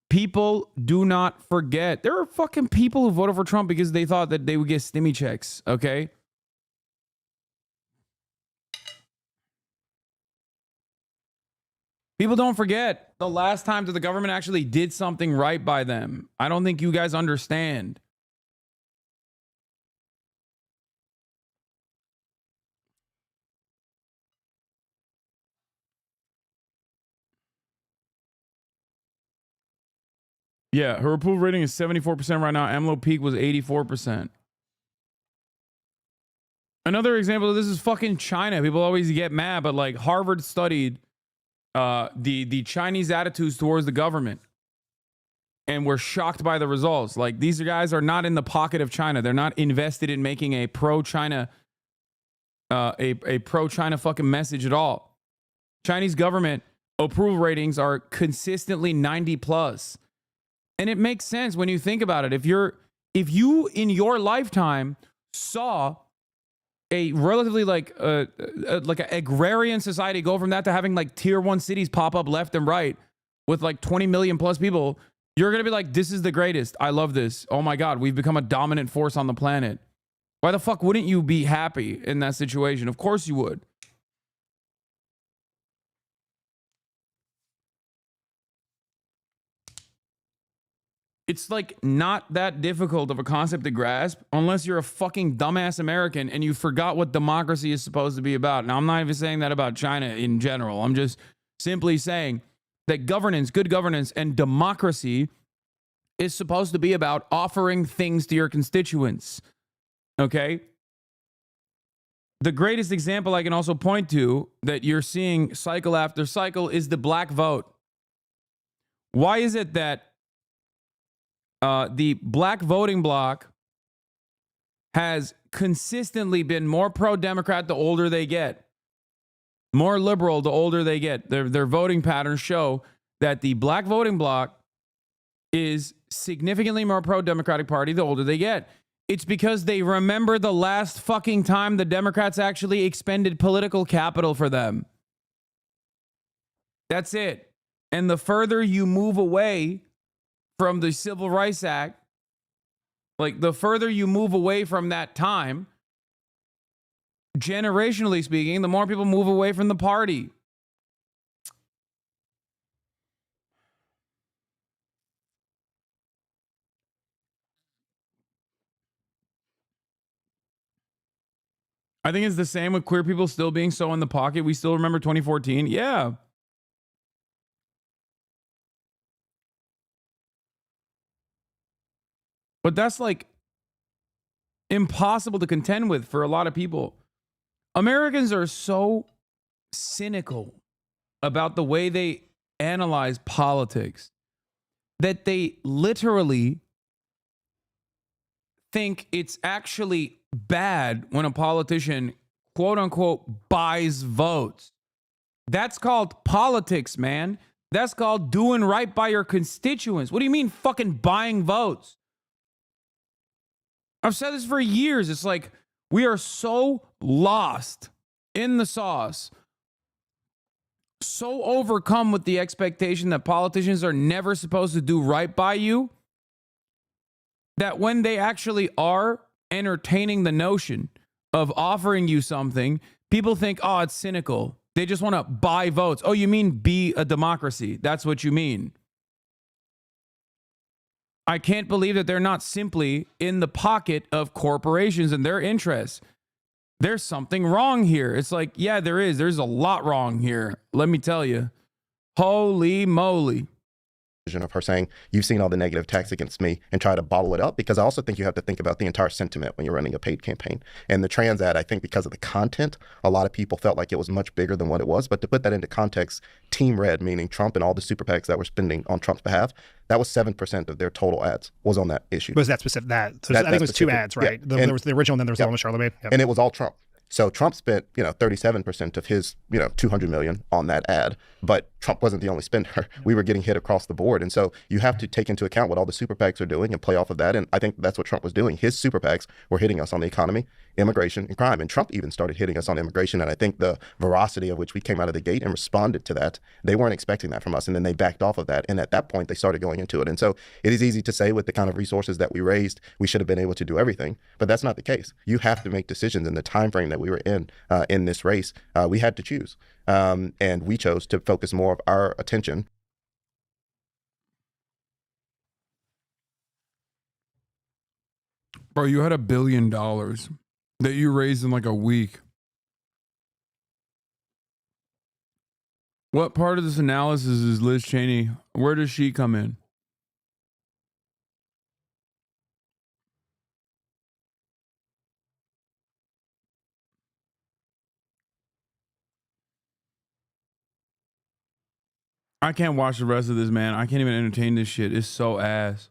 People do not forget. There are fucking people who voted for Trump because they thought that they would get stimmy checks, okay? People don't forget the last time that the government actually did something right by them. I don't think you guys understand. Yeah, her approval rating is 74% right now. AMLO peak was 84%. Another example of this is fucking China. People always get mad, but like Harvard studied the Chinese attitudes towards the government, and we're shocked by the results. Like, these guys are not in the pocket of China. They're not invested in making a pro-China a pro-China fucking message at all. Chinese government approval ratings are consistently 90 plus. And it makes sense when you think about it. If you in your lifetime saw a relatively like an agrarian society go from that to having like tier 1 cities pop up left and right with like 20 million plus people, you're going to be like, this is the greatest. I love this. Oh my God, we've become a dominant force on the planet. Why the fuck wouldn't you be happy in that situation? Of course you would. It's like not that difficult of a concept to grasp unless you're a fucking dumbass American and you forgot what democracy is supposed to be about. Now, I'm not even saying that about China in general. I'm just simply saying that governance, good governance, and democracy is supposed to be about offering things to your constituents. Okay? The greatest example I can also point to that you're seeing cycle after cycle is the black vote. Why is it that the black voting bloc has consistently been more pro-Democrat the older they get, more liberal the older they get? Their voting patterns show that the black voting bloc is significantly more pro-Democratic Party the older they get. It's because they remember the last fucking time the Democrats actually expended political capital for them. That's it. And the further you move away from the Civil Rights Act, like the further you move away from that time, generationally speaking, the more people move away from the party. I think it's the same with queer people still being so in the pocket. We still remember 2014. Yeah. But that's like impossible to contend with for a lot of people. Americans are so cynical about the way they analyze politics that they literally think it's actually bad when a politician, quote unquote, buys votes. That's called politics, man. That's called doing right by your constituents. What do you mean fucking buying votes? I've said this for years. It's like we are so lost in the sauce, so overcome with the expectation that politicians are never supposed to do right by you, that when they actually are entertaining the notion of offering you something, people think, oh, it's cynical. They just want to buy votes. Oh, you mean be a democracy? That's what you mean. I can't believe that they're not simply in the pocket of corporations and their interests. There's something wrong here. It's like, yeah, there is. There's a lot wrong here. Let me tell you. Holy moly. Of her saying, you've seen all the negative attacks against me, and try to bottle it up, because I also think you have to think about the entire sentiment when you're running a paid campaign. And the trans ad, I think because of the content, a lot of people felt like it was much bigger than what it was. But to put that into context, Team Red, meaning Trump and all the super PACs that were spending on Trump's behalf, that was 7% of their total ads was on that issue. Was that specific? I think it was two ads, right? Yeah. There was the original, and then there was the one with Charlemagne. Yep. And it was all Trump. So Trump spent, 37% of his, $200 million on that ad, but Trump wasn't the only spender. We were getting hit across the board. And so you have to take into account what all the super PACs are doing and play off of that. And I think that's what Trump was doing. His super PACs were hitting us on the economy. immigration and crime. And Trump even started hitting us on immigration. And I think the veracity of which we came out of the gate and responded to that, they weren't expecting that from us. And then they backed off of that. And at that point, they started going into it. And so it is easy to say with the kind of resources that we raised, we should have been able to do everything. But that's not the case. You have to make decisions in the time frame that we were in this race. We had to choose. And we chose to focus more of our attention. Bro, you had $1 billion that you raised in like a week. What part of this analysis is Liz Cheney? Where does she come in? I can't watch the rest of this, man. I can't even entertain this shit. It's so ass.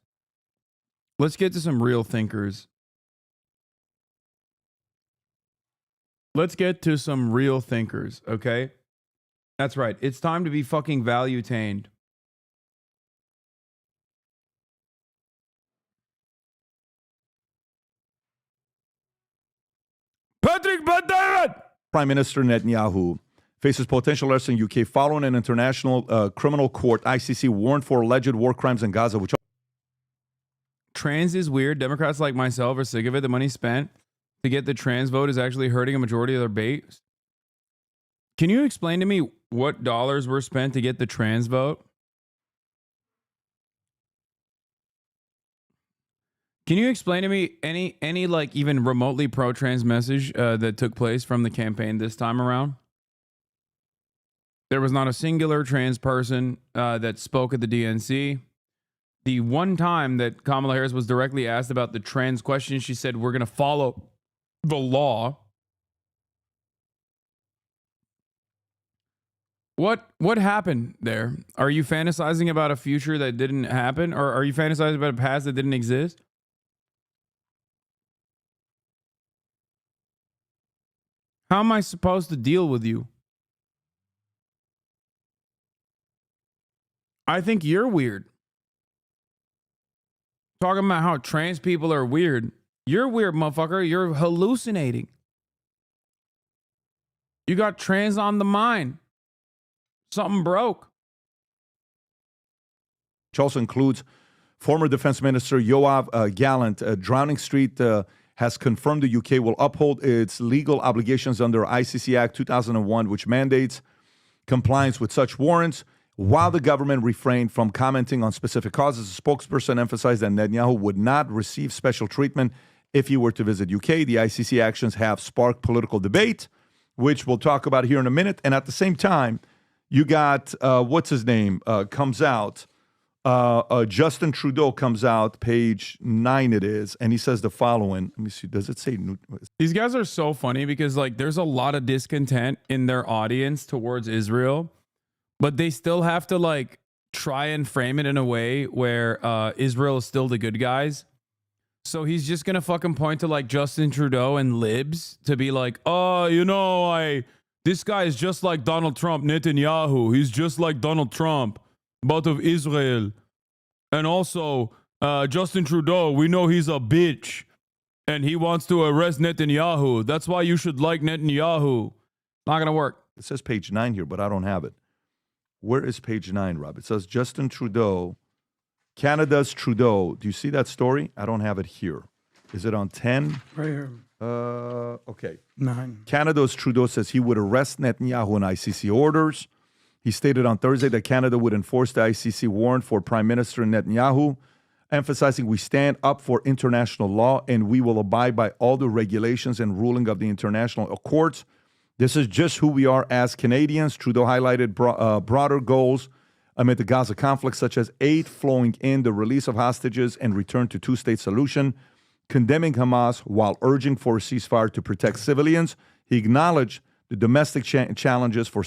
Let's get to some real thinkers. Let's get to some real thinkers, okay? That's right. It's time to be fucking value-tained. Patrick Bet-David! Prime Minister Netanyahu faces potential arrest in UK following an international criminal court ICC warrant for alleged war crimes in Gaza, which trans is weird. Democrats like myself are sick of it. The money spent to get the trans vote is actually hurting a majority of their base. Can you explain to me what dollars were spent to get the trans vote? Can you explain to me any like even remotely pro-trans message that took place from the campaign this time around? There was not a singular trans person that spoke at the DNC. The one time that Kamala Harris was directly asked about the trans question, she said, we're going to follow the law. What happened there? Are you fantasizing about a future that didn't happen? Or are you fantasizing about a past that didn't exist? How am I supposed to deal with you? I think you're weird. Talking about how trans people are weird. You're weird, motherfucker. You're hallucinating. You got trans on the mind. Something broke. which also includes former Defense Minister Yoav Gallant. Downing Street has confirmed the UK will uphold its legal obligations under ICC Act 2001, which mandates compliance with such warrants. While the government refrained from commenting on specific causes, a spokesperson emphasized that Netanyahu would not receive special treatment if he were to visit UK. The ICC actions have sparked political debate, which we'll talk about here in a minute. And at the same time, you got, what's his name, comes out. Justin Trudeau comes out, page 9 it is, and he says the following. Let me see, does it say? These guys are so funny because like there's a lot of discontent in their audience towards Israel, but they still have to like try and frame it in a way where Israel is still the good guys. So he's just going to fucking point to like Justin Trudeau and libs to be like, oh, you know, this guy is just like Donald Trump, Netanyahu. He's just like Donald Trump, but of Israel. And also, Justin Trudeau, we know he's a bitch and he wants to arrest Netanyahu. That's why you should like Netanyahu. Not going to work. It says page 9 here, but I don't have it. Where is page 9, Rob? It says Justin Trudeau, Canada's Trudeau. Do you see that story? I don't have it here. Is it on 10? Right here. Okay. 9. Canada's Trudeau says he would arrest Netanyahu in ICC orders. He stated on Thursday that Canada would enforce the ICC warrant for Prime Minister Netanyahu, emphasizing we stand up for international law and we will abide by all the regulations and ruling of the international courts. This is just who we are as Canadians. Trudeau highlighted broader goals amid the Gaza conflict, such as aid flowing in, the release of hostages, and return to two-state solution, condemning Hamas while urging for a ceasefire to protect civilians. He acknowledged the domestic challenges for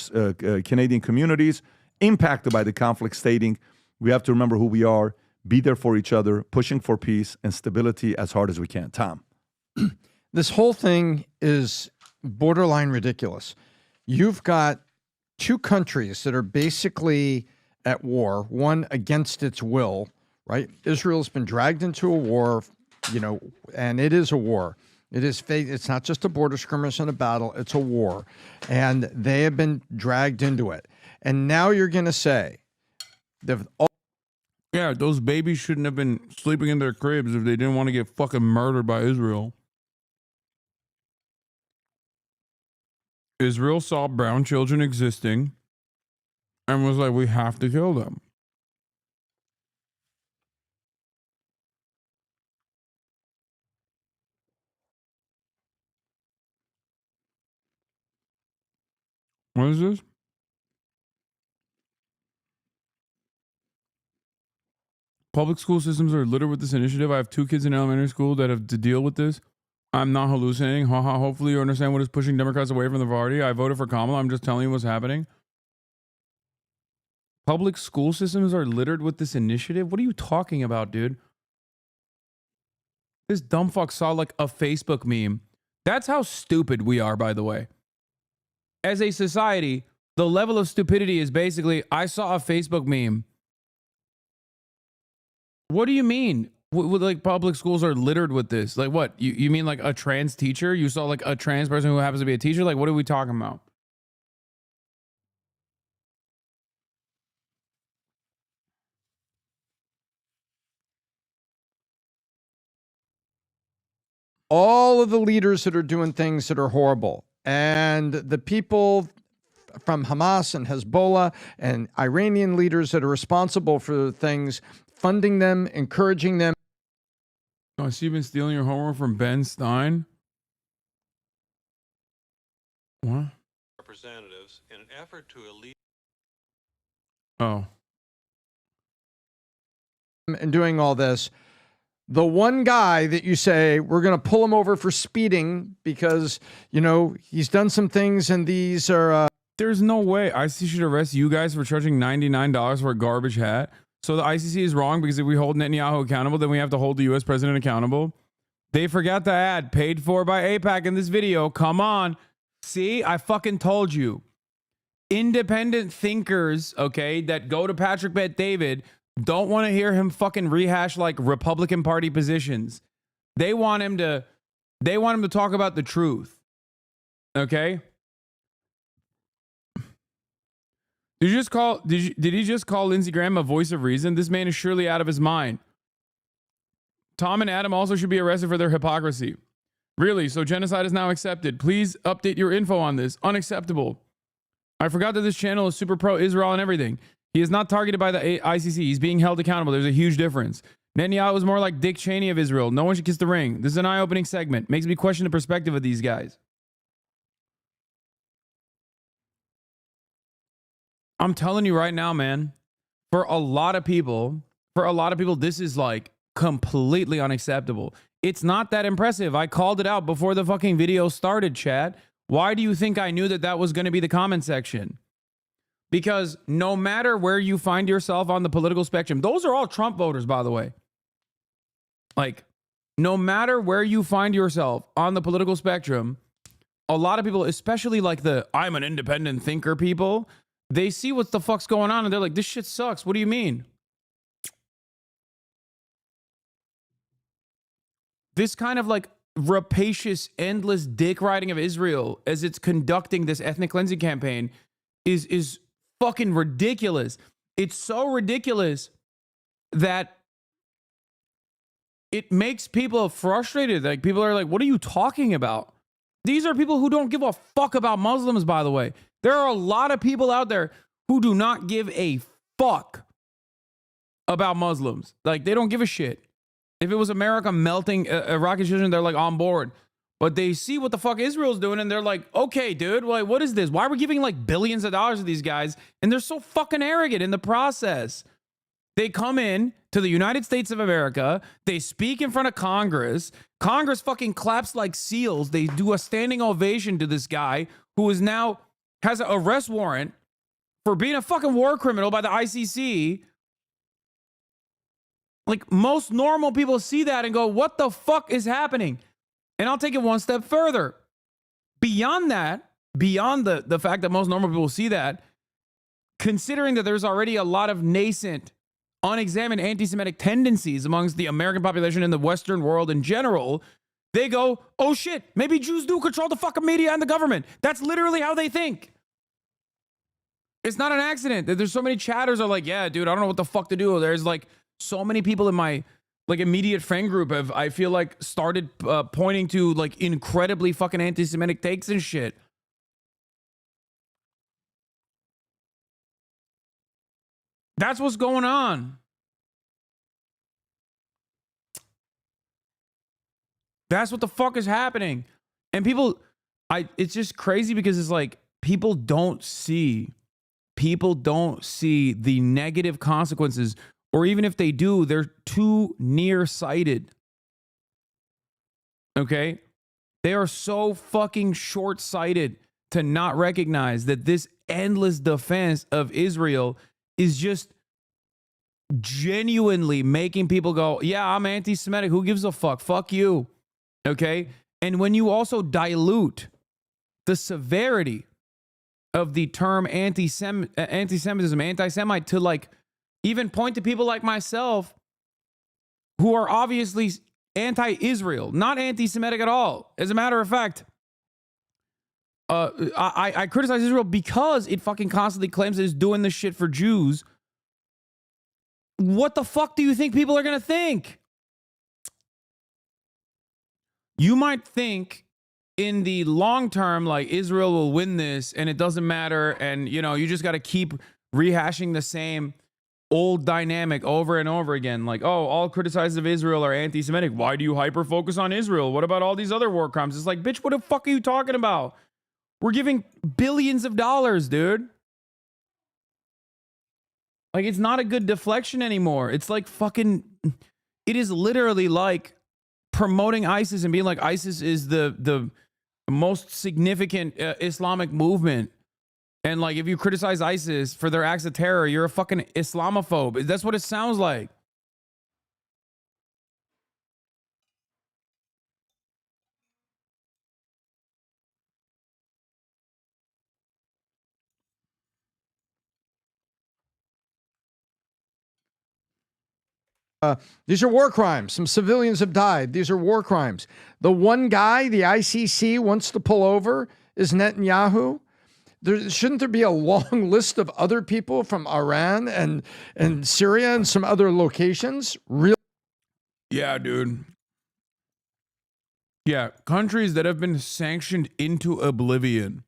Canadian communities impacted by the conflict, stating, we have to remember who we are, be there for each other, pushing for peace and stability as hard as we can. Tom. This whole thing is borderline ridiculous. You've got two countries that are basically at war, one against its will, right? Israel's been dragged into a war, and it is a war. It is fake. It's not just a border skirmish and a battle. It's a war. And they have been dragged into it. And now you're going to say, yeah, those babies shouldn't have been sleeping in their cribs if they didn't want to get fucking murdered by Israel. Israel saw brown children existing and was like, we have to kill them. What is this? Public school systems are littered with this initiative. I have 2 kids in elementary school that have to deal with this. I'm not hallucinating. Haha. Hopefully you understand what is pushing Democrats away from the party. I voted for Kamala. I'm just telling you what's happening. Public school systems are littered with this initiative? What are you talking about, dude? This dumb fuck saw like a Facebook meme. That's how stupid we are, by the way. As a society, the level of stupidity is basically, I saw a Facebook meme. What do you mean? Like public schools are littered with this? Like what? You mean like a trans teacher? You saw like a trans person who happens to be a teacher? Like what are we talking about? all of the leaders that are doing things that are horrible, and the people from Hamas and Hezbollah and Iranian leaders that are responsible for things, funding them, encouraging them. Oh, I see you've been stealing your homework from Ben Stein. What? Representatives in an effort to alleviate. Oh. And doing all this, the one guy that you say, we're going to pull him over for speeding because, you know, he's done some things and these are... There's no way ICC should arrest you guys for charging $99 for a garbage hat. So the ICC is wrong because if we hold Netanyahu accountable, then we have to hold the U.S. president accountable. They forgot to add paid for by AIPAC in this video. Come on. See, I fucking told you. Independent thinkers, okay, that go to Patrick Bet-David don't want to hear him fucking rehash like Republican Party positions. They want him to talk about the truth. Okay? Did he just call Lindsey Graham a voice of reason? This man is surely out of his mind. Tom and Adam also should be arrested for their hypocrisy. Really? So genocide is now accepted. Please update your info on this. Unacceptable. I forgot that this channel is super pro-Israel and everything. He is not targeted by the ICC. He's being held accountable. There's a huge difference. Netanyahu was more like Dick Cheney of Israel. No one should kiss the ring. This is an eye-opening segment. Makes me question the perspective of these guys. I'm telling you right now, man, for a lot of people, this is like completely unacceptable. It's not that impressive. I called it out before the fucking video started, chat. Why do you think I knew that that was going to be the comment section? Because no matter where you find yourself on the political spectrum, those are all Trump voters, by the way. Like, no matter where you find yourself on the political spectrum, a lot of people, especially like the I'm an independent thinker people, they see what the fuck's going on and they're like, this shit sucks. What do you mean? This kind of like rapacious, endless dick riding of Israel as it's conducting this ethnic cleansing campaign is fucking ridiculous. It's so ridiculous that it makes people frustrated. Like people are like, what are you talking about? These are people who don't give a fuck about Muslims, by the way. There are a lot of people out there who do not give a fuck about Muslims. Like, they don't give a shit. If it was America melting Iraqi children, they're like on board. But they see what the fuck Israel's doing and they're like, okay, dude, like, what is this? Why are we giving like billions of dollars to these guys? And they're so fucking arrogant in the process. They come in to the United States of America. They speak in front of Congress. Congress fucking claps like seals. They do a standing ovation to this guy who is now has an arrest warrant for being a fucking war criminal by the ICC. Like, most normal people see that and go, what the fuck is happening? And I'll take it one step further. Beyond that, beyond the fact that most normal people see that, considering that there's already a lot of nascent, unexamined anti-Semitic tendencies amongst the American population and the Western world in general, they go, oh shit, maybe Jews do control the fucking media and the government. That's literally how they think. It's not an accident that there's so many chatters are like, yeah, dude, I don't know what the fuck to do. There's like so many people in my like immediate friend group have, I feel like, started pointing to like incredibly fucking anti-Semitic takes and shit. That's what's going on. That's what the fuck is happening. And people, it's just crazy because it's like people don't see the negative consequences, or even if they do, they're too nearsighted. Okay? They are so fucking short-sighted to not recognize that this endless defense of Israel is just genuinely making people go, yeah, I'm anti-Semitic. Who gives a fuck? Fuck you. Okay? And when you also dilute the severity of the term anti-Semitism, anti-Semite, to like even point to people like myself who are obviously anti-Israel, not anti-Semitic at all. As a matter of fact, I criticize Israel because it fucking constantly claims it's doing this shit for Jews. What the fuck do you think people are going to think? You might think in the long term, like Israel will win this and it doesn't matter. And, you know, you just got to keep rehashing the same old dynamic over and over again. Like, oh, all criticizers of Israel are anti-Semitic. Why do you hyper focus on Israel? What about all these other war crimes? It's like, bitch, what the fuck are you talking about? We're giving billions of dollars, dude. Like, it's not a good deflection anymore. It's like fucking, it is literally like promoting ISIS and being like ISIS is the most significant Islamic movement. And like, if you criticize ISIS for their acts of terror, you're a fucking Islamophobe. That's what it sounds like. These are war crimes. Some civilians have died. These are war crimes. The one guy the ICC wants to pull over is Netanyahu. Shouldn't there be a long list of other people from Iran and Syria and some other locations? Yeah, dude. Yeah, countries that have been sanctioned into oblivion.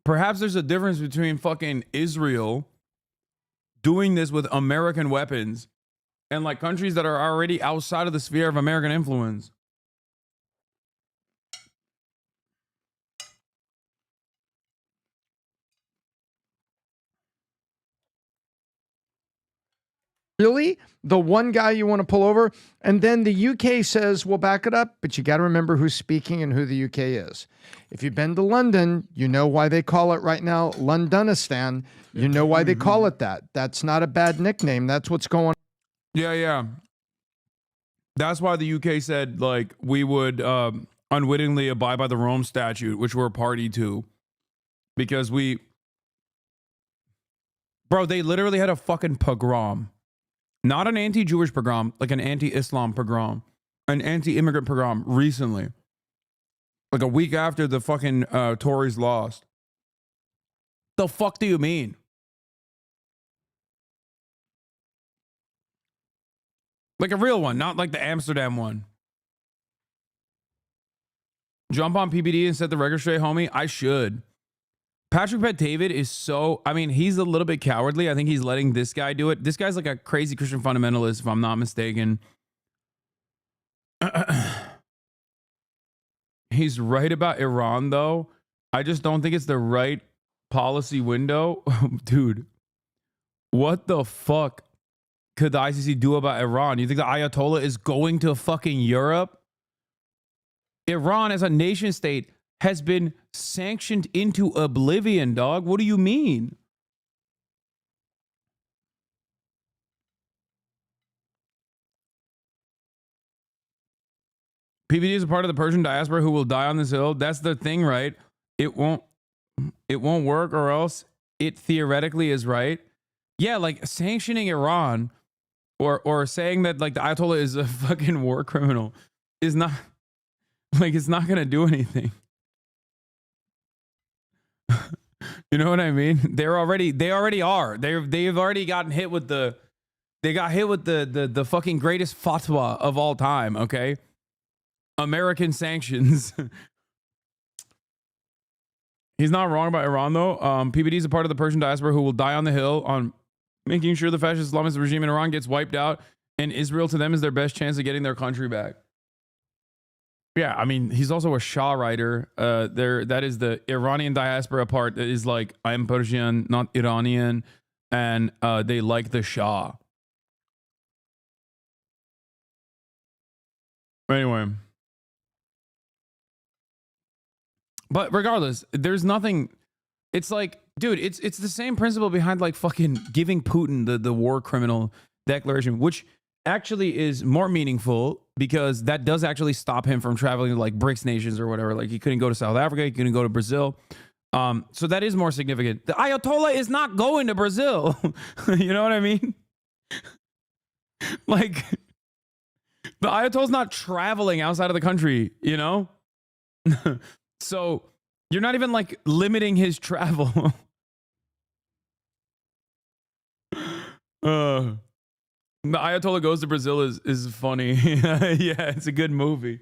Perhaps there's a difference between fucking Israel doing this with American weapons and like countries that are already outside of the sphere of American influence. Really? The one guy you want to pull over? And then the UK says, we'll back it up, but you got to remember who's speaking and who the UK is. If you've been to London, you know why they call it right now Londonistan. You know why they call it that. That's not a bad nickname. That's what's going on. Yeah. That's why the UK said, like, we would unwittingly abide by the Rome Statute, which we're a party to. Because bro, they literally had a fucking pogrom. Not an anti-Jewish pogrom, like an anti-Islam pogrom, an anti-immigrant pogrom recently. Like a week after the fucking Tories lost. The fuck do you mean? Like a real one, not like the Amsterdam one. Jump on PBD and set the record straight, homie. I should. Patrick Bet-David is so, I mean, he's a little bit cowardly. I think he's letting this guy do it. This guy's like a crazy Christian fundamentalist, if I'm not mistaken. He's right about Iran, though. I just don't think it's the right policy window. Dude, what the fuck could the ICC do about Iran? You think the Ayatollah is going to fucking Europe? Iran as a nation state has been sanctioned into oblivion, dog. What do you mean? PBD is a part of the Persian diaspora who will die on this hill. That's the thing, right? It won't work, or else it theoretically is right. Yeah, like sanctioning Iran or saying that like the Ayatollah is a fucking war criminal is not like, it's not gonna do anything. You know what I mean? They already are. They've already gotten hit with the fucking greatest fatwa of all time, okay? American sanctions. He's not wrong about Iran though. PPD is a part of the Persian diaspora who will die on the Hill on making sure the fascist Islamist regime in Iran gets wiped out, and Israel to them is their best chance of getting their country back. Yeah, I mean, he's also a Shah writer. That is the Iranian diaspora part that is like, I'm Persian, not Iranian, and they like the Shah. Anyway. But regardless, there's nothing. It's like, dude, it's the same principle behind like fucking giving Putin the war criminal declaration, which actually is more meaningful because that does actually stop him from traveling to like BRICS nations or whatever. Like he couldn't go to South Africa, he couldn't go to Brazil. So that is more significant. The Ayatollah is not going to Brazil. You know what I mean? Like the Ayatollah's not traveling outside of the country, you know? So you're not even like limiting his travel. The Ayatollah Goes to Brazil is funny. Yeah, it's a good movie.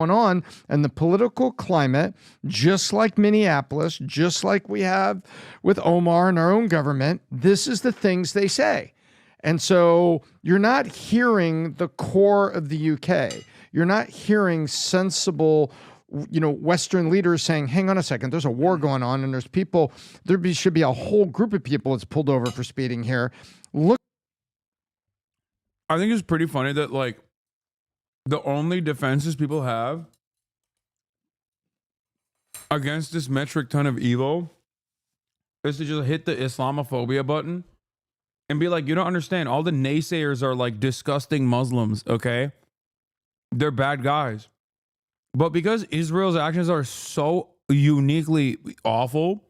On and the political climate, just like Minneapolis, just like we have with Omar and our own government, this is the things they say. And so you're not hearing the core of the UK. You're not hearing sensible, Western leaders saying, hang on a second, there's a war going on and there's people, should be a whole group of people that's pulled over for speeding here. Look. I think it's pretty funny that like the only defenses people have against this metric ton of evil is to just hit the Islamophobia button and be like, you don't understand. All the naysayers are like disgusting Muslims, okay? They're bad guys. But because Israel's actions are so uniquely awful,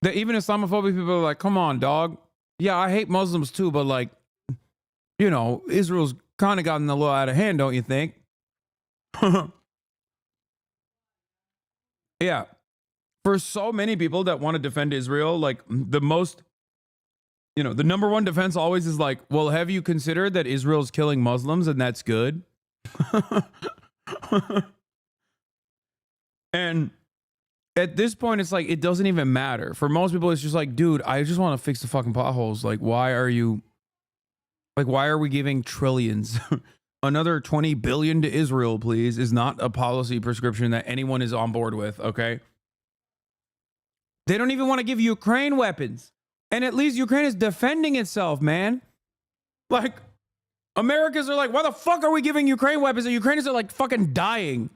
that even Islamophobic people are like, come on, dog. Yeah, I hate Muslims too, but like, Israel's kind of gotten a little out of hand, don't you think? Yeah. For so many people that want to defend Israel, like the number one defense always is like, well, have you considered that Israel's killing Muslims and that's good? And at this point, it's like, it doesn't even matter. For most people, it's just like, dude, I just want to fix the fucking potholes. Like, why are we giving trillions? Another 20 billion to Israel, please, is not a policy prescription that anyone is on board with, okay? They don't even want to give Ukraine weapons. And at least Ukraine is defending itself, man. Like, Americans are like, why the fuck are we giving Ukraine weapons? And Ukrainians are like fucking dying.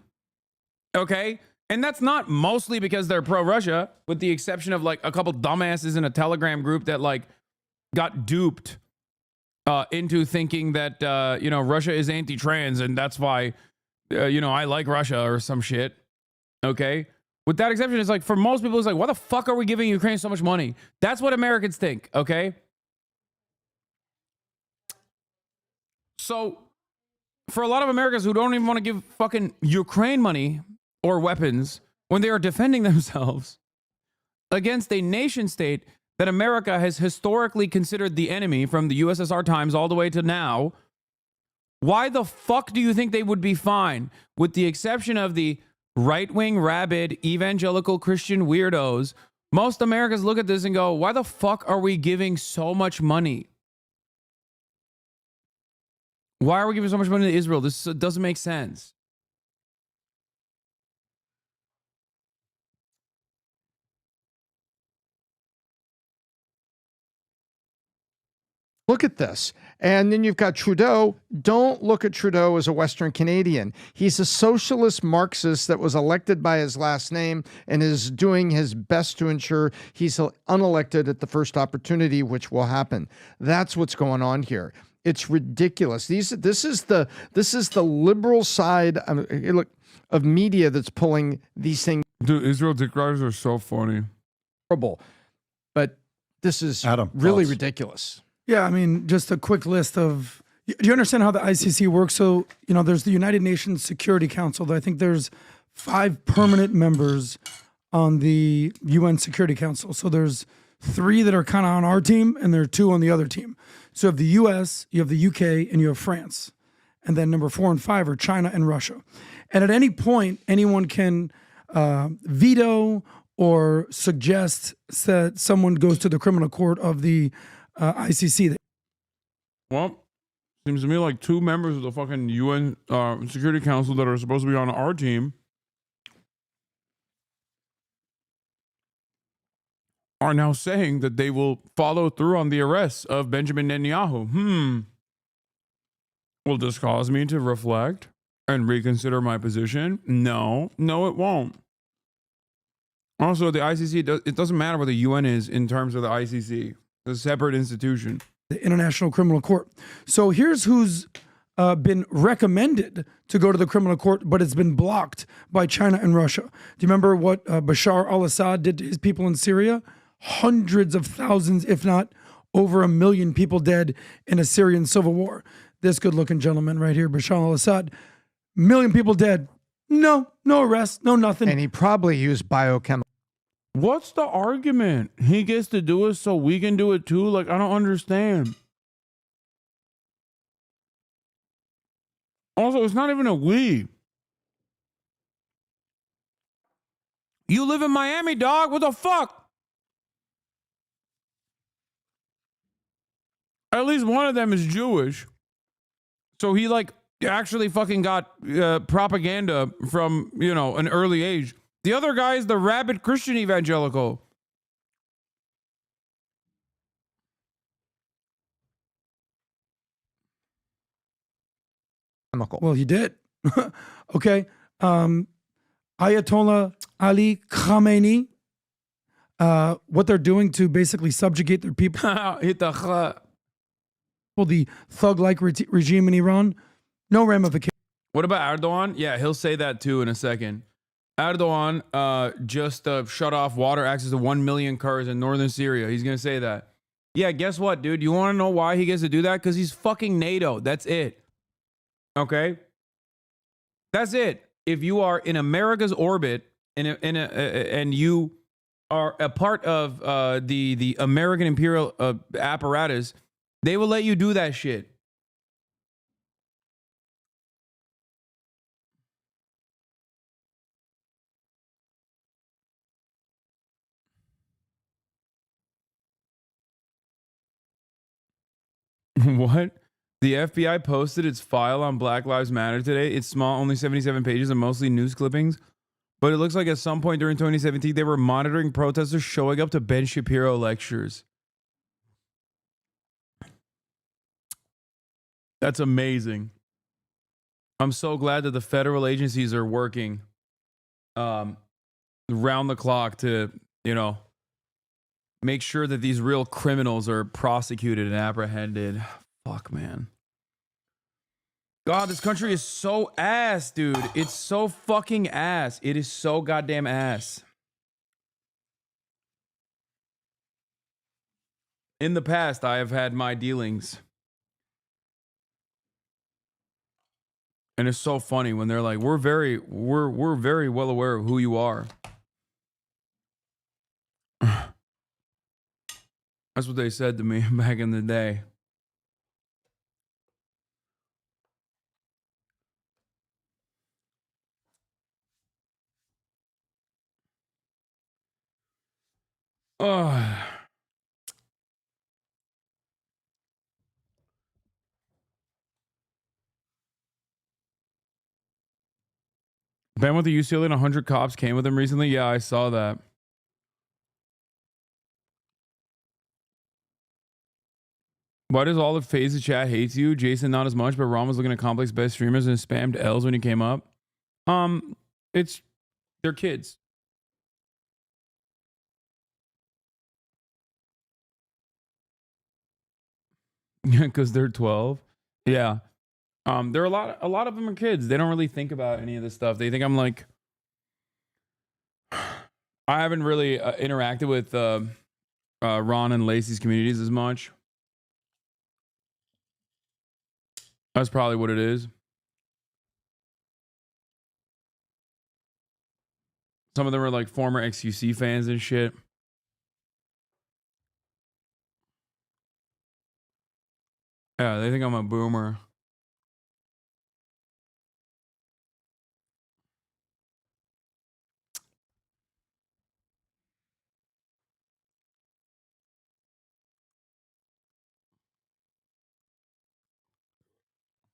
Okay? And that's not mostly because they're pro-Russia, with the exception of like a couple dumbasses in a Telegram group that like got duped into thinking that, Russia is anti-trans and that's why, I like Russia or some shit. Okay? With that exception, it's like, for most people, it's like, why the fuck are we giving Ukraine so much money? That's what Americans think, okay? So, for a lot of Americans who don't even want to give fucking Ukraine money or weapons when they are defending themselves against a nation state that America has historically considered the enemy from the USSR times all the way to now, why the fuck do you think they would be fine? With the exception of the right-wing, rabid, evangelical Christian weirdos, most Americans look at this and go, why the fuck are we giving so much money? Why are we giving so much money to Israel? This doesn't make sense. Look at this. And then you've got Trudeau. Don't look at Trudeau as a Western Canadian. He's a socialist Marxist that was elected by his last name and is doing his best to ensure he's unelected at the first opportunity, which will happen. That's what's going on here. It's ridiculous. This is the liberal side of media that's pulling these things. Dude, Israel dick riders are so funny. Horrible. This is Adam, really thoughts? ridiculous. Yeah, I mean, just a quick list of. Do you understand how the ICC works? So, there's the United Nations Security Council. I think there's 5 permanent members on the UN Security Council. So there's 3 that are kind of on our team, and there are 2 on the other team. So you have the US, you have the UK, and you have France. And then number 4 and 5 are China and Russia. And at any point, anyone can veto or suggest that someone goes to the criminal court of the ICC. Well, seems to me like 2 members of the fucking UN Security Council that are supposed to be on our team are now saying that they will follow through on the arrest of Benjamin Netanyahu. Will this cause me to reflect and reconsider my position? No, it won't. Also, the ICC, it doesn't matter what the UN is in terms of the ICC. It's a separate institution. The International Criminal Court. So here's who's been recommended to go to the criminal court, but it's been blocked by China and Russia. Do you remember what Bashar al-Assad did to his people in Syria? Hundreds of thousands, if not over 1 million people dead in a Syrian civil war. This good-looking gentleman right here, Bashar al-Assad, 1 million people dead. No arrest, no nothing. And he probably used biochemical. What's the argument? He gets to do it so we can do it too? Like, I don't understand. Also, it's not even a we. You live in Miami, dog. What the fuck? At least one of them is Jewish. So he actually fucking got propaganda from, an early age. The other guy is the rabid Christian evangelical. Well, he did. Okay. Ayatollah Ali Khamenei, what they're doing to basically subjugate their people. The thug-like regime in Iran, no ramifications. What about Erdogan? Yeah, he'll say that too in a second. Erdogan just shut off water access to 1 million Kurds in northern Syria. He's going to say that. Yeah, guess what, dude? You want to know why he gets to do that? Because he's fucking NATO. That's it. Okay? That's it. If you are in America's orbit and you are a part of the American imperial apparatus, they will let you do that shit. What? The FBI posted its file on Black Lives Matter today. It's small, only 77 pages and mostly news clippings. But it looks like at some point during 2017, they were monitoring protesters showing up to Ben Shapiro lectures. That's amazing. I'm so glad that the federal agencies are working round the clock to, make sure that these real criminals are prosecuted and apprehended. Fuck, man. God, this country is so ass, dude. It's so fucking ass. It is so goddamn ass. In the past, I have had my dealings. And it's so funny when they're like, we're very well aware of who you are. That's what they said to me back in the day. Oh. Ben with the UCLA and 100 cops came with him recently. Yeah, I saw that. Why does all of FaZe's chat hates you? Jason, not as much, but Ron was looking at Complex best streamers and spammed L's when he came up. They're kids. Because they're 12. Yeah. There are a lot of them are kids. They don't really think about any of this stuff. They think I'm like, I haven't really interacted with Ron and Lacey's communities as much. That's probably what it is. Some of them are like former XQC fans and shit. Yeah, they think I'm a boomer.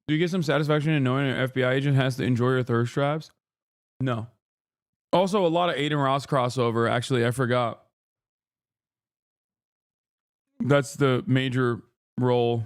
Do you get some satisfaction in knowing an FBI agent has to enjoy your thirst traps? No. Also, a lot of Aiden Ross crossover. Actually, I forgot. That's the major role.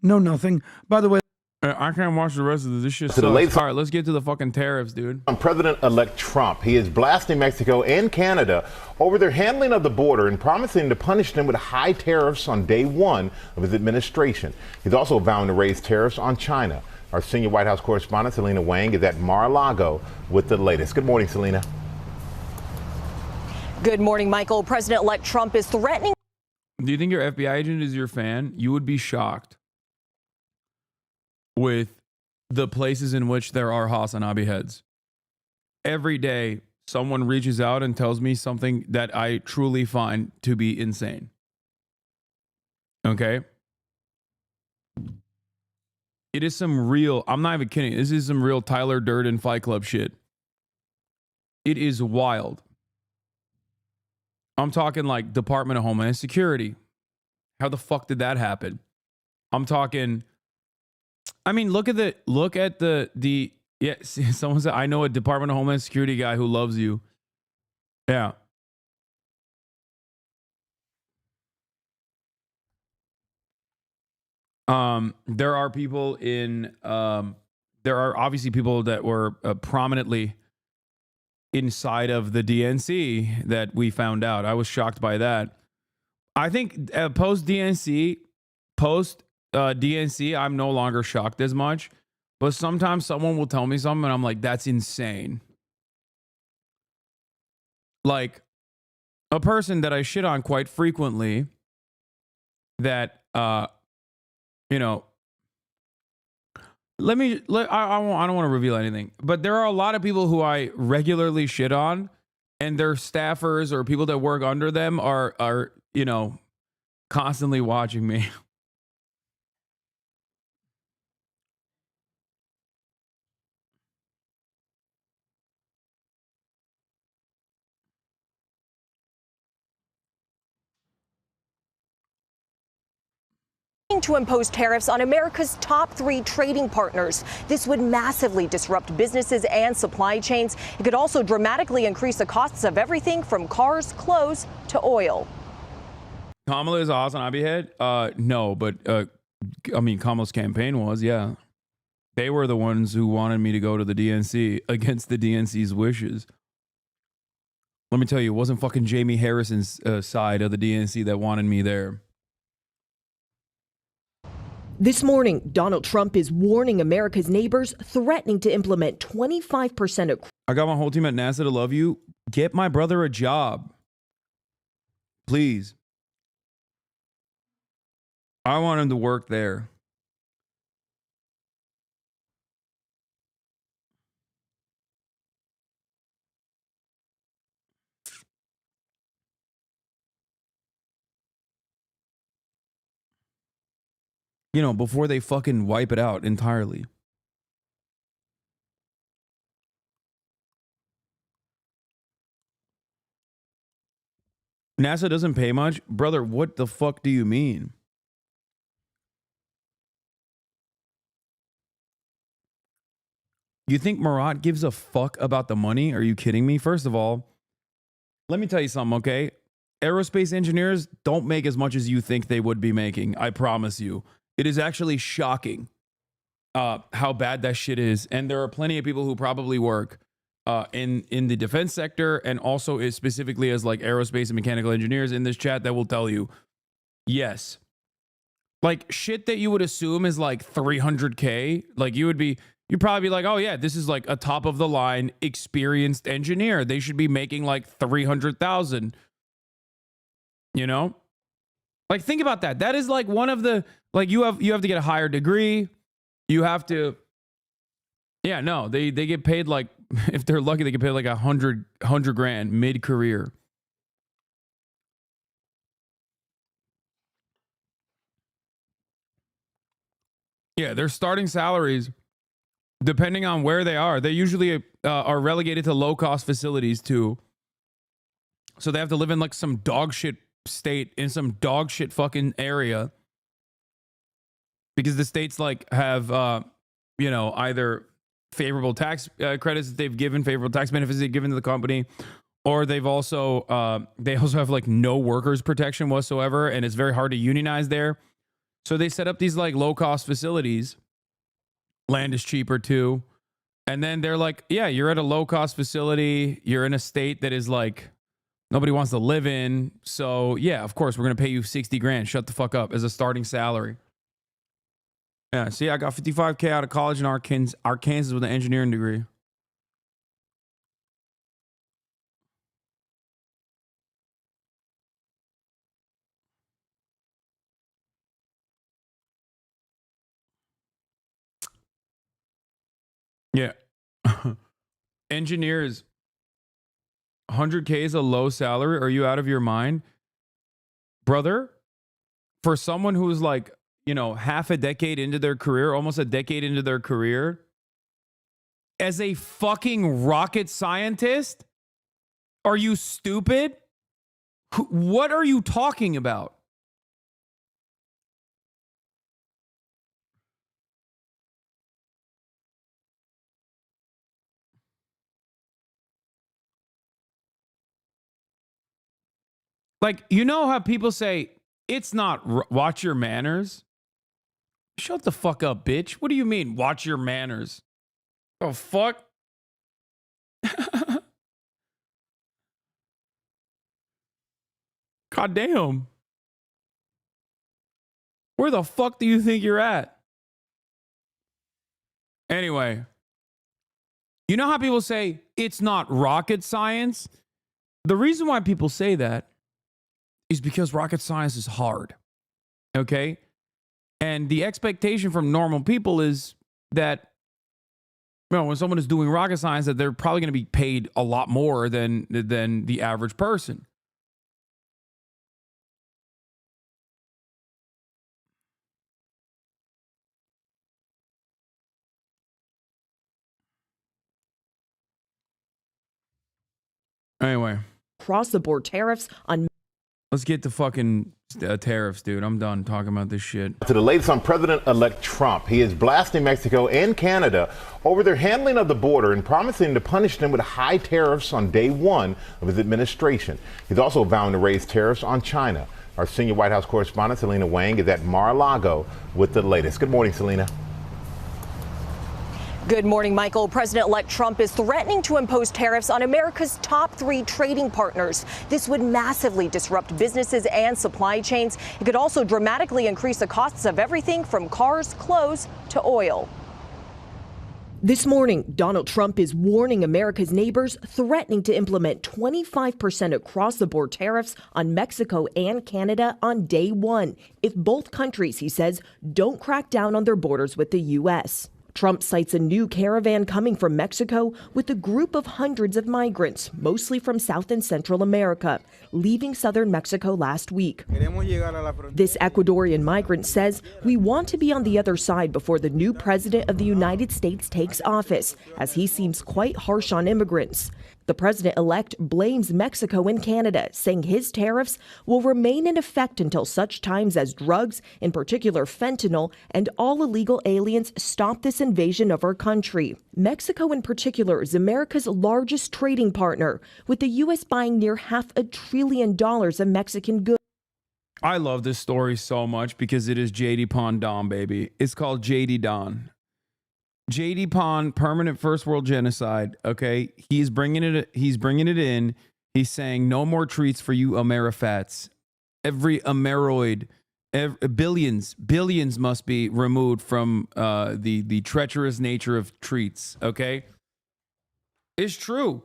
No, nothing. By the way, I can't watch the rest of this. This shit To the sucks. latest- All right, let's get to the fucking tariffs, dude. On President-elect Trump, he is blasting Mexico and Canada over their handling of the border and promising to punish them with high tariffs on day one of his administration. He's also vowing to raise tariffs on China. Our senior White House correspondent, Selena Wang, is at Mar-a-Lago with the latest. Good morning, Selena. Good morning, Michael. President-elect Trump is threatening. Do you think your FBI agent is your fan? You would be shocked with the places in which there are HasnAbi heads. Every day, someone reaches out and tells me something that I truly find to be insane. Okay? It is some real, I'm not even kidding. This is some real Tyler Durden Fight Club shit. It is wild. I'm talking like Department of Homeland Security. How the fuck did that happen? I'm talking, I mean, look at the yeah, someone said, I know a Department of Homeland Security guy who loves you. Yeah. There are people in, there are obviously people that were prominently inside of the DNC that we found out. I was shocked by that. I think post DNC, I'm no longer shocked as much. But sometimes someone will tell me something and I'm like, that's insane. Like a person that I shit on quite frequently that, you know, I don't want to reveal anything, but there are a lot of people who I regularly shit on and their staffers or people that work under them are, you know, constantly watching me. To impose tariffs on America's top 3 trading partners. This would massively disrupt businesses and supply chains. It could also dramatically increase the costs of everything from cars, clothes to oil. Kamala is a HasnAbi head? No, but I mean, Kamala's campaign was, yeah. They were the ones who wanted me to go to the DNC against the DNC's wishes. Let me tell you, it wasn't fucking Jamie Harrison's side of the DNC that wanted me there. This morning, Donald Trump is warning America's neighbors, threatening to implement 25% of. I got my whole team at NASA to love you. Get my brother a job. Please. I want him to work there. You know, before they fucking wipe it out entirely. NASA doesn't pay much? Brother, what the fuck do you mean? You think Marat gives a fuck about the money? Are you kidding me? First of all, let me tell you something, okay? Aerospace engineers don't make as much as you think they would be making. I promise you. It is actually shocking how bad that shit is. And there are plenty of people who probably work in the defense sector and also specifically as like aerospace and mechanical engineers in this chat that will tell you, yes. Like shit that you would assume is like $300K. Like you would be, you'd probably be like, oh yeah, this is like a top of the line experienced engineer. They should be making like 300,000. You know? Like, think about that. That is like one of the, like, you have to get a higher degree. You have to, yeah, no, they get paid like, if they're lucky, they get paid like 100 grand mid-career. Yeah, their starting salaries, depending on where they usually are relegated to low-cost facilities too. So they have to live in like some dog shit state in some dog shit fucking area, because the states like have either favorable tax credits that they've given, favorable tax benefits they've given to the company, or they've also have like no workers protection whatsoever, and it's very hard to unionize there. So they set up these like low cost facilities. Land is cheaper too. And then they're like, yeah, you're at a low cost facility, you're in a state that is like nobody wants to live in. So yeah, of course, we're going to pay you 60 grand. Shut the fuck up as a starting salary. Yeah, see, I got 55K out of college in Arkansas with an engineering degree. Yeah. Engineers, 100K is a low salary. Are you out of your mind? Brother, for someone who's like, half a decade into their career, almost a decade into their career, as a fucking rocket scientist, are you stupid? What are you talking about? Like, you know how people say, it's not, watch your manners? Shut the fuck up, bitch. What do you mean, watch your manners? Oh, fuck? God damn. Where the fuck do you think you're at? Anyway, you know how people say, it's not rocket science? The reason why people say that is because rocket science is hard. Okay? And the expectation from normal people is that, when someone is doing rocket science, that they're probably going to be paid a lot more than the average person. Anyway. Across the board tariffs on. Let's get to fucking tariffs, dude. I'm done talking about this shit. To the latest on President-elect Trump. He is blasting Mexico and Canada over their handling of the border and promising to punish them with high tariffs on day one of his administration. He's also vowing to raise tariffs on China. Our senior White House correspondent, Selena Wang, is at Mar-a-Lago with the latest. Good morning, Selena. Good morning, Michael. President-elect Trump is threatening to impose tariffs on America's top 3 trading partners. This would massively disrupt businesses and supply chains. It could also dramatically increase the costs of everything from cars, clothes to oil. This morning, Donald Trump is warning America's neighbors, threatening to implement 25% across-the-board tariffs on Mexico and Canada on day one if both countries, he says, don't crack down on their borders with the U.S. Trump cites a new caravan coming from Mexico with a group of hundreds of migrants, mostly from South and Central America, leaving southern Mexico last week. This Ecuadorian migrant says, we want to be on the other side before the new president of the United States takes office, as he seems quite harsh on immigrants. The president-elect blames Mexico and Canada, saying his tariffs will remain in effect until such times as drugs, in particular fentanyl, and all illegal aliens stop this invasion of our country. Mexico in particular is America's largest trading partner, with the U.S. buying near $500 billion of Mexican goods. I love this story so much because it is JD Pond Don, baby. It's called JD Don. JD Pond, permanent first world genocide. Okay, he's bringing it in. He's saying no more treats for you Amerifats. Every Ameroid Billions must be removed from the treacherous nature of treats. Okay, it's true.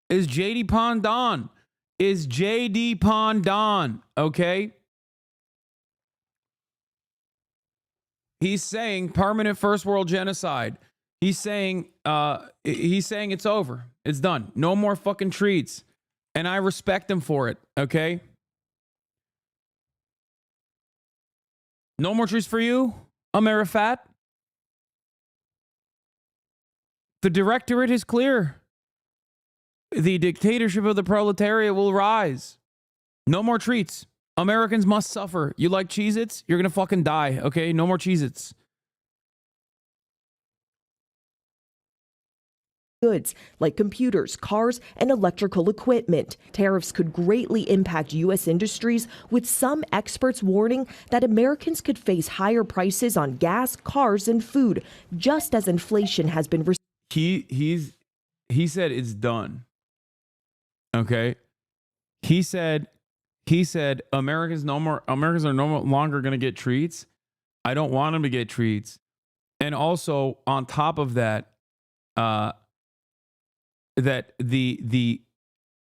Is JD Pondon? Is JD Pondon? Okay, he's saying permanent first world genocide. He's saying it's over. It's done. No more fucking treats, and I respect him for it. Okay. No more trees for you, Amerifat. The directorate is clear. The dictatorship of the proletariat will rise. No more treats. Americans must suffer. You like Cheez-Its? You're going to fucking die, okay? No more Cheez-Its. Goods like computers, cars, and electrical equipment. Tariffs could greatly impact U.S. industries, with some experts warning that Americans could face higher prices on gas, cars, and food, just as inflation has been. He said it's done. Okay, he said Americans are no longer going to get treats. I don't want them to get treats, and also on top of that, that the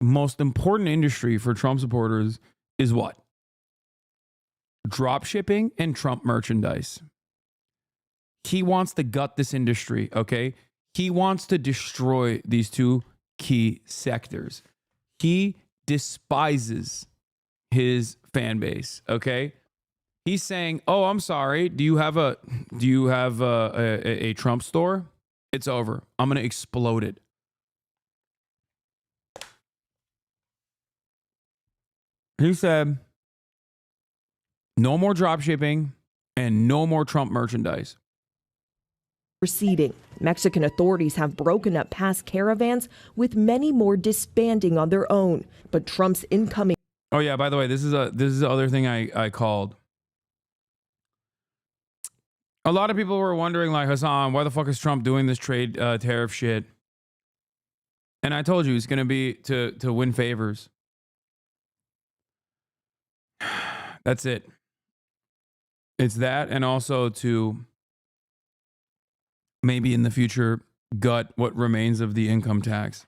most important industry for Trump supporters is what? Drop shipping and Trump merchandise. He wants to gut this industry, okay? He wants to destroy these two key sectors. He despises his fan base, okay? He's saying, "Oh, I'm sorry. Do you have a Trump store? It's over. I'm going to explode it." He said, no more drop shipping and no more Trump merchandise. Proceeding. Mexican authorities have broken up past caravans, with many more disbanding on their own. But Trump's incoming. Oh yeah, by the way, this is the other thing I called. A lot of people were wondering, like, Hasan, why the fuck is Trump doing this trade tariff shit? And I told you it's going to be to win favors. That's it. It's that, and also to maybe in the future gut what remains of the income tax.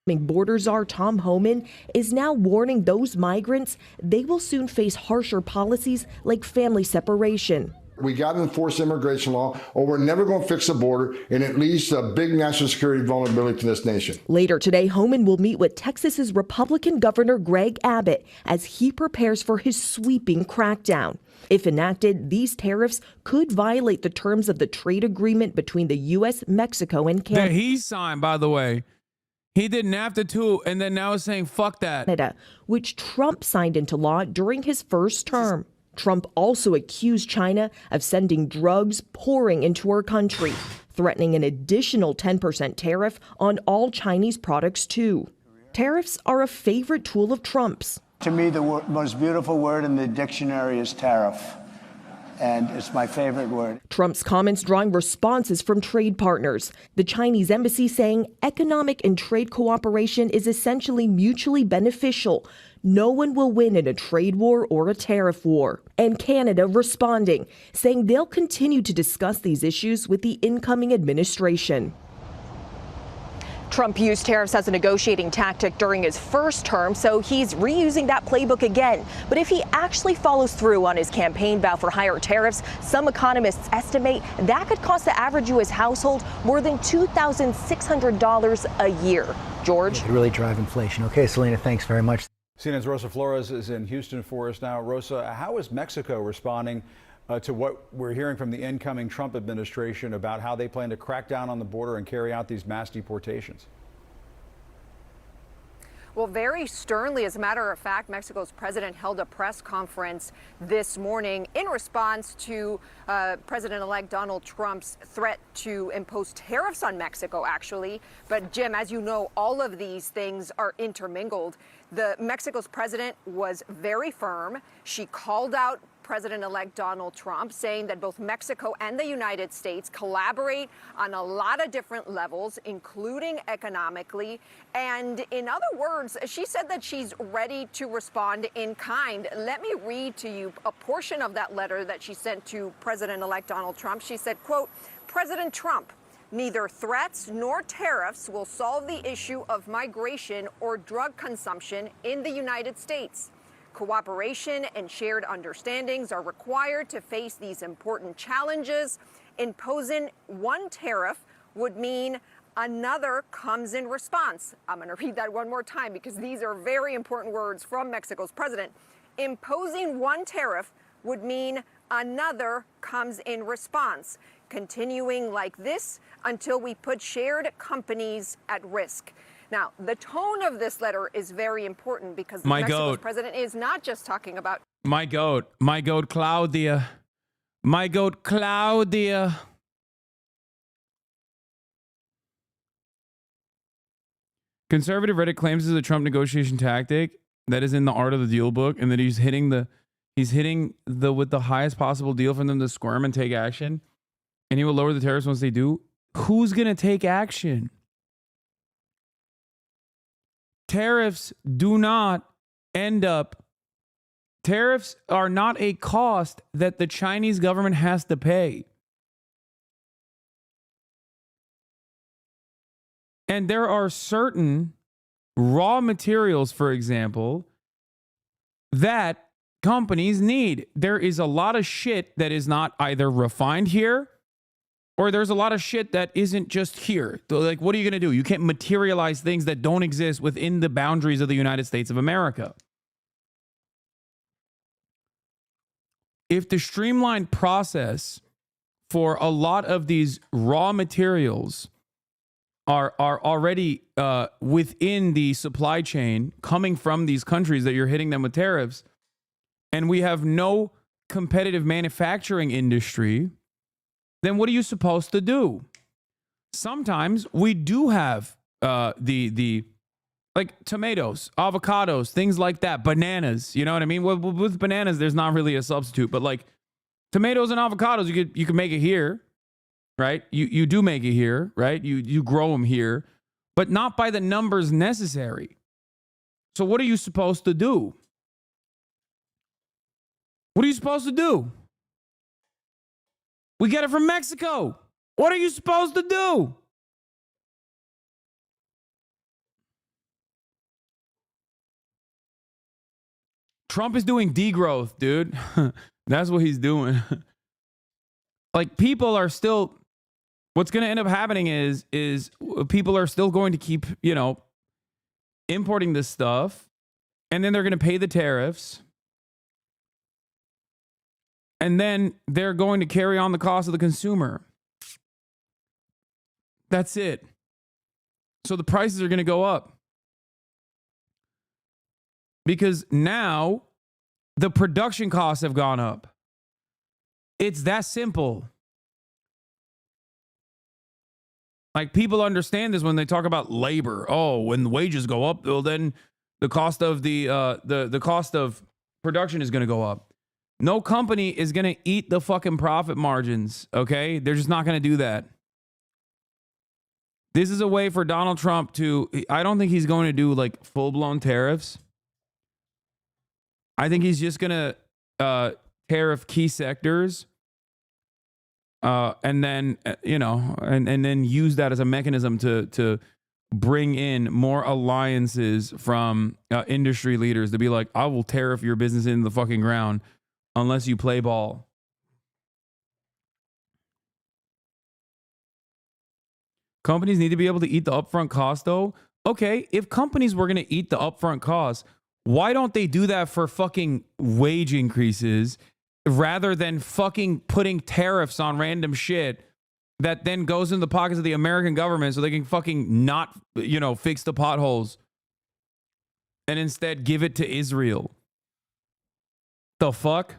Border czar Tom Homan is now warning those migrants they will soon face harsher policies like family separation. We got to enforce immigration law, or we're never going to fix the border, and it leads to a big national security vulnerability to this nation. Later today, Homan will meet with Texas's Republican Governor Greg Abbott as he prepares for his sweeping crackdown. If enacted, these tariffs could violate the terms of the trade agreement between the U.S., Mexico, and Canada. That he signed, by the way. He did NAFTA too, and then now is saying, fuck that. Canada, which Trump signed into law during his first term. Trump also accused China of sending drugs pouring into our country, threatening an additional 10% tariff on all Chinese products too. Tariffs are a favorite tool of Trump's. To me, the most beautiful word in the dictionary is tariff, and it's my favorite word. Trump's comments drawing responses from trade partners. The Chinese embassy saying economic and trade cooperation is essentially mutually beneficial. No one will win in a trade war or a tariff war. And Canada responding, saying they'll continue to discuss these issues with the incoming administration. Trump used tariffs as a negotiating tactic during his first term, so he's reusing that playbook again. But if he actually follows through on his campaign vow for higher tariffs, some economists estimate that could cost the average U.S. household more than $2,600 a year. George? It could really drive inflation. Okay, Selena, thanks very much. CNN's Rosa Flores is in Houston for us now. Rosa, how is Mexico responding to what we're hearing from the incoming Trump administration about how they plan to crack down on the border and carry out these mass deportations? Well, very sternly. As a matter of fact, Mexico's president held a press conference this morning in response to President-elect Donald Trump's threat to impose tariffs on Mexico, actually. But Jim, as you know, all of these things are intermingled. Mexico's president was very firm. She called out President-elect Donald Trump, saying that both Mexico and the United States collaborate on a lot of different levels, including economically. And in other words, she said that she's ready to respond in kind. Let me read to you a portion of that letter that she sent to President-elect Donald Trump. She said, quote, President Trump, neither threats nor tariffs will solve the issue of migration or drug consumption in the United States. Cooperation and shared understandings are required to face these important challenges. Imposing one tariff would mean another comes in response. I'm going to read that one more time because these are very important words from Mexico's president. Imposing one tariff would mean another comes in response, continuing like this until we put shared companies at risk. Now, the tone of this letter is very important because Mexico's president is not just talking about my goat, Claudia. My goat, Claudia. Conservative Reddit claims this is a Trump negotiation tactic that is in the Art of the Deal book, and that he's hitting with the highest possible deal for them to squirm and take action, and he will lower the tariffs once they do. Who's gonna take action? Tariffs are not a cost that the Chinese government has to pay. And there are certain raw materials, for example, that companies need. There is a lot of shit that is not either refined here, or there's a lot of shit that isn't just here. So, like, what are you going to do? You can't materialize things that don't exist within the boundaries of the United States of America. If the streamlined process for a lot of these raw materials are already within the supply chain coming from these countries that you're hitting them with tariffs, and we have no competitive manufacturing industry, then what are you supposed to do? Sometimes we do have like tomatoes, avocados, things like that, bananas. You know what I mean? With bananas, there's not really a substitute, but like tomatoes and avocados, you could make it here, right? You do make it here, right? You grow them here, but not by the numbers necessary. So what are you supposed to do? What are you supposed to do? We get it from Mexico. What are you supposed to do? Trump is doing degrowth, dude. That's what he's doing. Like, people are still, what's going to end up happening is people are still going to keep, importing this stuff, and then they're going to pay the tariffs. And then they're going to carry on the cost of the consumer. That's it. So the prices are going to go up. Because now the production costs have gone up. It's that simple. Like, people understand this when they talk about labor. Oh, when wages go up, well, then the cost of the cost of production is going to go up. No company is going to eat the fucking profit margins, okay? They're just not going to do that. This is a way for Donald Trump to, I don't think he's going to do like full-blown tariffs. I think he's just going to tariff key sectors and then, and then use that as a mechanism to bring in more alliances from industry leaders to be like, I will tariff your business into the fucking ground unless you play ball. Companies need to be able to eat the upfront cost, though. Okay, if companies were going to eat the upfront cost, why don't they do that for fucking wage increases rather than fucking putting tariffs on random shit that then goes in the pockets of the American government so they can fucking not, fix the potholes and instead give it to Israel? The fuck?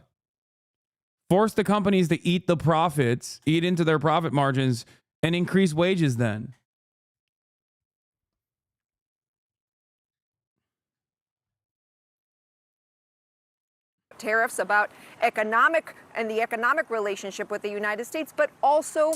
Force the companies to eat the profits, eat into their profit margins, and increase wages then. tariffs, about economic and the economic relationship with the United States, but also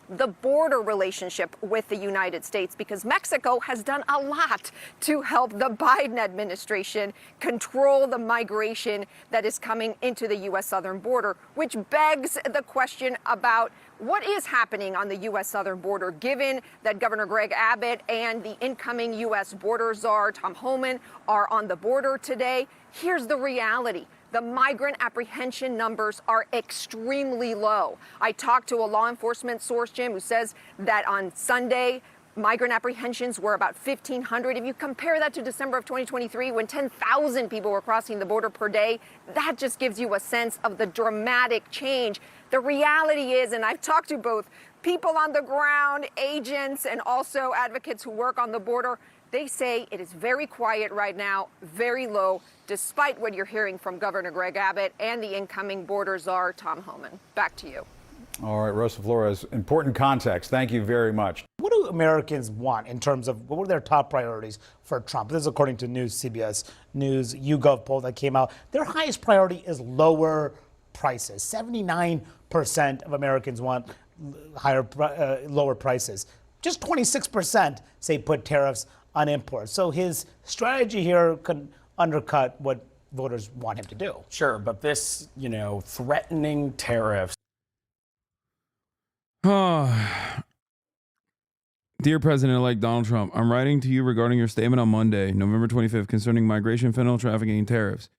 the border relationship with the United States, because Mexico has done a lot to help the Biden administration control the migration that is coming into the U.S. southern border, which begs the question about what is happening on the U.S. southern border, given that Governor Greg Abbott and the incoming U.S. border czar, Tom Homan, are on the border today. Here's the reality. The migrant apprehension numbers are extremely low. I talked to a law enforcement source, Jim, who says that on Sunday, migrant apprehensions were about 1,500. If you compare that to December of 2023, when 10,000 people were crossing the border per day, that just gives you a sense of the dramatic change. The reality is, and I've talked to both people on the ground, agents, and also advocates who work on the border, they say it is very quiet right now, very low, despite what you're hearing from Governor Greg Abbott and the incoming border czar, Tom Homan. Back to you. All right, Rosa Flores, important context. Thank you very much. What do Americans want in terms of what were their top priorities for Trump? This is according to CBS News YouGov poll that came out. Their highest priority is lower prices. 79% of Americans want lower prices. Just 26% say put tariffs on imports. So his strategy here could undercut what voters want him to do. Sure, but this, threatening tariffs. Dear President-elect Donald Trump, I'm writing to you regarding your statement on Monday, November 25th, concerning migration, fentanyl trafficking, and tariffs.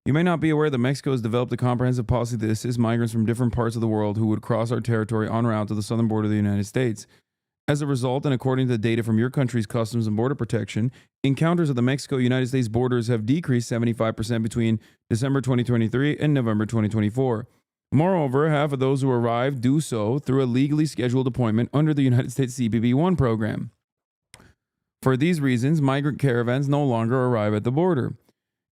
You may not be aware that Mexico has developed a comprehensive policy to assist migrants from different parts of the world who would cross our territory en route to the southern border of the United States. As a result, and according to data from your country's Customs and Border Protection, encounters at the Mexico-United States borders have decreased 75% between December 2023 and November 2024. Moreover, half of those who arrive do so through a legally scheduled appointment under the United States CBP-1 program. For these reasons, migrant caravans no longer arrive at the border.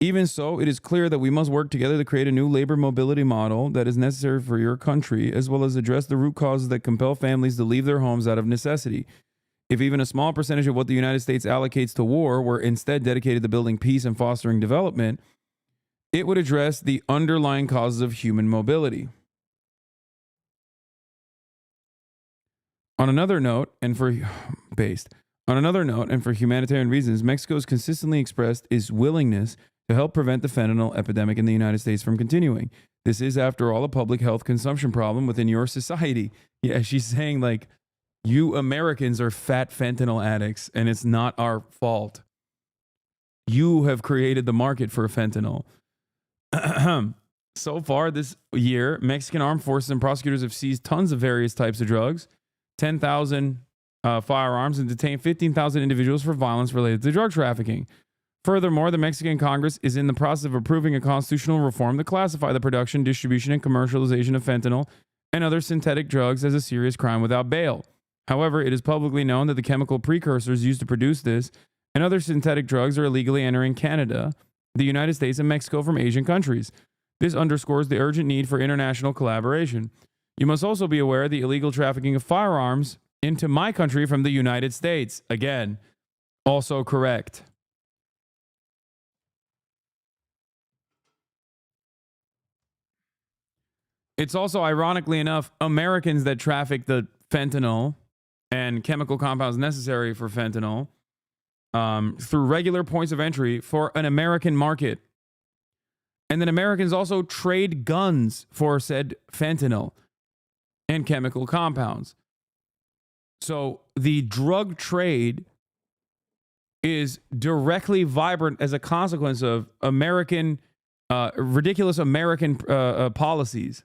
Even so, it is clear that we must work together to create a new labor mobility model that is necessary for your country, as well as address the root causes that compel families to leave their homes out of necessity. If even a small percentage of what the United States allocates to war were instead dedicated to building peace and fostering development, it would address the underlying causes of human mobility. On another note, and for humanitarian reasons, Mexico has consistently expressed its willingness to help prevent the fentanyl epidemic in the United States from continuing. This is, after all, a public health consumption problem within your society. Yeah, she's saying, like, you Americans are fat fentanyl addicts, and it's not our fault. You have created the market for fentanyl. So far this year, Mexican armed forces and prosecutors have seized tons of various types of drugs, 10,000 firearms, and detained 15,000 individuals for violence related to drug trafficking. Furthermore, the Mexican Congress is in the process of approving a constitutional reform to classify the production, distribution, and commercialization of fentanyl and other synthetic drugs as a serious crime without bail. However, it is publicly known that the chemical precursors used to produce this and other synthetic drugs are illegally entering Canada, the United States, and Mexico from Asian countries. This underscores the urgent need for international collaboration. You must also be aware of the illegal trafficking of firearms into my country from the United States. Again, also correct. It's also, ironically enough, Americans that traffic the fentanyl and chemical compounds necessary for fentanyl through regular points of entry for an American market. And then Americans also trade guns for said fentanyl and chemical compounds. So the drug trade is directly vibrant as a consequence of ridiculous American policies.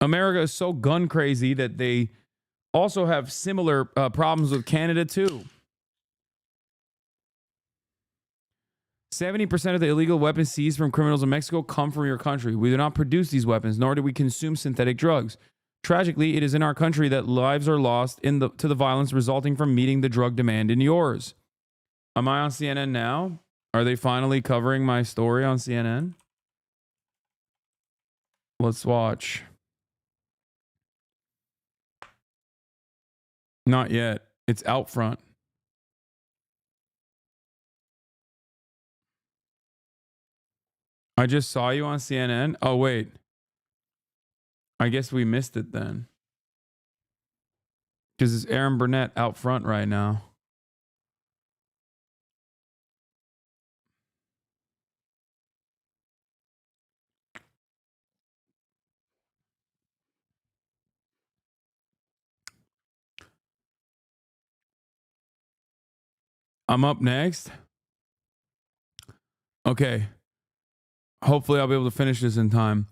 America is so gun crazy that they also have similar problems with Canada too. 70% of the illegal weapons seized from criminals in Mexico come from your country. We do not produce these weapons, nor do we consume synthetic drugs. Tragically, it is in our country that lives are lost to the violence resulting from meeting the drug demand in yours. Am I on CNN now? Are they finally covering my story on CNN? Let's watch. Not yet. It's out front. I just saw you on CNN. Oh, wait. I guess we missed it then. Because it's Aaron Burnett out front right now. I'm up next. Okay. Hopefully I'll be able to finish this in time.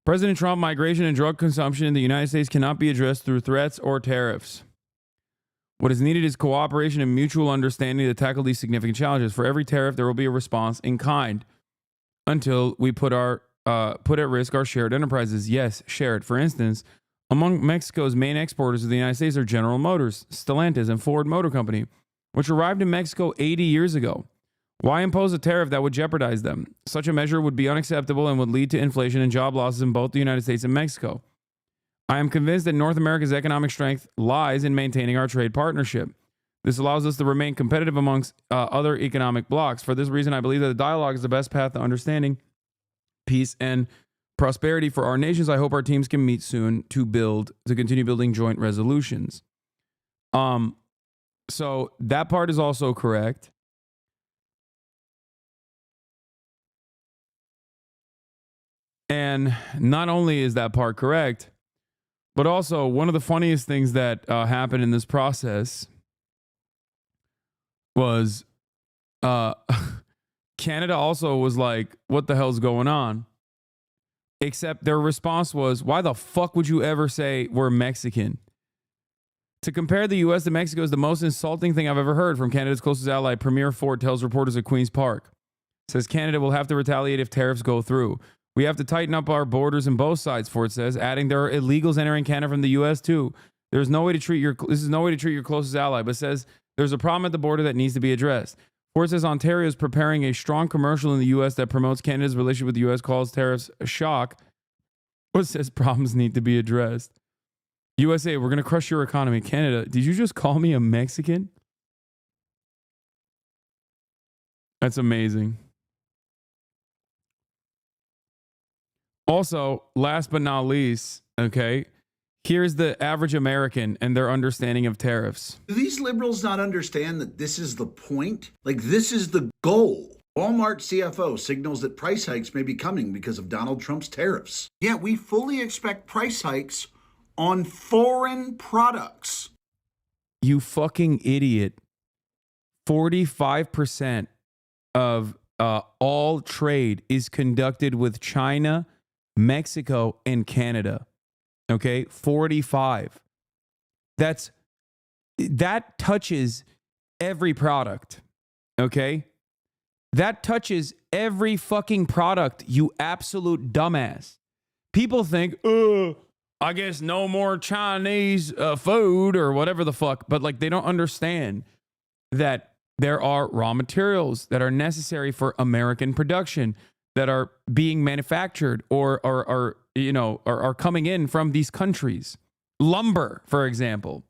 President Trump, migration and drug consumption in the United States cannot be addressed through threats or tariffs. What is needed is cooperation and mutual understanding to tackle these significant challenges. For every tariff, there will be a response in kind until we put at risk our shared enterprises. Yes, shared. For instance, among Mexico's main exporters of the United States are General Motors, Stellantis, and Ford Motor Company, which arrived in Mexico 80 years ago. Why impose a tariff that would jeopardize them? Such a measure would be unacceptable and would lead to inflation and job losses in both the United States and Mexico. I am convinced that North America's economic strength lies in maintaining our trade partnership. This allows us to remain competitive amongst other economic blocs. For this reason, I believe that the dialogue is the best path to understanding, peace, and prosperity for our nations. I hope our teams can meet soon to continue building joint resolutions. So that part is also correct. And not only is that part correct, but also one of the funniest things that happened in this process was Canada also was like, what the hell's going on? Except their response was, why the fuck would you ever say we're Mexican? To compare the U.S. to Mexico is the most insulting thing I've ever heard from Canada's closest ally. Premier Ford tells reporters at Queen's Park. Says Canada will have to retaliate if tariffs go through. We have to tighten up our borders on both sides, Ford says, adding there are illegals entering Canada from the U.S. too. This is no way to treat your closest ally, but says there's a problem at the border that needs to be addressed. Ford says Ontario is preparing a strong commercial in the U.S. that promotes Canada's relationship with the U.S., calls tariffs a shock, but says problems need to be addressed. USA, we're going to crush your economy. Canada, did you just call me a Mexican? That's amazing. Also, last but not least, okay, here's the average American and their understanding of tariffs. Do these liberals not understand that this is the point? Like, this is the goal. Walmart CFO signals that price hikes may be coming because of Donald Trump's tariffs. Yeah, we fully expect price hikes on foreign products. You fucking idiot. 45% of all trade is conducted with China, Mexico, and Canada. Okay, 45. That touches every product. Okay, that touches every fucking product. You absolute dumbass. People think, I guess no more Chinese food or whatever the fuck, but like they don't understand that there are raw materials that are necessary for American production that are being manufactured or are coming in from these countries. Lumber, for example.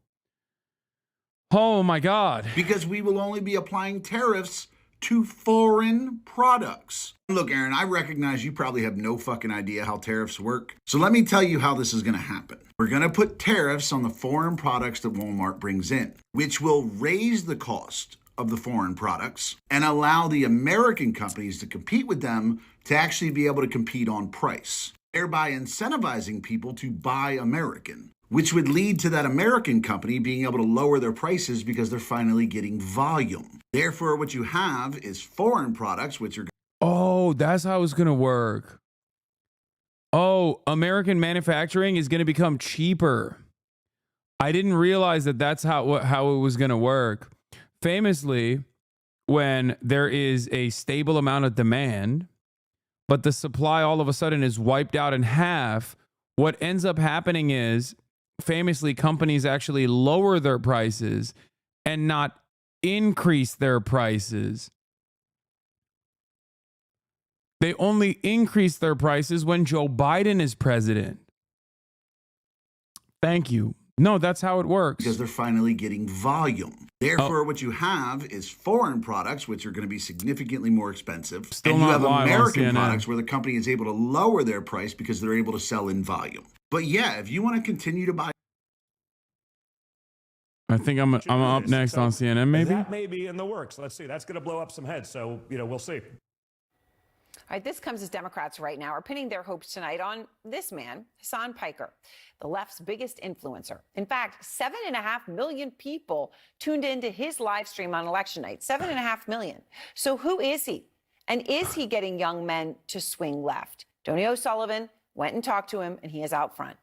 Oh my God. Because we will only be applying tariffs to foreign products. Look, Aaron, I recognize you probably have no fucking idea how tariffs work. So let me tell you how this is going to happen. We're going to put tariffs on the foreign products that Walmart brings in, which will raise the cost of the foreign products and allow the American companies to compete with them to actually be able to compete on price, thereby incentivizing people to buy American, which would lead to that American company being able to lower their prices because they're finally getting volume. Therefore, what you have is foreign products, which are... Oh, that's how it's going to work. Oh, American manufacturing is going to become cheaper. I didn't realize that that's how it was going to work. Famously, when there is a stable amount of demand, but the supply all of a sudden is wiped out in half, what ends up happening is, famously, companies actually lower their prices and not increase their prices. They only increase their prices when Joe Biden is president. Thank you. No, that's how it works. Because they're finally getting volume. Therefore, what you have is foreign products, which are going to be significantly more expensive. Still and you not have live on American CNN. products where the company is able to lower their price because they're able to sell in volume. But yeah, if you want to continue to buy. I think I'm up next on CNN, maybe. That may be in the works. Let's see. That's going to blow up some heads. So, we'll see. All right, this comes as Democrats right now are pinning their hopes tonight on this man, Hasan Piker, the left's biggest influencer. In fact, 7.5 million people tuned into his live stream on election night. 7.5 million. So who is he? And is he getting young men to swing left? Tony O'Sullivan went and talked to him, and he is out front.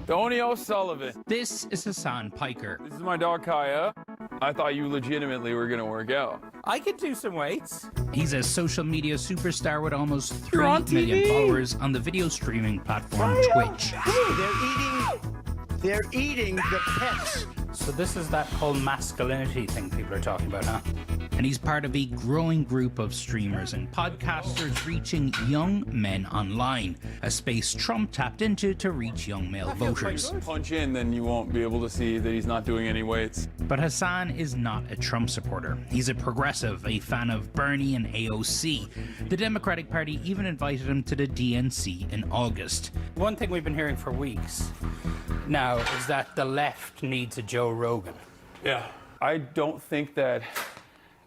Tony O'Sullivan. This is Hasan Piker. This is my dog Kaya. I thought you legitimately were going to work out. I could do some weights. He's a social media superstar with almost 3 You're on million TV? followers on the video streaming platform Twitch. They're eating the pets. So this is that whole masculinity thing people are talking about, huh? And he's part of a growing group of streamers and podcasters reaching young men online, a space Trump tapped into to reach young male voters. Punch in, then you won't be able to see that he's not doing any weights. But Hasan is not a Trump supporter. He's a progressive, a fan of Bernie and AOC. The Democratic Party even invited him to the DNC in August. One thing we've been hearing for weeks now is that the left needs a Joe Rogan. Yeah. I don't think that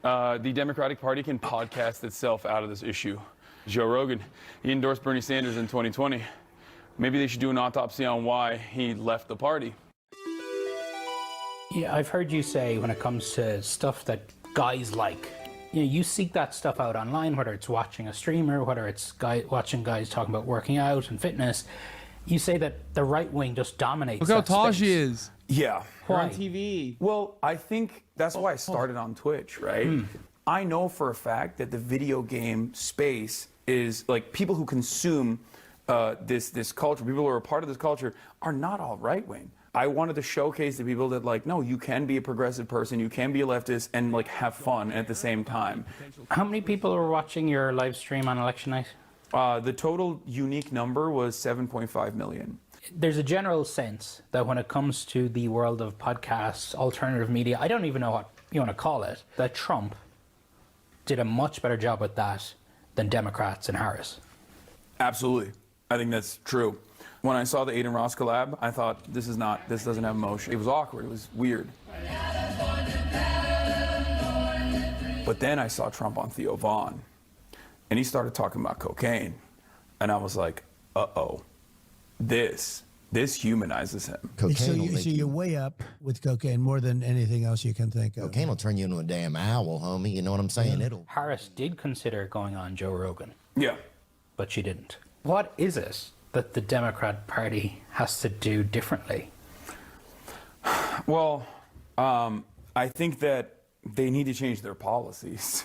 the Democratic Party can podcast itself out of this issue. Joe Rogan, he endorsed Bernie Sanders in 2020. Maybe they should do an autopsy on why he left the party. Yeah, I've heard you say when it comes to stuff that guys like, you seek that stuff out online, whether it's watching a streamer, whether it's watching guys talking about working out and fitness. You say that the right wing just dominates. Look how that tall space. she is. Yeah. Why? On TV. Well, I think that's why I started on Twitch, right? I know for a fact that the video game space is like people who consume this culture, people who are a part of this culture are not all right wing. I wanted to showcase to people that no, you can be a progressive person, you can be a leftist and have fun at the same time. How many people are watching your live stream on election night? The total unique number was 7.5 million. There's a general sense that when it comes to the world of podcasts, alternative media, I don't even know what you want to call it, that Trump did a much better job with that than Democrats and Harris. Absolutely. I think that's true. When I saw the Aiden Ross collab, I thought, this doesn't have emotion. It was awkward. It was weird. But then I saw Trump on Theo Vaughn, and he started talking about cocaine. And I was like, uh-oh, this humanizes him. So you're way up with cocaine more than anything else you can think of. Cocaine will turn you into a damn owl, homie. You know what I'm saying? Yeah. Harris did consider going on Joe Rogan. Yeah. But she didn't. What is it that the Democrat Party has to do differently? Well, I think that they need to change their policies.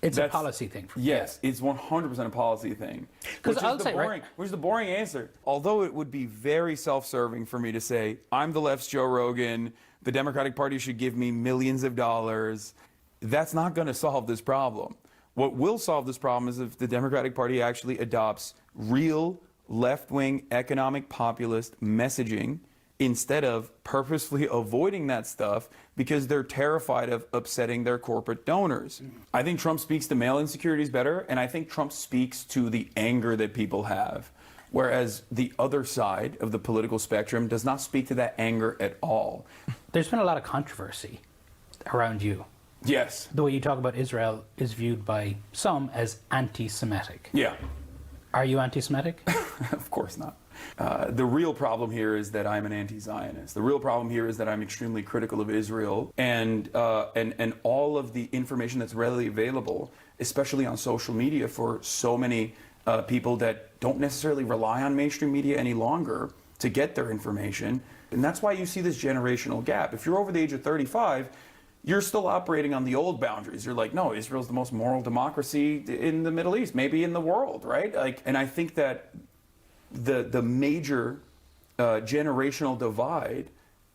It's a policy thing. Yes, it's 100% a policy thing. Which is the boring answer. Although it would be very self-serving for me to say, I'm the left's Joe Rogan, the Democratic Party should give me millions of dollars. That's not going to solve this problem. What will solve this problem is if the Democratic Party actually adopts real left-wing economic populist messaging instead of purposefully avoiding that stuff because they're terrified of upsetting their corporate donors. I think Trump speaks to male insecurities better, and I think Trump speaks to the anger that people have, whereas the other side of the political spectrum does not speak to that anger at all. There's been a lot of controversy around you. Yes. The way you talk about Israel is viewed by some as anti-Semitic. Yeah. Are you anti-Semitic? Of course not. The real problem here is that I'm an anti-Zionist. The real problem here is that I'm extremely critical of Israel and all of the information that's readily available, especially on social media for so many people that don't necessarily rely on mainstream media any longer to get their information. And that's why you see this generational gap. If you're over the age of 35, you're still operating on the old boundaries. You're like, no, Israel's the most moral democracy in the Middle East, maybe in the world, right? And I think that the major generational divide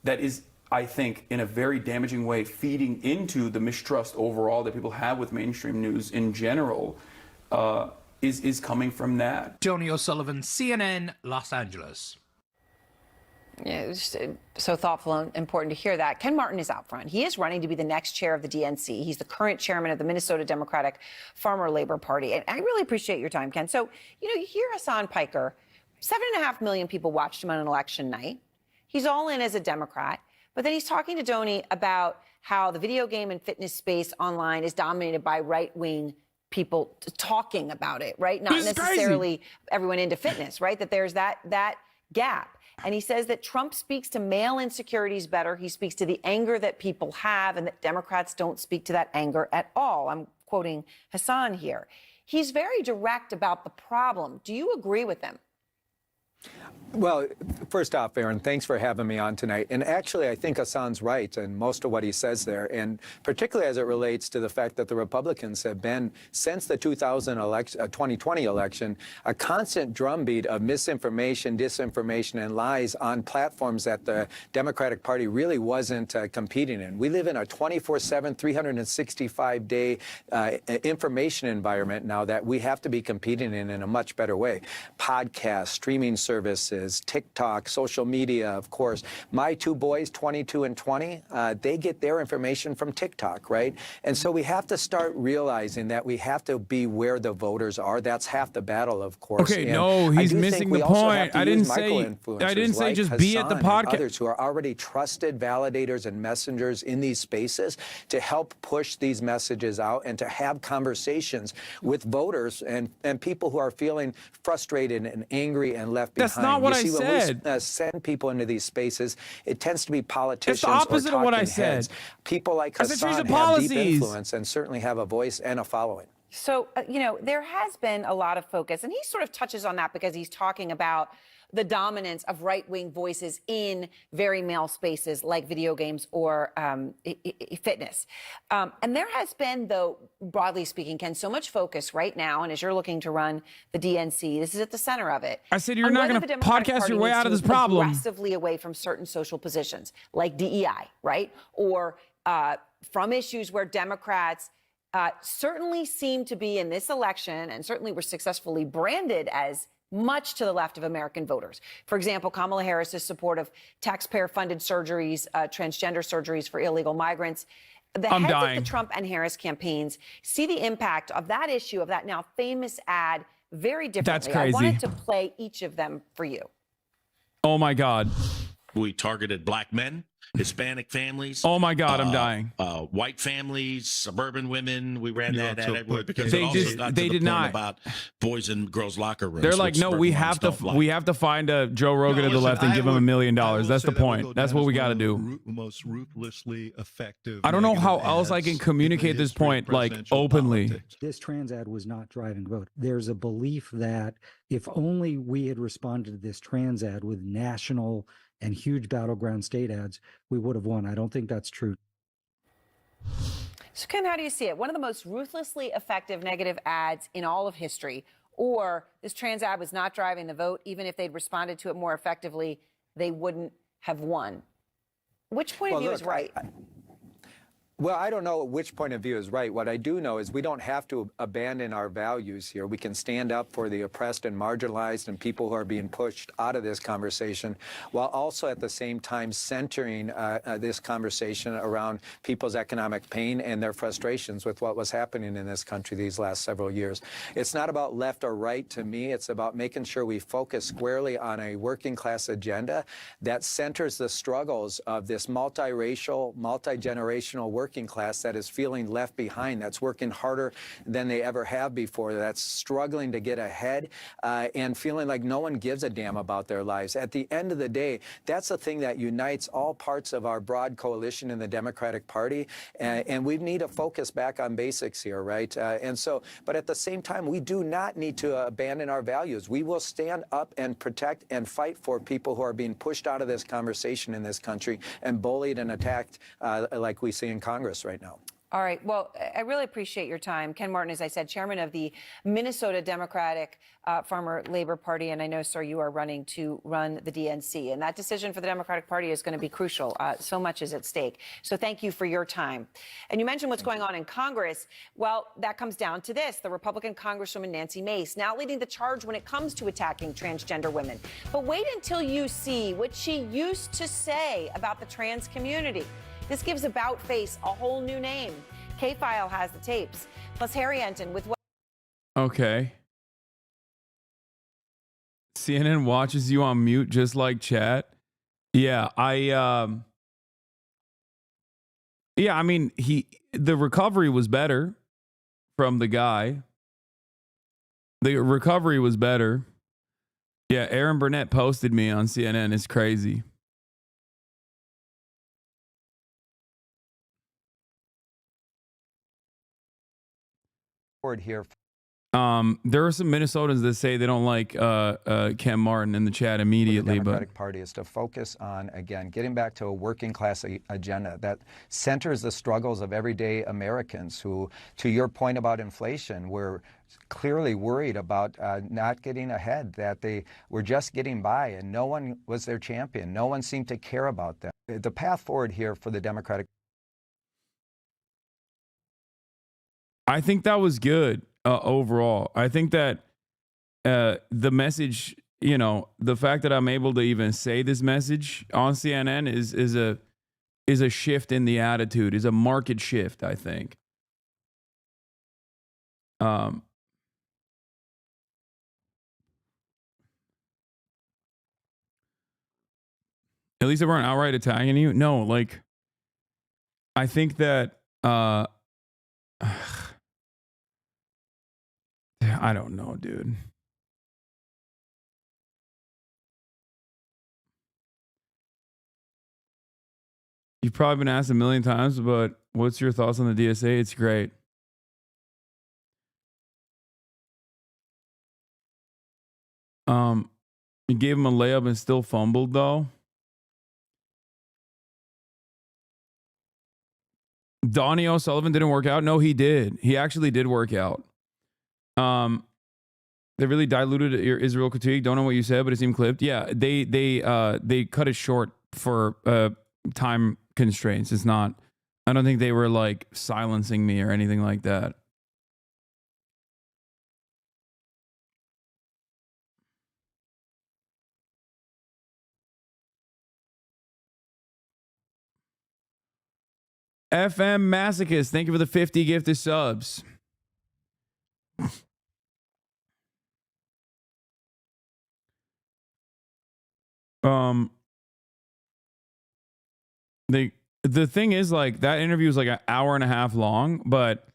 that is, I think, in a very damaging way, feeding into the mistrust overall that people have with mainstream news in general, is coming from that. Tony O'Sullivan, CNN, Los Angeles. Yeah, it's so thoughtful and important to hear that. Ken Martin is out front. He is running to be the next chair of the DNC. He's the current chairman of the Minnesota Democratic Farmer Labor Party. And I really appreciate your time, Ken. So, you hear Hasan Piker, 7.5 million people watched him on an election night. He's all in as a Democrat. But then he's talking to Donny about how the video game and fitness space online is dominated by right-wing people talking about it, right? Not necessarily everyone into fitness, right? That there's that gap. And he says that Trump speaks to male insecurities better. He speaks to the anger that people have, and that Democrats don't speak to that anger at all. I'm quoting Hasan here. He's very direct about the problem. Do you agree with him? Well, first off, Aaron, thanks for having me on tonight. And actually, I think Hasan's right in most of what he says there, and particularly as it relates to the fact that the Republicans have been, since the 2020 election, a constant drumbeat of misinformation, disinformation, and lies on platforms that the Democratic Party really wasn't competing in. We live in a 24/7, 365-day information environment now that we have to be competing in a much better way. Podcasts, streaming services, TikTok, social media, of course. My two boys, 22 and 20, they get their information from TikTok, right? And so we have to start realizing that we have to be where the voters are. That's half the battle, of course. Okay, and no, he's missing the point. I didn't say like just be at the Hasan and podcast. Others who are already trusted validators and messengers in these spaces to help push these messages out and to have conversations with voters and people who are feeling frustrated and angry and left behind. That's not what I said. When we send people into these spaces, it tends to be politicians. It's the opposite of what I said. Heads. People like I said Hasan change have the deep policies. influence and certainly have a voice and a following. So, there has been a lot of focus, and he sort of touches on that because he's talking about the dominance of right-wing voices in very male spaces like video games or fitness. And there has been, though, broadly speaking, Ken, so much focus right now, and as you're looking to run the DNC, this is at the center of it. I said you're not going to podcast your way out of this problem. Aggressively away from certain social positions like DEI, right? Or from issues where Democrats certainly seem to be in this election and certainly were successfully branded as much to the left of American voters. For example, Kamala Harris's support of taxpayer-funded surgeries, transgender surgeries for illegal migrants. The heads of the Trump and Harris campaigns see the impact of that issue, of that now famous ad, very differently. That's crazy. I wanted to play each of them for you. Oh, my God. We targeted black men, Hispanic families. Oh, my God, I'm dying. White families, suburban women. We ran that ad everywhere because they it also got to the point not about boys and girls locker rooms. They're like, no, we have to find a Joe Rogan to the left and give him $1 million. That's the point. That's what we got to do. Most ruthlessly effective. I don't know how else I can communicate this point like openly. This trans ad was not driving vote. There's a belief that if only we had responded to this trans ad with national and huge battleground state ads, we would have won. I don't think that's true. So, Ken, how do you see it? One of the most ruthlessly effective negative ads in all of history, or this trans ad was not driving the vote. Even if they'd responded to it more effectively, they wouldn't have won. Which point of view is right? Well, I don't know which point of view is right. What I do know is we don't have to abandon our values here. We can stand up for the oppressed and marginalized and people who are being pushed out of this conversation, while also at the same time centering this conversation around people's economic pain and their frustrations with what was happening in this country these last several years. It's not about left or right to me. It's about making sure we focus squarely on a working class agenda that centers the struggles of this multiracial, multi-generational working class that is feeling left behind, that's working harder than they ever have before, that's struggling to get ahead and feeling like no one gives a damn about their lives. At the end of the day, that's the thing that unites all parts of our broad coalition in the Democratic Party, and we need to focus back on basics here, right? But at the same time, we do not need to abandon our values. We will stand up and protect and fight for people who are being pushed out of this conversation in this country and bullied and attacked like we see in Congress right now. All right. Well, I really appreciate your time. Ken Martin, as I said, chairman of the Minnesota Democratic Farmer Labor Party. And I know, sir, you are running to run the DNC. And that decision for the Democratic Party is going to be crucial. So much is at stake. So thank you for your time. And you mentioned what's going on in Congress. Well, that comes down to this. The Republican Congresswoman Nancy Mace now leading the charge when it comes to attacking transgender women. But wait until you see what she used to say about the trans community. This gives About Face a whole new name. K-File has the tapes. Plus, Harry Enton with what? Okay. CNN watches you on mute just like chat. Yeah, I mean, the recovery was better from the guy. The recovery was better. Yeah, Aaron Burnett posted me on CNN. It's crazy. Here. There are some Minnesotans that say they don't like Ken Martin in the chat immediately, The Democratic Party is to focus on, again, getting back to a working class agenda that centers the struggles of everyday Americans who, to your point about inflation, were clearly worried about not getting ahead, that they were just getting by, and no one was their champion. No one seemed to care about them. The path forward here for the Democratic. I think that was good overall. I think that the message, you know, the fact that I'm able to even say this message on CNN is a shift in the attitude, is a market shift, I think. At least they weren't outright attacking you. No, like, I think that I don't know, dude. You've probably been asked a million times, but what's your thoughts on the DSA? It's great. You gave him a layup and still fumbled though. Donnie O'Sullivan didn't work out. No, he did. He actually did work out. They really diluted your Israel critique. Don't know what you said, but it seemed clipped. Yeah, they cut it short for time constraints. It's not. I don't think they were like silencing me or anything like that. FM Masochist, thank you for the 50 gifted subs. The thing is, like, that interview was like an hour and a half long, but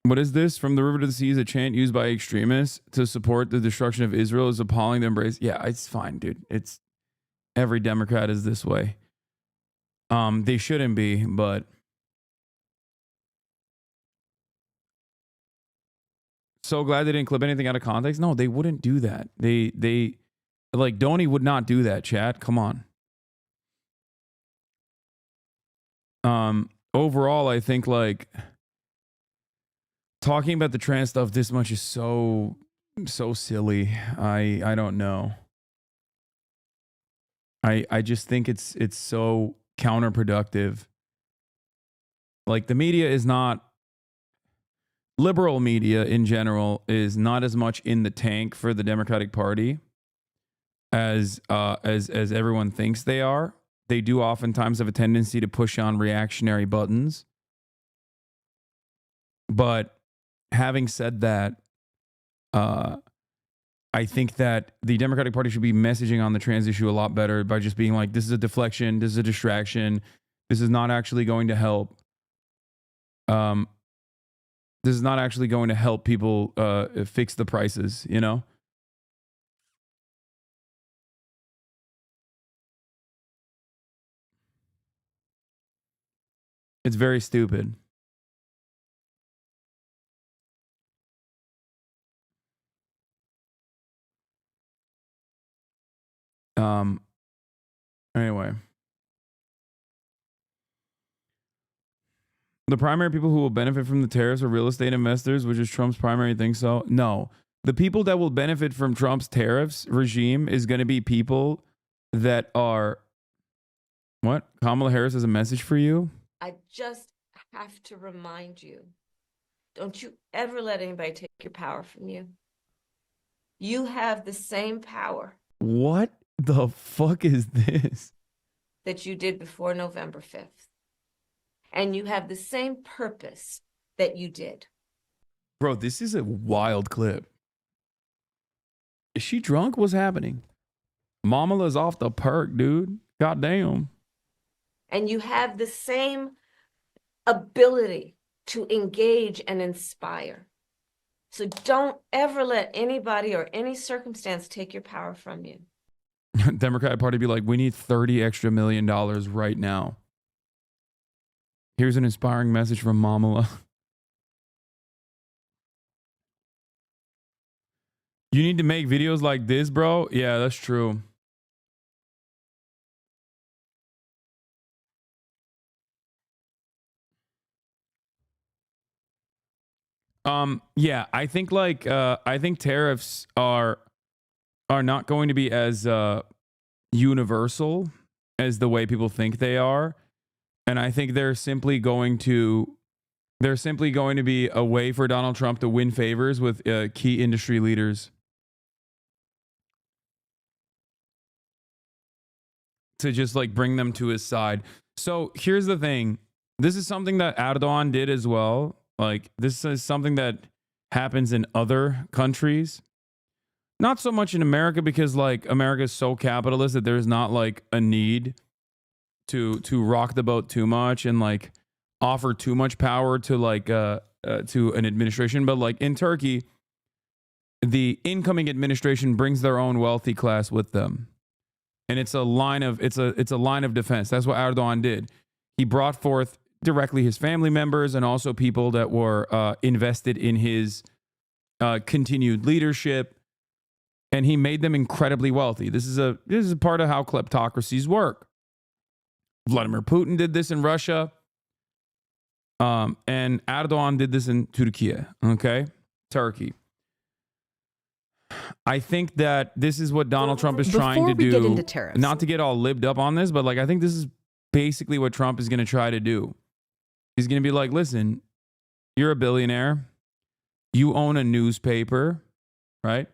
what is this? From the river to the sea is a chant used by extremists to support the destruction of Israel is appalling to embrace. Yeah, it's fine, dude. It's every Democrat is this way. They shouldn't be, but so glad they didn't clip anything out of context. No, they wouldn't do that. They like Donnie would not do that, chat. Come on. Overall, I think like talking about the trans stuff this much is so silly. I don't know. I just think it's so counterproductive. Like the media is not, liberal media in general is not as much in the tank for the Democratic Party as everyone thinks they are. They do oftentimes have a tendency to push on reactionary buttons. But having said that, I think that the Democratic Party should be messaging on the trans issue a lot better by just being like, this is a deflection, this is a distraction, this is not actually going to help. This is not actually going to help people fix the prices, you know? It's very stupid. Anyway. The primary people who will benefit from the tariffs are real estate investors, which is Trump's primary thing. So no, the people that will benefit from Trump's tariffs regime is going to be people that are, what? Kamala Harris has a message for you? I just have to remind you, don't you ever let anybody take your power from you. You have the same power What the fuck is this? that you did before November 5th. And you have the same purpose that you did. Bro, this is a wild clip. Is she drunk? What's happening? Mamala's off the perk, dude. Goddamn. And you have the same ability to engage and inspire. So don't ever let anybody or any circumstance take your power from you. Democratic Party be like, we need $30 extra million right now. Here's an inspiring message from Mamala. You need to make videos like this, bro? Yeah, that's true. Yeah, I think I think tariffs are not going to be as universal as the way people think they are. And I think they're simply going to be a way for Donald Trump to win favors with key industry leaders. To just like bring them to his side. So here's the thing. This is something that Erdogan did as well. Like, this is something that happens in other countries. Not so much in America, because like America is so capitalist that there's not like a need to rock the boat too much and like offer too much power to like to an administration. But like in Turkey, the incoming administration brings their own wealthy class with them. And it's a line of defense. That's what Erdogan did. He brought forth directly his family members and also people that were invested in his continued leadership, and he made them incredibly wealthy. This is a part of how kleptocracies work. Vladimir Putin did this in Russia, and Erdogan did this in Turkey. Okay, Turkey. I think that this is what Donald Trump is trying to do. Before we get into tariffs, not to get all libbed up on this, but like I think this is basically what Trump is going to try to do. He's going to be like, listen, you're a billionaire. You own a newspaper, right?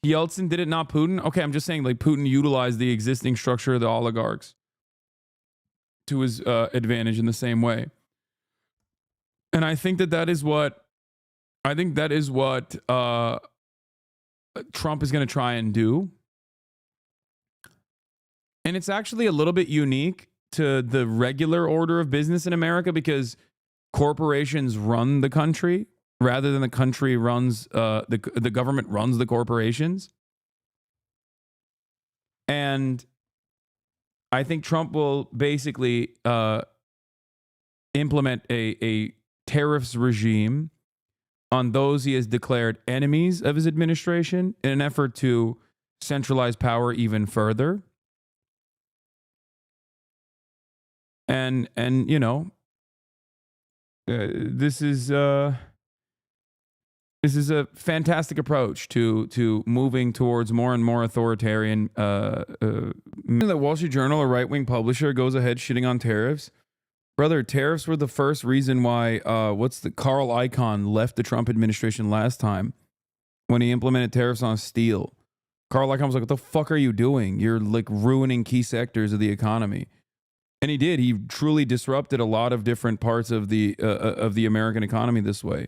Yeltsin did it, not Putin. Okay, I'm just saying like Putin utilized the existing structure of the oligarchs to his advantage in the same way. And I think that is what Trump is going to try and do. And it's actually a little bit unique to the regular order of business in America, because corporations run the country rather than the country runs, the government runs the corporations. And I think Trump will basically implement a tariffs regime on those he has declared enemies of his administration in an effort to centralize power even further. And you know, this is a fantastic approach to moving towards more and more authoritarian. The Wall Street Journal, a right-wing publisher, goes ahead shitting on tariffs. Brother, tariffs were the first reason why Carl Icahn left the Trump administration last time when he implemented tariffs on steel. Carl Icahn was like, what the fuck are you doing? You're like ruining key sectors of the economy. And he did. He truly disrupted a lot of different parts of the American economy this way.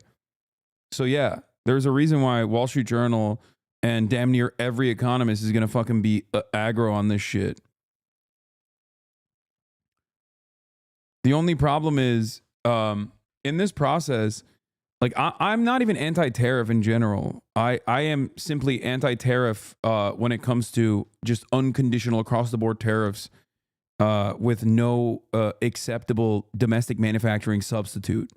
So yeah, there's a reason why Wall Street Journal and damn near every economist is going to fucking be aggro on this shit. The only problem is, in this process, like I'm not even anti-tariff in general. I am simply anti-tariff when it comes to just unconditional across-the-board tariffs with no acceptable domestic manufacturing substitute.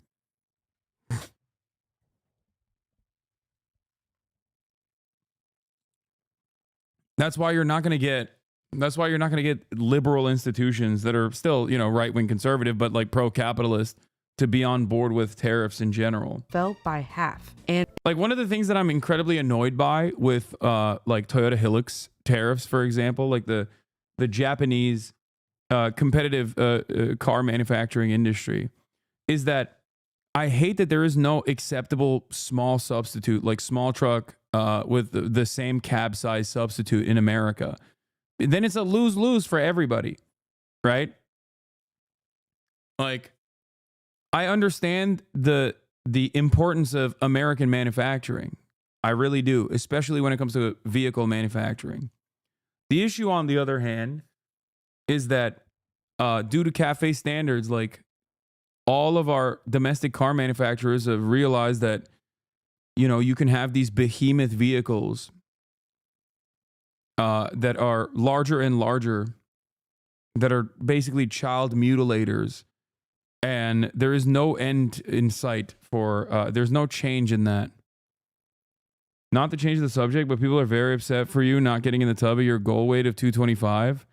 That's why you're not going to get liberal institutions that are still, you know, right-wing conservative, but like pro-capitalist, to be on board with tariffs in general. Fell by half. And like one of the things that I'm incredibly annoyed by with like Toyota Hilux tariffs, for example, like the Japanese competitive car manufacturing industry, is that I hate that there is no acceptable small substitute, like small truck with the same cab size substitute in America. Then it's a lose-lose for everybody, right? Like, I understand the importance of American manufacturing. I really do, especially when it comes to vehicle manufacturing. The issue, on the other hand, is that due to CAFE standards, like all of our domestic car manufacturers have realized that, you know, you can have these behemoth vehicles that are larger and larger, that are basically child mutilators. And there is no end in sight for, there's no change in that. Not to change the subject, but people are very upset for you not getting in the tub at your goal weight of 225.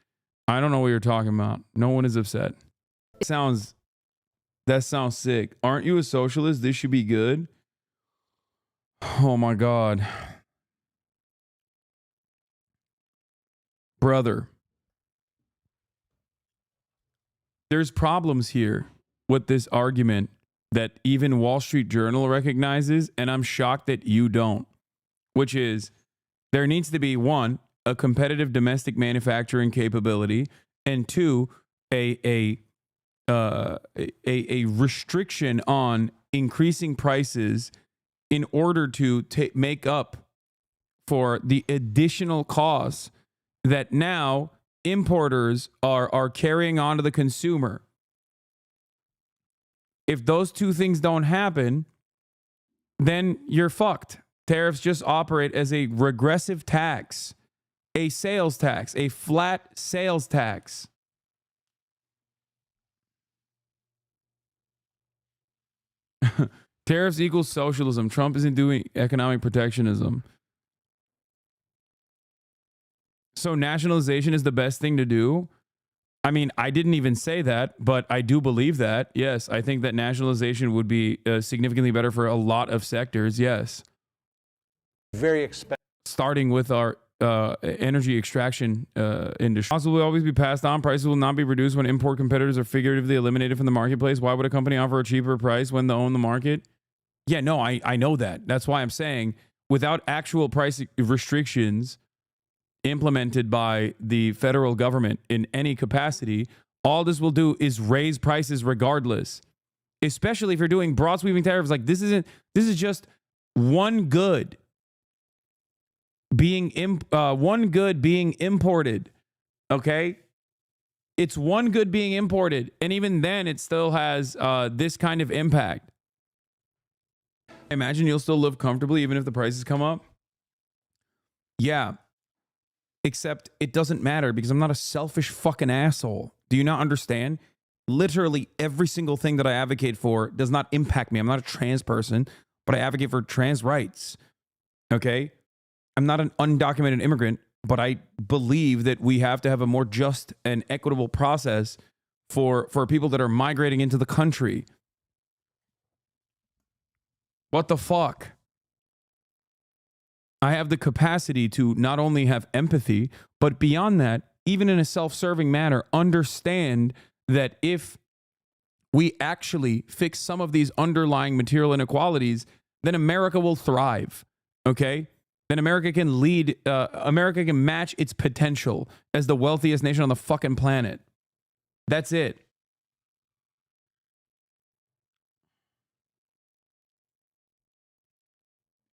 I don't know what you're talking about. No one is upset. That sounds sick. Aren't you a socialist? This should be good. Oh my God. Brother. There's problems here with this argument that even Wall Street Journal recognizes, and I'm shocked that you don't, which is there needs to be, one, a competitive domestic manufacturing capability, and two, a restriction on increasing prices in order to make up for the additional costs that now importers are carrying on to the consumer. If those two things don't happen, then you're fucked. Tariffs just operate as a regressive tax, a sales tax, a flat sales tax. Tariffs equals socialism. Trump isn't doing economic protectionism. So nationalization is the best thing to do. I mean, I didn't even say that, but I do believe that. Yes, I think that nationalization would be significantly better for a lot of sectors. Yes. Very expensive. Starting with our energy extraction industry. Costs will always be passed on. Prices will not be reduced when import competitors are figuratively eliminated from the marketplace. Why would a company offer a cheaper price when they own the market? Yeah, no, I know that. That's why I'm saying without actual price restrictions implemented by the federal government in any capacity, all this will do is raise prices regardless. Especially if you're doing broad sweeping tariffs. Like this is just one good being imported. Okay, it's one good being imported, and even then, it still has this kind of impact. Imagine you'll still live comfortably even if the prices come up. Yeah, except it doesn't matter because I'm not a selfish fucking asshole. Do you not understand? Literally every single thing that I advocate for does not impact me. I'm not a trans person, but I advocate for trans rights. Okay? I'm not an undocumented immigrant, but I believe that we have to have a more just and equitable process for people that are migrating into the country. What the fuck? I have the capacity to not only have empathy, but beyond that, even in a self-serving manner, understand that if we actually fix some of these underlying material inequalities, then America will thrive. Okay? Then America can lead, America can match its potential as the wealthiest nation on the fucking planet. That's it.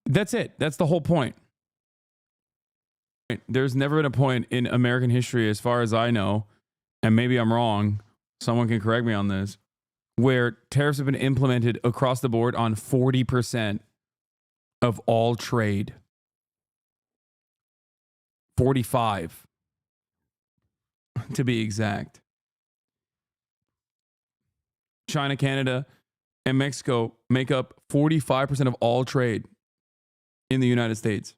That's it. That's the whole point. There's never been a point in American history, as far as I know, and maybe I'm wrong, someone can correct me on this, where tariffs have been implemented across the board on 40% of all trade. 45, to be exact. China, Canada, and Mexico make up 45% of all trade in the United States.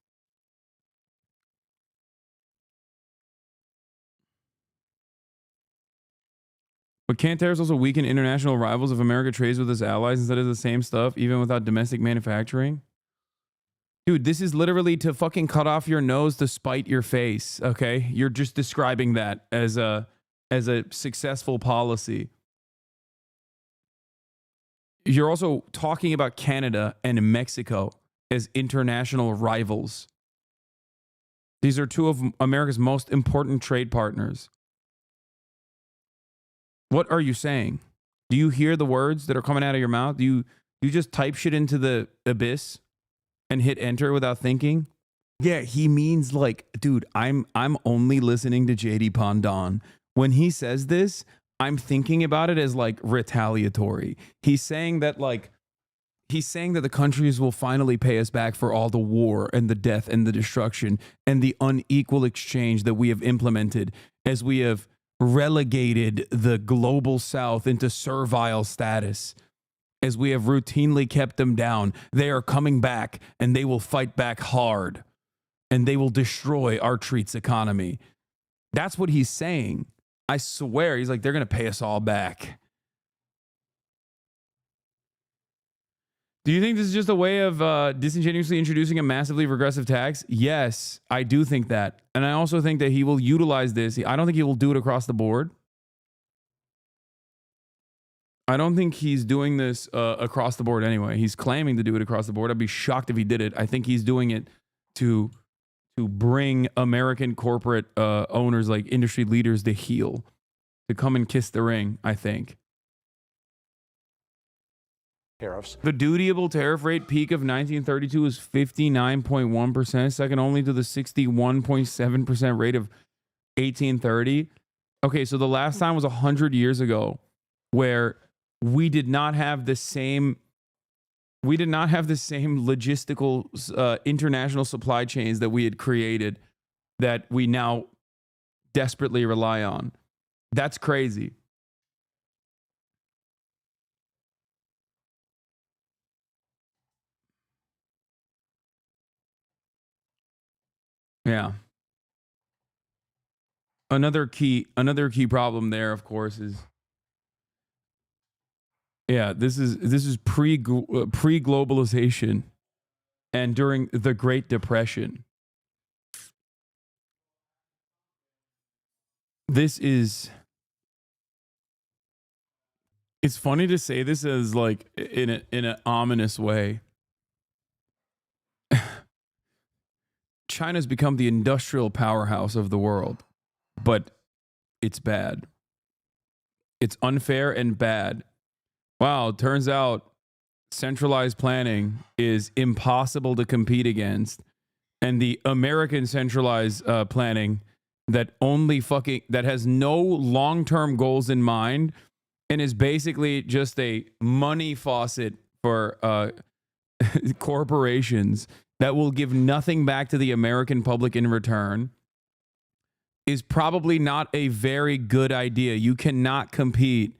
But can't tariffs also weaken international rivals if America trades with its allies instead of the same stuff, even without domestic manufacturing? Dude, this is literally to fucking cut off your nose to spite your face, okay? You're just describing that as a successful policy. You're also talking about Canada and Mexico as international rivals. These are two of America's most important trade partners. What are you saying? Do you hear the words that are coming out of your mouth? Do you just type shit into the abyss and hit enter without thinking? Yeah, he means like, dude, I'm only listening to JD Pondon. When he says this, I'm thinking about it as like retaliatory. He's saying that the countries will finally pay us back for all the war and the death and the destruction and the unequal exchange that we have implemented as we have relegated the global south into servile status, as we have routinely kept them down. They are coming back and they will fight back hard and they will destroy our treats economy. That's what he's saying. I swear, he's like, they're going to pay us all back. Do you think this is just a way of disingenuously introducing a massively regressive tax? Yes, I do think that. And I also think that he will utilize this. I don't think he will do it across the board. I don't think he's doing this across the board anyway. He's claiming to do it across the board. I'd be shocked if he did it. I think he's doing it to bring American corporate owners, like industry leaders, to heel, to come and kiss the ring, I think. Tariffs. The dutiable tariff rate peak of 1932 was 59.1%, second only to the 61.7% rate of 1830. Okay, so the last time was 100 years ago, where we did not have the same logistical international supply chains that we had created that we now desperately rely on. That's crazy. Yeah. Another key problem there, of course, is this is pre-globalization and during the Great Depression. It's funny to say this as like in an ominous way. China's become the industrial powerhouse of the world, but it's bad. It's unfair and bad. Wow, it turns out centralized planning is impossible to compete against, and the American centralized planning that has no long-term goals in mind and is basically just a money faucet for corporations that will give nothing back to the American public in return is probably not a very good idea. You cannot compete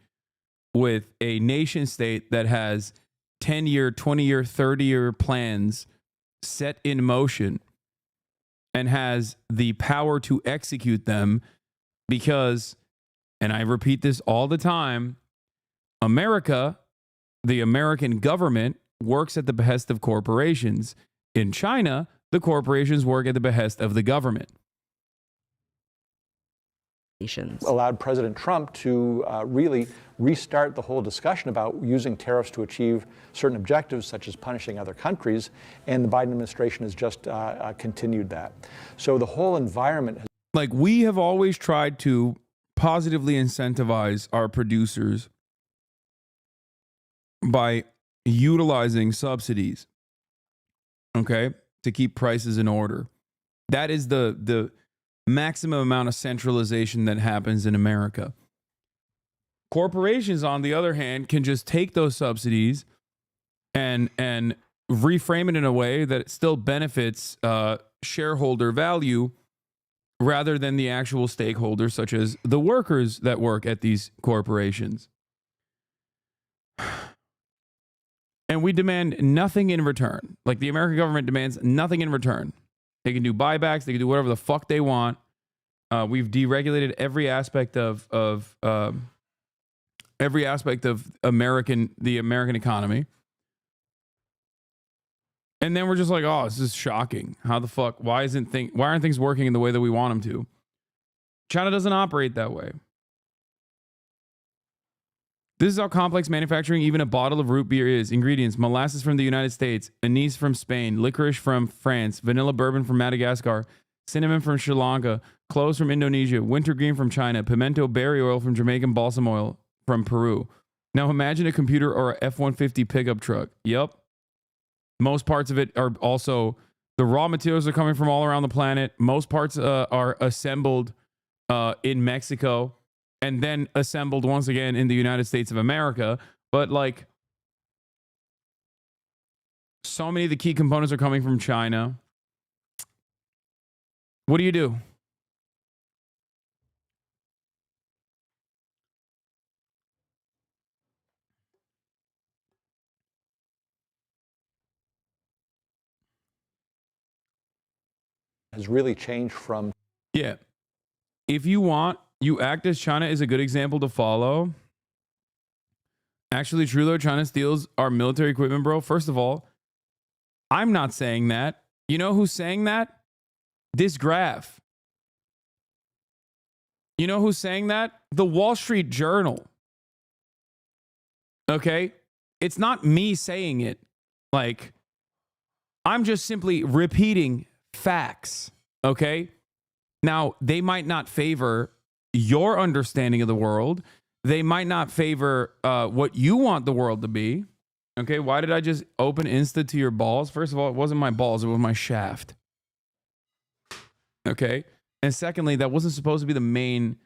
with a nation state that has 10-year, 20-year, 30-year plans set in motion and has the power to execute them because, and I repeat this all the time, America, the American government, works at the behest of corporations. In China, the corporations work at the behest of the government. Allowed President Trump to really restart the whole discussion about using tariffs to achieve certain objectives, such as punishing other countries, and the Biden administration has just continued that. So the whole environment has... Like, we have always tried to positively incentivize our producers by utilizing subsidies, okay, to keep prices in order. That is the maximum amount of centralization that happens in America. Corporations, on the other hand, can just take those subsidies and reframe it in a way that it still benefits shareholder value rather than the actual stakeholders, such as the workers that work at these corporations. And we demand nothing in return. Like, the American government demands nothing in return. They can do buybacks. They can do whatever the fuck they want. We've deregulated every aspect of every aspect of the American economy. And then we're just like, oh, this is shocking. How the fuck? Why aren't things working in the way that we want them to? China doesn't operate that way. This is how complex manufacturing even a bottle of root beer is. Ingredients: molasses from the United States, anise from Spain, licorice from France, vanilla bourbon from Madagascar, cinnamon from Sri Lanka, cloves from Indonesia, wintergreen from China, pimento berry oil from Jamaican balsam oil from Peru. Now imagine a computer or a F-150 pickup truck. Yep. Most parts of it are also, the raw materials are coming from all around the planet. Most parts are assembled in Mexico and then assembled once again in the United States of America. But like, so many of the key components are coming from China. What do you do? Has really changed from. Yeah. If you want, you act as China is a good example to follow. Actually, true though, China steals our military equipment, bro. First of all, I'm not saying that. You know who's saying that? This graph. You know who's saying that? The Wall Street Journal. Okay? It's not me saying it. Like, I'm just simply repeating facts. Okay? Now, they might not favor your understanding of the world. They might not favor what you want the world to be. Okay, why did I just open Insta to your balls? First of all, it wasn't my balls, it was my shaft. Okay, and secondly, that wasn't supposed to be the main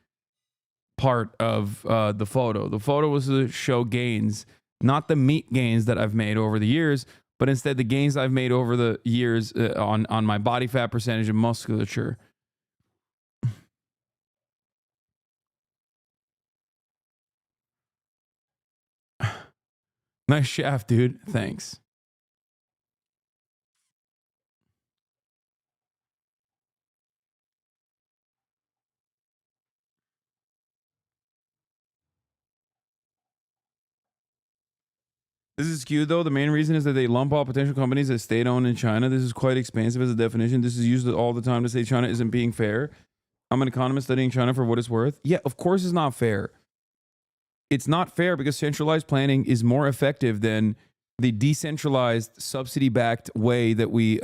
part of the photo. The photo was to show gains, not the meat gains that I've made over the years, but instead the gains I've made over the years on my body fat percentage and musculature. Nice shaft, dude. Thanks. This is skewed, though. The main reason is that they lump all potential companies as state-owned in China. This is quite expansive as a definition. This is used all the time to say China isn't being fair. I'm an economist studying China for what it's worth. Yeah, of course it's not fair. It's not fair because centralized planning is more effective than the decentralized, subsidy-backed way that we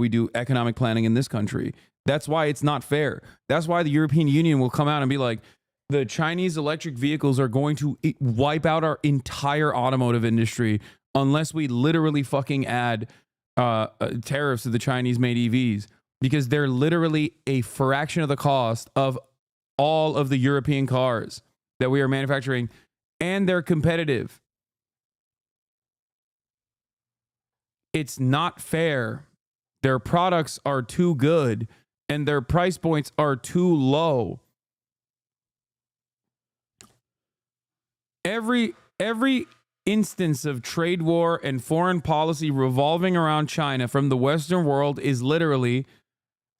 do economic planning in this country. That's why it's not fair. That's why the European Union will come out and be like, the Chinese electric vehicles are going to wipe out our entire automotive industry unless we literally fucking add tariffs to the Chinese-made EVs, because they're literally a fraction of the cost of all of the European cars that we are manufacturing, and they're competitive. It's not fair. Their products are too good and their price points are too low. Every instance of trade war and foreign policy revolving around China from the Western world is literally,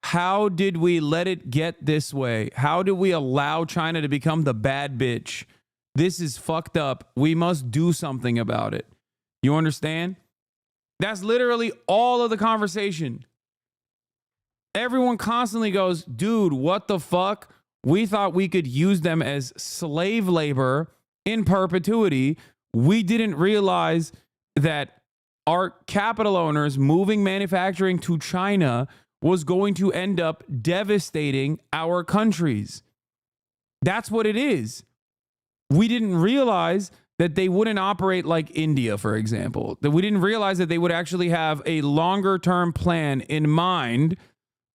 how did we let it get this way? How do we allow China to become the bad bitch? This is fucked up. We must do something about it. You understand? That's literally all of the conversation. Everyone constantly goes, dude, what the fuck? We thought we could use them as slave labor in perpetuity. We didn't realize that our capital owners moving manufacturing to China was going to end up devastating our countries. That's what it is. We didn't realize that they wouldn't operate like India, for example. That we didn't realize that they would actually have a longer term plan in mind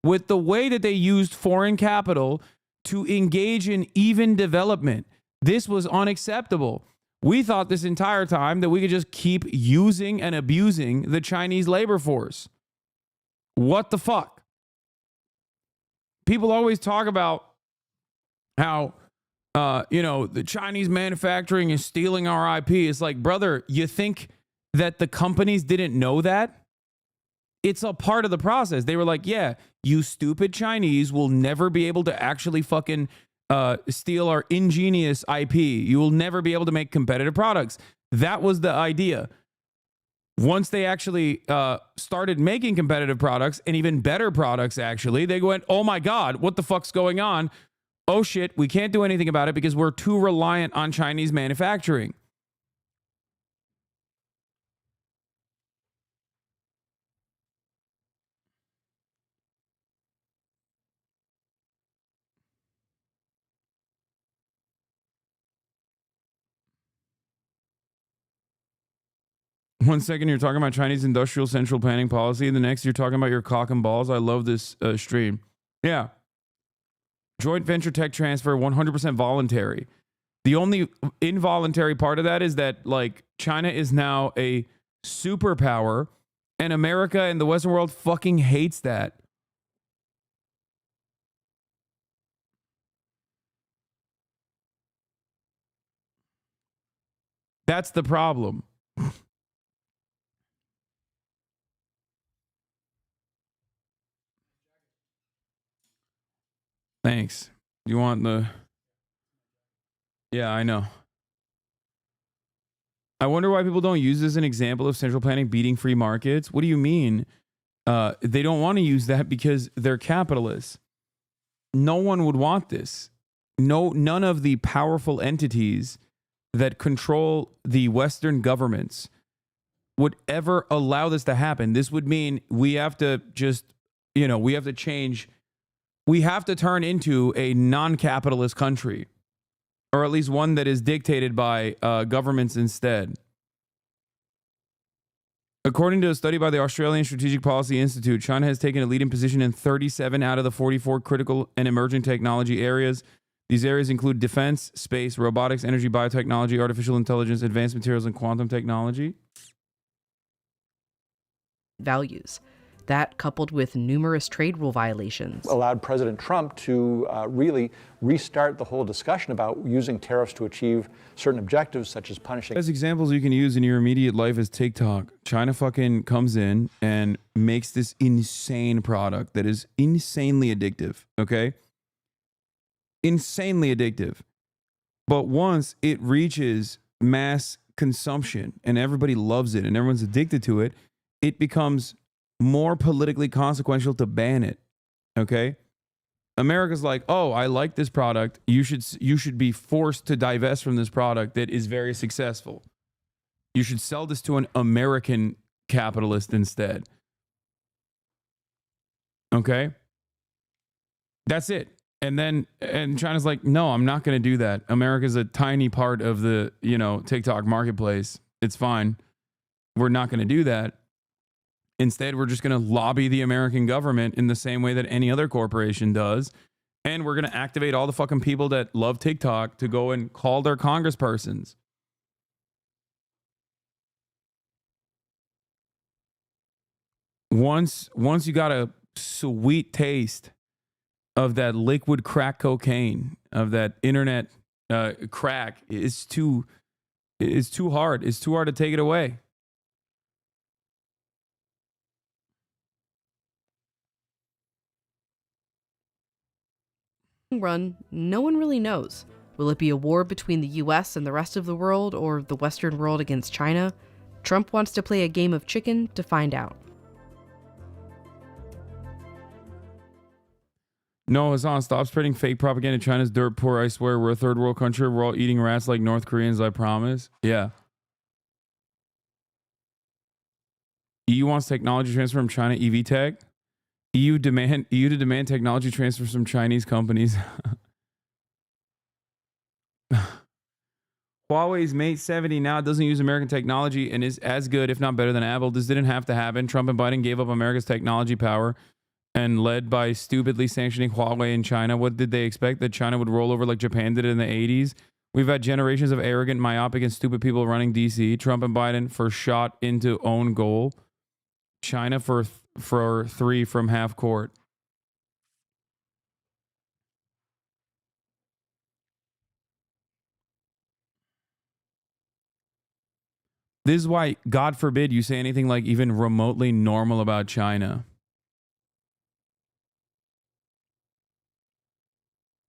with the way that they used foreign capital to engage in even development. This was unacceptable. We thought this entire time that we could just keep using and abusing the Chinese labor force. What the fuck? People always talk about how the Chinese manufacturing is stealing our IP. It's like, brother, you think that the companies didn't know that? It's a part of the process. They were like, yeah, you stupid Chinese will never be able to actually fucking steal our ingenious IP. You will never be able to make competitive products. That was the idea. Once they actually started making competitive products and even better products, actually, they went, oh my God, what the fuck's going on? Oh shit, we can't do anything about it because we're too reliant on Chinese manufacturing. One second you're talking about Chinese industrial central planning policy. The next you're talking about your cock and balls. I love this stream. Yeah. Joint venture tech transfer, 100% voluntary. The only involuntary part of that is that, like, China is now a superpower and America and the Western world fucking hates that. That's the problem. Thanks. You want the... Yeah, I know. I wonder why people don't use this as an example of central planning beating free markets. What do you mean? They don't want to use that because they're capitalists. No one would want this. None of the powerful entities that control the Western governments would ever allow this to happen. This would mean we have to just, we have to change. We have to turn into a non-capitalist country, or at least one that is dictated by governments instead. According to a study by the Australian Strategic Policy Institute, China has taken a leading position in 37 out of the 44 critical and emerging technology areas. These areas include defense, space, robotics, energy, biotechnology, artificial intelligence, advanced materials, and quantum technology. Values. That, coupled with numerous trade rule violations, allowed President Trump to really restart the whole discussion about using tariffs to achieve certain objectives, such as punishing. As examples you can use in your immediate life is TikTok. China fucking comes in and makes this insane product that is insanely addictive, okay? Insanely addictive. But once it reaches mass consumption and everybody loves it and everyone's addicted to it, it becomes more politically consequential to ban it. Okay? America's like, oh, I like this product. You should be forced to divest from this product that is very successful. You should sell this to an American capitalist instead. Okay? That's it. And China's like, no, I'm not going to do that. America's a tiny part of the, TikTok marketplace. It's fine. We're not going to do that. Instead, we're just going to lobby the American government in the same way that any other corporation does. And we're going to activate all the fucking people that love TikTok to go and call their congresspersons. Once you got a sweet taste of that liquid crack cocaine, of that internet crack, it's too hard. It's too hard to take it away. run, no one really knows. Will it be a war between the US and the rest of the world, or the Western world against China? Trump wants to play a game of chicken to find out. No, Hasan, stop spreading fake propaganda. China's dirt poor, I swear. We're a third world country. We're all eating rats like North Koreans, I promise. Yeah. EU wants technology transfer from China, EV tech. EU to demand technology transfers from Chinese companies. Huawei's Mate 70 now doesn't use American technology and is as good, if not better, than Apple. This didn't have to happen. Trump and Biden gave up America's technology power and led by stupidly sanctioning Huawei in China. What did they expect? That China would roll over like Japan did in the 80s? We've had generations of arrogant, myopic, and stupid people running DC. Trump and Biden for shot into own goal. China for 3 from half court. This is why, God forbid, you say anything like even remotely normal about China.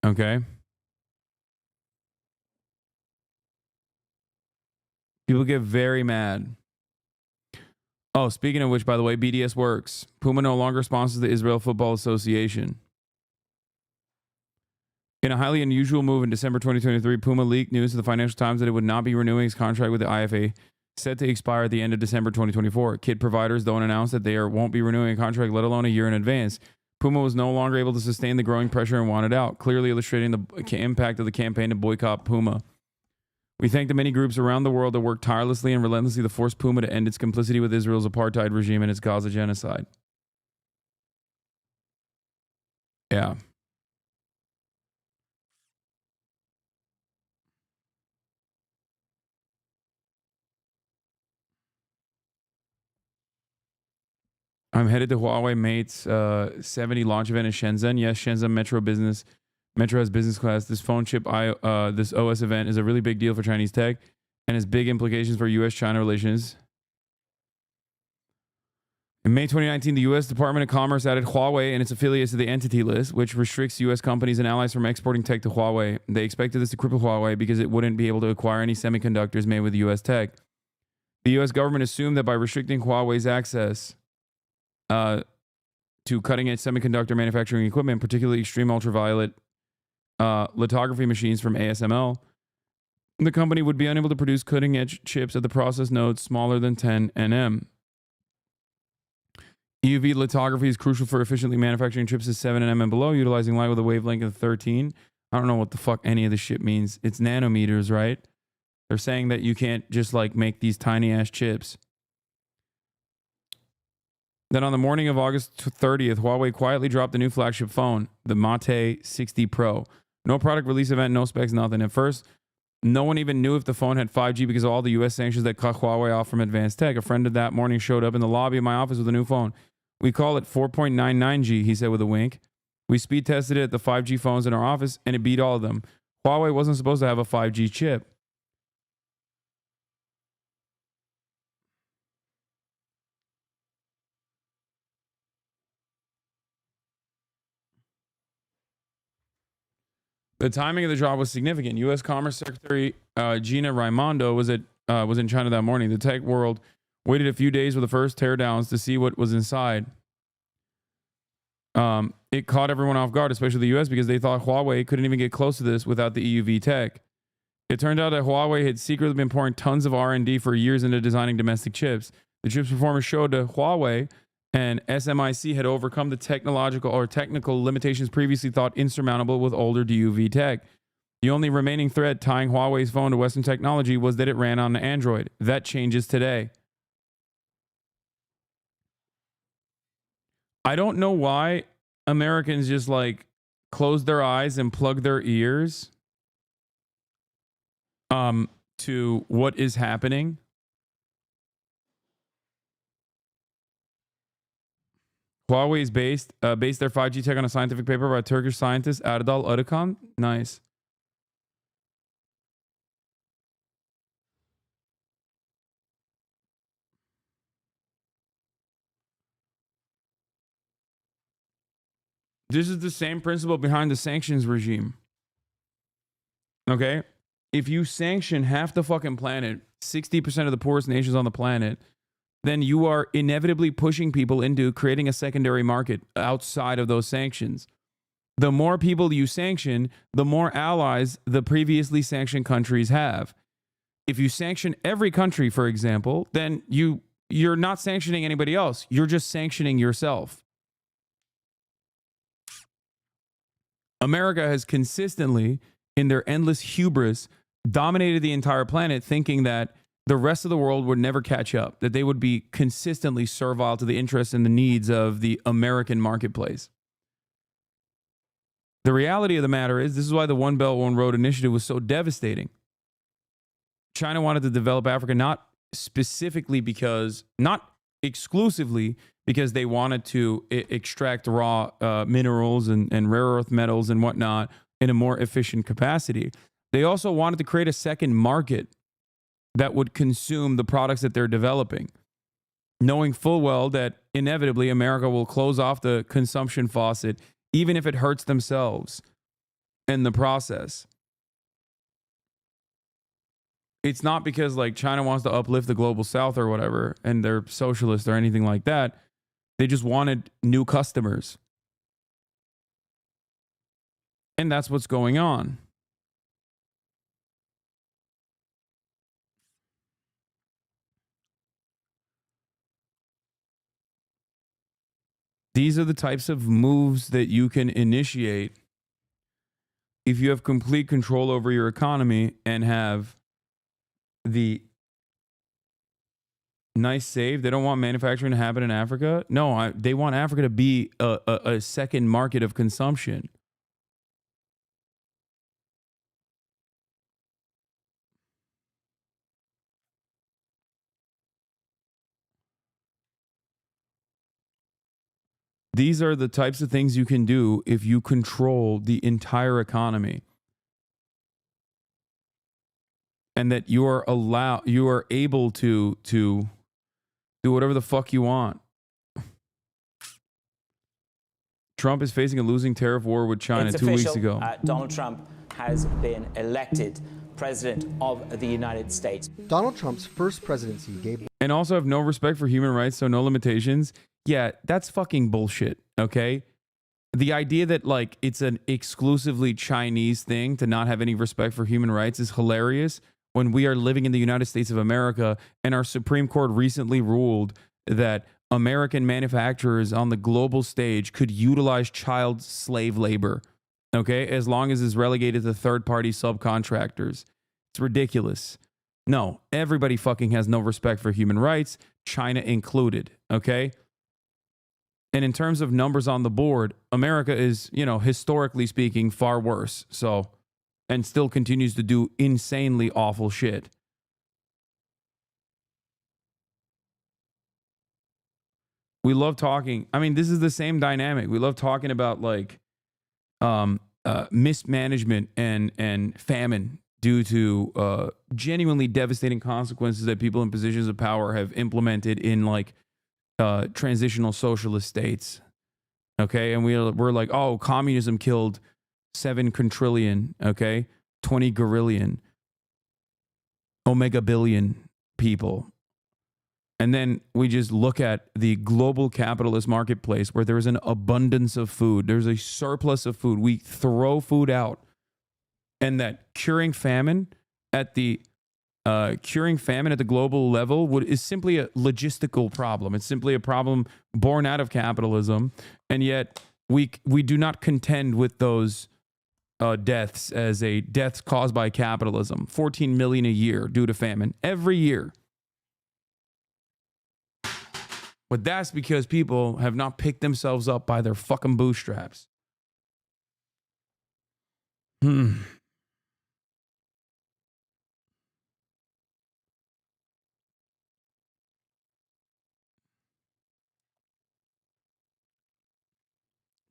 Okay? People get very mad. Oh, speaking of which, by the way, BDS works. Puma no longer sponsors the Israel Football Association. In a highly unusual move in December 2023, Puma leaked news to the Financial Times that it would not be renewing its contract with the IFA, set to expire at the end of December 2024. Kit providers don't announce that they won't be renewing a contract, let alone a year in advance. Puma was no longer able to sustain the growing pressure and wanted out, clearly illustrating the impact of the campaign to boycott Puma. We thank the many groups around the world that work tirelessly and relentlessly to force Puma to end its complicity with Israel's apartheid regime and its Gaza genocide. Yeah. I'm headed to Huawei Mate's 70 launch event in Shenzhen. Yes, Shenzhen Metro has business class. This phone chip, this OS event is a really big deal for Chinese tech and has big implications for U.S.-China relations. In May 2019, the U.S. Department of Commerce added Huawei and its affiliates to the Entity List, which restricts U.S. companies and allies from exporting tech to Huawei. They expected this to cripple Huawei because it wouldn't be able to acquire any semiconductors made with U.S. tech. The U.S. government assumed that by restricting Huawei's access to cutting-edge semiconductor manufacturing equipment, particularly extreme ultraviolet lithography machines from ASML, the company would be unable to produce cutting-edge chips at the process nodes smaller than 10 nm. EUV lithography is crucial for efficiently manufacturing chips at 7 nm and below, utilizing light with a wavelength of 13. I don't know what the fuck any of this shit means. It's nanometers, right? They're saying that you can't just like make these tiny-ass chips. Then on the morning of August 30th, Huawei quietly dropped the new flagship phone, the Mate 60 Pro. No product release event, no specs, nothing. At first, no one even knew if the phone had 5G because of all the US sanctions that cut Huawei off from advanced tech. A friend of that morning showed up in the lobby of my office with a new phone. We call it 4.99G, he said with a wink. We speed tested it at the 5G phones in our office, and it beat all of them. Huawei wasn't supposed to have a 5G chip. The timing of the drop was significant. U.S. Commerce Secretary Gina Raimondo was in China that morning. The tech world waited a few days for the first teardowns to see what was inside. It caught everyone off guard, especially the U.S., because they thought Huawei couldn't even get close to this without the EUV tech. It turned out that Huawei had secretly been pouring tons of R&D for years into designing domestic chips. The chips performance showed that Huawei and SMIC had overcome the technical limitations previously thought insurmountable with older DUV tech. The only remaining thread tying Huawei's phone to Western technology was that it ran on Android. That changes today. I don't know why Americans just like close their eyes and plug their ears to what is happening. Huawei's based their 5G tech on a scientific paper by Turkish scientist Erdal Arıkan. Nice. This is the same principle behind the sanctions regime. Okay? If you sanction half the fucking planet, 60% of the poorest nations on the planet, then you are inevitably pushing people into creating a secondary market outside of those sanctions. The more people you sanction, the more allies the previously sanctioned countries have. If you sanction every country, for example, then you're not sanctioning anybody else. You're just sanctioning yourself. America has consistently, in their endless hubris, dominated the entire planet, thinking that the rest of the world would never catch up, that they would be consistently servile to the interests and the needs of the American marketplace. The reality of the matter is, this is why the One Belt, One Road initiative was so devastating. China wanted to develop Africa not exclusively because they wanted to extract raw minerals and rare earth metals and whatnot in a more efficient capacity. They also wanted to create a second market that would consume the products that they're developing, knowing full well that inevitably America will close off the consumption faucet, even if it hurts themselves in the process. it's not because like China wants to uplift the global south or whatever, and they're socialist or anything like that. They just wanted new customers. And that's what's going on. These are the types of moves that you can initiate if you have complete control over your economy and have the nice save. They don't want manufacturing to happen in Africa. No, they want Africa to be a second market of consumption. These are the types of things you can do if you control the entire economy. And that you are able to do whatever the fuck you want. Trump is facing a losing tariff war with China It's 2 weeks official. ago. Donald Trump has been elected president of the United States. Donald Trump's first presidency gave... And also have no respect for human rights, so no limitations. Yeah, that's fucking bullshit, okay? The idea that like it's an exclusively Chinese thing to not have any respect for human rights is hilarious when we are living in the United States of America and our Supreme Court recently ruled that American manufacturers on the global stage could utilize child slave labor, okay, as long as it's relegated to third-party subcontractors. It's ridiculous. No, everybody fucking has no respect for human rights, China included, okay? And in terms of numbers on the board, America is, historically speaking, far worse. So, and still continues to do insanely awful shit. We love talking. I mean, this is the same dynamic. We love talking about like mismanagement and famine due to genuinely devastating consequences that people in positions of power have implemented in like transitional socialist states. Okay. And we're like, oh, communism killed 7 quintillion, okay, 20 gorillion, omega billion people. And then we just look at the global capitalist marketplace where there's an abundance of food. There's a surplus of food. We throw food out. And that curing famine at the global level is simply a logistical problem. It's simply a problem born out of capitalism. And yet we do not contend with those deaths as a deaths caused by capitalism. 14 million a year due to famine every year. But that's because people have not picked themselves up by their fucking bootstraps.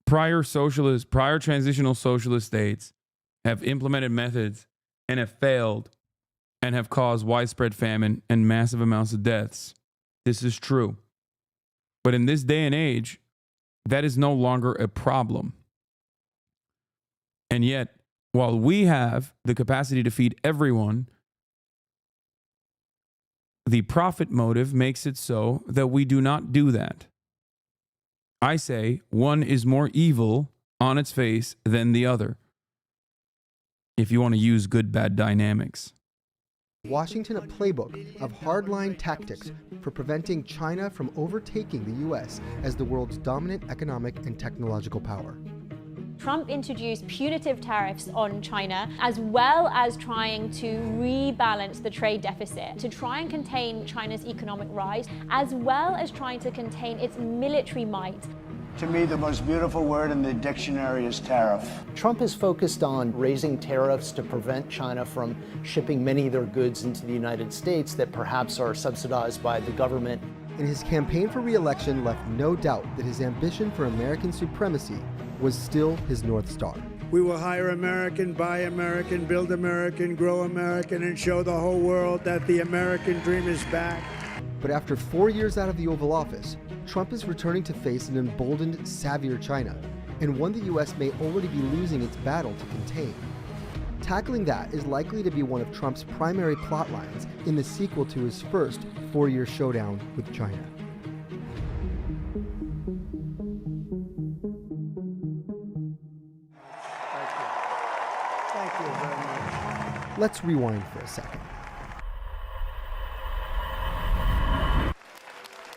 Prior transitional socialist states have implemented methods and have failed and have caused widespread famine and massive amounts of deaths. This is true. But in this day and age, that is no longer a problem. And yet, while we have the capacity to feed everyone, the profit motive makes it so that we do not do that. I say one is more evil on its face than the other, if you want to use good-bad dynamics. Washington a playbook of hardline tactics for preventing China from overtaking the U.S. as the world's dominant economic and technological power. Trump introduced punitive tariffs on China, as well as trying to rebalance the trade deficit to try and contain China's economic rise, as well as trying to contain its military might. To me, the most beautiful word in the dictionary is tariff. Trump is focused on raising tariffs to prevent China from shipping many of their goods into the United States that perhaps are subsidized by the government. And his campaign for re-election left no doubt that his ambition for American supremacy was still his North Star. We will hire American, buy American, build American, grow American, and show the whole world that the American dream is back. But after 4 years out of the Oval Office, Trump is returning to face an emboldened, savvier China, and one the U.S. may already be losing its battle to contain. Tackling that is likely to be one of Trump's primary plot lines in the sequel to his first 4-year showdown with China. Thank you very much. Let's rewind for a second.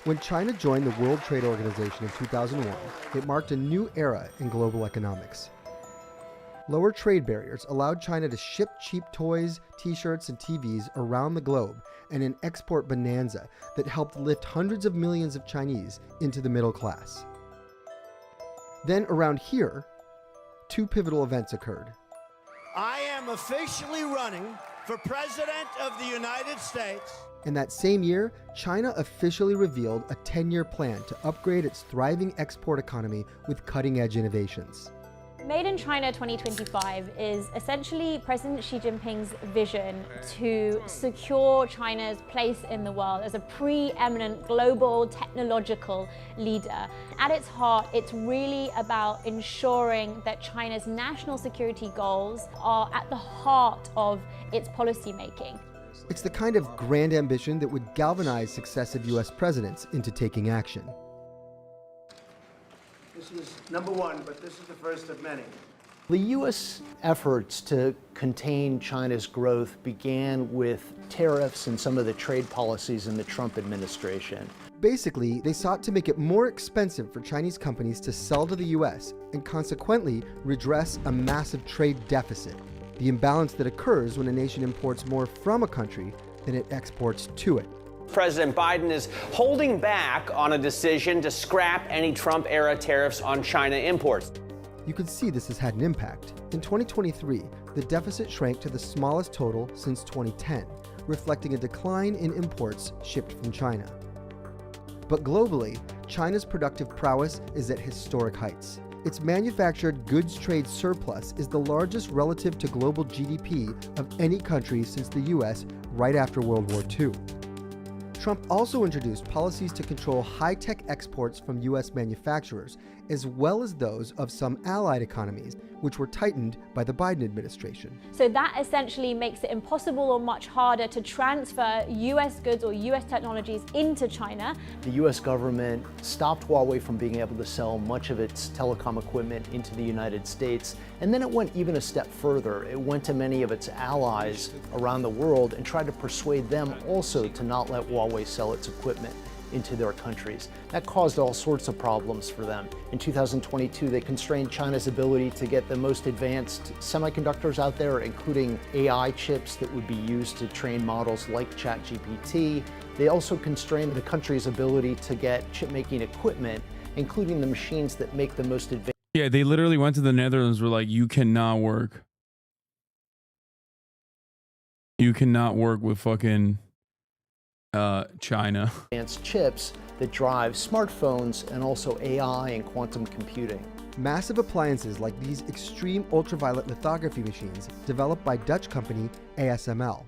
When China joined the World Trade Organization in 2001, it marked a new era in global economics. Lower trade barriers allowed China to ship cheap toys, t-shirts, and TVs around the globe, and an export bonanza that helped lift hundreds of millions of Chinese into the middle class. Then around here, two pivotal events occurred. I am officially running for President of the United States. And that same year, China officially revealed a 10-year plan to upgrade its thriving export economy with cutting-edge innovations. Made in China 2025 is essentially President Xi Jinping's vision to secure China's place in the world as a preeminent global technological leader. At its heart, it's really about ensuring that China's national security goals are at the heart of its policy making. It's the kind of grand ambition that would galvanize successive US presidents into taking action. This is number one, but this is the first of many. The U.S. efforts to contain China's growth began with tariffs and some of the trade policies in the Trump administration. Basically, they sought to make it more expensive for Chinese companies to sell to the U.S. and consequently redress a massive trade deficit, the imbalance that occurs when a nation imports more from a country than it exports to it. President Biden is holding back on a decision to scrap any Trump-era tariffs on China imports. You can see this has had an impact. In 2023, the deficit shrank to the smallest total since 2010, reflecting a decline in imports shipped from China. But globally, China's productive prowess is at historic heights. Its manufactured goods trade surplus is the largest relative to global GDP of any country since the US right after World War II. Trump also introduced policies to control high-tech exports from U.S. manufacturers, as well as those of some allied economies, which were tightened by the Biden administration. So that essentially makes it impossible or much harder to transfer US goods or US technologies into China. The U.S. government stopped Huawei from being able to sell much of its telecom equipment into the United States, and then it went even a step further. It went to many of its allies around the world and tried to persuade them also to not let Huawei sell its equipment into their countries. That caused all sorts of problems for them. In 2022, they constrained China's ability to get the most advanced semiconductors out there, including AI chips that would be used to train models like ChatGPT. They also constrained the country's ability to get chip-making equipment, including the machines that make the most advanced. Yeah, they literally went to the Netherlands, were like, you cannot work. You cannot work with fucking China. Advanced chips that drive smartphones and also AI and quantum computing. Massive appliances like these extreme ultraviolet lithography machines developed by Dutch company ASML.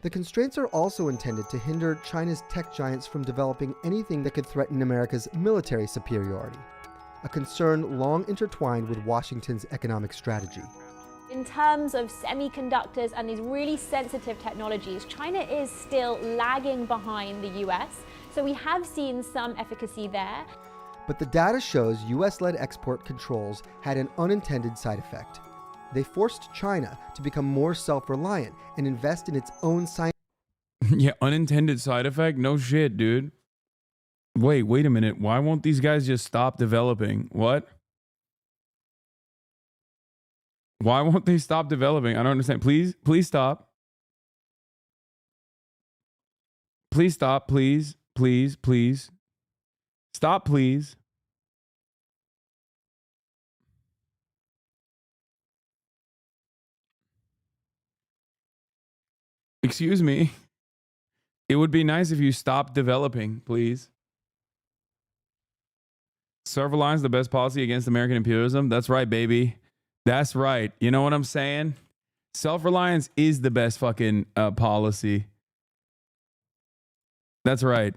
The constraints are also intended to hinder China's tech giants from developing anything that could threaten America's military superiority, a concern long intertwined with Washington's economic strategy. In terms of semiconductors and these really sensitive technologies, China is still lagging behind the US, so we have seen some efficacy there. But the data shows US-led export controls had an unintended side effect. They forced China to become more self-reliant and invest in its own science. Yeah, unintended side effect? No shit, dude. Wait a minute. Why won't these guys just stop developing? What? Why won't they stop developing? I don't understand. Please stop. Please stop, please. Please. Stop, please. Excuse me. It would be nice if you stopped developing, please. Self-reliance, the best policy against American imperialism. That's right, baby. That's right. You know what I'm saying? Self-reliance is the best fucking policy. That's right.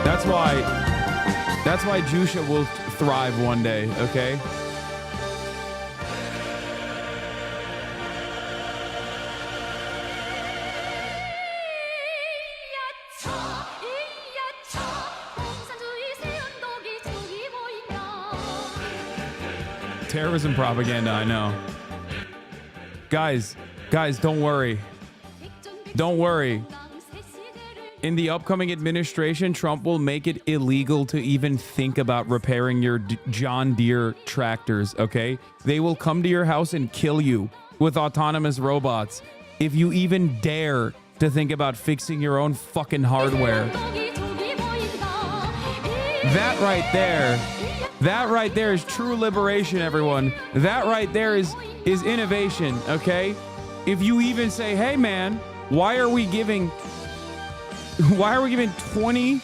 That's why Jusha will thrive one day, okay? Terrorism propaganda, I know. Guys, don't worry. Don't worry. In the upcoming administration, Trump will make it illegal to even think about repairing your John Deere tractors, okay? They will come to your house and kill you with autonomous robots if you even dare to think about fixing your own fucking hardware. That right there is true liberation, everyone. That right there is innovation, okay? If you even say, hey man, why are we giving 20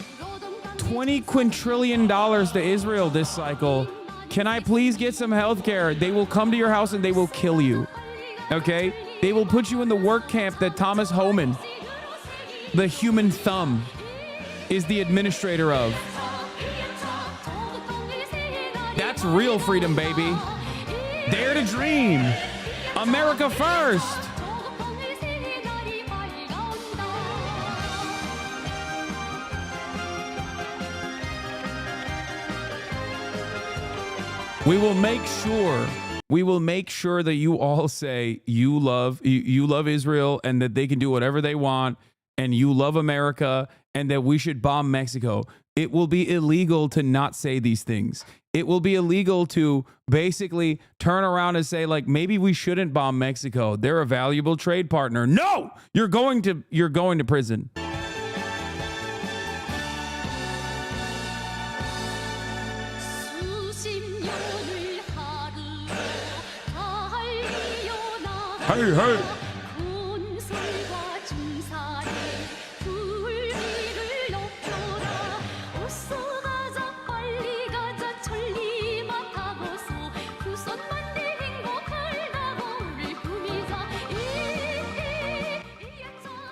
quintillion dollars to Israel this cycle? Can I please get some health care? They will come to your house and they will kill you. Okay? They will put you in the work camp that Thomas Homan, the human thumb, is the administrator of. That's real freedom, baby. Dare to dream. America first. We will make sure that you all say you love Israel and that they can do whatever they want and you love America and that we should bomb Mexico. It will be illegal to not say these things. It will be illegal to basically turn around and say, like, maybe we shouldn't bomb Mexico. They're a valuable trade partner. No, you're going to prison. Hey, hey.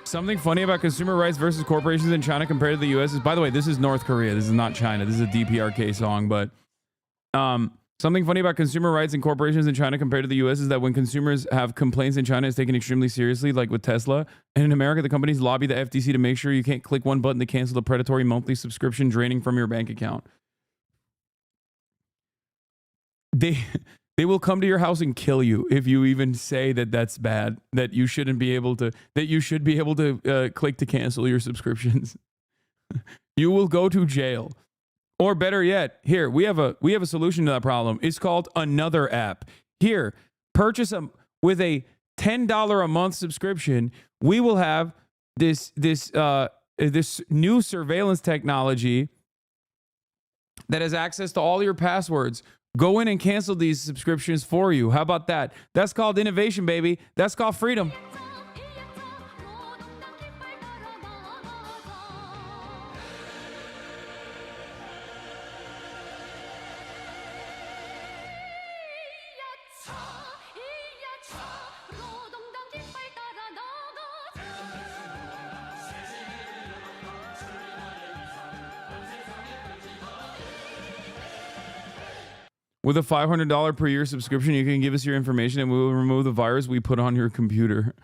Something funny about consumer rights versus corporations in China compared to the U.S. is, by the way, this is North Korea. This is not China. This is a DPRK song, but something funny about consumer rights and corporations in China compared to the U.S. is that when consumers have complaints in China, it's taken extremely seriously, like with Tesla. And in America, the companies lobby the FTC to make sure you can't click one button to cancel the predatory monthly subscription draining from your bank account. They will come to your house and kill you if you even say that that's bad, that you shouldn't be able to, that you should be able to click to cancel your subscriptions. You will go to jail. Or better yet, here, we have a solution to that problem. It's called Another App. Here, purchase with a $10 a month subscription. We will have this new surveillance technology that has access to all your passwords. Go in and cancel these subscriptions for you. How about that? That's called innovation, baby. That's called freedom. With a $500 per year subscription, you can give us your information and we will remove the virus we put on your computer.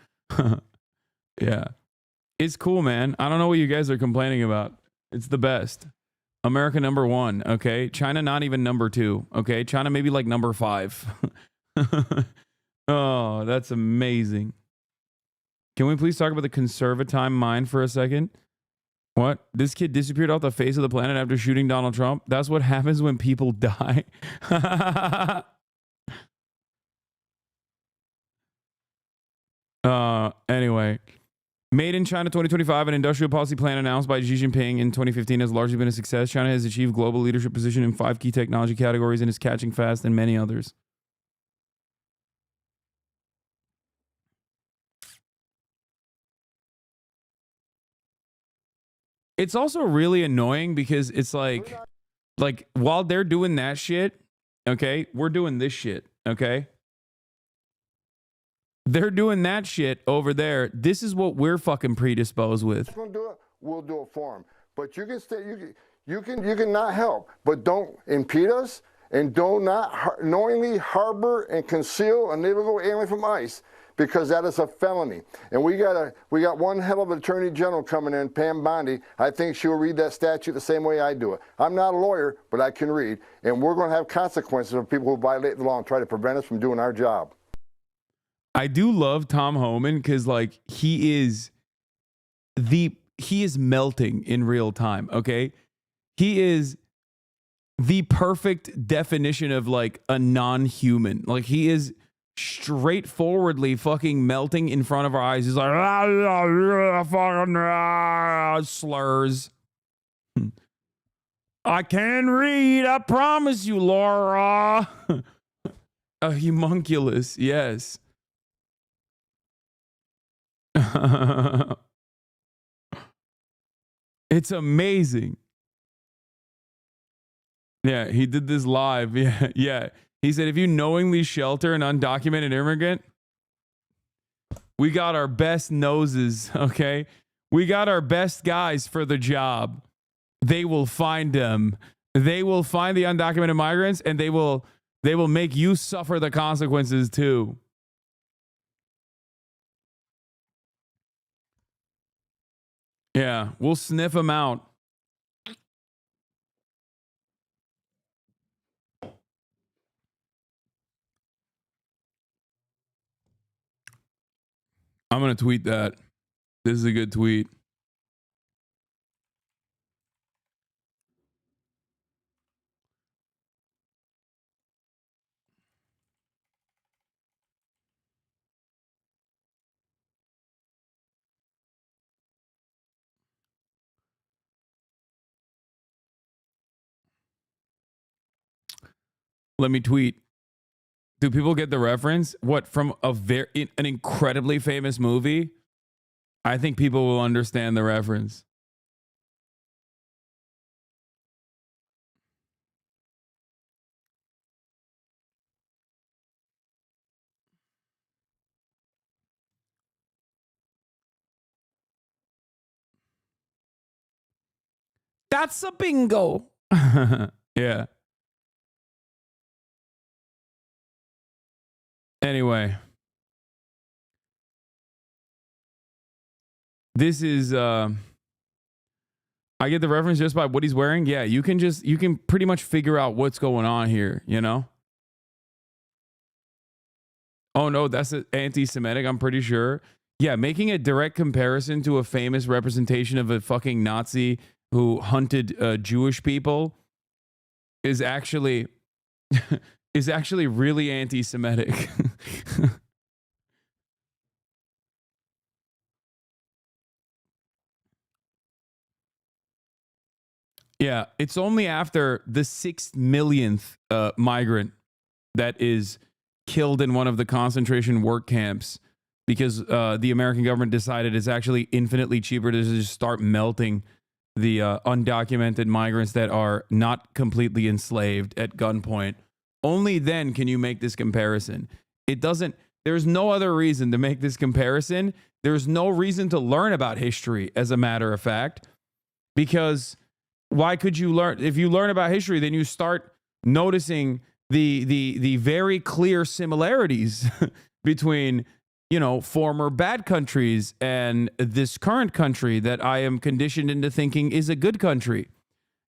Yeah. It's cool, man. I don't know what you guys are complaining about. It's the best. America number 1, okay? China not even number 2, okay? China maybe like number 5. Oh, that's amazing. Can we please talk about the conservatime mind for a second? What? This kid disappeared off the face of the planet after shooting Donald Trump? That's what happens when people die. Anyway. Made in China 2025, an industrial policy plan announced by Xi Jinping in 2015 has largely been a success. China has achieved global leadership position in 5 key technology categories and is catching fast in many others. It's also really annoying because it's like while they're doing that shit, okay, we're doing this shit, okay? They're doing that shit over there. This is what we're fucking predisposed with. We'll do it. We'll do it for them. But you can stay. You can not help, but don't impede us and do not knowingly harbor and conceal an illegal alien from ICE, because that is a felony. And we got one hell of an attorney general coming in, Pam Bondi. I think she'll read that statute the same way I do it. I'm not a lawyer, but I can read. And we're going to have consequences for people who violate the law and try to prevent us from doing our job. I do love Tom Homan because, like, he is melting in real time. Okay, he is the perfect definition of like a non-human. Like, he is straightforwardly fucking melting in front of our eyes. He's like fucking slurs. I can read, I promise you, Laura. A homunculus, yes. It's amazing. Yeah, he did this live. Yeah. He said, if you knowingly shelter an undocumented immigrant, we got our best noses, okay? We got our best guys for the job. They will find them. They will find the undocumented migrants, and they will make you suffer the consequences too. Yeah, we'll sniff them out. I'm going to tweet that. This is a good tweet. Let me tweet. Do people get the reference? What, from an incredibly famous movie? I think people will understand the reference. That's a bingo. Yeah. Anyway. This is I get the reference just by what he's wearing. Yeah, you can pretty much figure out what's going on here, you know? Oh no, that's anti-Semitic, I'm pretty sure. Yeah, making a direct comparison to a famous representation of a fucking Nazi who hunted Jewish people is actually really anti-Semitic. Yeah, it's only after the 6 millionth migrant that is killed in one of the concentration work camps because the American government decided it's actually infinitely cheaper to just start melting the undocumented migrants that are not completely enslaved at gunpoint. Only then can you make this comparison. There's no other reason to make this comparison. There's no reason to learn about history, as a matter of fact, because why could you learn? If you learn about history, then you start noticing the very clear similarities between, you know, former bad countries and this current country that I am conditioned into thinking is a good country.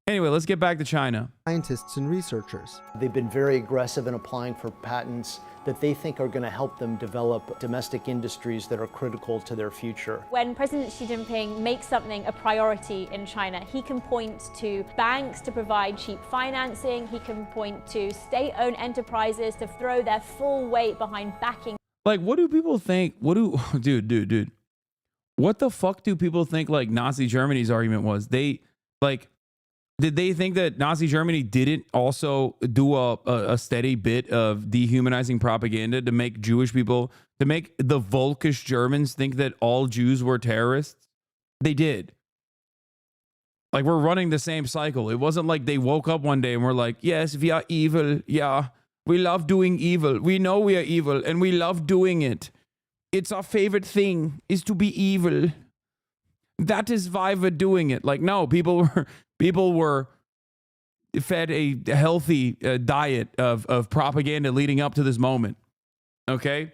Anyway, let's get back to China. Scientists and researchers. They've been very aggressive in applying for patents that they think are going to help them develop domestic industries that are critical to their future. When President Xi Jinping makes something a priority in China, he can point to banks to provide cheap financing. He can point to state-owned enterprises to throw their full weight behind backing. Like, what do people think? Dude. What the fuck do people think, like, Nazi Germany's argument was? Did they think that Nazi Germany didn't also do a steady bit of dehumanizing propaganda to make Jewish people, to make the Volkish Germans think that all Jews were terrorists? They did. Like, we're running the same cycle. It wasn't like they woke up one day and were like, yes, we are evil. Yeah, we love doing evil. We know we are evil and we love doing it. It's our favorite thing is to be evil. That is why we're doing it. Like, no, people were fed a healthy diet of propaganda leading up to this moment. Okay?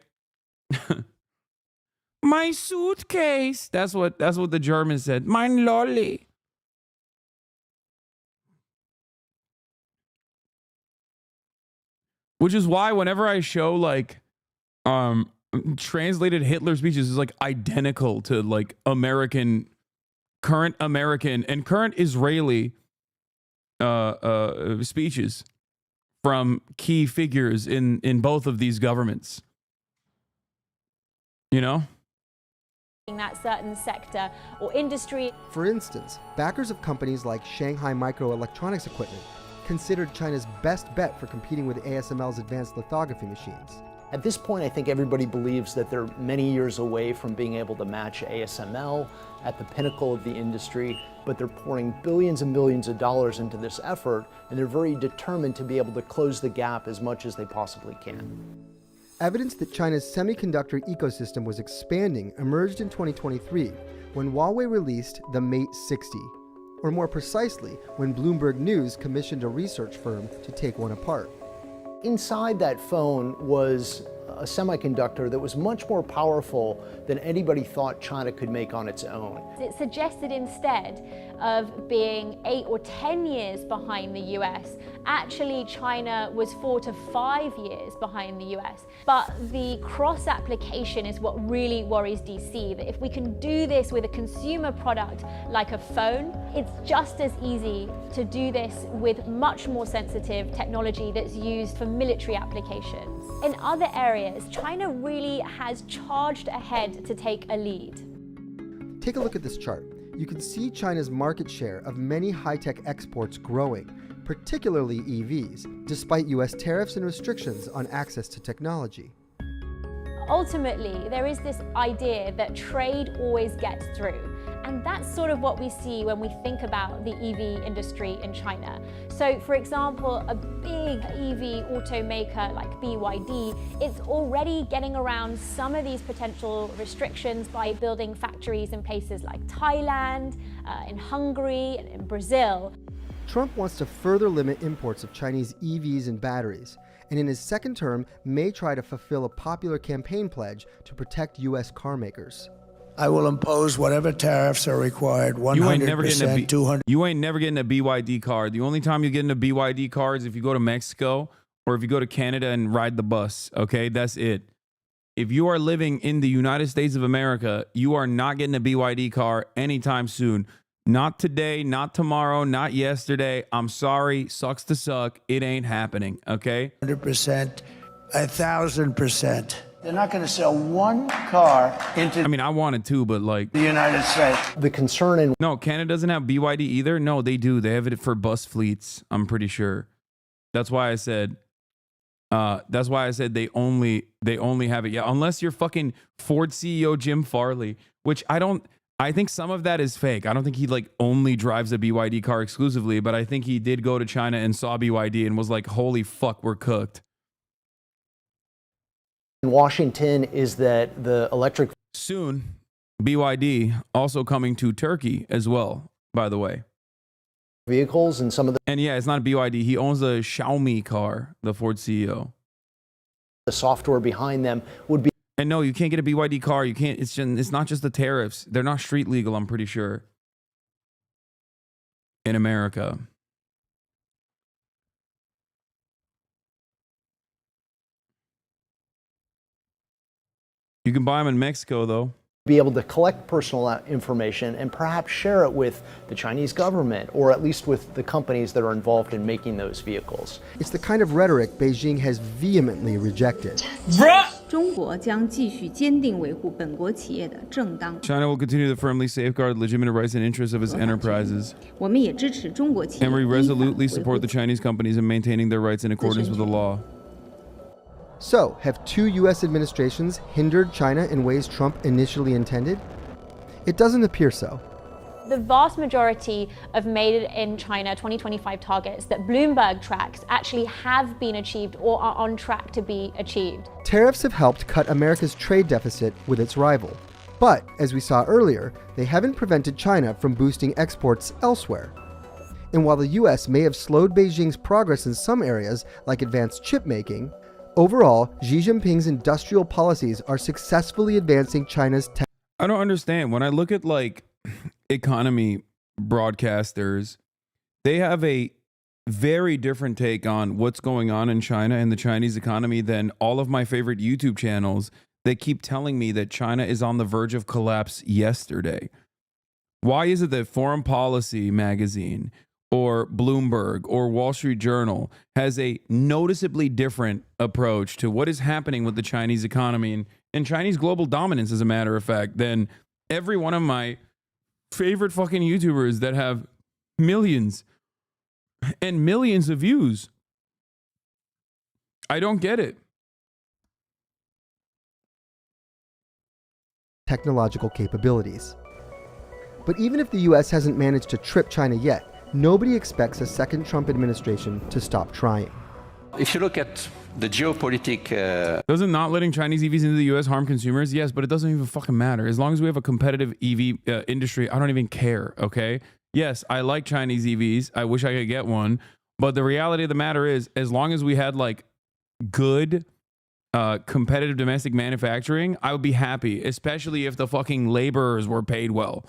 My suitcase. That's what the Germans said. Mein Lolli. Which is why whenever I show like translated Hitler speeches is like identical to like current American and current Israeli speeches from key figures in both of these governments. You know? That certain sector or industry. For instance, backers of companies like Shanghai Microelectronics Equipment considered China's best bet for competing with ASML's advanced lithography machines. At this point, I think everybody believes that they're many years away from being able to match ASML at the pinnacle of the industry, but they're pouring billions and billions of dollars into this effort, and they're very determined to be able to close the gap as much as they possibly can. Evidence that China's semiconductor ecosystem was expanding emerged in 2023 when Huawei released the Mate 60, or more precisely, when Bloomberg News commissioned a research firm to take one apart. Inside that phone was a semiconductor that was much more powerful than anybody thought China could make on its own. It suggested instead of being 8 or 10 years behind the US, actually China was 4 to 5 years behind the US. But the cross-application is what really worries DC, that if we can do this with a consumer product like a phone, it's just as easy to do this with much more sensitive technology that's used for military applications. In other areas, China really has charged ahead to take a lead. Take a look at this chart. You can see China's market share of many high-tech exports growing, particularly EVs, despite US tariffs and restrictions on access to technology. Ultimately, there is this idea that trade always gets through. And that's sort of what we see when we think about the EV industry in China. So, for example, a big EV automaker like BYD, it's already getting around some of these potential restrictions by building factories in places like Thailand, in Hungary, and in Brazil. Trump wants to further limit imports of Chinese EVs and batteries, and in his second term may try to fulfill a popular campaign pledge to protect US car makers. I will impose whatever tariffs are required, 100%, You ain't never getting a BYD car. The only time you get in a BYD car is if you go to Mexico or if you go to Canada and ride the bus, okay? That's it. If you are living in the United States of America, you are not getting a BYD car anytime soon. Not today, not tomorrow, not yesterday. I'm sorry, sucks to suck. It ain't happening, okay? 100%, 1,000%. They're not going to sell one car into... I mean, I wanted to, but like... the United States. The concern in... No, Canada doesn't have BYD either. No, they do. They have it for bus fleets, I'm pretty sure. That's why I said... they only have it. Yeah, unless you're fucking Ford CEO Jim Farley, which I think some of that is fake. I don't think he like only drives a BYD car exclusively, but I think he did go to China and saw BYD and was like, holy fuck, we're cooked. In Washington is that the electric... Soon, BYD also coming to Turkey as well, by the way. Vehicles and some of the... And yeah, it's not a BYD. He owns a Xiaomi car, the Ford CEO. The software behind them would be... And no, you can't get a BYD car. You can't. It's not just the tariffs. They're not street legal, I'm pretty sure. In America. You can buy them in Mexico, though. Be able to collect personal information and perhaps share it with the Chinese government, or at least with the companies that are involved in making those vehicles. It's the kind of rhetoric Beijing has vehemently rejected. China will continue to firmly safeguard legitimate rights and interests of its enterprises. And we resolutely support the Chinese companies in maintaining their rights in accordance with the law. So, have two U.S. administrations hindered China in ways Trump initially intended? It doesn't appear so. The vast majority of Made in China 2025 targets that Bloomberg tracks actually have been achieved or are on track to be achieved. Tariffs have helped cut America's trade deficit with its rival. But, as we saw earlier, they haven't prevented China from boosting exports elsewhere. And while the US may have slowed Beijing's progress in some areas, like advanced chip making, overall, Xi Jinping's industrial policies are successfully advancing China's tech. I don't understand. When I look at like economy broadcasters, they have a very different take on what's going on in China and the Chinese economy than all of my favorite YouTube channels that keep telling me that China is on the verge of collapse yesterday. Why is it that Foreign Policy magazine or Bloomberg or Wall Street Journal has a noticeably different approach to what is happening with the Chinese economy and Chinese global dominance, as a matter of fact, than every one of my favorite fucking YouTubers that have millions and millions of views? I don't get it. Technological capabilities. But even if the US hasn't managed to trip China yet, nobody expects a second Trump administration to stop trying. If you look at the geopolitical... Doesn't not letting Chinese EVs into the US harm consumers? Yes, but it doesn't even fucking matter. As long as we have a competitive EV industry, I don't even care, okay? Yes, I like Chinese EVs. I wish I could get one. But the reality of the matter is, as long as we had like good competitive domestic manufacturing, I would be happy, especially if the fucking laborers were paid well.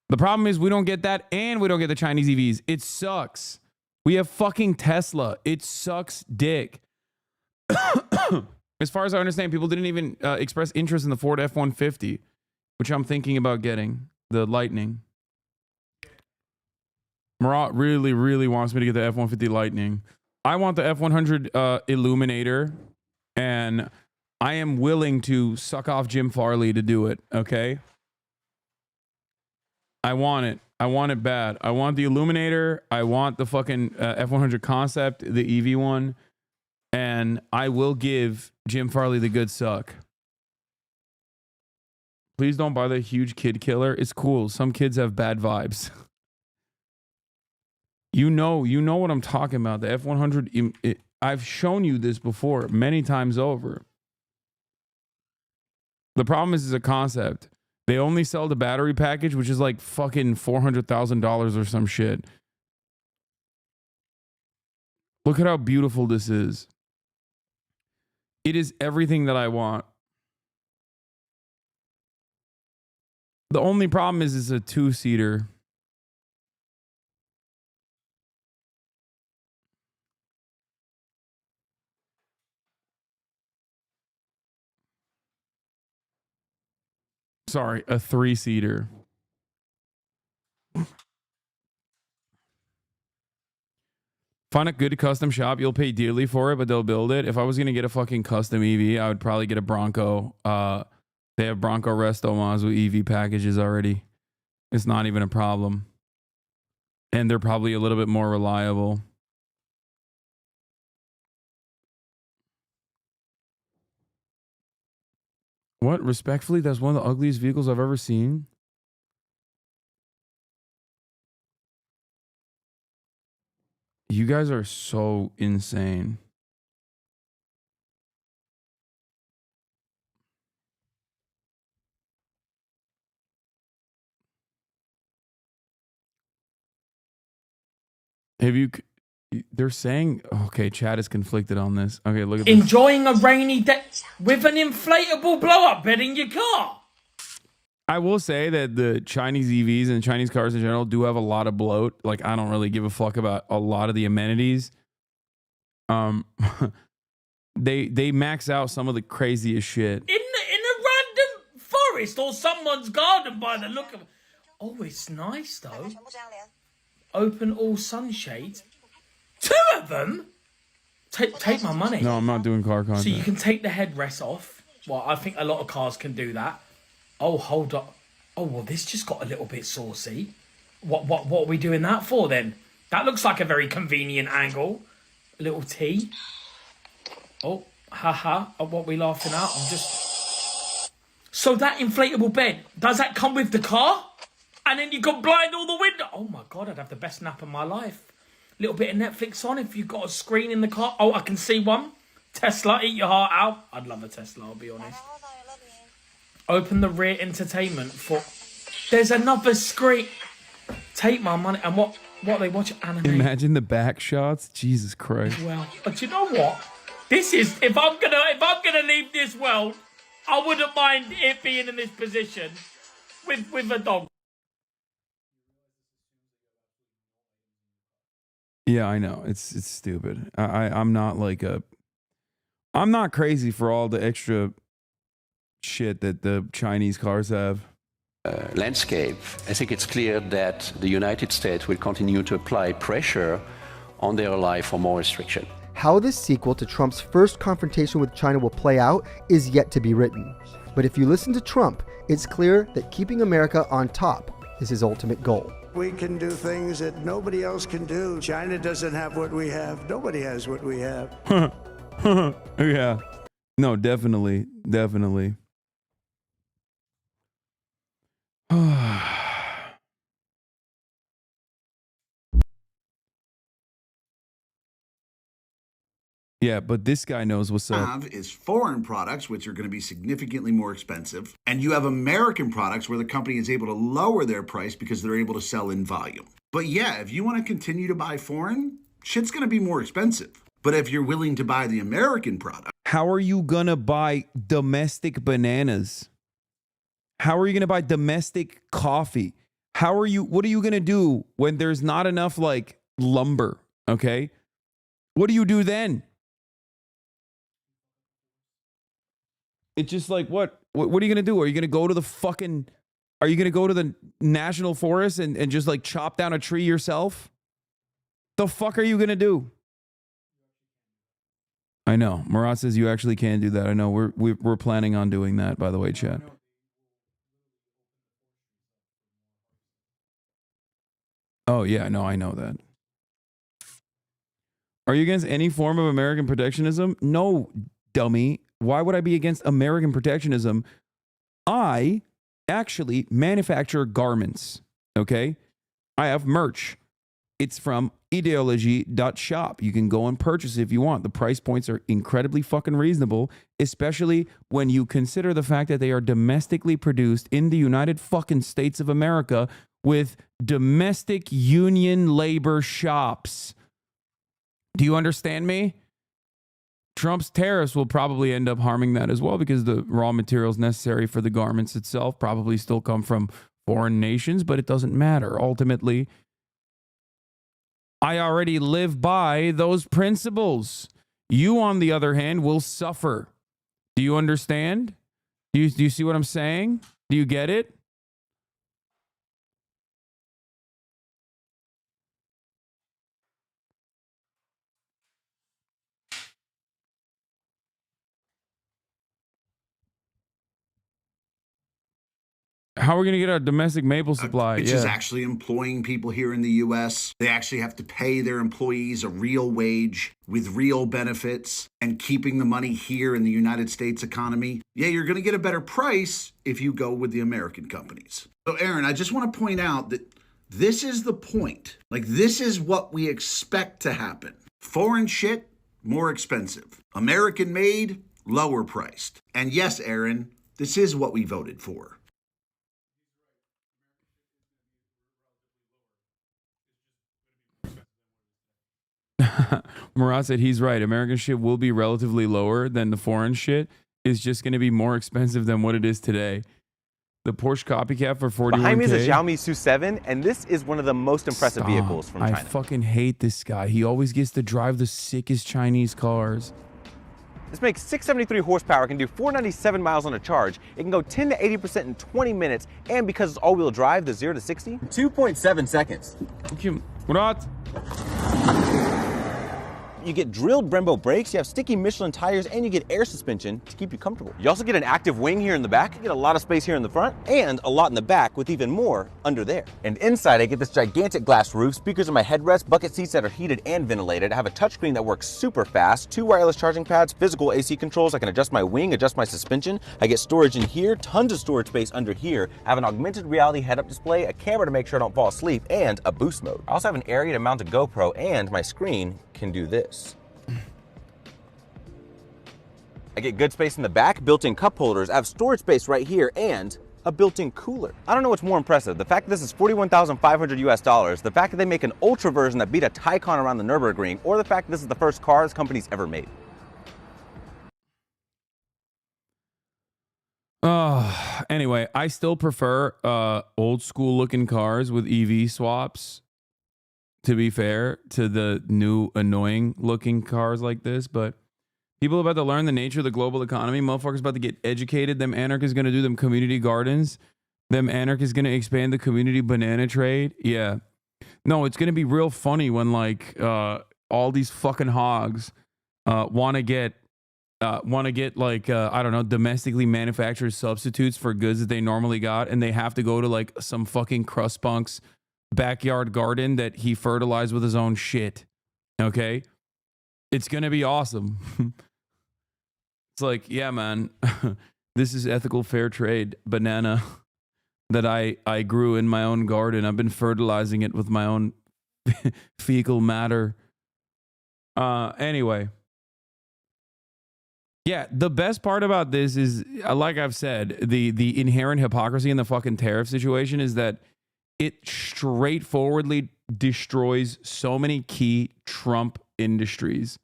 The problem is we don't get that, and we don't get the Chinese EVs. It sucks. We have fucking Tesla. It sucks dick. As far as I understand, people didn't even express interest in the Ford F-150, which I'm thinking about getting, the Lightning. Marat really, really wants me to get the F-150 Lightning. I want the F-100 Illuminator, and I am willing to suck off Jim Farley to do it, okay? I want it. I want it bad. I want the Illuminator. I want the fucking F-100 Concept, the EV one, and I will give Jim Farley the good suck. Please don't buy the huge kid killer. It's cool. Some kids have bad vibes. You know what I'm talking about. The F-100, I've shown you this before many times over. The problem is it's a concept. They only sell the battery package, which is like fucking $400,000 or some shit. Look at how beautiful this is. It is everything that I want. The only problem is it's a two-seater. Sorry, a three-seater. Find a good custom shop. You'll pay dearly for it, but they'll build it. If I was going to get a fucking custom EV, I would probably get a Bronco. They have Bronco Resto mods with EV packages already. It's not even a problem. And they're probably a little bit more reliable. What? Respectfully, that's one of the ugliest vehicles I've ever seen. You guys are so insane. Have you... They're saying... Okay, chat is conflicted on this. Okay, look at this. Enjoying a rainy day with an inflatable blow-up bed in your car. I will say that the Chinese EVs and Chinese cars in general do have a lot of bloat. Like, I don't really give a fuck about a lot of the amenities. They max out some of the craziest shit. In a random forest or someone's garden by the look of it. Oh, it's nice though. Open all sunshades. 2 of them? Take my money. No, I'm not doing car content. So you can take the headrest off. Well, I think a lot of cars can do that. Oh, hold up. Oh, well, this just got a little bit saucy. What are we doing that for then? That looks like a very convenient angle. A little T. Oh, haha. What are we laughing at? I'm just... So that inflatable bed, does that come with the car? And then you can blind all the window. Oh my God, I'd have the best nap of my life. Little bit of Netflix on if you've got a screen in the car. Oh, I can see one. Tesla, eat your heart out. I'd love a Tesla, I'll be honest. Open the rear entertainment for... There's another screen. Take my money. And what... What, they watch anime? Imagine the back shots. Jesus Christ. Well, but you know what? This is, if I'm gonna leave this world, I wouldn't mind it being in this position with a dog. Yeah, I know. It's stupid. I'm not like I'm not crazy for all the extra shit that the Chinese cars have. Landscape, I think it's clear that the United States will continue to apply pressure on their ally for more restriction. How this sequel to Trump's first confrontation with China will play out is yet to be written. But if you listen to Trump, it's clear that keeping America on top is his ultimate goal. We can do things that nobody else can do. China doesn't have what we have. Nobody has what we have. Yeah. No, definitely. Definitely. Yeah, but this guy knows what's up. Is foreign products, which are going to be significantly more expensive. And you have American products where the company is able to lower their price because they're able to sell in volume. But yeah, if you want to continue to buy foreign, shit's going to be more expensive. But if you're willing to buy the American product. How are you going to buy domestic bananas? How are you going to buy domestic coffee? What are you going to do when there's not enough like lumber? Okay. What do you do then? It's just like, what are you going to do? Are you going to go to the national forest and just like chop down a tree yourself? The fuck are you going to do? I know. Murat says you actually can do that. I know. We're planning on doing that, by the way, chat. Oh, yeah. No, I know that. Are you against any form of American protectionism? No, dummy. Why would I be against American protectionism? I actually manufacture garments, okay? I have merch. It's from ideology.shop. You can go and purchase it if you want. The price points are incredibly fucking reasonable, especially when you consider the fact that they are domestically produced in the United fucking States of America with domestic union labor shops. Do you understand me? Trump's tariffs will probably end up harming that as well because the raw materials necessary for the garments itself probably still come from foreign nations, but it doesn't matter. Ultimately, I already live by those principles. You, on the other hand, will suffer. Do you understand? Do you see what I'm saying? Do you get it? How are we going to get our domestic maple supply? Which is actually employing people here in the U.S. They actually have to pay their employees a real wage with real benefits and keeping the money here in the United States economy. Yeah, you're going to get a better price if you go with the American companies. So, Aaron, I just want to point out that this is the point. Like, this is what we expect to happen. Foreign shit, more expensive. American made, lower priced. And yes, Aaron, this is what we voted for. Murat said he's right. American shit will be relatively lower than the foreign shit. It's just going to be more expensive than what it is today. The Porsche copycat for 41K. Behind me is a Xiaomi SU7, and this is one of the most impressive vehicles from China. I fucking hate this guy. He always gets to drive the sickest Chinese cars. This makes 673 horsepower, can do 497 miles on a charge. It can go 10 to 80% in 20 minutes, and because it's all-wheel drive, the 0 to 60, 2.7 seconds. Thank you, Murat. You get drilled Brembo brakes, you have sticky Michelin tires, and you get air suspension to keep you comfortable. You also get an active wing here in the back, you get a lot of space here in the front, and a lot in the back with even more under there. And inside I get this gigantic glass roof, speakers in my headrest, bucket seats that are heated and ventilated. I have a touchscreen that works super fast, 2 wireless charging pads, physical AC controls. I can adjust my wing, adjust my suspension. I get storage in here, tons of storage space under here. I have an augmented reality head-up display, a camera to make sure I don't fall asleep, and a boost mode. I also have an area to mount a GoPro, and my screen can do this. I get good space in the back, built-in cup holders. I have storage space right here and a built-in cooler. I don't know what's more impressive, the fact that this is $41,500 US, the fact that they make an ultra version that beat a Taycan around the Nürburgring, or the fact that this is the first car this company's ever made. Anyway, I still prefer old school looking cars with EV swaps, to be fair, to the new annoying looking cars like this. But people are about to learn the nature of the global economy. Motherfuckers about to get educated. Them anarchists going to do them community gardens. Them anarchists going to expand the community banana trade. Yeah. No, it's going to be real funny when like all these fucking hogs want to get like I don't know, domestically manufactured substitutes for goods that they normally got, and they have to go to like some fucking crust punk's backyard garden that he fertilized with his own shit. Okay, it's gonna be awesome. It's like, yeah, man, this is ethical fair trade banana that I grew in my own garden. I've been fertilizing it with my own fecal matter. Anyway. Yeah, the best part about this is, like I've said, the inherent hypocrisy in the fucking tariff situation is that it straightforwardly destroys so many key Trump industries.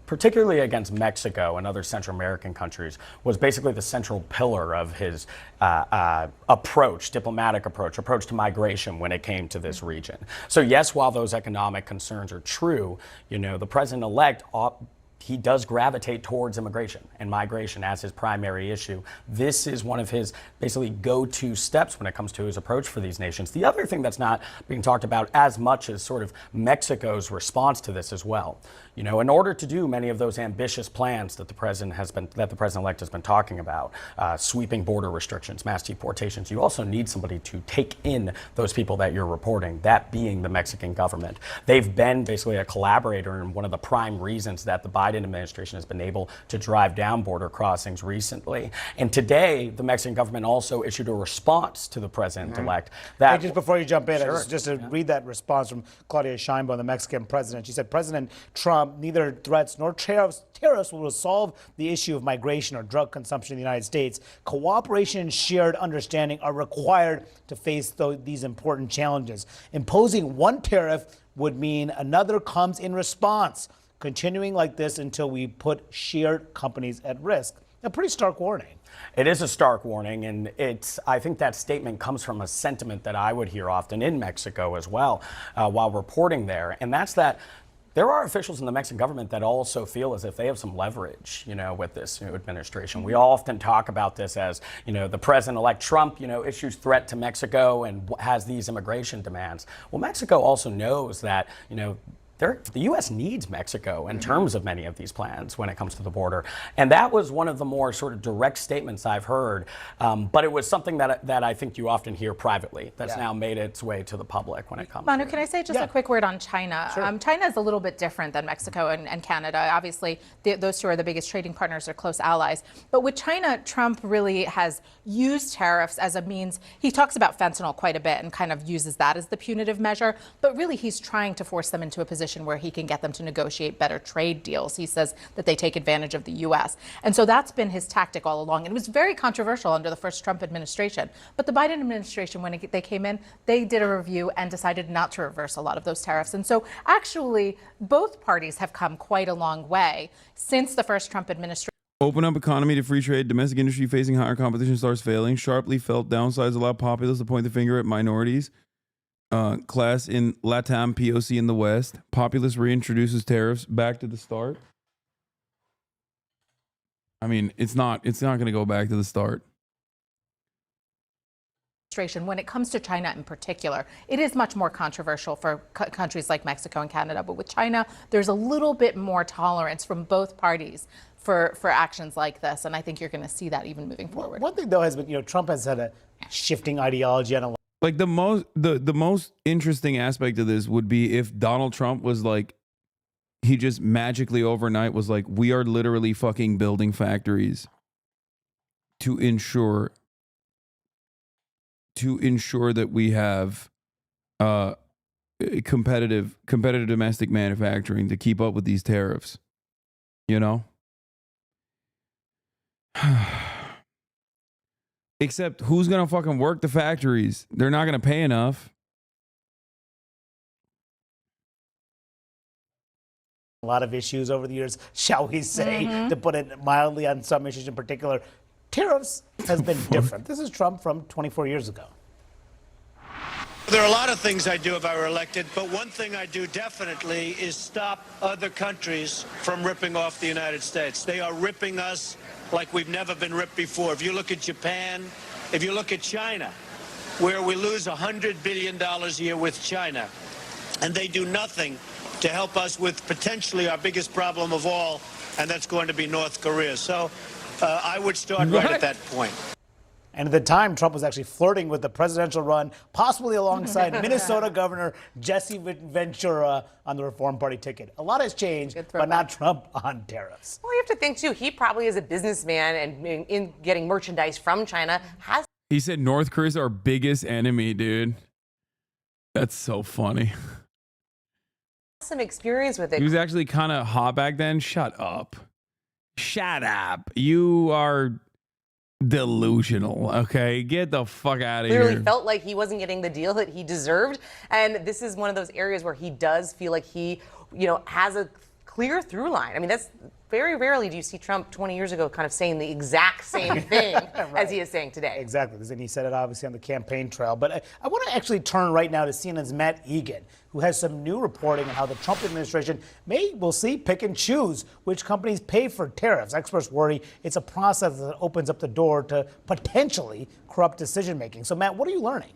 Particularly against Mexico and other Central American countries, was basically the central pillar of his diplomatic approach to migration when it came to this region. So yes, while those economic concerns are true, the president-elect, he does gravitate towards immigration and migration as his primary issue. This is one of his basically go-to steps when it comes to his approach for these nations. The other thing that's not being talked about as much is sort of Mexico's response to this as well. In order to do many of those ambitious plans that the president-elect has been talking about, sweeping border restrictions, mass deportations, you also need somebody to take in those people that you're reporting, that being the Mexican government. They've been basically a collaborator, and one of the prime reasons that the Biden administration has been able to drive down border crossings recently. And today, the Mexican government also issued a response to the president-elect. Hey, just before you jump in, just to read that response from Claudia Sheinbaum, the Mexican president. She said, President Trump, neither threats nor tariffs will resolve the issue of migration or drug consumption in the United States. Cooperation and shared understanding are required to face these important challenges. Imposing one tariff would mean another comes in response, continuing like this until we put shared companies at risk. A pretty stark warning. It is a stark warning, and I think that statement comes from a sentiment that I would hear often in Mexico as well while reporting there, and that's that there are officials in the Mexican government that also feel as if they have some leverage, with this administration. We often talk about this as, the president-elect Trump, issues threat to Mexico and has these immigration demands. Well, Mexico also knows that, the U.S. needs Mexico in terms of many of these plans when it comes to the border. And that was one of the more sort of direct statements I've heard. But it was something that I think you often hear privately that's now made its way to the public when it comes Manu, to can I say just a quick word on China? Sure. China is a little bit different than Mexico and Canada. Obviously, those two are the biggest trading partners or close allies. But with China, Trump really has used tariffs as a means. He talks about fentanyl quite a bit and kind of uses that as the punitive measure. But really, he's trying to force them into a position where he can get them to negotiate better trade deals. He says that they take advantage of the U.S. And so that's been his tactic all along. And it was very controversial under the first Trump administration. But the Biden administration, when they came in, they did a review and decided not to reverse a lot of those tariffs. And so actually, both parties have come quite a long way since the first Trump administration. Open up economy to free trade. Domestic industry facing higher competition starts failing. Sharply felt downsides allow populists to point the finger at minorities. Class in LATAM, POC in the West. Populist reintroduces tariffs back to the start. I mean, it's not going to go back to the start. When it comes to China in particular, it is much more controversial for countries like Mexico and Canada. But with China, there's a little bit more tolerance from both parties for actions like this. And I think you're going to see that even moving forward. One thing, though, has been, Trump has had a shifting ideology and a like the most interesting aspect of this would be if Donald Trump was like, he just magically overnight was like, we are literally fucking building factories to ensure that we have competitive domestic manufacturing to keep up with these tariffs. You know? Except who's going to fucking work the factories? They're not going to pay enough. A lot of issues over the years, shall we say, to put it mildly, on some issues in particular. Tariffs has been different. This is Trump from 24 years ago. There are a lot of things I'd do if I were elected, but one thing I do definitely is stop other countries from ripping off the United States. They are ripping us like we've never been ripped before. If you look at Japan, if you look at China, where we lose $100 billion a year with China, and they do nothing to help us with potentially our biggest problem of all, and that's going to be North Korea. So I would start right at that point. And at the time, Trump was actually flirting with the presidential run, possibly alongside Minnesota Governor Jesse Ventura on the Reform Party ticket. A lot has changed, but not Trump on tariffs. Well, you have to think, too, he probably is a businessman and in getting merchandise from China has. He said North Korea's our biggest enemy, dude. That's so funny. Some experience with it. He was actually kind of hot back then. Shut up. Shut up. You are delusional, okay? Get the fuck out of here. Clearly felt like he wasn't getting the deal that he deserved. And this is one of those areas where he does feel like he, has a clear through line. I mean, that's very rarely do you see Trump 20 years ago kind of saying the exact same thing as he is saying today. Exactly. And he said it obviously on the campaign trail. But I want to actually turn right now to CNN's Matt Egan, who has some new reporting on how the Trump administration may, we'll see, pick and choose which companies pay for tariffs. Experts worry it's a process that opens up the door to potentially corrupt decision making. So, Matt, what are you learning?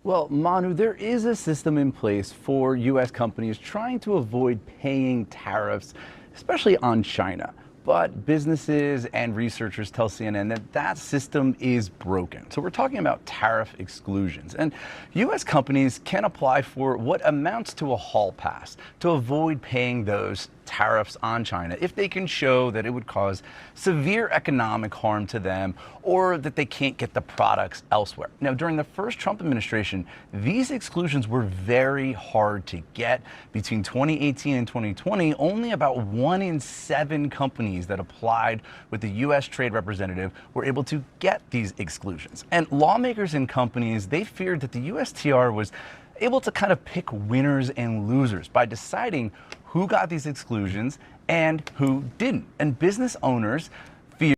Well, Manu, there is a system in place for U.S. companies trying to avoid paying tariffs, especially on China. But businesses and researchers tell CNN that that system is broken. So we're talking about tariff exclusions. And U.S. companies can apply for what amounts to a hall pass to avoid paying those tariffs on China if they can show that it would cause severe economic harm to them or that they can't get the products elsewhere. Now, during the first Trump administration, these exclusions were very hard to get. Between 2018 and 2020, only about 1 in 7 companies that applied with the U.S. Trade Representative were able to get these exclusions. And lawmakers and companies, they feared that the USTR was able to kind of pick winners and losers by deciding who got these exclusions and who didn't. And business owners fear.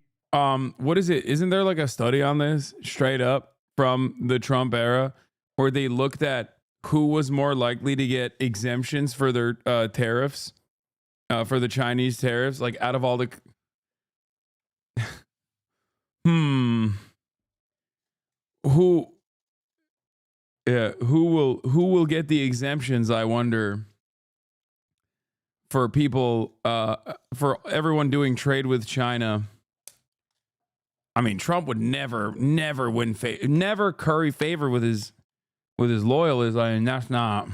What is it? Isn't there like a study on this straight up from the Trump era where they looked at who was more likely to get exemptions for their tariffs, for the Chinese tariffs, like out of all the who will get the exemptions, I wonder, for people, for everyone doing trade with China. I mean, Trump would never win never curry favor with his loyalists. I mean, that's not.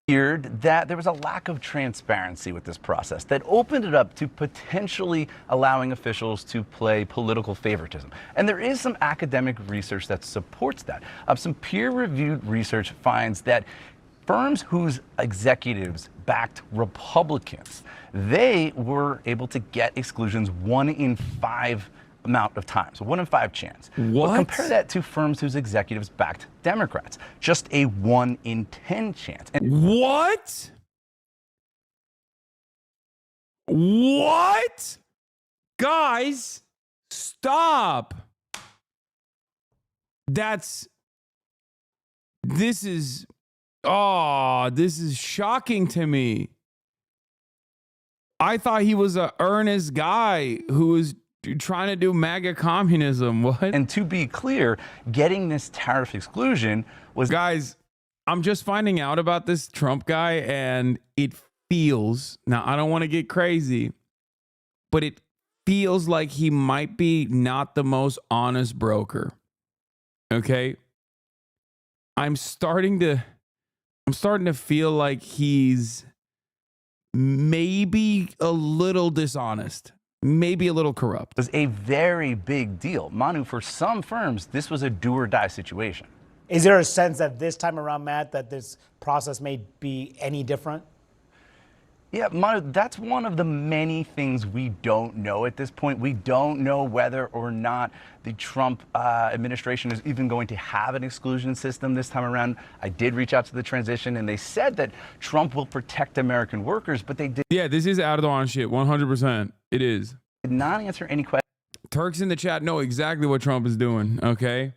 Feared that there was a lack of transparency with this process that opened it up to potentially allowing officials to play political favoritism. And there is some academic research that supports that. Some peer-reviewed research finds that firms whose executives backed Republicans, they were able to get exclusions 1 in 5 amount of time. So 1 in 5 chance. What? But compare that to firms whose executives backed Democrats. Just a 1 in 10 chance. And what? What? Guys, stop. This is shocking to me. I thought he was an earnest guy who was trying to do MAGA communism. What? And to be clear, getting this tariff exclusion was... Guys, I'm just finding out about this Trump guy, and it feels... Now, I don't want to get crazy, but it feels like he might be not the most honest broker. Okay? I'm starting to feel like he's maybe a little dishonest, maybe a little corrupt. It was a very big deal. Manu, for some firms, this was a do or die situation. Is there a sense that this time around, Matt, that this process may be any different? Yeah, Manu, that's one of the many things we don't know at this point. We don't know whether or not the Trump administration is even going to have an exclusion system this time around. I did reach out to the transition, and they said that Trump will protect American workers, but they did. Yeah, this is Erdogan shit, 100%. It is. Did not answer any questions. Turks in the chat know exactly what Trump is doing, okay?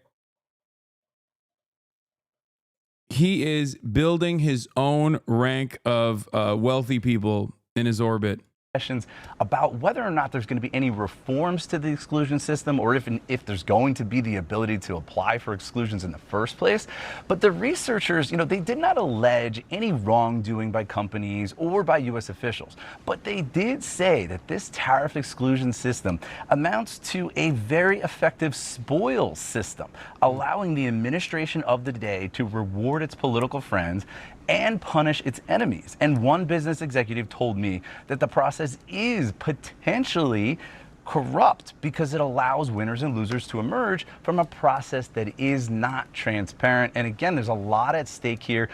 He is building his own rank of wealthy people in his orbit. Questions about whether or not there's going to be any reforms to the exclusion system, or if there's going to be the ability to apply for exclusions in the first place. But the researchers, they did not allege any wrongdoing by companies or by U.S. officials. But they did say that this tariff exclusion system amounts to a very effective spoils system, allowing the administration of the day to reward its political friends and punish its enemies. And one business executive told me that the process is potentially corrupt because it allows winners and losers to emerge from a process that is not transparent. And again, there's a lot at stake here.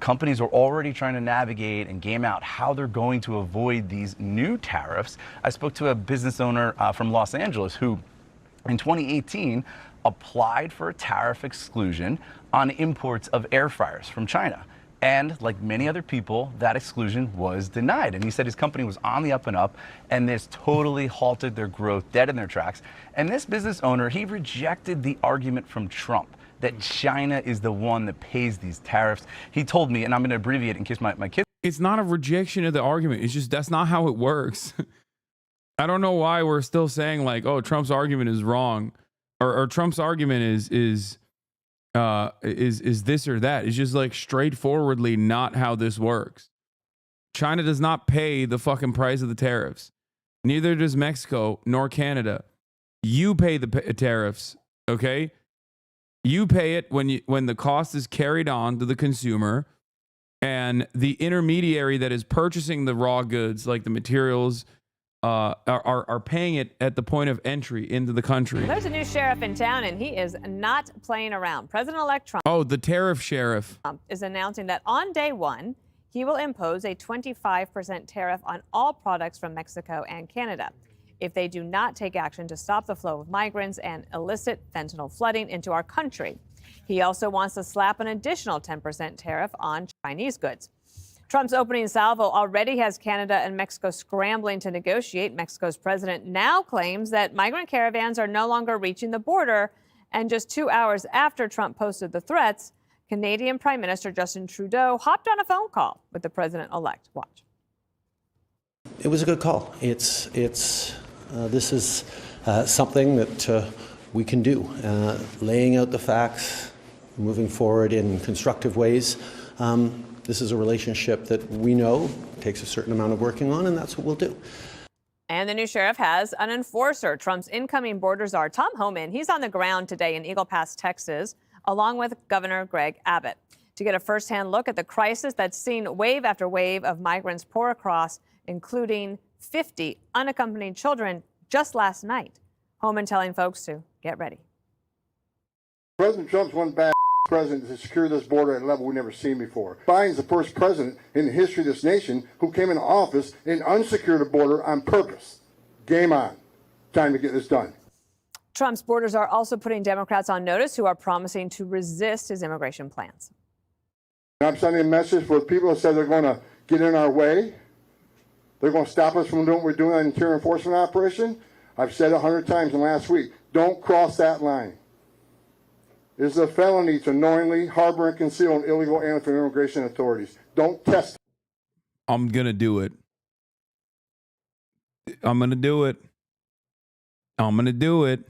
Companies are already trying to navigate and game out how they're going to avoid these new tariffs. I spoke to a business owner from Los Angeles who, in 2018, applied for a tariff exclusion on imports of air fryers from China. And like many other people, that exclusion was denied. And he said his company was on the up and up, and this totally halted their growth, dead in their tracks. And this business owner, he rejected the argument from Trump that China is the one that pays these tariffs. He told me, and I'm going to abbreviate in case my kids. It's not a rejection of the argument. It's just that's not how it works. I don't know why we're still saying like, oh, Trump's argument is wrong, or Trump's argument is this or that. It's just like straightforwardly not how this works. China does not pay the fucking price of the tariffs. Neither does Mexico nor Canada. You pay the tariffs, okay? You pay it when the cost is carried on to the consumer, and the intermediary that is purchasing the raw goods, like the materials, are paying it at the point of entry into the country. There's a new sheriff in town, and he is not playing around. President-elect Trump. Oh, the tariff sheriff Is announcing that on day one, he will impose a 25% tariff on all products from Mexico and Canada if they do not take action to stop the flow of migrants and illicit fentanyl flooding into our country. He also wants to slap an additional 10% tariff on Chinese goods. Trump's opening salvo already has Canada and Mexico scrambling to negotiate. Mexico's president now claims that migrant caravans are no longer reaching the border. And just 2 hours after Trump posted the threats, Canadian Prime Minister Justin Trudeau hopped on a phone call with the president-elect. Watch. It was a good call. This is something that we can do, laying out the facts, moving forward in constructive ways. This is a relationship that we know takes a certain amount of working on, and that's what we'll do. And the new sheriff has an enforcer. Trump's incoming border czar, Tom Homan, he's on the ground today in Eagle Pass, Texas, along with Governor Greg Abbott, to get a firsthand look at the crisis that's seen wave after wave of migrants pour across, including 50 unaccompanied children just last night. Homan telling folks to get ready. President Trump's one bad president to secure this border at a level we've never seen before. Biden's the first president in the history of this nation who came into office and unsecured the border on purpose. Game on. Time to get this done. Trump's borders are also putting Democrats on notice who are promising to resist his immigration plans. I'm sending a message for people that said they're going to get in our way. They're going to stop us from doing what we're doing on interior enforcement operation. I've said it 100 times in the last week. Don't cross that line. It is a felony to knowingly harbor and conceal an illegal alien from immigration authorities. Don't test. I'm going to do it. I'm going to do it. I'm going to do it.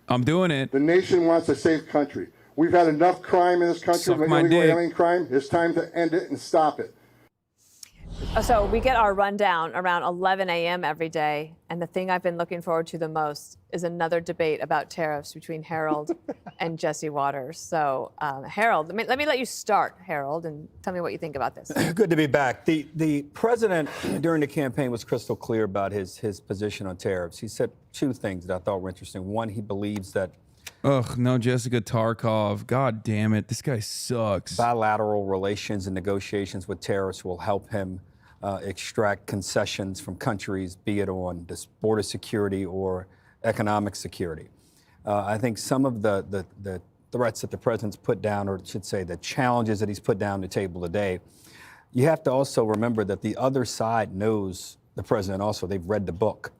I'm doing it. The nation wants a safe country. We've had enough crime in this country, illegal alien crime. It's time to end it and stop it. So we get our rundown around 11 a.m. every day. And the thing I've been looking forward to the most is another debate about tariffs between Harold and Jesse Waters. So, Harold, let me let you start, Harold, and tell me what you think about this. Good to be back. The president, during the campaign, was crystal clear about his position on tariffs. He said two things that I thought were interesting. One, he believes that Ugh, no, Jessica Tarkov. God damn it. This guy sucks. Bilateral relations and negotiations with terrorists will help him extract concessions from countries, be it on this border security or economic security. I think some of the threats that the president's put down, or should say the challenges that he's put down the table today, you have to also remember that the other side knows the president also. They've read the book,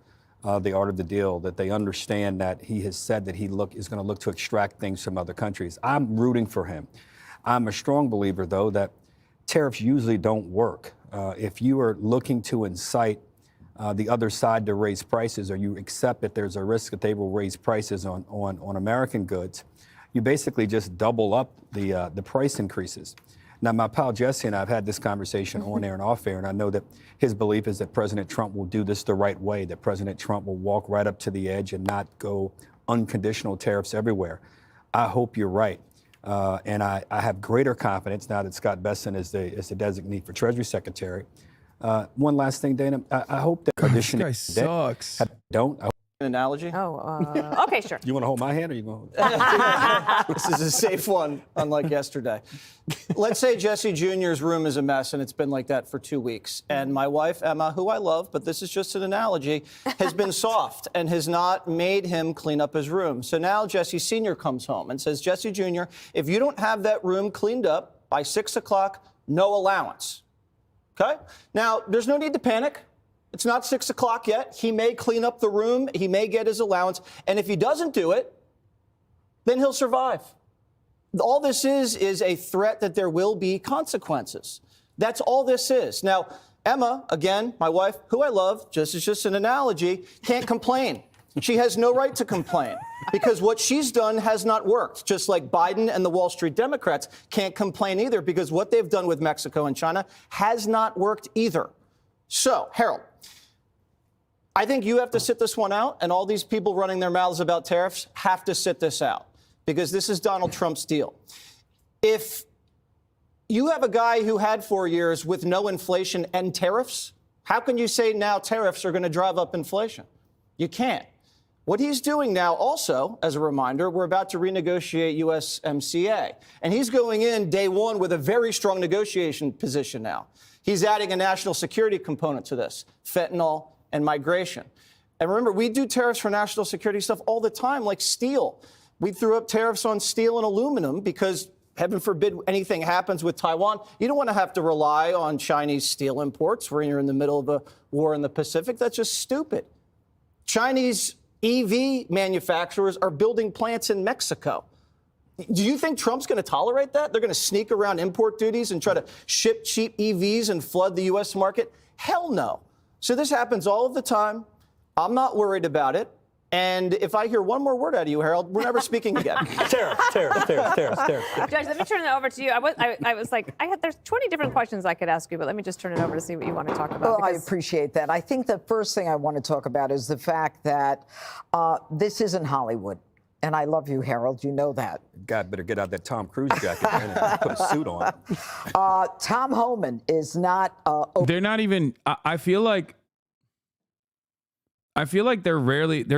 The Art of the Deal, that they understand that he has said that is going to look to extract things from other countries. I'm rooting for him. I'm a strong believer, though, that tariffs usually don't work. If you are looking to incite the other side to raise prices, or you accept that there's a risk that they will raise prices on American goods, you basically just double up the price increases. Now, my pal Jesse and I have had this conversation on air and off air, and I know that his belief is that President Trump will do this the right way, that President Trump will walk right up to the edge and not go unconditional tariffs everywhere. I hope you're right. And I have greater confidence now that Scott Bessent is the designee for Treasury Secretary. One last thing, Dana. I hope that audition. This guy sucks. Don't. An analogy? Oh, okay, sure. You want to hold my hand, or you going to? This is a safe one, unlike yesterday. Let's say Jesse Jr.'s room is a mess, and it's been like that for 2 weeks. And my wife, Emma, who I love, but this is just an analogy, has been soft and has not made him clean up his room. So now Jesse Sr. comes home and says, Jesse Jr., if you don't have that room cleaned up by 6 o'clock, no allowance. Okay? Now, there's no need to panic. It's not 6 o'clock yet. He may clean up the room. He may get his allowance. And if he doesn't do it, then he'll survive. All this is a threat that there will be consequences. That's all this is. Now, Emma, again, my wife, who I love, just is just an analogy, can't complain. She has no right to complain because what she's done has not worked. Just like Biden and the Wall Street Democrats can't complain either because what they've done with Mexico and China has not worked either. So, Harold, I think you have to sit this one out, and all these people running their mouths about tariffs have to sit this out because this is Donald Trump's deal. If you have a guy who had 4 years with no inflation and tariffs, how can you say now tariffs are going to drive up inflation? You can't. What he's doing now also, as a reminder, we're about to renegotiate USMCA. And he's going in day one with a very strong negotiation position now. He's adding a national security component to this, fentanyl and migration. And remember, we do tariffs for national security stuff all the time, like steel. We threw up tariffs on steel and aluminum because, heaven forbid, anything happens with Taiwan. You don't want to have to rely on Chinese steel imports when you're in the middle of a war in the Pacific. That's just stupid. Chinese EV manufacturers are building plants in Mexico. Do you think Trump's going to tolerate that? They're going to sneak around import duties and try to ship cheap EVs and flood the U.S. market? Hell no. So this happens all of the time. I'm not worried about it. And if I hear one more word out of you, Harold, we're never speaking again. Tariff. Judge, let me turn it over to you. I was like, there's 20 different questions I could ask you, but let me just turn it over to see what you want to talk about. Well, I appreciate that. I think the first thing I want to talk about is the fact that this isn't Hollywood. And I love you, Harold. You know that. God, better get out that Tom Cruise jacket and put a suit on. Tom Homan is not... They're not even... I feel like they're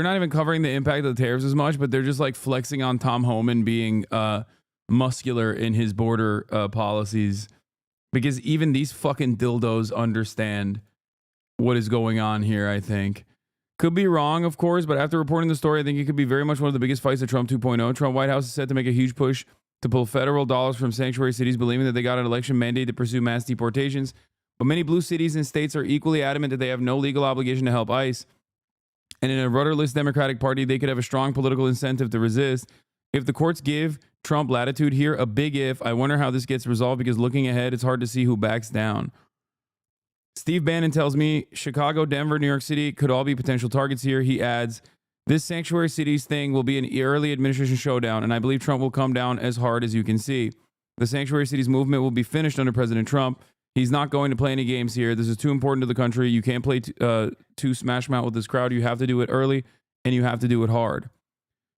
not even covering the impact of the tariffs as much, but they're just like flexing on Tom Homan being muscular in his border policies, because even these fucking dildos understand what is going on here, I think. Could be wrong, of course, but after reporting the story, I think it could be very much one of the biggest fights of Trump 2.0. Trump White House is set to make a huge push to pull federal dollars from sanctuary cities, believing that they got an election mandate to pursue mass deportations. But many blue cities and states are equally adamant that they have no legal obligation to help ICE. And in a rudderless Democratic Party, they could have a strong political incentive to resist. If the courts give Trump latitude here, a big if, I wonder how this gets resolved, because looking ahead, it's hard to see who backs down. Steve Bannon tells me Chicago, Denver, New York City could all be potential targets here. He adds, this sanctuary cities thing will be an early administration showdown, and I believe Trump will come down as hard as you can see. The sanctuary cities movement will be finished under President Trump. He's not going to play any games here. This is too important to the country. You can't play two smash mouth with this crowd. You have to do it early, and you have to do it hard.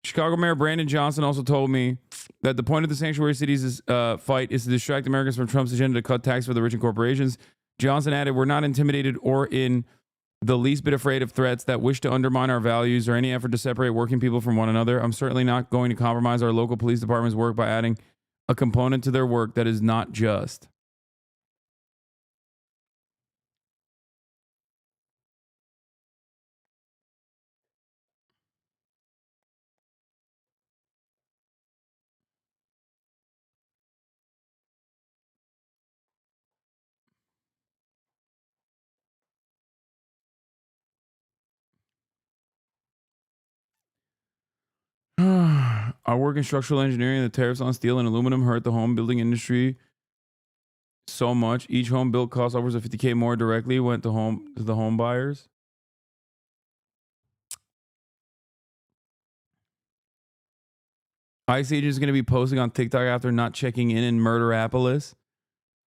Chicago Mayor Brandon Johnson also told me that the point of the sanctuary cities fight is to distract Americans from Trump's agenda to cut tax for the rich and corporations. Johnson added, we're not intimidated or in the least bit afraid of threats that wish to undermine our values or any effort to separate working people from one another. I'm certainly not going to compromise our local police department's work by adding a component to their work that is not just. I work in structural engineering. The tariffs on steel and aluminum hurt the home building industry so much. Each home built cost upwards of $50K more directly went to the home buyers. ICE agent is going to be posting on TikTok after not checking in Murderapolis.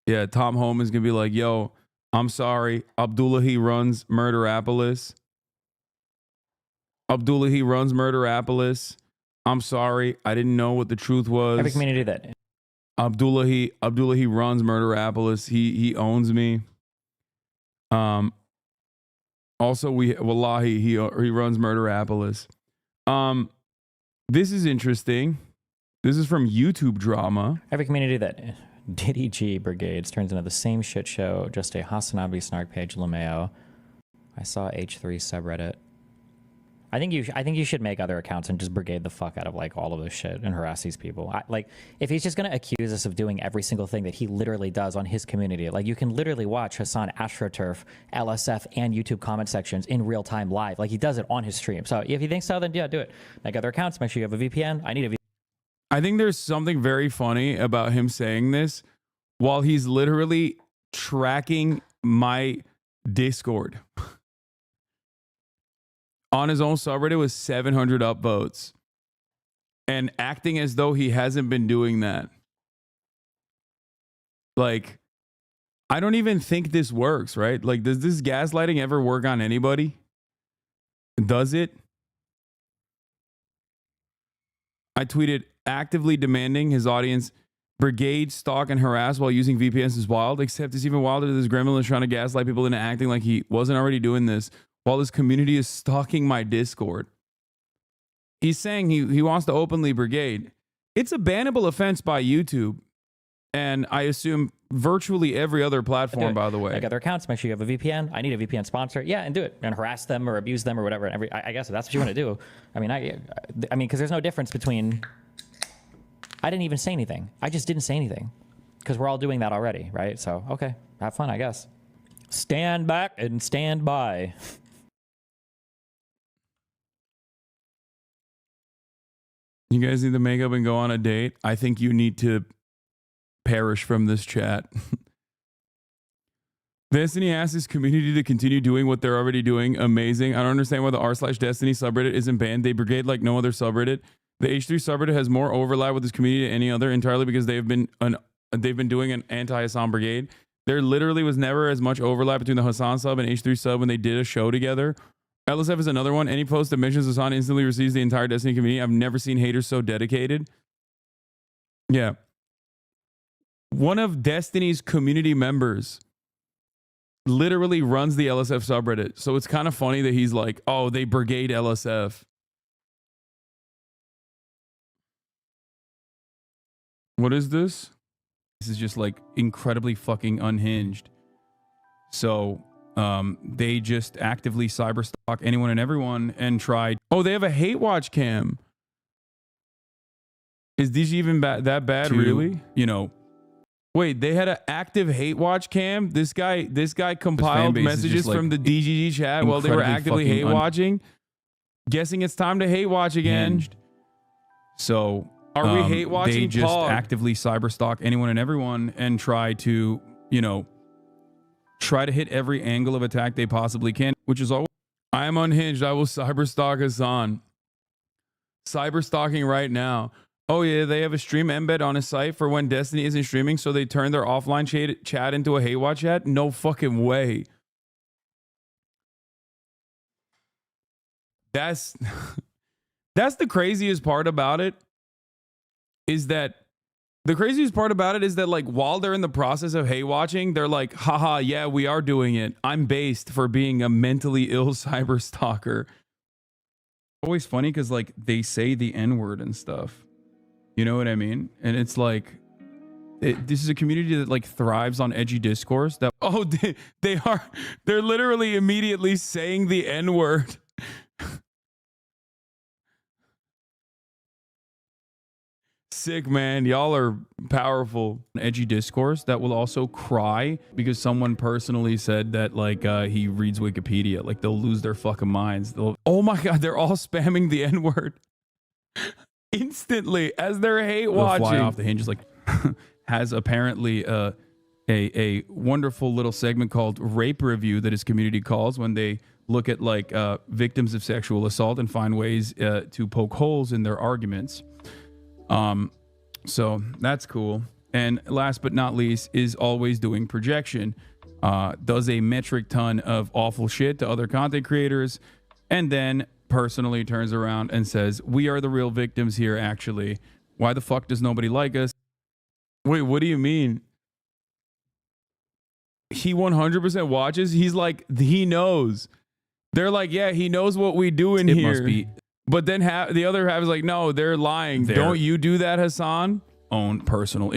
Yeah, Tom Holm is going to be like, yo, I'm sorry. Abdullahi runs Murderapolis. Abdullahi runs Murderapolis. I'm sorry. I didn't know what the truth was. Every community that Abdullahi runs Murderapolis. He owns me. Also wallahi he runs Murderapolis. This is interesting. This is from YouTube Drama. every community that DDG brigades turns into the same shit show. Just a HasnAbi snark page LeMayo. I saw H3 subreddit. I think you should make other accounts and just brigade the fuck out of like all of this shit and harass these people. Like if he's just gonna accuse us of doing every single thing that he literally does on his community, like you can literally watch Hasan AstroTurf, LSF, and YouTube comment sections in real time live. Like he does it on his stream. So if you think so, then yeah, do it. Make other accounts. Make sure you have a VPN. I need a VPN. I think there's something very funny about him saying this while he's literally tracking my Discord. On his own subreddit with 700 upvotes and acting as though he hasn't been doing that. Like, I don't even think this works, right? Like, does this gaslighting ever work on anybody? Does it? I tweeted, actively demanding his audience brigade, stalk, and harass while using VPNs is wild, except it's even wilder that this gremlin is trying to gaslight people into acting like he wasn't already doing this while his community is stalking my Discord. He's saying he wants to openly brigade. It's a bannable offense by YouTube, and I assume virtually every other platform, by the way. Make other accounts. Make sure you have a VPN. I need a VPN sponsor. Yeah, and do it. And harass them or abuse them or whatever. I guess if that's what you want to do. I mean, because there's no difference between... I didn't even say anything. I just didn't say anything. Because we're all doing that already, right? So, okay. Have fun, I guess. Stand back and stand by. You guys need to make up and go on a date. I think you need to perish from this chat. Destiny asks his community to continue doing what they're already doing. Amazing. I don't understand why the r/Destiny subreddit isn't banned. They brigade like no other subreddit. The H3 subreddit has more overlap with this community than any other entirely because they've been doing an anti-Hasan brigade. There literally was never as much overlap between the Hasan sub and H3 sub when they did a show together. LSF is another one. Any post that mentions Hasan instantly receives the entire Destiny community. I've never seen haters so dedicated. Yeah. One of Destiny's community members literally runs the LSF subreddit. So it's kind of funny that he's like, oh, they brigade LSF. What is this? This is just like incredibly fucking unhinged. So they just actively cyberstalk anyone and everyone and try. Oh, they have a hate watch cam. Is this even that bad, really? You know, wait, they had an active hate watch cam. This guy compiled messages from the DGG chat while they were actively hate watching. Guessing it's time to hate watch again. So are we hate watching? They just actively cyberstalk anyone and everyone and try to, try to hit every angle of attack they possibly can, which is always, I am unhinged. I will cyberstalk Hasan. Cyberstalking right now. Oh yeah, they have a stream embed on his site for when Destiny isn't streaming, so they turn their offline chat into a hate watch chat? No fucking way. That's the craziest part about it, is that The craziest part about it is that, like, while they're in the process of hate watching, they're like, haha, yeah, we are doing it. I'm based for being a mentally ill cyber stalker. Always funny because, like, they say the N-word and stuff. You know what I mean? And it's like, this is a community that, like, thrives on edgy discourse. That, oh, they're literally immediately saying the N-word. Sick, man. Y'all are powerful. Edgy discourse that will also cry because someone personally said that, like, he reads Wikipedia. Like, they'll lose their fucking minds. Oh my God, they're all spamming the N-word instantly as they're hate watching. Fly off the hinges. Like, has apparently a wonderful little segment called Rape Review that his community calls when they look at, like, victims of sexual assault and find ways to poke holes in their arguments. So that's cool. And last but not least is always doing projection. Does a metric ton of awful shit to other content creators, and then personally turns around and says, we are the real victims here, actually. Why the fuck does nobody like us? Wait, what do you mean? He 100% watches? He's like, he knows. They're like, yeah, he knows what we do in here. Must be. But then the other half is like, no, they're lying. Don't you do that, Hasan? Own personal.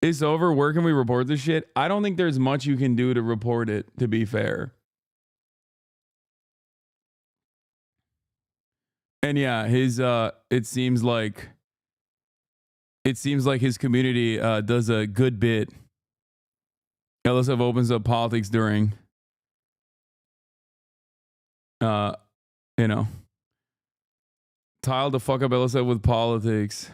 It's over. Where can we report this shit? I don't think there's much you can do to report it, to be fair. And yeah, his it seems like his community does a good bit. LSF opens up politics during you know, tile the fuck up LSF with politics.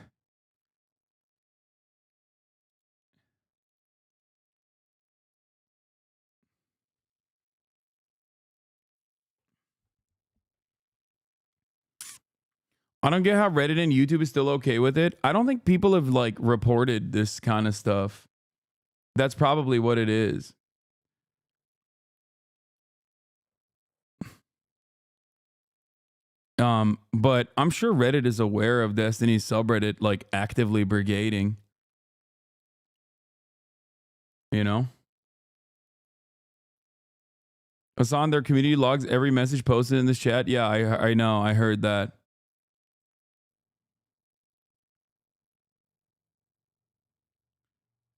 I don't get how Reddit and YouTube is still okay with it. I don't think people have, like, reported this kind of stuff. That's probably what it is. But I'm sure Reddit is aware of Destiny's subreddit, like, actively brigading. You know? Hasan, their community logs every message posted in this chat. Yeah, I know. I heard that.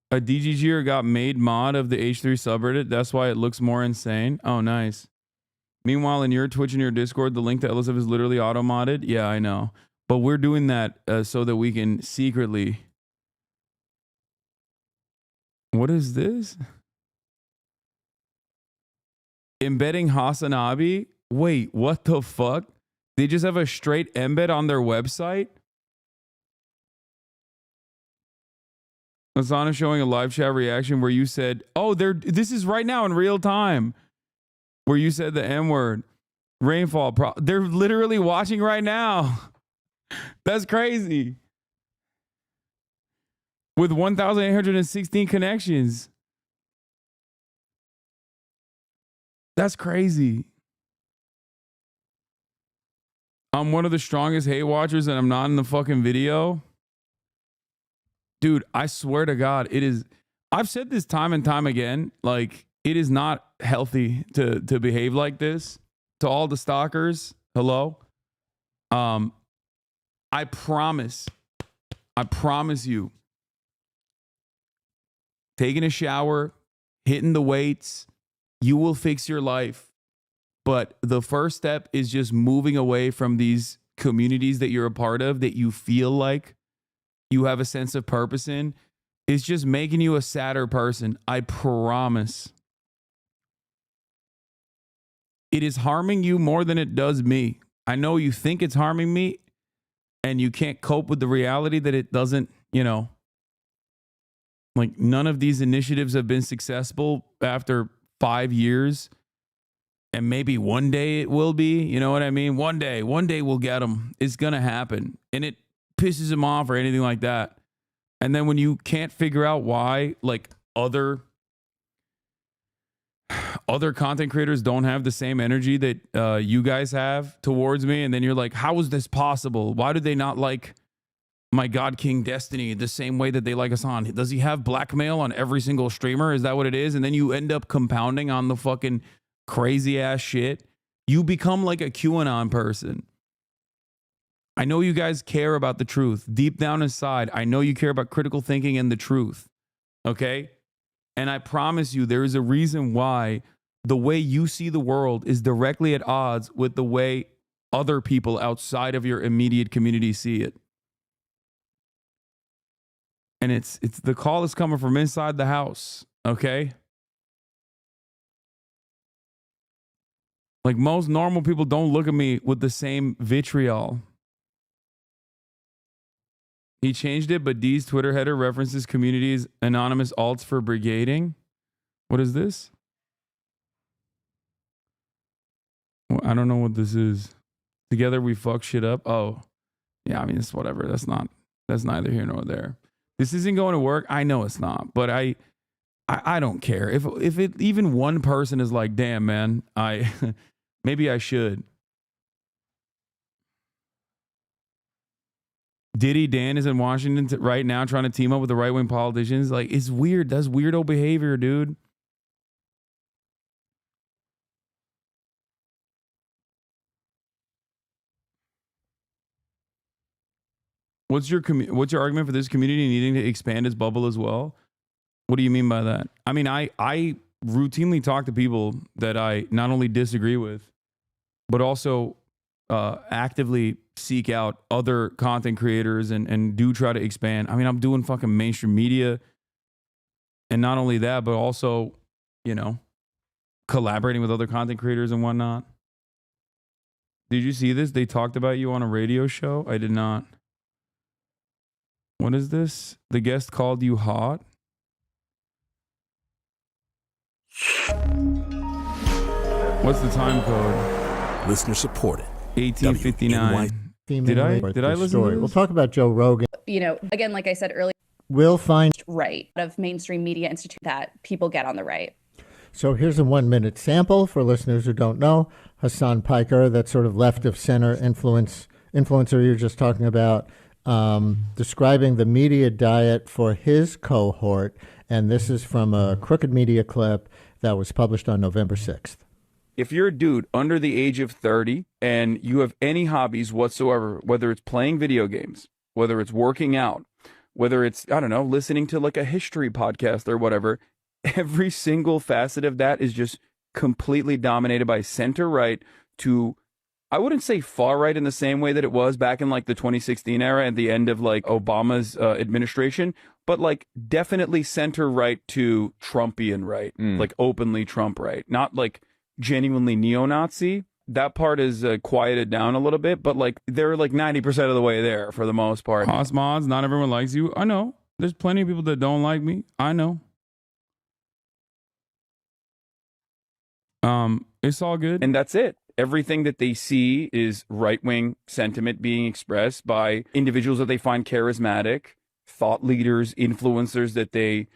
A DGGer got made mod of the H3 subreddit. That's why it looks more insane. Oh, nice. Meanwhile, in your Twitch and your Discord, the link to LSF is literally auto-modded. Yeah, I know. But we're doing that so that we can secretly... What is this? Embedding HasnAbi? Wait, what the fuck? They just have a straight embed on their website? Hasan is showing a live chat reaction where you said, oh, this is right now in real time. Where you said the M word. Rainfall. They're literally watching right now. That's crazy. With 1,816 connections. That's crazy. I'm one of the strongest hate watchers and I'm not in the fucking video. Dude, I swear to God, it is. I've said this time and time again. Like, it is not healthy to behave like this. To all the stalkers, hello. I promise you, taking a shower, hitting the weights, you will fix your life. But the first step is just moving away from these communities that you're a part of, that you feel like you have a sense of purpose in. It's just making you a sadder person. I promise. It is harming you more than it does me. I know you think it's harming me and you can't cope with the reality that it doesn't, you know, like, none of these initiatives have been successful after 5 years. And maybe one day it will be, you know what I mean? One day we'll get them. It's going to happen. And it pisses him off or anything like that. And then when you can't figure out why, like, other other content creators don't have the same energy that you guys have towards me. And then you're like, how is this possible? Why do they not like my God King Destiny the same way that they like Hasan? Does he have blackmail on every single streamer? Is that what it is? And then you end up compounding on the fucking crazy ass shit. You become like a QAnon person. I know you guys care about the truth. Deep down inside, I know you care about critical thinking and the truth. Okay? And I promise you, there is a reason why the way you see the world is directly at odds with the way other people outside of your immediate community see it. And it's the call is coming from inside the house, okay? Like most normal people don't look at me with the same vitriol. He changed it, but D's Twitter header references community's anonymous alts for brigading. What is this? Well, I don't know what this is. Together we fuck shit up. Oh, yeah, I mean, it's whatever. That's neither here nor there. This isn't going to work. I know it's not, but I don't care. If it even one person is like, damn, man, maybe I should. Diddy Dan is in Washington right now trying to team up with the right-wing politicians. Like, it's weird. That's weirdo behavior, dude. What's your argument for this community needing to expand its bubble as well? What do you mean by that? I mean, I routinely talk to people that I not only disagree with, but also actively seek out other content creators and do try to expand. I mean, I'm doing fucking mainstream media. And not only that, but also, you know, collaborating with other content creators and whatnot. Did you see this? They talked about you on a radio show? I did not. What is this? The guest called you hot? What's the time code? Listener supported. 1859. Did I listen to this? We'll talk about Joe Rogan. You know, again, like I said earlier, We'll find right of mainstream media institute that people get on the right. So here's a 1-minute sample for listeners who don't know. Hasan Piker, that sort of left of center influencer you're just talking about, describing the media diet for his cohort. And this is from a Crooked Media clip that was published on November 6th. If you're a dude under the age of 30 and you have any hobbies whatsoever, whether it's playing video games, whether it's working out, whether it's, I don't know, listening to like a history podcast or whatever, every single facet of that is just completely dominated by center right to, I wouldn't say far right in the same way that it was back in like the 2016 era at the end of like Obama's administration, but like definitely center right to Trumpian right, like openly Trump right, not like genuinely neo-Nazi. That part is quieted down a little bit, but like they're like 90% of the way there for the most part. Mods, not everyone likes you. I know. There's plenty of people that don't like me. I know. It's all good. And that's it. Everything that they see is right-wing sentiment being expressed by individuals that they find charismatic, thought leaders, influencers that they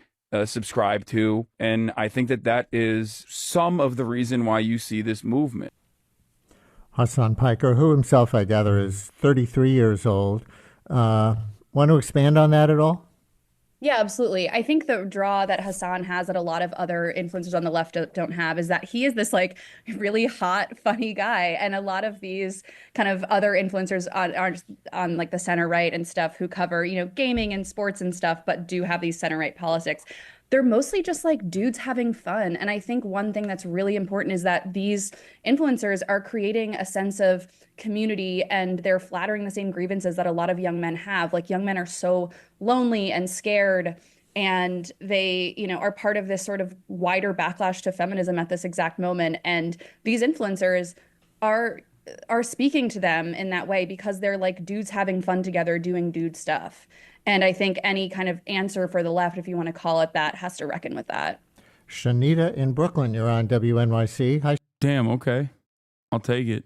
subscribe to. And I think that that is some of the reason why you see this movement. Hasan Piker, who himself, I gather, is 33 years old. Want to expand on that at all? Yeah, absolutely. I think the draw that Hasan has that a lot of other influencers on the left don't have is that he is this like really hot, funny guy. And a lot of these kind of other influencers are on like the center right and stuff who cover, you know, gaming and sports and stuff, but do have these center right politics. They're mostly just like dudes having fun. And I think one thing that's really important is that these influencers are creating a sense of community and they're flattering the same grievances that a lot of young men have. Like young men are so lonely and scared and they, you know, are part of this sort of wider backlash to feminism at this exact moment. And these influencers are speaking to them in that way because they're like dudes having fun together doing dude stuff. And I think any kind of answer for the left, if you want to call it that, has to reckon with that. Shanita in Brooklyn, you're on WNYC. Hi. Damn, okay. I'll take it.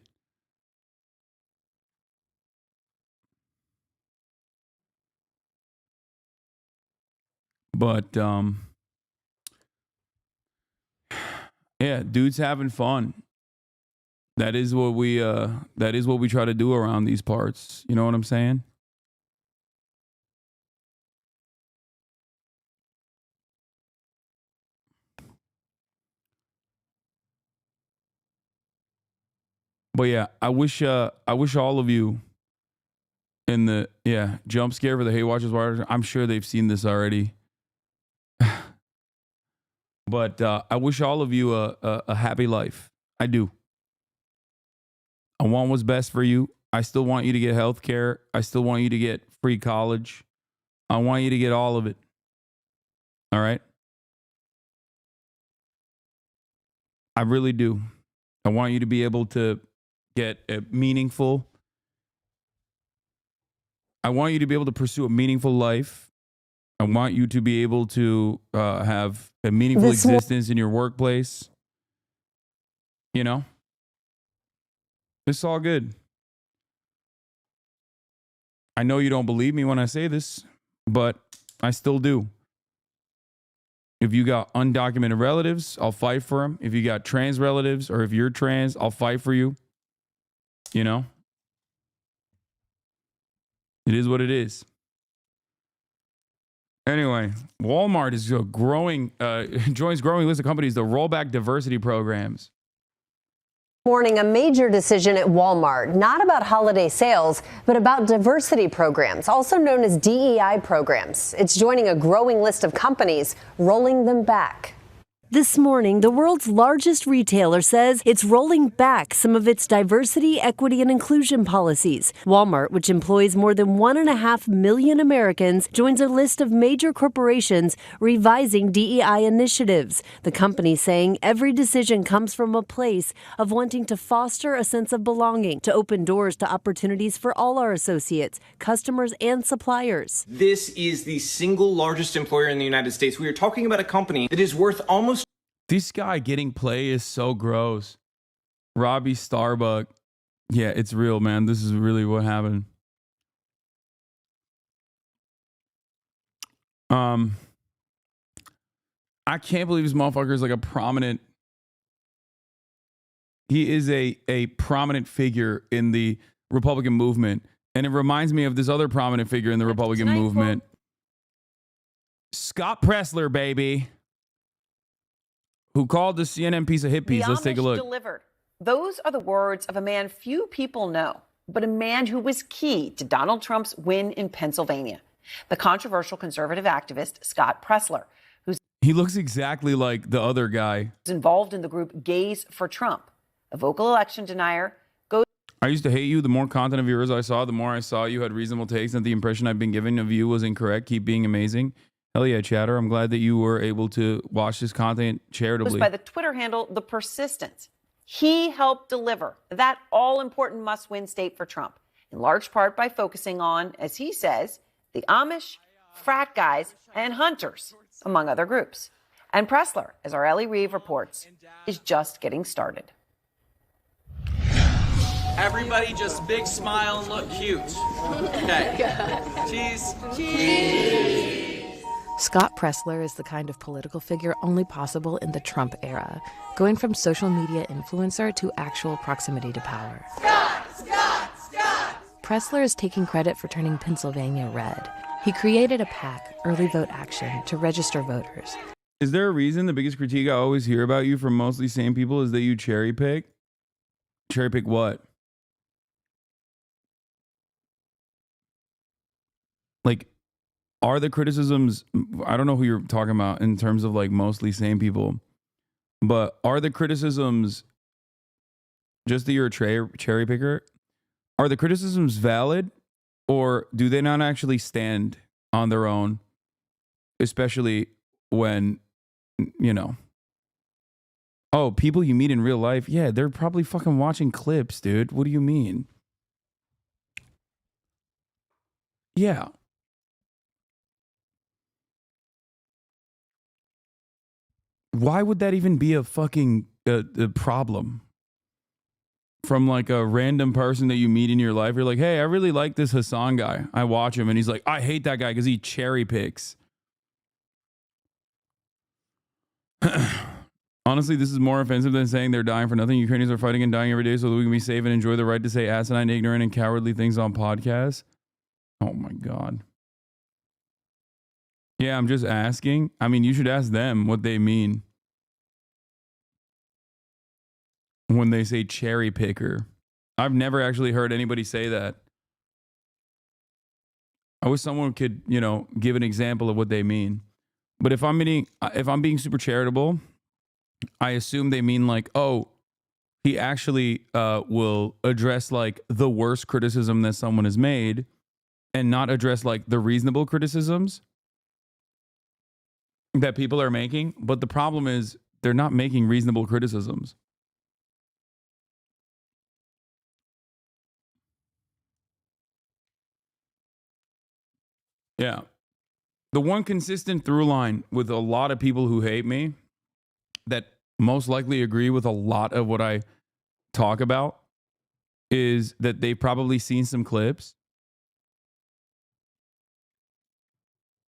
But Yeah, dude's having fun. That is what we try to do around these parts. You know what I'm saying? But yeah, I wish all of you in the jump scare for the Hey Watchers Waters. I'm sure they've seen this already. But I wish all of you a happy life. I do. I want what's best for you. I still want you to get health care. I still want you to get free college. I want you to get all of it. All right? I really do. I want you to be able to get a meaningful. I want you to be able to pursue a meaningful life. I want you to be able to have a meaningful existence in your workplace. You know? It's all good. I know you don't believe me when I say this, but I still do. If you got undocumented relatives, I'll fight for them. If you got trans relatives, or if you're trans, I'll fight for you. You know? It is what it is. Anyway, Walmart is joins growing list of companies to roll back diversity programs. Morning, a major decision at Walmart, not about holiday sales, but about diversity programs, also known as DEI programs. It's joining a growing list of companies, rolling them back. This morning, the world's largest retailer says it's rolling back some of its diversity, equity, and inclusion policies. Walmart, which employs more than 1.5 million Americans, joins a list of major corporations revising DEI initiatives. The company saying every decision comes from a place of wanting to foster a sense of belonging, to open doors to opportunities for all our associates, customers, and suppliers. This is the single largest employer in the United States. We are talking about a company that is worth almost... This guy getting play is so gross. Robbie Starbuck. Yeah, it's real, man. This is really what happened. I can't believe this motherfucker is like a prominent. He is a prominent figure in the Republican movement. And it reminds me of this other prominent figure in the Republican movement. Scott Pressler, baby. Who called the CNN piece of hit piece. Let's take a look. Delivered. Those are the words of a man few people know, but a man who was key to Donald Trump's win in Pennsylvania. The controversial conservative activist, Scott Pressler, he looks exactly like the other guy. Involved in the group Gays for Trump, a vocal election denier. I used to hate you. The more content of yours I saw, the more I saw you had reasonable takes, and the impression I've been given of you was incorrect. Keep being amazing. Hell yeah, Chatter. I'm glad that you were able to watch this content charitably. By the Twitter handle, The Persistence. He helped deliver that all-important must-win state for Trump, in large part by focusing on, as he says, the Amish, frat guys, and hunters, among other groups. And Pressler, as our Ellie Reeve reports, is just getting started. Everybody just big smile and look cute. Okay. Cheese. Cheese. Scott Pressler is the kind of political figure only possible in the Trump era, going from social media influencer to actual proximity to power. Scott! Pressler is taking credit for turning Pennsylvania red. He created a PAC, Early Vote Action, to register voters. Is there a reason the biggest critique I always hear about you from mostly same people is that you cherry pick? Cherry pick what? Like, are the criticisms, I don't know who you're talking about in terms of like mostly same people, but are the criticisms just that you're a cherry picker? Are the criticisms valid, or do they not actually stand on their own, especially when, you know, oh, people you meet in real life, yeah, they're probably fucking watching clips, dude. What do you mean? Yeah. Why would that even be a fucking a problem? From like a random person that you meet in your life, you're like, hey, I really like this Hasan guy. I watch him and he's like, I hate that guy because he cherry picks. Honestly, this is more offensive than saying they're dying for nothing. Ukrainians are fighting and dying every day so that we can be safe and enjoy the right to say asinine, ignorant, and cowardly things on podcasts. Oh my God. Yeah, I'm just asking. I mean, you should ask them what they mean when they say cherry picker. I've never actually heard anybody say that. I wish someone could, you know, give an example of what they mean. But if I'm being super charitable, I assume they mean like, oh, he actually will address like the worst criticism that someone has made and not address like the reasonable criticisms that people are making. But the problem is they're not making reasonable criticisms. Yeah. The one consistent through line with a lot of people who hate me that most likely agree with a lot of what I talk about is that they've probably seen some clips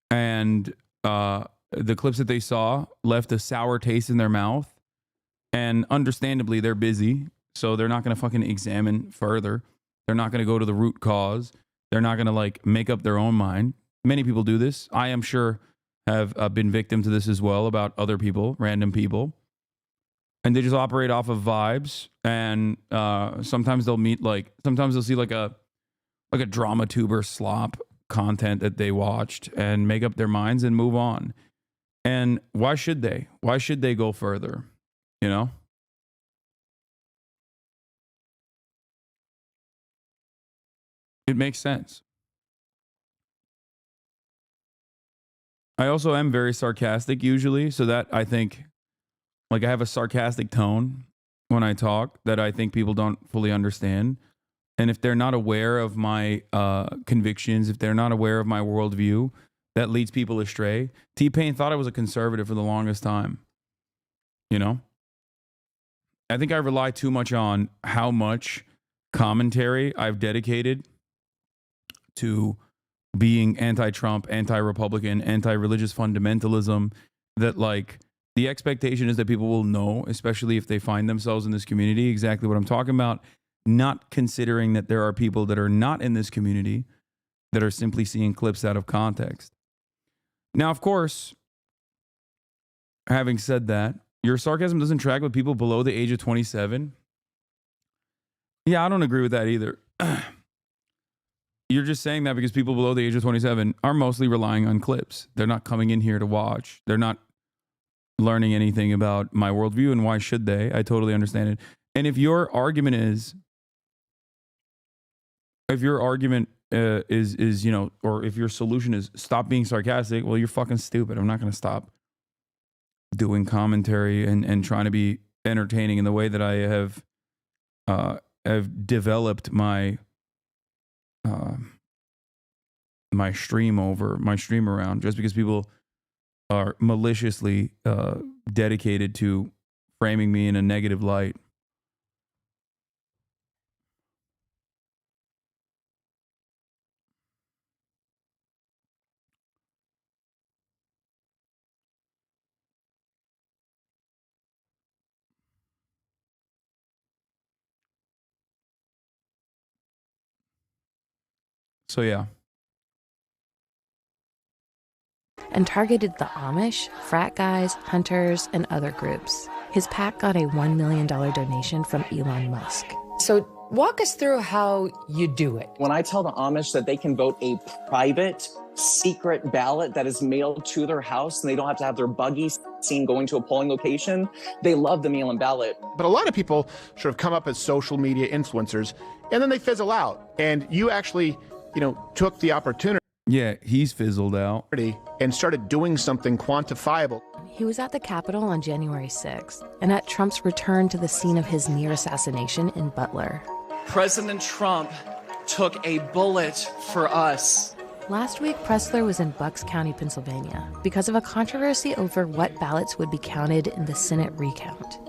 and the clips that they saw left a sour taste in their mouth, and understandably they're busy, so they're not going to fucking examine further. They're not going to go to the root cause. They're not going to like make up their own mind. Many people do this. I am sure have been victim to this as well about other people, random people. And they just operate off of vibes. And sometimes they'll see like a drama tuber slop content that they watched and make up their minds and move on. And why should they? Why should they go further? You know? It makes sense. I also am very sarcastic usually, so that I think, like, I have a sarcastic tone when I talk that I think people don't fully understand. And if they're not aware of my convictions, if they're not aware of my worldview, that leads people astray. T-Pain thought I was a conservative for the longest time. You know? I think I rely too much on how much commentary I've dedicated to being anti-Trump, anti-Republican, anti-religious fundamentalism, that like the expectation is that people will know, especially if they find themselves in this community, exactly what I'm talking about, not considering that there are people that are not in this community that are simply seeing clips out of context. Now, of course, having said that, your sarcasm doesn't track with people below the age of 27. Yeah, I don't agree with that either. You're just saying that because people below the age of 27 are mostly relying on clips. They're not coming in here to watch. They're not learning anything about my worldview, and why should they? I totally understand it. And if your argument is, you know, or if your solution is stop being sarcastic, well, you're fucking stupid. I'm not going to stop doing commentary and trying to be entertaining in the way that I have developed my my stream around, just because people are maliciously dedicated to framing me in a negative light. So yeah. And targeted the Amish, frat guys, hunters, and other groups. His PAC got a $1 million donation from Elon Musk. So walk us through how you do it. When I tell the Amish that they can vote a private, secret ballot that is mailed to their house and they don't have to have their buggy seen going to a polling location, they love the mail-in ballot. But a lot of people sort of come up as social media influencers and then they fizzle out. And you actually, you know, took the opportunity. Yeah, he's fizzled out. And started doing something quantifiable. He was at the Capitol on January 6th and at Trump's return to the scene of his near assassination in Butler. President Trump took a bullet for us. Last week, Pressler was in Bucks County, Pennsylvania, because of a controversy over what ballots would be counted in the Senate recount.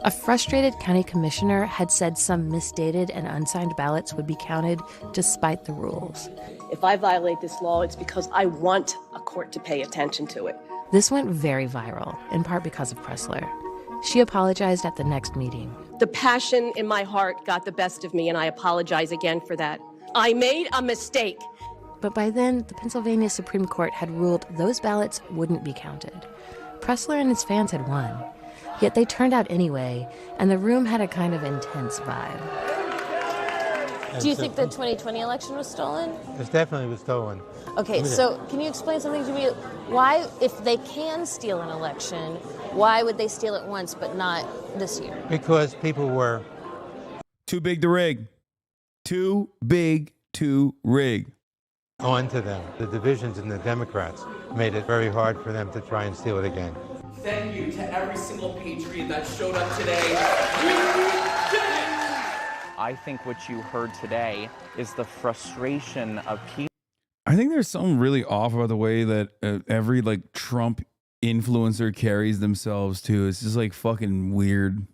A frustrated county commissioner had said some misdated and unsigned ballots would be counted despite the rules. If I violate this law, it's because I want a court to pay attention to it. This went very viral, in part because of Pressler. She apologized at the next meeting. The passion in my heart got the best of me, and I apologize again for that. I made a mistake. But by then, the Pennsylvania Supreme Court had ruled those ballots wouldn't be counted. Pressler and his fans had won. Yet they turned out anyway, and the room had a kind of intense vibe. Do you think the 2020 election was stolen? It definitely was stolen. Okay, so can you explain something to me? Why, if they can steal an election, why would they steal it once but not this year? Because people were too big to rig. Too big to rig. On to them. The divisions in the Democrats made it very hard for them to try and steal it again. Thank you to every single patriot that showed up today. We did it! I think what you heard today is the frustration of people. I think there's something really off about the way that every like Trump influencer carries themselves too. It's just like fucking weird.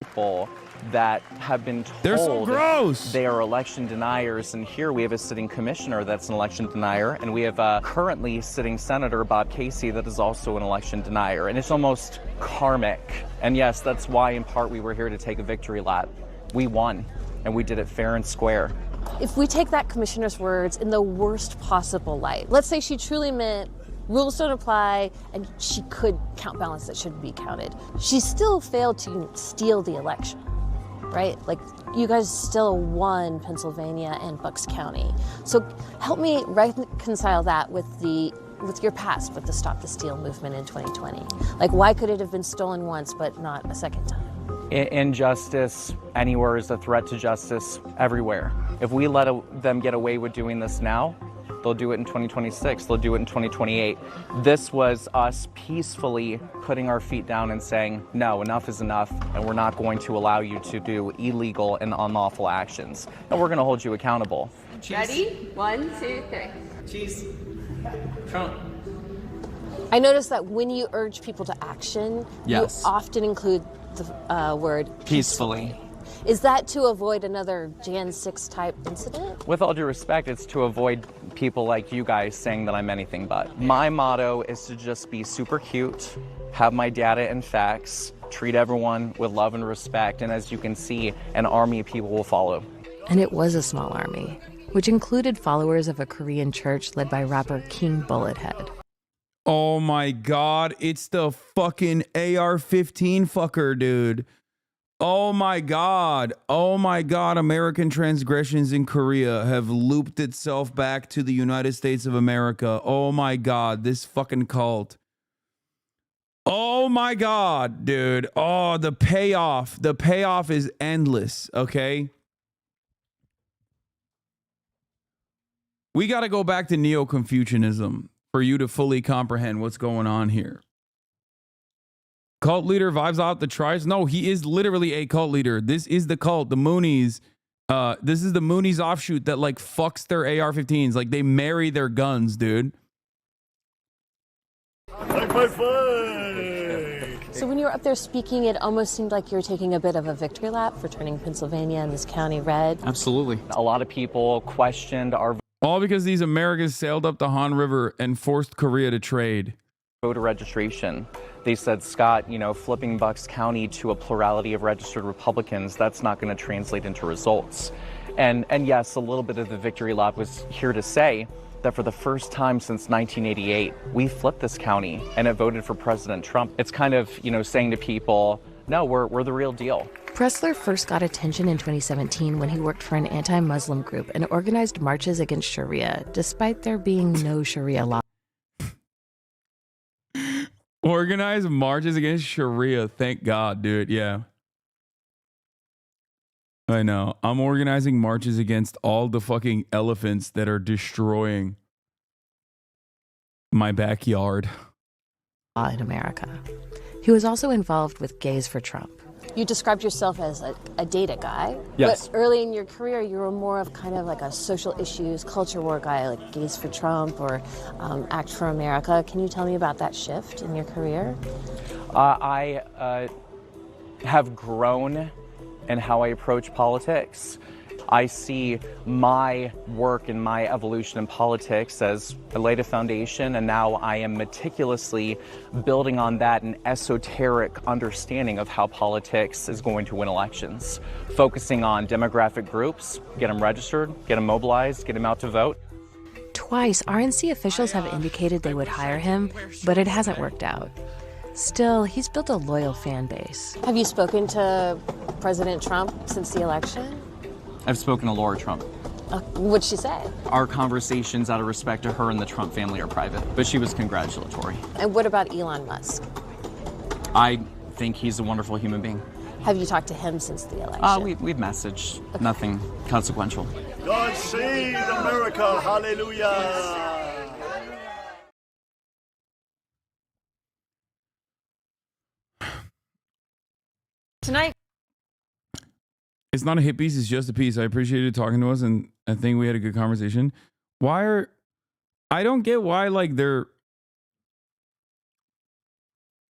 People that have been told they're so gross. They are election deniers, and here we have a sitting commissioner that's an election denier, and we have a currently sitting Senator Bob Casey that is also an election denier, and it's almost karmic. And yes, that's why in part we were here to take a victory lap. We won, and we did it fair and square. If we take that commissioner's words in the worst possible light, let's say she truly meant rules don't apply and she could count ballots that shouldn't be counted. She still failed to steal the election, right? Like, you guys still won Pennsylvania and Bucks County. So help me reconcile that with your past, with the Stop the Steal movement in 2020. Like, why could it have been stolen once but not a second time? Injustice anywhere is a threat to justice everywhere. If we let them get away with doing this now, they'll do it in 2026, they'll do it in 2028. This was us peacefully putting our feet down and saying, no, enough is enough, and we're not going to allow you to do illegal and unlawful actions. And we're going to hold you accountable. Ready? 1, 2, 3. Cheese. Trump. I noticed that when you urge people to action, yes, you often include the word peacefully. Is that to avoid another Jan 6 type incident? With all due respect, it's to avoid people like you guys saying that I'm anything but. My motto is to just be super cute, have my data and facts, treat everyone with love and respect, and as you can see, an army of people will follow. And it was a small army, which included followers of a Korean church led by rapper King Bullethead. Oh my God, it's the fucking AR-15 fucker, dude. Oh my God. Oh my God. American transgressions in Korea have looped itself back to the United States of America. Oh my God. This fucking cult. Oh my God, dude. Oh, the payoff. The payoff is endless. Okay. We got to go back to Neo-Confucianism for you to fully comprehend what's going on here. Cult leader vibes out the tribes. No, he is literally a cult leader. This is the cult, the Moonies. This is the Moonies offshoot that like fucks their AR-15s. Like they marry their guns, dude. So when you were up there speaking, it almost seemed like you were taking a bit of a victory lap for turning Pennsylvania and this county red. Absolutely. A lot of people questioned our all because these Americans sailed up the Han River and forced Korea to trade. Voter registration. They said, Scott, flipping Bucks County to a plurality of registered Republicans, that's not going to translate into results. And yes, a little bit of the victory lap was here to say that for the first time since 1988, we flipped this county and it voted for President Trump. It's kind of, saying to people, no, we're the real deal. Pressler first got attention in 2017 when he worked for an anti-Muslim group and organized marches against Sharia, despite there being no Sharia law. Organize marches against Sharia. Thank God, dude. Yeah. I know. I'm organizing marches against all the fucking elephants that are destroying my backyard. In America. He was also involved with Gays for Trump. You described yourself as a data guy. Yes. But early in your career, you were more of kind of like a social issues, culture war guy, like Gays for Trump or Act for America. Can you tell me about that shift in your career? I have grown in how I approach politics. I see my work and my evolution in politics as I laid a foundation, and now I am meticulously building on that an esoteric understanding of how politics is going to win elections, focusing on demographic groups, get them registered, get them mobilized, get them out to vote. Twice, RNC officials have indicated they would hire him, but it hasn't worked out. Still, he's built a loyal fan base. Have you spoken to President Trump since the election? I've spoken to Laura Trump. What'd she say? Our conversations out of respect to her and the Trump family are private, but she was congratulatory. And what about Elon Musk? I think he's a wonderful human being. Have you talked to him since the election? We've messaged. Okay. Nothing consequential. God save America, hallelujah! Tonight. It's not a hit piece, it's just a piece. I appreciate you talking to us, and I think we had a good conversation. I don't get why, like,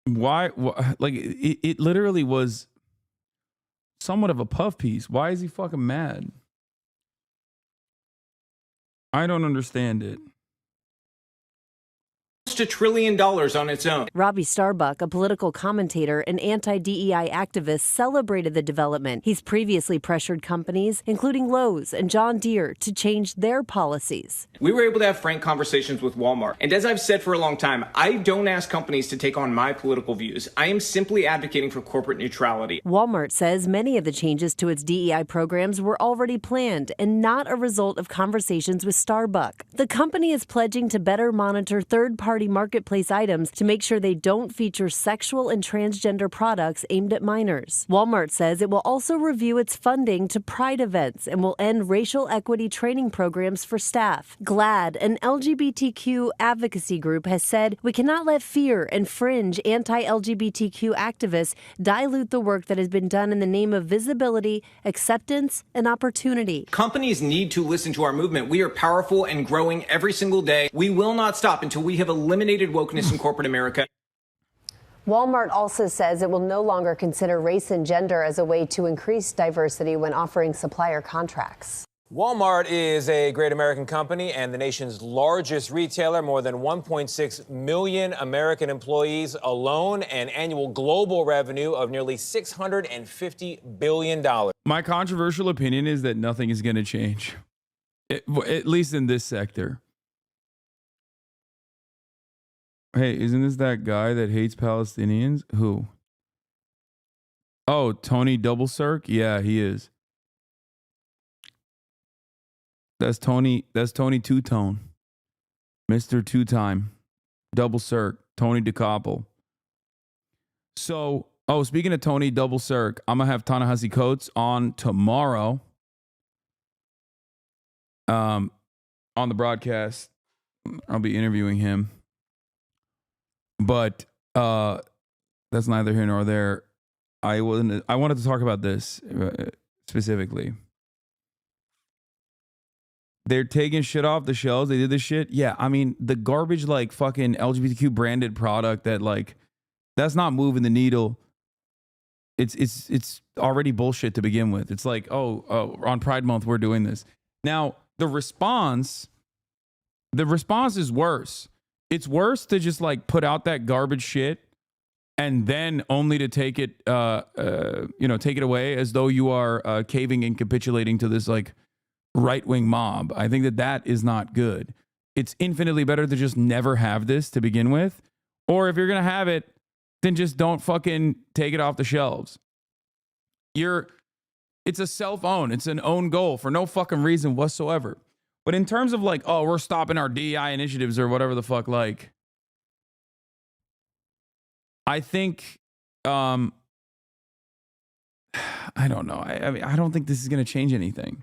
why like, it literally was somewhat of a puff piece. Why is he fucking mad? I don't understand it. $1 trillion on its own. Robbie Starbuck, a political commentator and anti-DEI activist, celebrated the development. He's previously pressured companies, including Lowe's and John Deere, to change their policies. We were able to have frank conversations with Walmart. And as I've said for a long time, I don't ask companies to take on my political views. I am simply advocating for corporate neutrality. Walmart says many of the changes to its DEI programs were already planned and not a result of conversations with Starbuck. The company is pledging to better monitor third-party marketplace items to make sure they don't feature sexual and transgender products aimed at minors. Walmart says it will also review its funding to Pride events and will end racial equity training programs for staff. GLAAD, an LGBTQ advocacy group, has said we cannot let fear and fringe anti-LGBTQ activists dilute the work that has been done in the name of visibility, acceptance, and opportunity. Companies need to listen to our movement. We are powerful and growing every single day. We will not stop until we have eliminated wokeness in corporate America. Walmart also says it will no longer consider race and gender as a way to increase diversity when offering supplier contracts. Walmart is a great American company and the nation's largest retailer, more than 1.6 million American employees alone, and annual global revenue of nearly $650 billion. My controversial opinion is that nothing is going to change, at least in this sector. Hey, isn't this that guy that hates Palestinians? Who? Oh, Tony Double Cirque? Yeah, he is. That's Tony Two-Tone. Mr. Two-Time. Double Cirque. Tony DeCoppel. So, speaking of Tony Double Cirque, I'm going to have Ta-Nehisi Coates on tomorrow. On the broadcast. I'll be interviewing him. But that's neither here nor there. I wanted to talk about this specifically. They're taking shit off the shelves. They did this shit. Yeah, I mean, the garbage, like, fucking LGBTQ branded product that, like, that's not moving the needle. It's already bullshit to begin with. It's like, on Pride Month, we're doing this. Now, the response is worse. It's worse to just, like, put out that garbage shit and then only to take it, take it away as though you are caving and capitulating to this, like, right-wing mob. I think that is not good. It's infinitely better to just never have this to begin with. Or if you're going to have it, then just don't fucking take it off the shelves. It's a self-own. It's an own goal for no fucking reason whatsoever. But in terms of, like, we're stopping our DEI initiatives or whatever the fuck, like, I think, I don't know. I mean, I don't think this is going to change anything.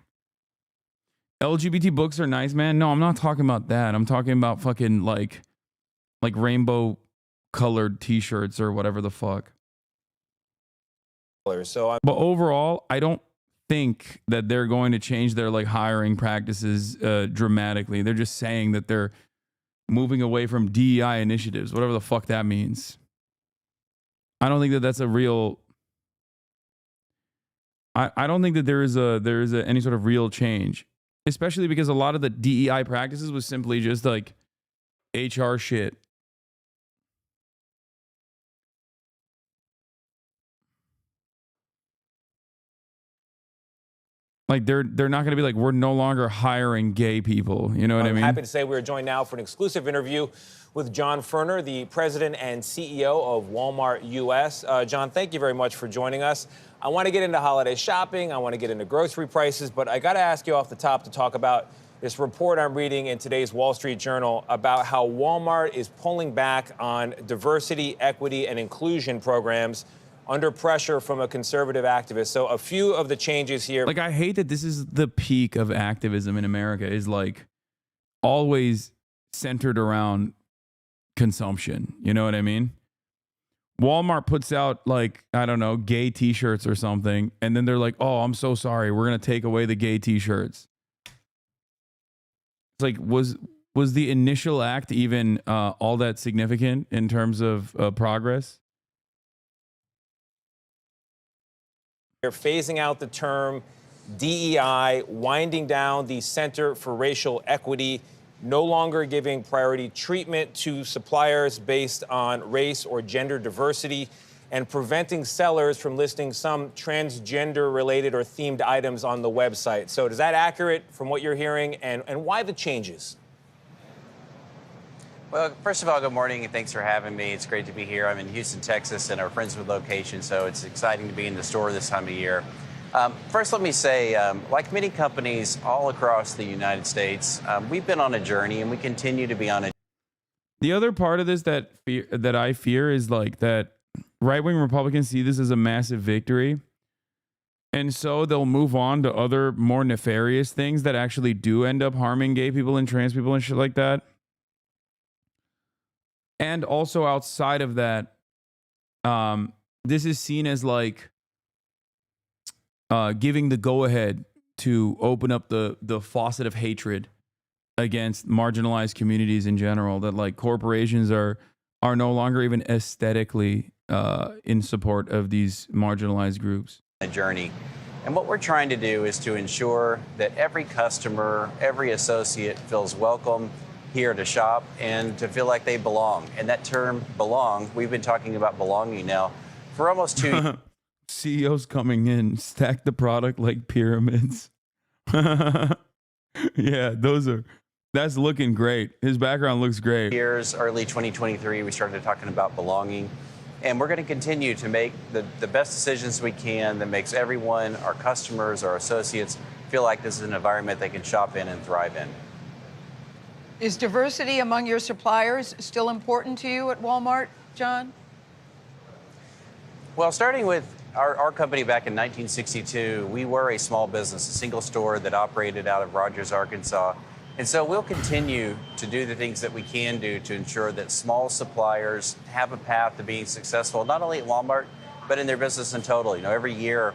LGBT books are nice, man. No, I'm not talking about that. I'm talking about fucking, like rainbow colored t-shirts or whatever the fuck. But overall, I don't think that they're going to change their, like, hiring practices dramatically. They're just saying that they're moving away from DEI initiatives, whatever the fuck that means. I don't think that that's a real... I don't think that there is any sort of real change, especially because a lot of the DEI practices was simply just like HR shit. Like they're not going to be like, we're no longer hiring gay people. You know what I mean? I'm happy to say we're joined now for an exclusive interview with John Furner, the president and CEO of Walmart US. John, thank you very much for joining us. I want to get into holiday shopping. I want to get into grocery prices, but I got to ask you off the top to talk about this report I'm reading in today's Wall Street Journal about how Walmart is pulling back on diversity, equity, and inclusion programs under pressure from a conservative activist. So a few of the changes here. Like, I hate that this is the peak of activism in America, is like always centered around consumption. You know what I mean? Walmart puts out, like, I don't know, gay t-shirts or something. And then they're like, oh, I'm so sorry, we're going to take away the gay t-shirts. It's like, was the initial act even all that significant in terms of progress? They're phasing out the term DEI, winding down the Center for Racial Equity, no longer giving priority treatment to suppliers based on race or gender diversity, and preventing sellers from listing some transgender-related or themed items on the website. So is that accurate from what you're hearing, and why the changes? Well, first of all, good morning, and thanks for having me. It's great to be here. I'm in Houston, Texas, in our Friendswood location, so it's exciting to be in the store this time of year. First, let me say, like many companies all across the United States, we've been on a journey, and we continue to be on a. The other part of this that I fear is like that right-wing Republicans see this as a massive victory, and so they'll move on to other more nefarious things that actually do end up harming gay people and trans people and shit like that. And also outside of that, this is seen as like giving the go-ahead to open up the faucet of hatred against marginalized communities in general. That like corporations are no longer even aesthetically in support of these marginalized groups. A journey. And what we're trying to do is to ensure that every customer, every associate feels welcome here to shop and to feel like they belong. And that term belong, we've been talking about belonging now for almost 2 years. CEOs coming in, stack the product like pyramids. Yeah, that's looking great. His background looks great. Early 2023, we started talking about belonging. And we're going to continue to make the best decisions we can that makes everyone, our customers, our associates, feel like this is an environment they can shop in and thrive in. Is diversity among your suppliers still important to you at Walmart, John? Well, starting with our company back in 1962, we were a small business, a single store that operated out of Rogers, Arkansas. And so we'll continue to do the things that we can do to ensure that small suppliers have a path to being successful, not only at Walmart, but in their business in total. You know, every year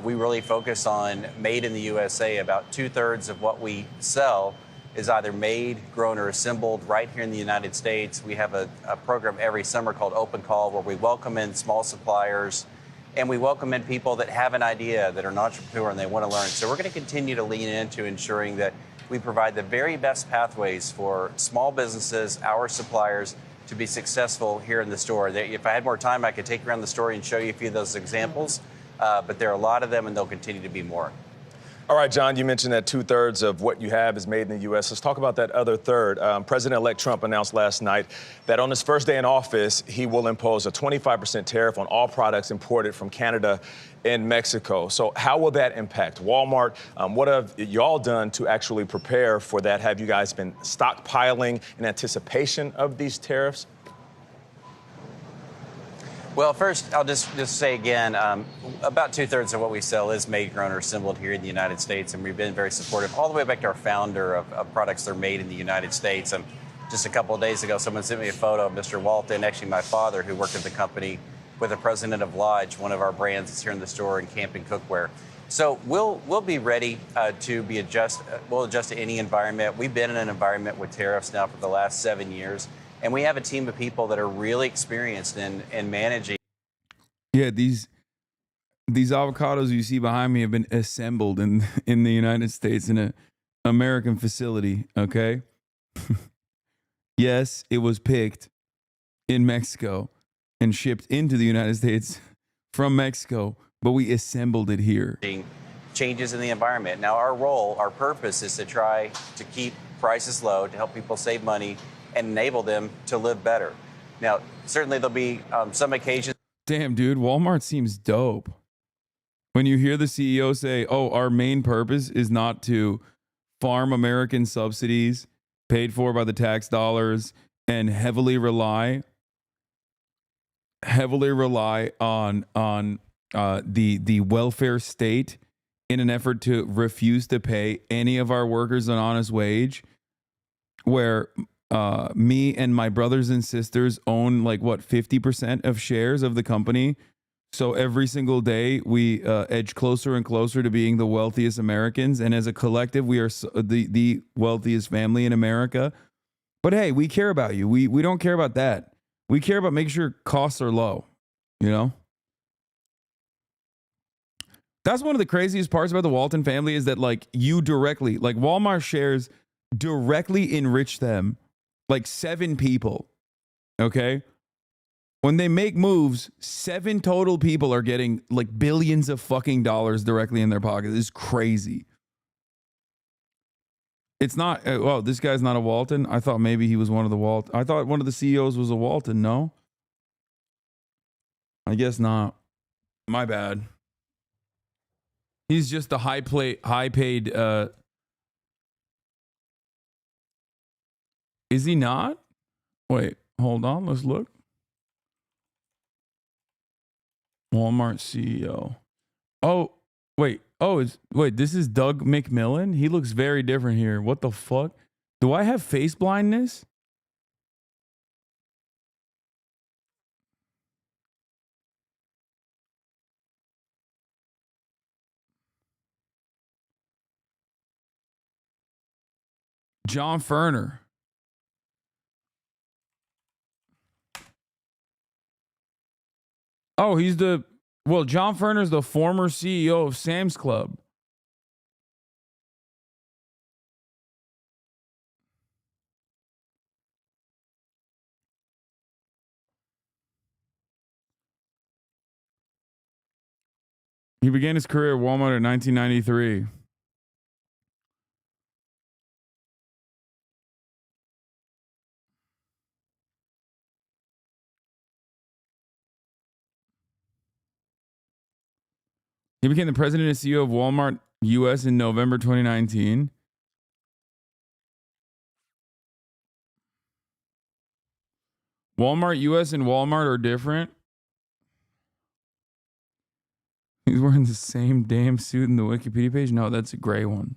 we really focus on made in the USA. About 2/3 of what we sell is either made, grown, or assembled right here in the United States. We have a program every summer called Open Call, where we welcome in small suppliers and we welcome in people that have an idea, that are an entrepreneur, and they want to learn. So we're going to continue to lean into ensuring that we provide the very best pathways for small businesses, our suppliers, to be successful here in the store. If I had more time, I could take you around the store and show you a few of those examples, but there are a lot of them, and there'll continue to be more. All right, John, you mentioned that 2/3 of what you have is made in the U.S. Let's talk about that other third. President-elect Trump announced last night that on his first day in office, he will impose a 25% tariff on all products imported from Canada and Mexico. So how will that impact Walmart? What have y'all done to actually prepare for that? Have you guys been stockpiling in anticipation of these tariffs? Well, first, I'll just say again, about 2/3 of what we sell is made, grown, or assembled here in the United States, and we've been very supportive all the way back to our founder of products that are made in the United States. Just a couple of days ago, someone sent me a photo of Mr. Walton, actually my father, who worked at the company, with the president of Lodge, one of our brands that's here in the store, in camping cookware. So we'll be ready to we'll adjust to any environment. We've been in an environment with tariffs now for the last 7 years. And we have a team of people that are really experienced in managing. Yeah, these these avocados you see behind me have been assembled in the United States in an American facility, okay? Yes, it was picked in Mexico and shipped into the United States from Mexico, but we assembled it here. Changes in the environment. Now, our role, our purpose is to try to keep prices low, to help people save money and enable them to live better. Now, certainly there'll be some occasions. Damn, dude, Walmart seems dope. When you hear the CEO say, oh, our main purpose is not to farm American subsidies paid for by the tax dollars and heavily rely on the welfare state in an effort to refuse to pay any of our workers an honest wage, where me and my brothers and sisters own 50% of shares of the company. So every single day we edge closer and closer to being the wealthiest Americans, and as a collective we are the wealthiest family in America. But hey, we care about you. We don't care about that. We care about making sure costs are low, you know? That's one of the craziest parts about the Walton family, is that you directly, Walmart shares directly enrich them, 7 people, okay? When they make moves, 7 total people are getting billions of fucking dollars directly in their pocket. It's crazy. It's not, oh, this guy's not a Walton? I thought maybe he was one of the Walton. I thought one of the CEOs was a Walton, no? I guess not. My bad. He's just the high paid, is he not? Wait, hold on, let's look. Walmart CEO. Oh, wait. Oh, wait, this is Doug McMillan? He looks very different here. What the fuck? Do I have face blindness? John Furner. Oh, John Furner's the former CEO of Sam's Club. He began his career at Walmart in 1993. He became the president and CEO of Walmart US in November 2019. Walmart US and Walmart are different. He's wearing the same damn suit in the Wikipedia page? No, that's a gray one.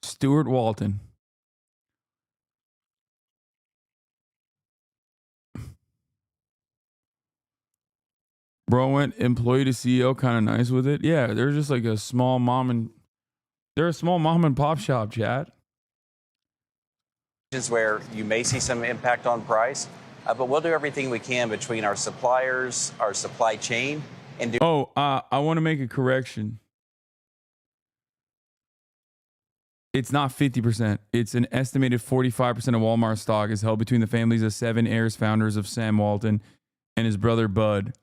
Stuart Walton. Bro went employee to CEO, kind of nice with it. Yeah, they're just like a small mom and pop shop, chat. Where you may see some impact on price, but we'll do everything we can between our suppliers, our supply chain, and do. Oh, I want to make a correction. It's not 50%. It's an estimated 45% of Walmart stock is held between the families of 7 heirs founders of Sam Walton and his brother Bud.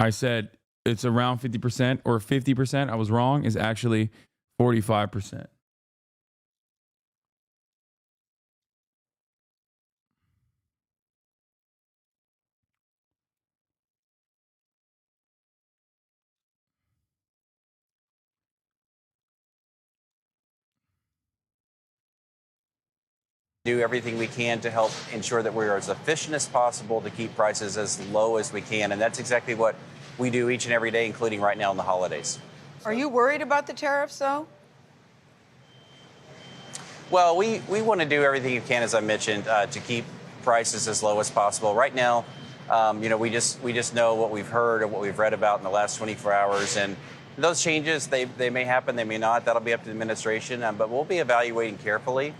I said it's around 50% or 50%. I was wrong. Is actually 45%. Do everything we can to help ensure that we're as efficient as possible to keep prices as low as we can. And that's exactly what we do each and every day, including right now in the holidays. Are you worried about the tariffs, though? Well, we want to do everything you can, as I mentioned, to keep prices as low as possible. Right now, we just know what we've heard and what we've read about in the last 24 hours, and those changes they may happen, they may not. That'll be up to the administration, but we'll be evaluating carefully,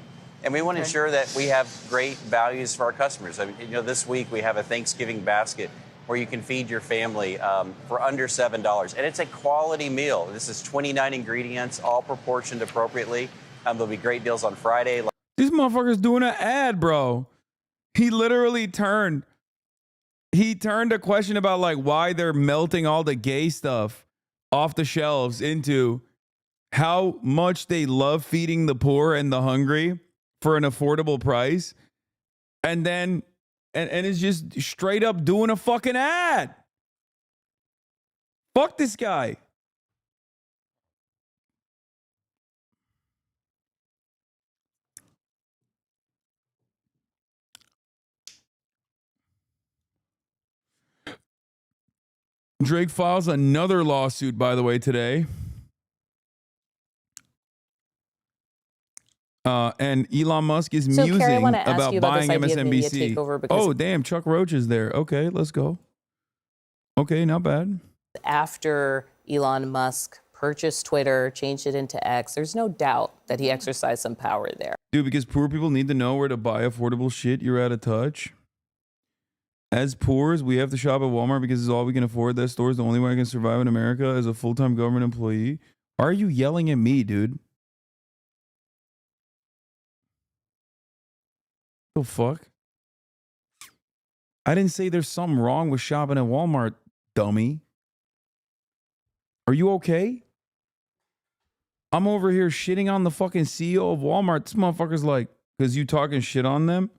and we want to ensure that we have great values for our customers. I mean, this week we have a Thanksgiving basket where you can feed your family for under $7, and it's a quality meal. This is 29 ingredients, all proportioned appropriately. There'll be great deals on Friday. These motherfuckers doing an ad, bro. He literally turned a question about like why they're melting all the gay stuff off the shelves into how much they love feeding the poor and the hungry for an affordable price. And then and it's just straight up doing a fucking ad. Fuck this guy. Drake files another lawsuit, by the way, today. And Elon Musk is musing Carrie, I want to ask about you about buying this idea of media MSNBC. takeover because Oh, damn, Chuck Roach is there. Okay, let's go. Okay, not bad. after Elon Musk purchased Twitter, changed it into X, there's no doubt that he exercised some power there. Dude, because poor people need to know where to buy affordable shit, you're out of touch. As poors, we have to shop at Walmart because it's all we can afford. That store is the only way I can survive in America as a full-time government employee. Why are you yelling at me, dude? The fuck? I didn't say there's something wrong with shopping at Walmart, dummy. Are you okay? I'm over here shitting on the fucking CEO of Walmart. This motherfucker's like, because you talking shit on them?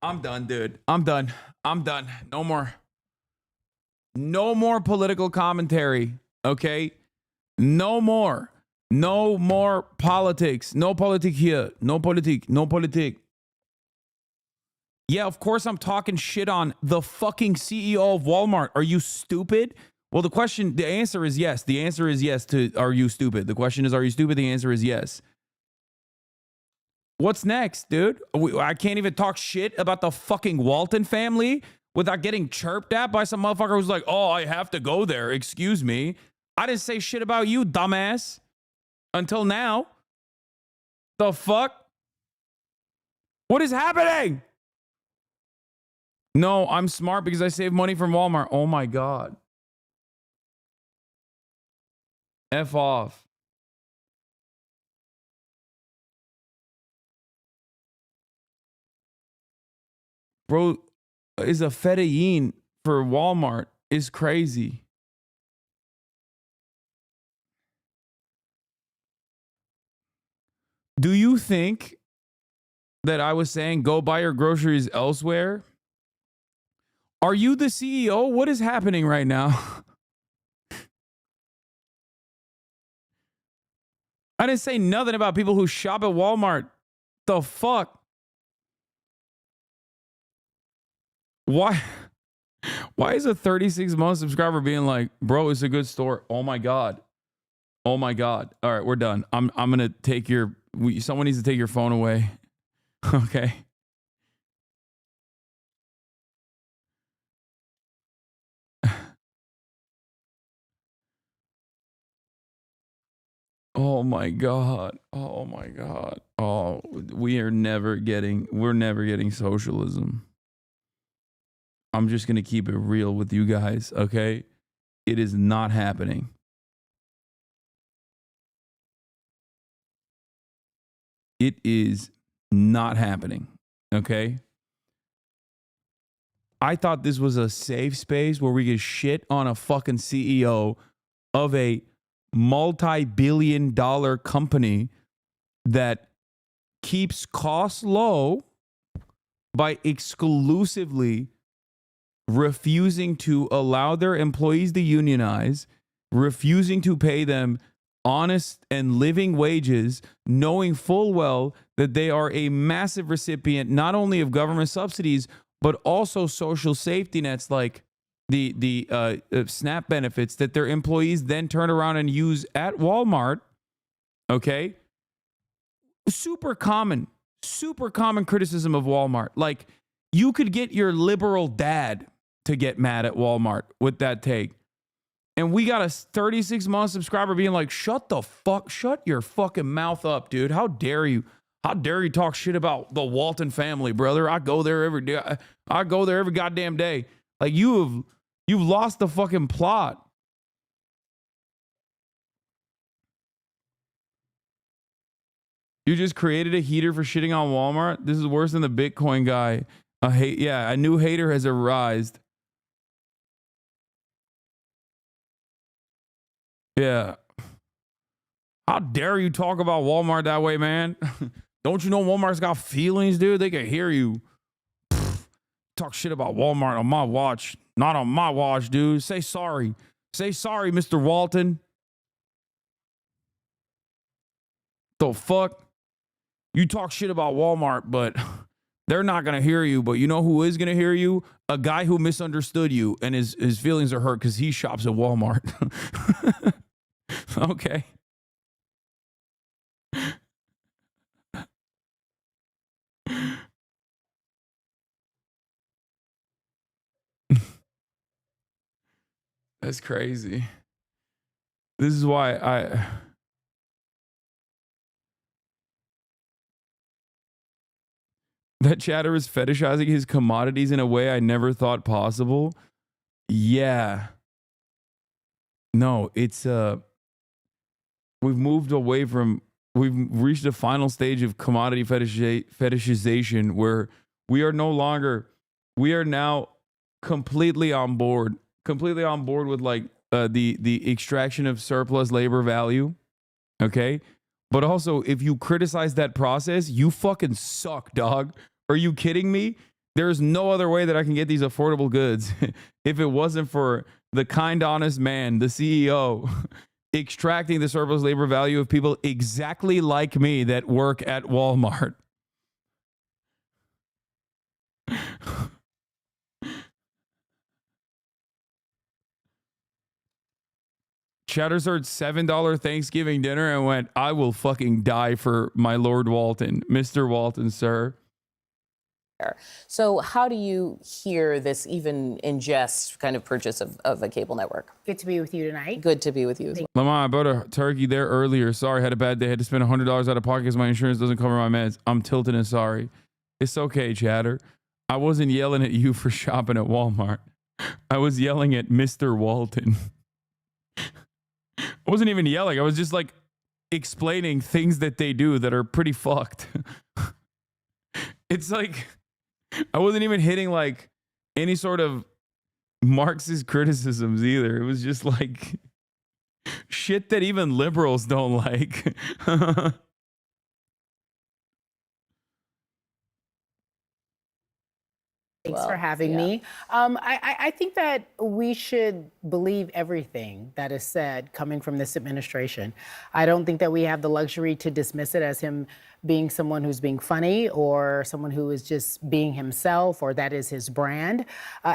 I'm done, dude. I'm done. No more. No more political commentary, okay? No more. No more politics. No politic here. No politic. No politic. Yeah, of course I'm talking shit on the fucking CEO of Walmart. Are you stupid? Well, the answer is yes. The answer is yes to are you stupid? The question is, are you stupid? The answer is yes. What's next, dude? I can't even talk shit about the fucking Walton family without getting chirped at by some motherfucker who's like, oh, I have to go there. Excuse me. I didn't say shit about you, dumbass. Until now. The fuck? What is happening? No, I'm smart because I save money from Walmart. Oh my God. F off. Bro, is a fettuccine for Walmart is crazy. Do you think that I was saying go buy your groceries elsewhere? Are you the CEO? What is happening right now? I didn't say nothing about people who shop at Walmart. The fuck? Why is a 36-month subscriber being like, bro, it's a good store? Oh my God. Oh my God. All right, we're done. I'm gonna take someone needs to take your phone away. Okay. Oh my God. Oh my God. Oh, we're never getting socialism. I'm just going to keep it real with you guys, okay? It is not happening. It is not happening, okay? I thought this was a safe space where we could shit on a fucking CEO of a multi-billion-dollar company that keeps costs low by exclusively refusing to allow their employees to unionize, refusing to pay them honest and living wages, knowing full well that they are a massive recipient not only of government subsidies, but also social safety nets like the SNAP benefits that their employees then turn around and use at Walmart Okay? Super common criticism of Walmart. Like, you could get your liberal dad to get mad at Walmart with that take. And we got a 36-month subscriber being like, shut your fucking mouth up, dude. How dare you? How dare you talk shit about the Walton family, brother? I go there every day. I go there every goddamn day. Like, you've lost the fucking plot. You just created a heater for shitting on Walmart? This is worse than the Bitcoin guy. A new hater has arisen. Yeah. How dare you talk about Walmart that way, man? Don't you know Walmart's got feelings, dude? They can hear you. Talk shit about Walmart on my watch. Not on my watch, dude. Say sorry. Say sorry, Mr. Walton. The fuck? You talk shit about Walmart, but they're not going to hear you. But you know who is going to hear you? A guy who misunderstood you and his feelings are hurt because he shops at Walmart. Okay. That's crazy. This is why that chatter is fetishizing his commodities in a way I never thought possible. Yeah. No, it's we've reached a final stage of commodity fetishization where we are now completely on board with like the extraction of surplus labor value. Okay. But also, if you criticize that process, you fucking suck, dog. Are you kidding me? There's no other way that I can get these affordable goods if it wasn't for the kind, honest man, the CEO, extracting the surplus labor value of people exactly like me that work at Walmart. Chatter started $7 Thanksgiving dinner and went, I will fucking die for my Lord Walton. Mr. Walton, sir. So how do you hear this even ingest kind of purchase of a cable network? Good to be with you tonight. Good to be with you as well. Lamar, I bought a turkey there earlier. Sorry, had a bad day. Had to spend $100 out of pocket because my insurance doesn't cover my meds. I'm tilted and sorry. It's okay, Chatter. I wasn't yelling at you for shopping at Walmart. I was yelling at Mr. Walton. I wasn't even yelling. I was just like explaining things that they do that are pretty fucked. It's like, I wasn't even hitting like any sort of Marxist criticisms either. It was just like shit that even liberals don't like. Thanks for having me. I think that we should believe everything that is said coming from this administration. I don't think that we have the luxury to dismiss it as him being someone who's being funny or someone who is just being himself or that is his brand.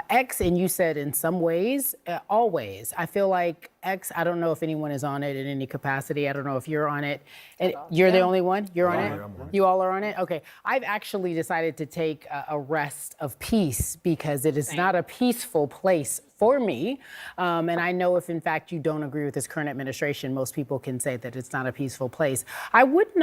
X, and you said in some ways, always. I feel like X, I don't know if anyone is on it in any capacity. I don't know if you're on it. And you're the only one? You're on it? You all are on it? Okay. I've actually decided to take a rest of peace because it is not a peaceful place for me. And I know if in fact you don't agree with this current administration, most people can say that it's not a peaceful place. I wouldn't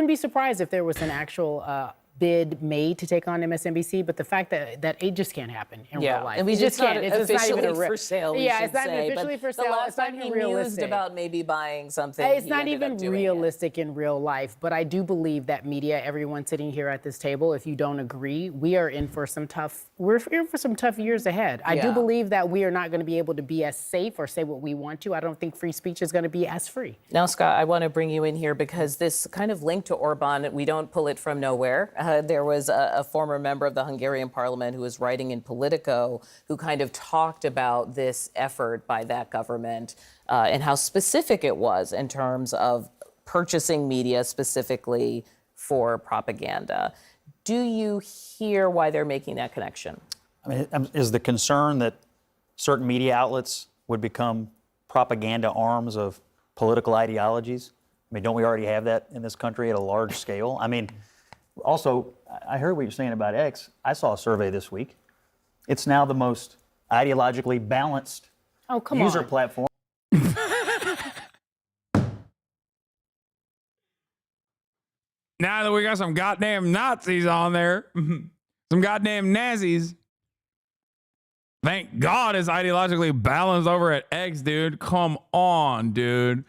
be surprised if there was an actual bid made to take on MSNBC, but the fact that it just can't happen in real life. And we just can't. It's officially not even for sale. Yeah, it's not officially for sale. The last time he mused about maybe buying something, it's not even realistic in real life. But I do believe that media, everyone sitting here at this table, if you don't agree, we are in for some tough. We're in for some tough years ahead. I do believe that we are not going to be able to be as safe or say what we want to. I don't think free speech is going to be as free. Now, Scott, I want to bring you in here because this kind of link to Orban, we don't pull it from nowhere. There was a former member of the Hungarian parliament who was writing in Politico who kind of talked about this effort by that government and how specific it was in terms of purchasing media specifically for propaganda. Do you hear why they're making that connection? I mean, is the concern that certain media outlets would become propaganda arms of political ideologies? I mean, don't we already have that in this country at a large scale? I mean, also, I heard what you're saying about X. I saw a survey this week. It's now the most ideologically balanced user platform. Now that we got some goddamn Nazis on there, some goddamn Nazis. Thank God it's ideologically balanced over at X, dude. Come on, dude.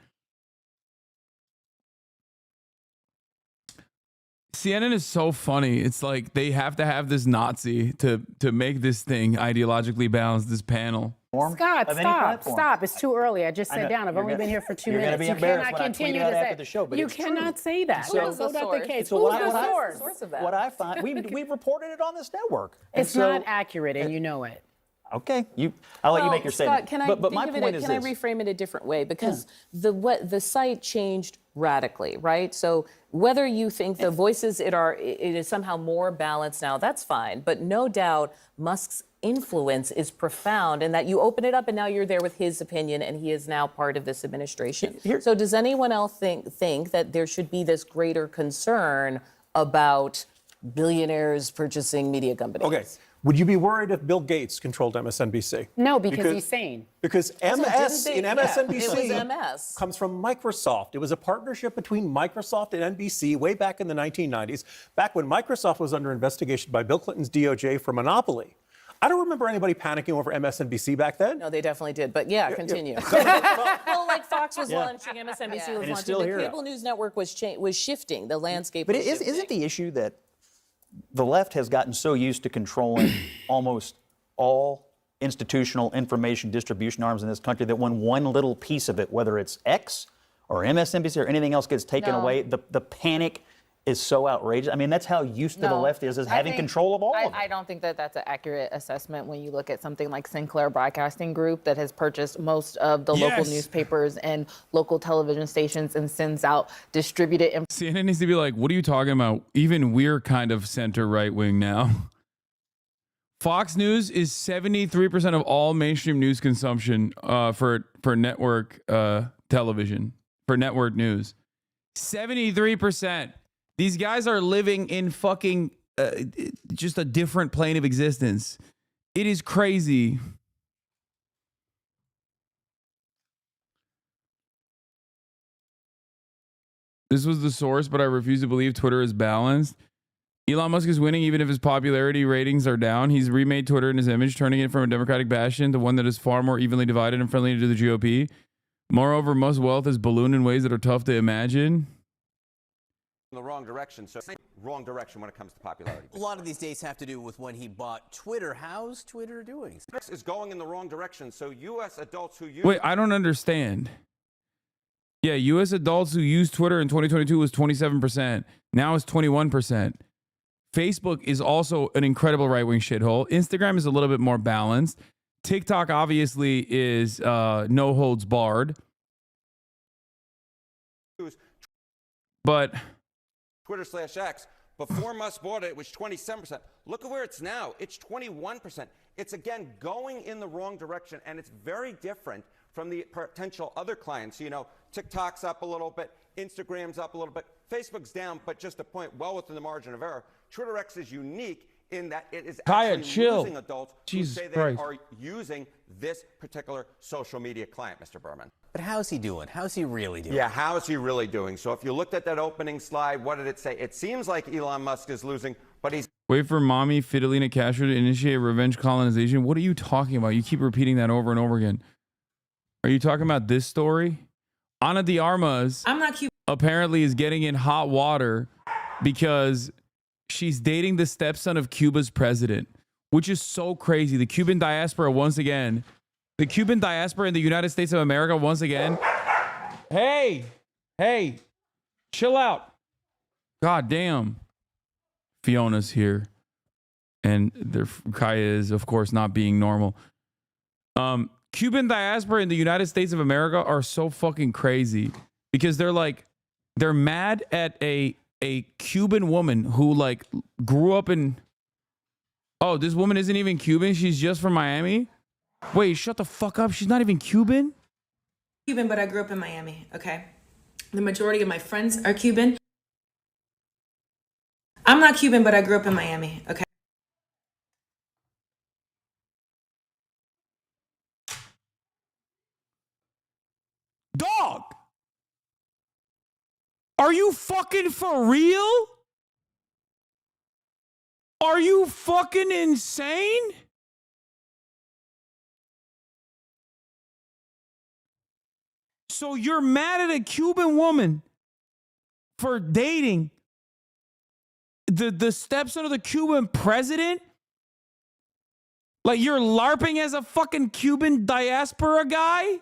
CNN is so funny. It's like they have to have this Nazi to make this thing ideologically balanced, this panel. Scott, stop. It's too early. I just sat down. I've only been here for 2 minutes. You cannot continue to say. You cannot say that. That's not the case. Who's the source of that? What I find, we reported it on this network. It's not accurate, and you know it. Okay, I'll let you make your statement. Scott, can I but my point is can I reframe it a different way? Because the site changed radically, right? So whether you think the voices it is somehow more balanced now, that's fine. But no doubt Musk's influence is profound, and that you open it up and now you're there with his opinion, and he is now part of this administration. So does anyone else think that there should be this greater concern about billionaires purchasing media companies? Okay. Would you be worried if Bill Gates controlled MSNBC? No, because he's sane. Because MS in MSNBC it was MS. comes from Microsoft. It was a partnership between Microsoft and NBC way back in the 1990s, back when Microsoft was under investigation by Bill Clinton's DOJ for monopoly. I don't remember anybody panicking over MSNBC back then. No, they definitely did. But yeah, continue. Well, like Fox was launching, MSNBC was launching. The cable news network was shifting. The landscape But was shifting. isn't the issue that the left has gotten so used to controlling almost all institutional information distribution arms in this country that when one little piece of it, whether it's X or MSNBC or anything else gets taken away, the panic is so outrageous. I mean, that's how used to the left is having control of all of it. I don't think that that's an accurate assessment when you look at something like Sinclair Broadcasting Group that has purchased most of the local newspapers and local television stations and sends out distributed information. CNN needs to be like, what are you talking about? Even we're kind of center right wing now. Fox News is 73% of all mainstream news consumption for network television, for network news. 73%. These guys are living in fucking just a different plane of existence. It is crazy. This was the source, but I refuse to believe Twitter is balanced. Elon Musk is winning even if his popularity ratings are down. He's remade Twitter in his image, turning it from a Democratic bastion to one that is far more evenly divided and friendly to the GOP. Moreover, Musk's wealth has ballooned in ways that are tough to imagine. In the wrong direction, so wrong direction when it comes to popularity. A lot of these dates have to do with when he bought Twitter. How's Twitter doing? This is going in the wrong direction, so U.S. adults who use... Wait, I don't understand. Yeah, U.S. adults who used Twitter in 2022 was 27%. Now it's 21%. Facebook is also an incredible right-wing shithole. Instagram is a little bit more balanced. TikTok obviously is no holds barred. But... Twitter/X. Before Musk bought it, it was 27%. Look at where it's now. It's 21%. It's, again, going in the wrong direction, and it's very different from the potential other clients. You know, TikTok's up a little bit, Instagram's up a little bit, Facebook's down, but just a point well within the margin of error. TwitterX is unique in that it is actually losing adults who say they are using this particular social media client, Mr. Berman. But how's he doing? How's he really doing? Yeah, how is he really doing? So if you looked at that opening slide, what did it say? It seems like Elon Musk is losing, but he's... Wait for mommy Fidelina Castro to initiate revenge colonization. What are you talking about? You keep repeating that over and over again. Are you talking about this story? Ana de Armas apparently is getting in hot water because she's dating the stepson of Cuba's president, which is so crazy. The Cuban diaspora once again... The Cuban diaspora in the United States of America once again. Hey, chill out. God damn. Fiona's here. And Kaya is, of course, not being normal. Cuban diaspora in the United States of America are so fucking crazy because they're mad at a Cuban woman who like grew up in... Oh, this woman isn't even Cuban. She's just from Miami. Wait, shut the fuck up. She's not even Cuban? Cuban, but I grew up in Miami, okay? The majority of my friends are Cuban. I'm not Cuban, but I grew up in Miami, okay? Dog! Are you fucking for real? Are you fucking insane? So you're mad at a Cuban woman for dating the stepson of the Cuban president? Like you're LARPing as a fucking Cuban diaspora guy?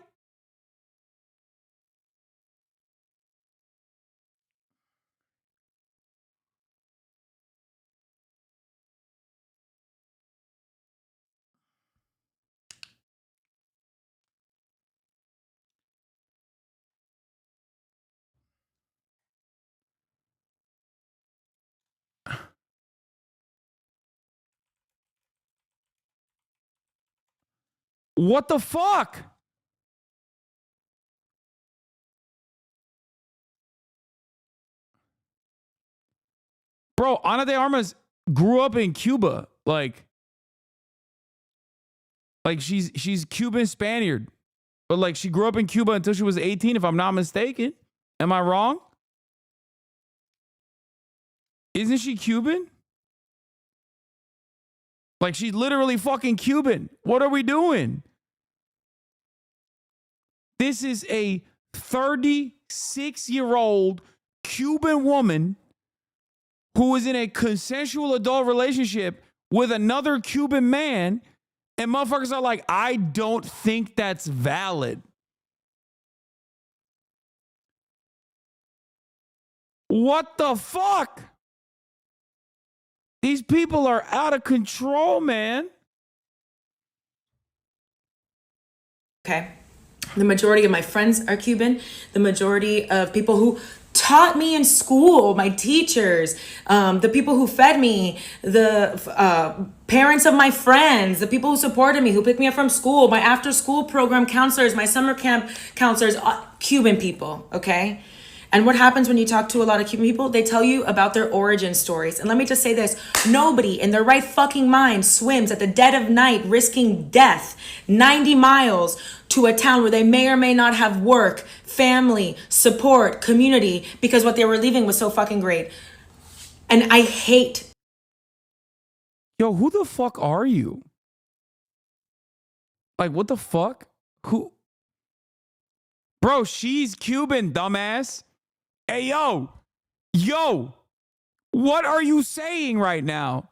What the fuck? Bro, Ana de Armas grew up in Cuba. Like she's Cuban Spaniard. But like she grew up in Cuba until she was 18, if I'm not mistaken. Am I wrong? Isn't she Cuban? Like she's literally fucking Cuban. What are we doing? This is a 36-year-old Cuban woman who is in a consensual adult relationship with another Cuban man, and motherfuckers are like, I don't think that's valid. What the fuck? These people are out of control, man. Okay. The majority of my friends are Cuban. The majority of people who taught me in school, my teachers, the people who fed me, the parents of my friends, the people who supported me, who picked me up from school, my after school program counselors, my summer camp counselors, Cuban people, okay? And what happens when you talk to a lot of Cuban people? They tell you about their origin stories. And let me just say this. Nobody in their right fucking mind swims at the dead of night risking death 90 miles to a town where they may or may not have work, family, support, community, because what they were leaving was so fucking great. And I hate. Yo, who the fuck are you? Like, what the fuck? Who? Bro, she's Cuban, dumbass. Hey, yo, what are you saying right now?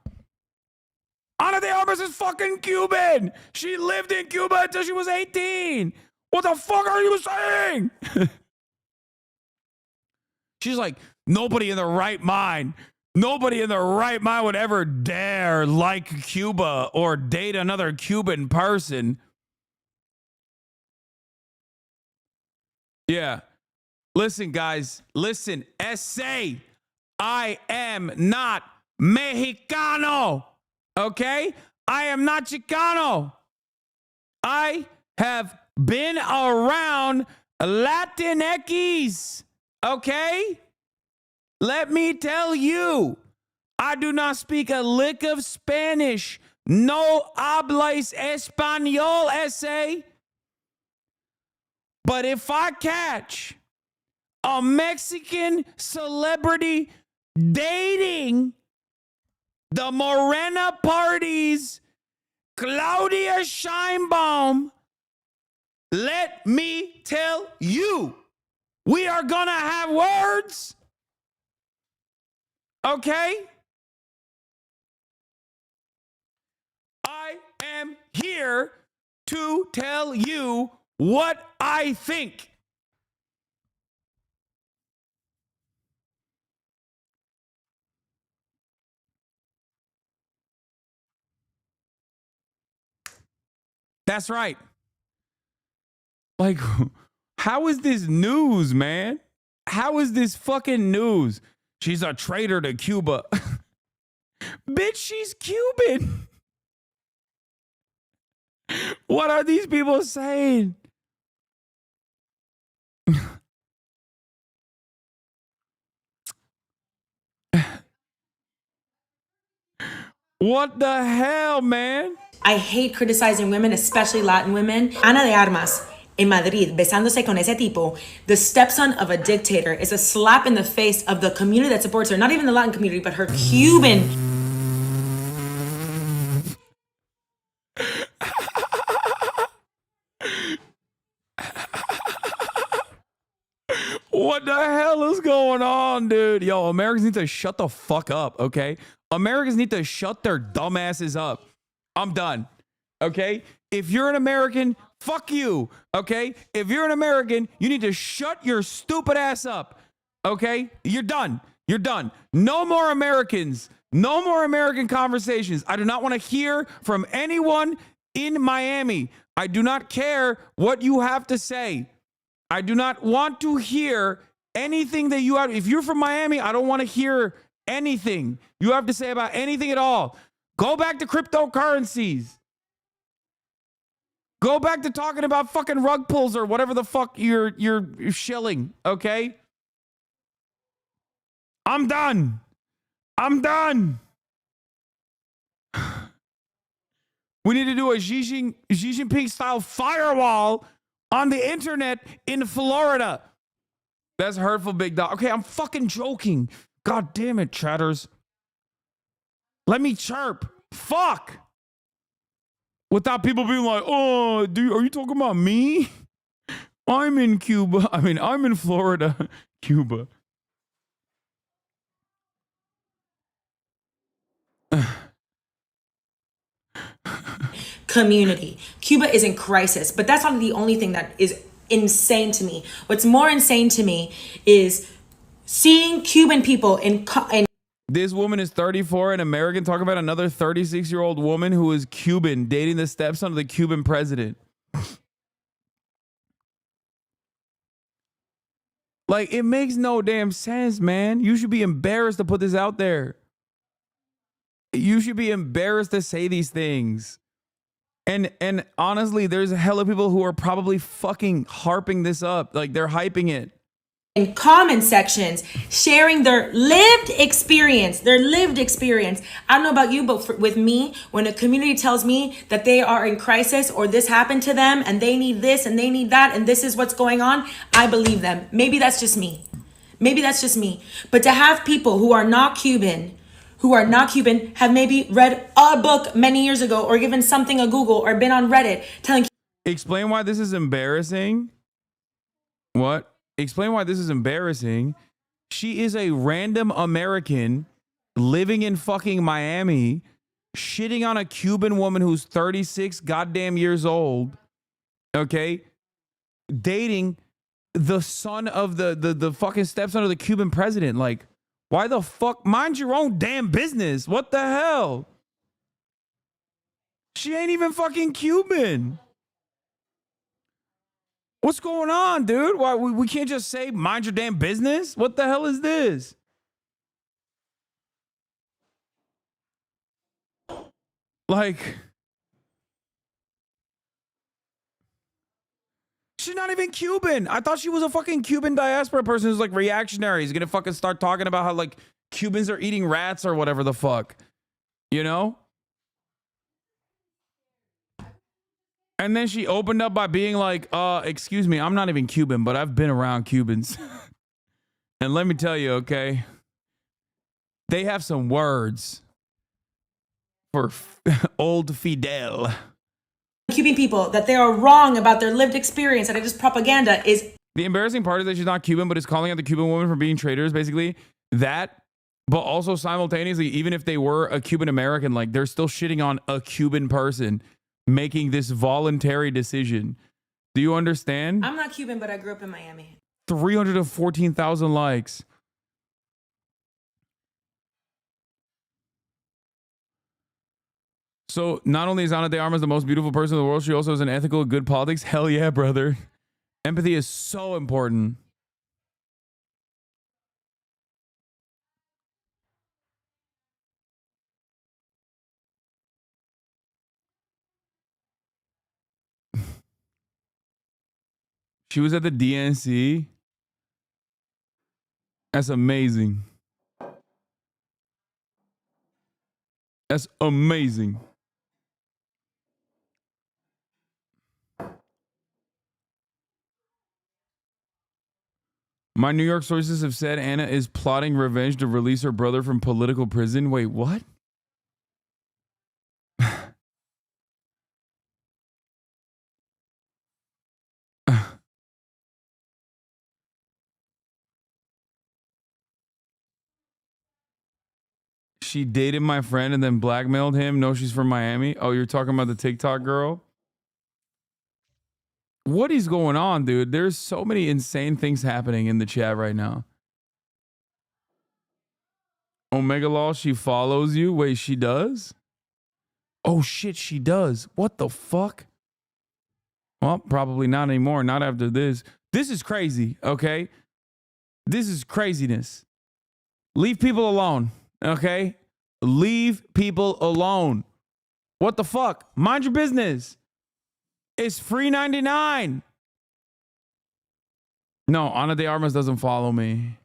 Ana de Armas is fucking Cuban. She lived in Cuba until she was 18. What the fuck are you saying? She's like, nobody in their right mind would ever dare like Cuba or date another Cuban person. Yeah. Listen, guys. Listen. Essay. I am not Mexicano. Okay? I am not Chicano. I have been around Latinx. Okay? Let me tell you, I do not speak a lick of Spanish. No hablas español, essay. But if I catch a Mexican celebrity dating the Morena Party's Claudia Sheinbaum, let me tell you, we are gonna have words. Okay? I am here to tell you what I think. That's right. Like, how is this news, man? How is this fucking news? She's a traitor to Cuba. Bitch, she's Cuban. What are these people saying? What the hell, man? I hate criticizing women, especially Latin women. Ana de Armas in Madrid, besándose con ese tipo, the stepson of a dictator, is a slap in the face of the community that supports her. Not even the Latin community, but her Cuban. What the hell is going on, dude? Yo, Americans need to shut the fuck up, okay? Americans need to shut their dumbasses up. I'm done, okay? If you're an American, fuck you, okay? If you're an American, you need to shut your stupid ass up, okay? You're done. You're done. No more Americans. No more American conversations. I do not want to hear from anyone in Miami. I do not care what you have to say. I do not want to hear anything that you have. If you're from Miami, I don't want to hear anything you have to say about anything at all. Go back to cryptocurrencies. Go back to talking about fucking rug pulls or whatever the fuck you're shilling, okay? I'm done. I'm done. We need to do a Xi Jinping style firewall on the internet in Florida. That's hurtful, big dog. Okay, I'm fucking joking. God damn it, chatters. Let me chirp. Fuck. Without people being like, oh, dude, are you talking about me? I'm in Cuba. I mean, I'm in Florida, Cuba. Community. Cuba is in crisis, but that's not the only thing that is insane to me. What's more insane to me is seeing Cuban people in This woman is 34, an American, talking about another 36-year-old woman who is Cuban, dating the stepson of the Cuban president. Like, it makes no damn sense, man. You should be embarrassed to put this out there. You should be embarrassed to say these things. And honestly, there's a hell of people who are probably fucking harping this up. Like, they're hyping it. In comment sections, sharing their lived experience. I don't know about you, but with me, when a community tells me that they are in crisis or this happened to them and they need this and they need that and this is what's going on, I believe them. Maybe that's just me. But to have people who are not Cuban, have maybe read a book many years ago or given something a Google or been on Reddit telling. Explain why this is embarrassing. What? Explain why this is embarrassing. She is a random American living in fucking Miami, shitting on a Cuban woman who's 36 goddamn years old, okay? Dating the son of the fucking stepson of the Cuban president. Like, why the fuck? Mind your own damn business. What the hell? She ain't even fucking Cuban. What's going on, dude? Why we can't just say mind your damn business? What the hell is this? Like, she's not even Cuban. I thought she was a fucking Cuban diaspora person who's like reactionary. He's gonna fucking start talking about how like Cubans are eating rats or whatever the fuck. You know? And then she opened up by being like, excuse me, I'm not even Cuban, but I've been around Cubans. And let me tell you, okay, they have some words for old Fidel. Cuban people that they are wrong about their lived experience and it is propaganda is. The embarrassing part is that she's not Cuban, but is calling out the Cuban woman for being traitors, basically. That, but also simultaneously, even if they were a Cuban American, like they're still shitting on a Cuban person making this voluntary decision. Do you understand? I'm not Cuban, but I grew up in Miami. 314,000 likes. So not only is Ana de Armas the most beautiful person in the world, she also has an ethical, good politics. Hell yeah, brother. Empathy is so important. She was at the DNC. That's amazing. That's amazing. My New York sources have said Anna is plotting revenge to release her brother from political prison. Wait, what? She dated my friend and then blackmailed him. No, she's from Miami. Oh, you're talking about the TikTok girl? What is going on, dude? There's so many insane things happening in the chat right now. Omega Law, she follows you. Wait, she does? Oh shit, she does. What the fuck? Well, probably not anymore. Not after this. This is crazy, okay? This is craziness. Leave people alone, okay? Leave people alone. What the fuck? Mind your business. It's free 99. No, Ana de Armas doesn't follow me.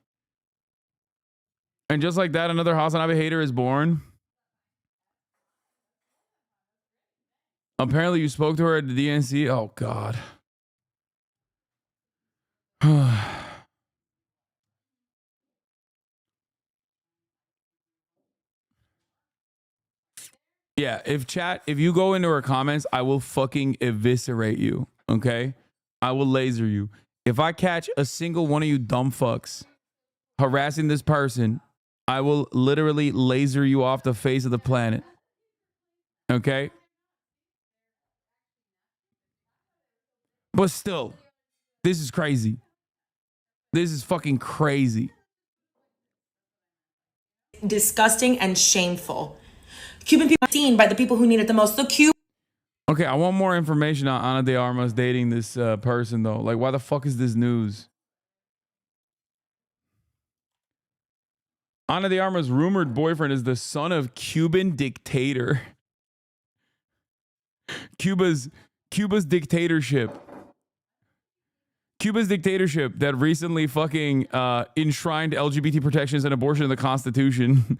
And just like that, another HasnAbi hater is born. Apparently you spoke to her at the DNC. Oh, God. Yeah, if you go into her comments, I will fucking eviscerate you, okay? I will laser you. If I catch a single one of you dumb fucks harassing this person, I will literally laser you off the face of the planet. Okay? But still, this is crazy. This is fucking crazy. Disgusting and shameful. Cuban people are seen by the people who need it the most. The Cuban. Okay, I want more information on Ana de Armas dating this person, though. Like, why the fuck is this news? Ana de Armas' rumored boyfriend is the son of Cuban dictator. Cuba's dictatorship. Cuba's dictatorship that recently fucking enshrined LGBT protections and abortion in the Constitution.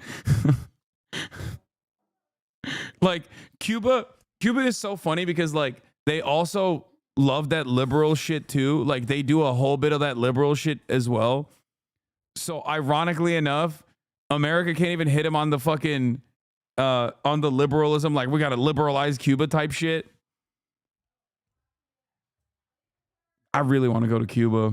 Like, Cuba is so funny because, like, they also love that liberal shit too. Like, they do a whole bit of that liberal shit as well. So, ironically enough, America can't even hit him on the fucking, on the liberalism. Like, we got to liberalize Cuba type shit. I really want to go to Cuba.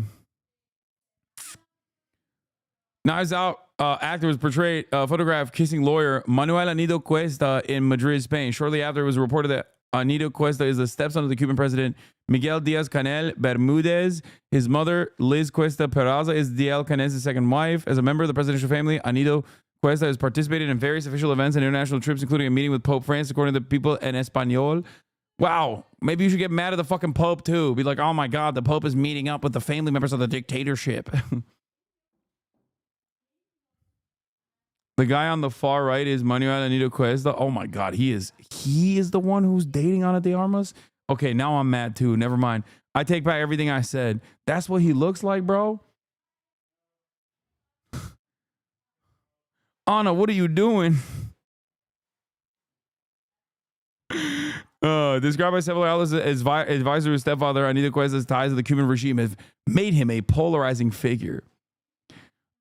Knives Out actor was portrayed, photographed kissing lawyer Manuel Anido Cuesta in Madrid, Spain. Shortly after, it was reported that Anido Cuesta is the stepson of the Cuban president Miguel Díaz-Canel Bermúdez. His mother, Liz Cuesta Peraza, is Díaz-Canel's second wife. As a member of the presidential family, Anido Cuesta has participated in various official events and international trips, including a meeting with Pope Francis, according to the People en Español. Wow, maybe you should get mad at the fucking Pope too. Be like, oh my God, the Pope is meeting up with the family members of the dictatorship. The guy on the far right is Manuel Anido Cuesta. Oh my God, he is the one who's dating Ana de Armas. Okay, now I'm mad too. Never mind. I take back everything I said. That's what he looks like, bro. Ana, what are you doing? Described by several outlets as advisor to stepfather, Anido Cuesta's ties to the Cuban regime have made him a polarizing figure.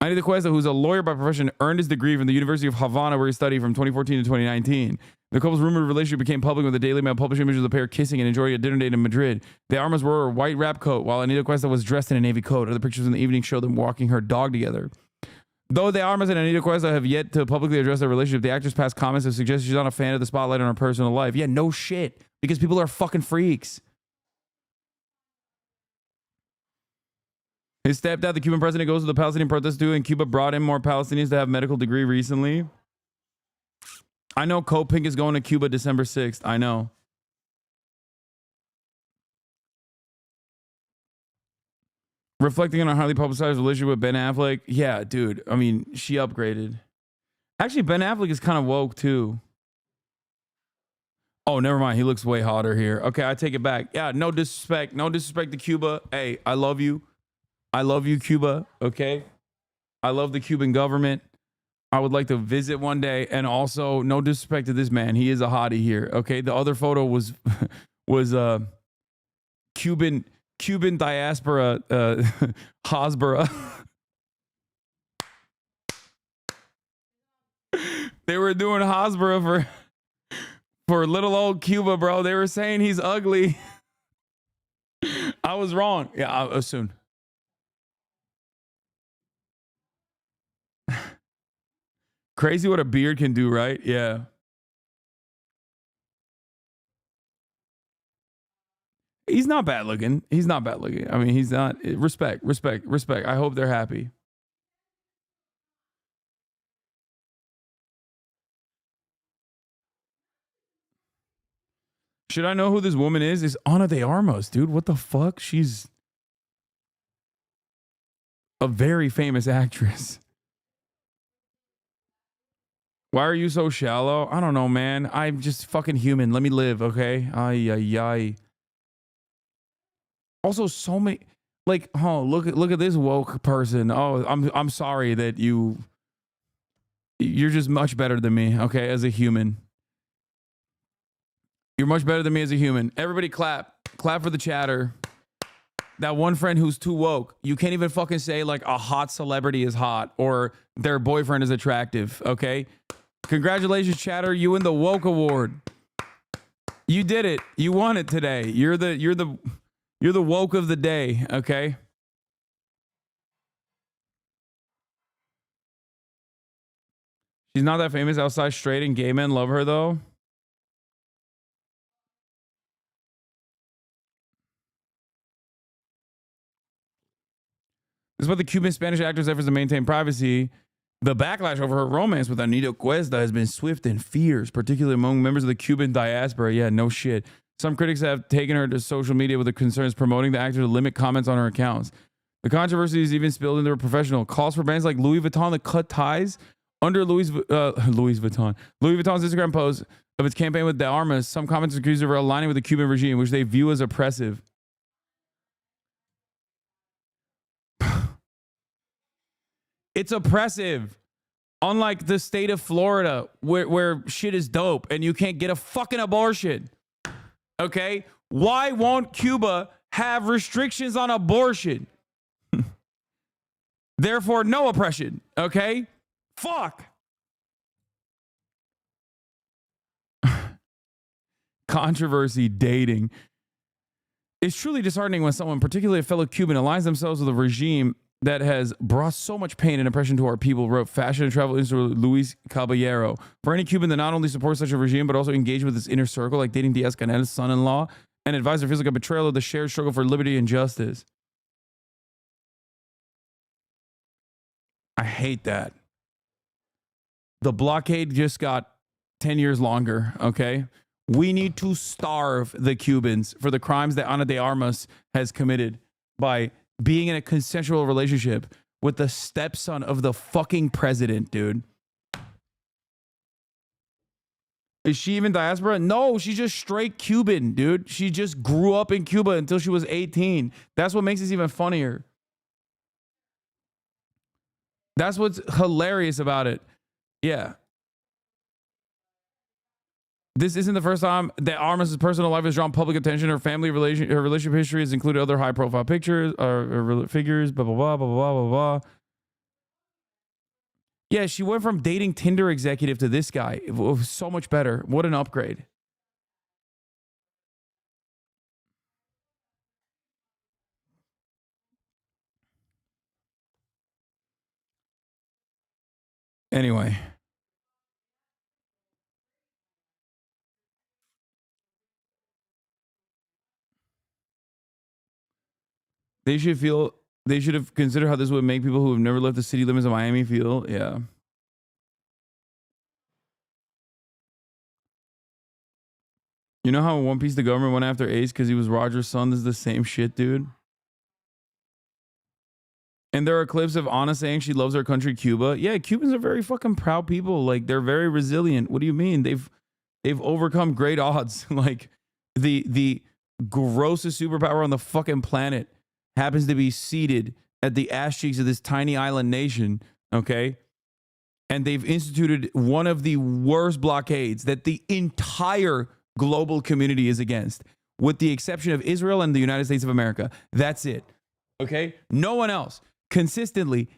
Anido Cuesta, who's a lawyer by profession, earned his degree from the University of Havana, where he studied from 2014 to 2019. The couple's rumored relationship became public when the Daily Mail published images of the pair kissing and enjoying a dinner date in Madrid. The Armas wore a white wrap coat, while Anido Cuesta was dressed in a navy coat. Other pictures in the evening show them walking her dog together. Though the Armas and Anido Cuesta have yet to publicly address their relationship, the actress' past comments have suggested she's not a fan of the spotlight on her personal life. Yeah, no shit. Because people are fucking freaks. His stepdad, the Cuban president, goes to the Palestinian protest too, and Cuba brought in more Palestinians to have medical degree recently. I know Cope Pink is going to Cuba December 6th. I know. Reflecting on a highly publicized relationship with Ben Affleck. Yeah, dude. I mean, she upgraded. Actually, Ben Affleck is kind of woke too. Oh, never mind. He looks way hotter here. Okay, I take it back. Yeah, no disrespect. No disrespect to Cuba. Hey, I love you. I love you, Cuba. Okay. I love the Cuban government. I would like to visit one day. And also, no disrespect to this man. He is a hottie here. Okay. The other photo was Cuban diaspora Hasbara. They were doing Hasbara for little old Cuba, bro. They were saying he's ugly. I was wrong. Yeah, soon. Crazy what a beard can do, right? Yeah. He's not bad looking. He's not bad looking. I mean, he's not. Respect. I hope they're happy. Should I know who this woman is? It's Ana de Armas, dude. What the fuck? She's a very famous actress. Why are you so shallow? I don't know, man. I'm just fucking human. Let me live, okay? Ay, ay, ay. Also, so many, like, oh, look at this woke person. Oh, I'm sorry that you're just much better than me, okay, as a human. You're much better than me as a human. Everybody clap. Clap for the chatter. That one friend who's too woke. You can't even fucking say like a hot celebrity is hot or their boyfriend is attractive, okay? Congratulations, chatter. You win the woke award. You did it. You won it today. You're the woke of the day, okay? She's not that famous outside straight and gay men love her though. Despite the Cuban Spanish actor's efforts to maintain privacy, the backlash over her romance with Anita Cuesta has been swift and fierce, particularly among members of the Cuban diaspora. Yeah, no shit. Some critics have taken her to social media with the concerns promoting the actor to limit comments on her accounts. The controversy is even spilled into her professional. Calls for brands like Louis Vuitton to cut ties under Louis Vuitton. Louis Vuitton's Instagram post of its campaign with De Armas, some comments accuse her of aligning with the Cuban regime, which they view as oppressive. It's oppressive. Unlike the state of Florida, where shit is dope and you can't get a fucking abortion. Okay? Why won't Cuba have restrictions on abortion? Therefore, no oppression. Okay? Fuck. Controversy dating. It's truly disheartening when someone, particularly a fellow Cuban, aligns themselves with a regime that has brought so much pain and oppression to our people, wrote fashion and travel influencer Luis Caballero. For any Cuban that not only supports such a regime, but also engage with its inner circle, like dating Diaz-Canel's son-in-law, and advisor, feels like a betrayal of the shared struggle for liberty and justice. I hate that. The blockade just got 10 years longer, okay? We need to starve the Cubans for the crimes that Ana de Armas has committed by being in a consensual relationship with the stepson of the fucking president, dude. Is she even diaspora? No, she's just straight Cuban, dude. She just grew up in Cuba until she was 18. That's what makes this even funnier. That's what's hilarious about it. Yeah. This isn't the first time that Armas' personal life has drawn public attention. Her family relation, her relationship history has included other high-profile pictures or figures. Blah blah blah blah blah blah blah. Yeah, she went from dating Tinder executive to this guy. It was so much better. What an upgrade. Anyway. They should have considered how this would make people who have never left the city limits of Miami feel. Yeah. You know how in One Piece the government went after Ace because he was Roger's son? This is the same shit, dude. And there are clips of Ana saying she loves her country, Cuba. Yeah, Cubans are very fucking proud people. Like, they're very resilient. What do you mean? They've overcome great odds. Like the grossest superpower on the fucking planet happens to be seated at the ass cheeks of this tiny island nation, okay? And they've instituted one of the worst blockades that the entire global community is against, with the exception of Israel and the United States of America. That's it, okay? No one else. Consistently,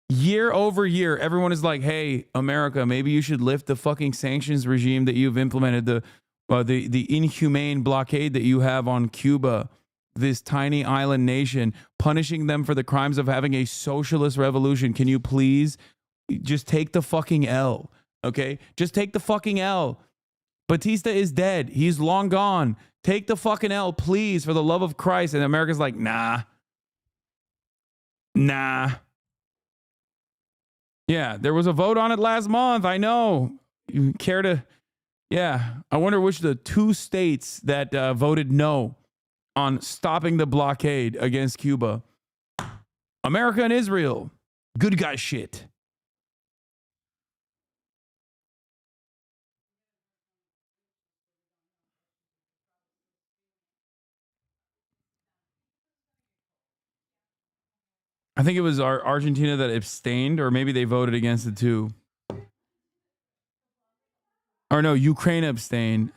year over year, everyone is like, hey, America, maybe you should lift the fucking sanctions regime that you've implemented, the inhumane blockade that you have on Cuba, this tiny island nation, punishing them for the crimes of having a socialist revolution. Can you please just take the fucking L, okay? Just take the fucking L. Batista is dead. He's long gone. Take the fucking L, please, for the love of Christ. And America's like, nah. Nah. Yeah, there was a vote on it last month. I know. You care to... Yeah, I wonder which of the 2 states that voted no on stopping the blockade against Cuba. America and Israel. Good guy shit. I think it was Argentina that abstained, or maybe they voted against it too. Or no, Ukraine abstained.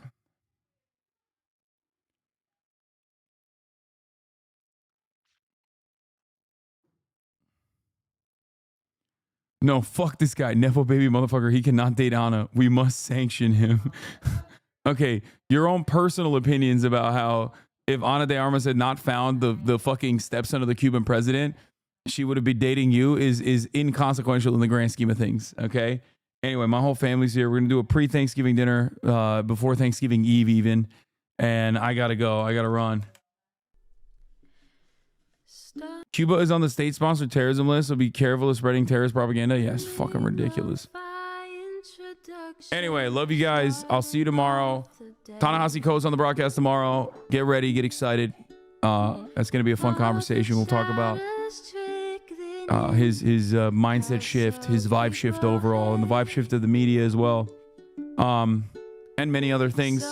No, fuck this guy. Nepo baby motherfucker. He cannot date Anna. We must sanction him. Okay, your own personal opinions about how if Ana de Armas had not found the fucking stepson of the Cuban president, she would have been dating you is inconsequential in the grand scheme of things, okay? Anyway, my whole family's here. We're going to do a pre-Thanksgiving dinner before Thanksgiving Eve even, and I got to go. I got to run. Cuba is on the state-sponsored terrorism list, so be careful of spreading terrorist propaganda. Yes, fucking ridiculous. Anyway, love you guys. I'll see you tomorrow. Ta-Nehisi Coates on the broadcast tomorrow. Get ready, get excited. That's going to be a fun conversation. We'll talk about his mindset shift, his vibe shift overall, and the vibe shift of the media as well, and many other things.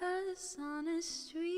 Hasan is street.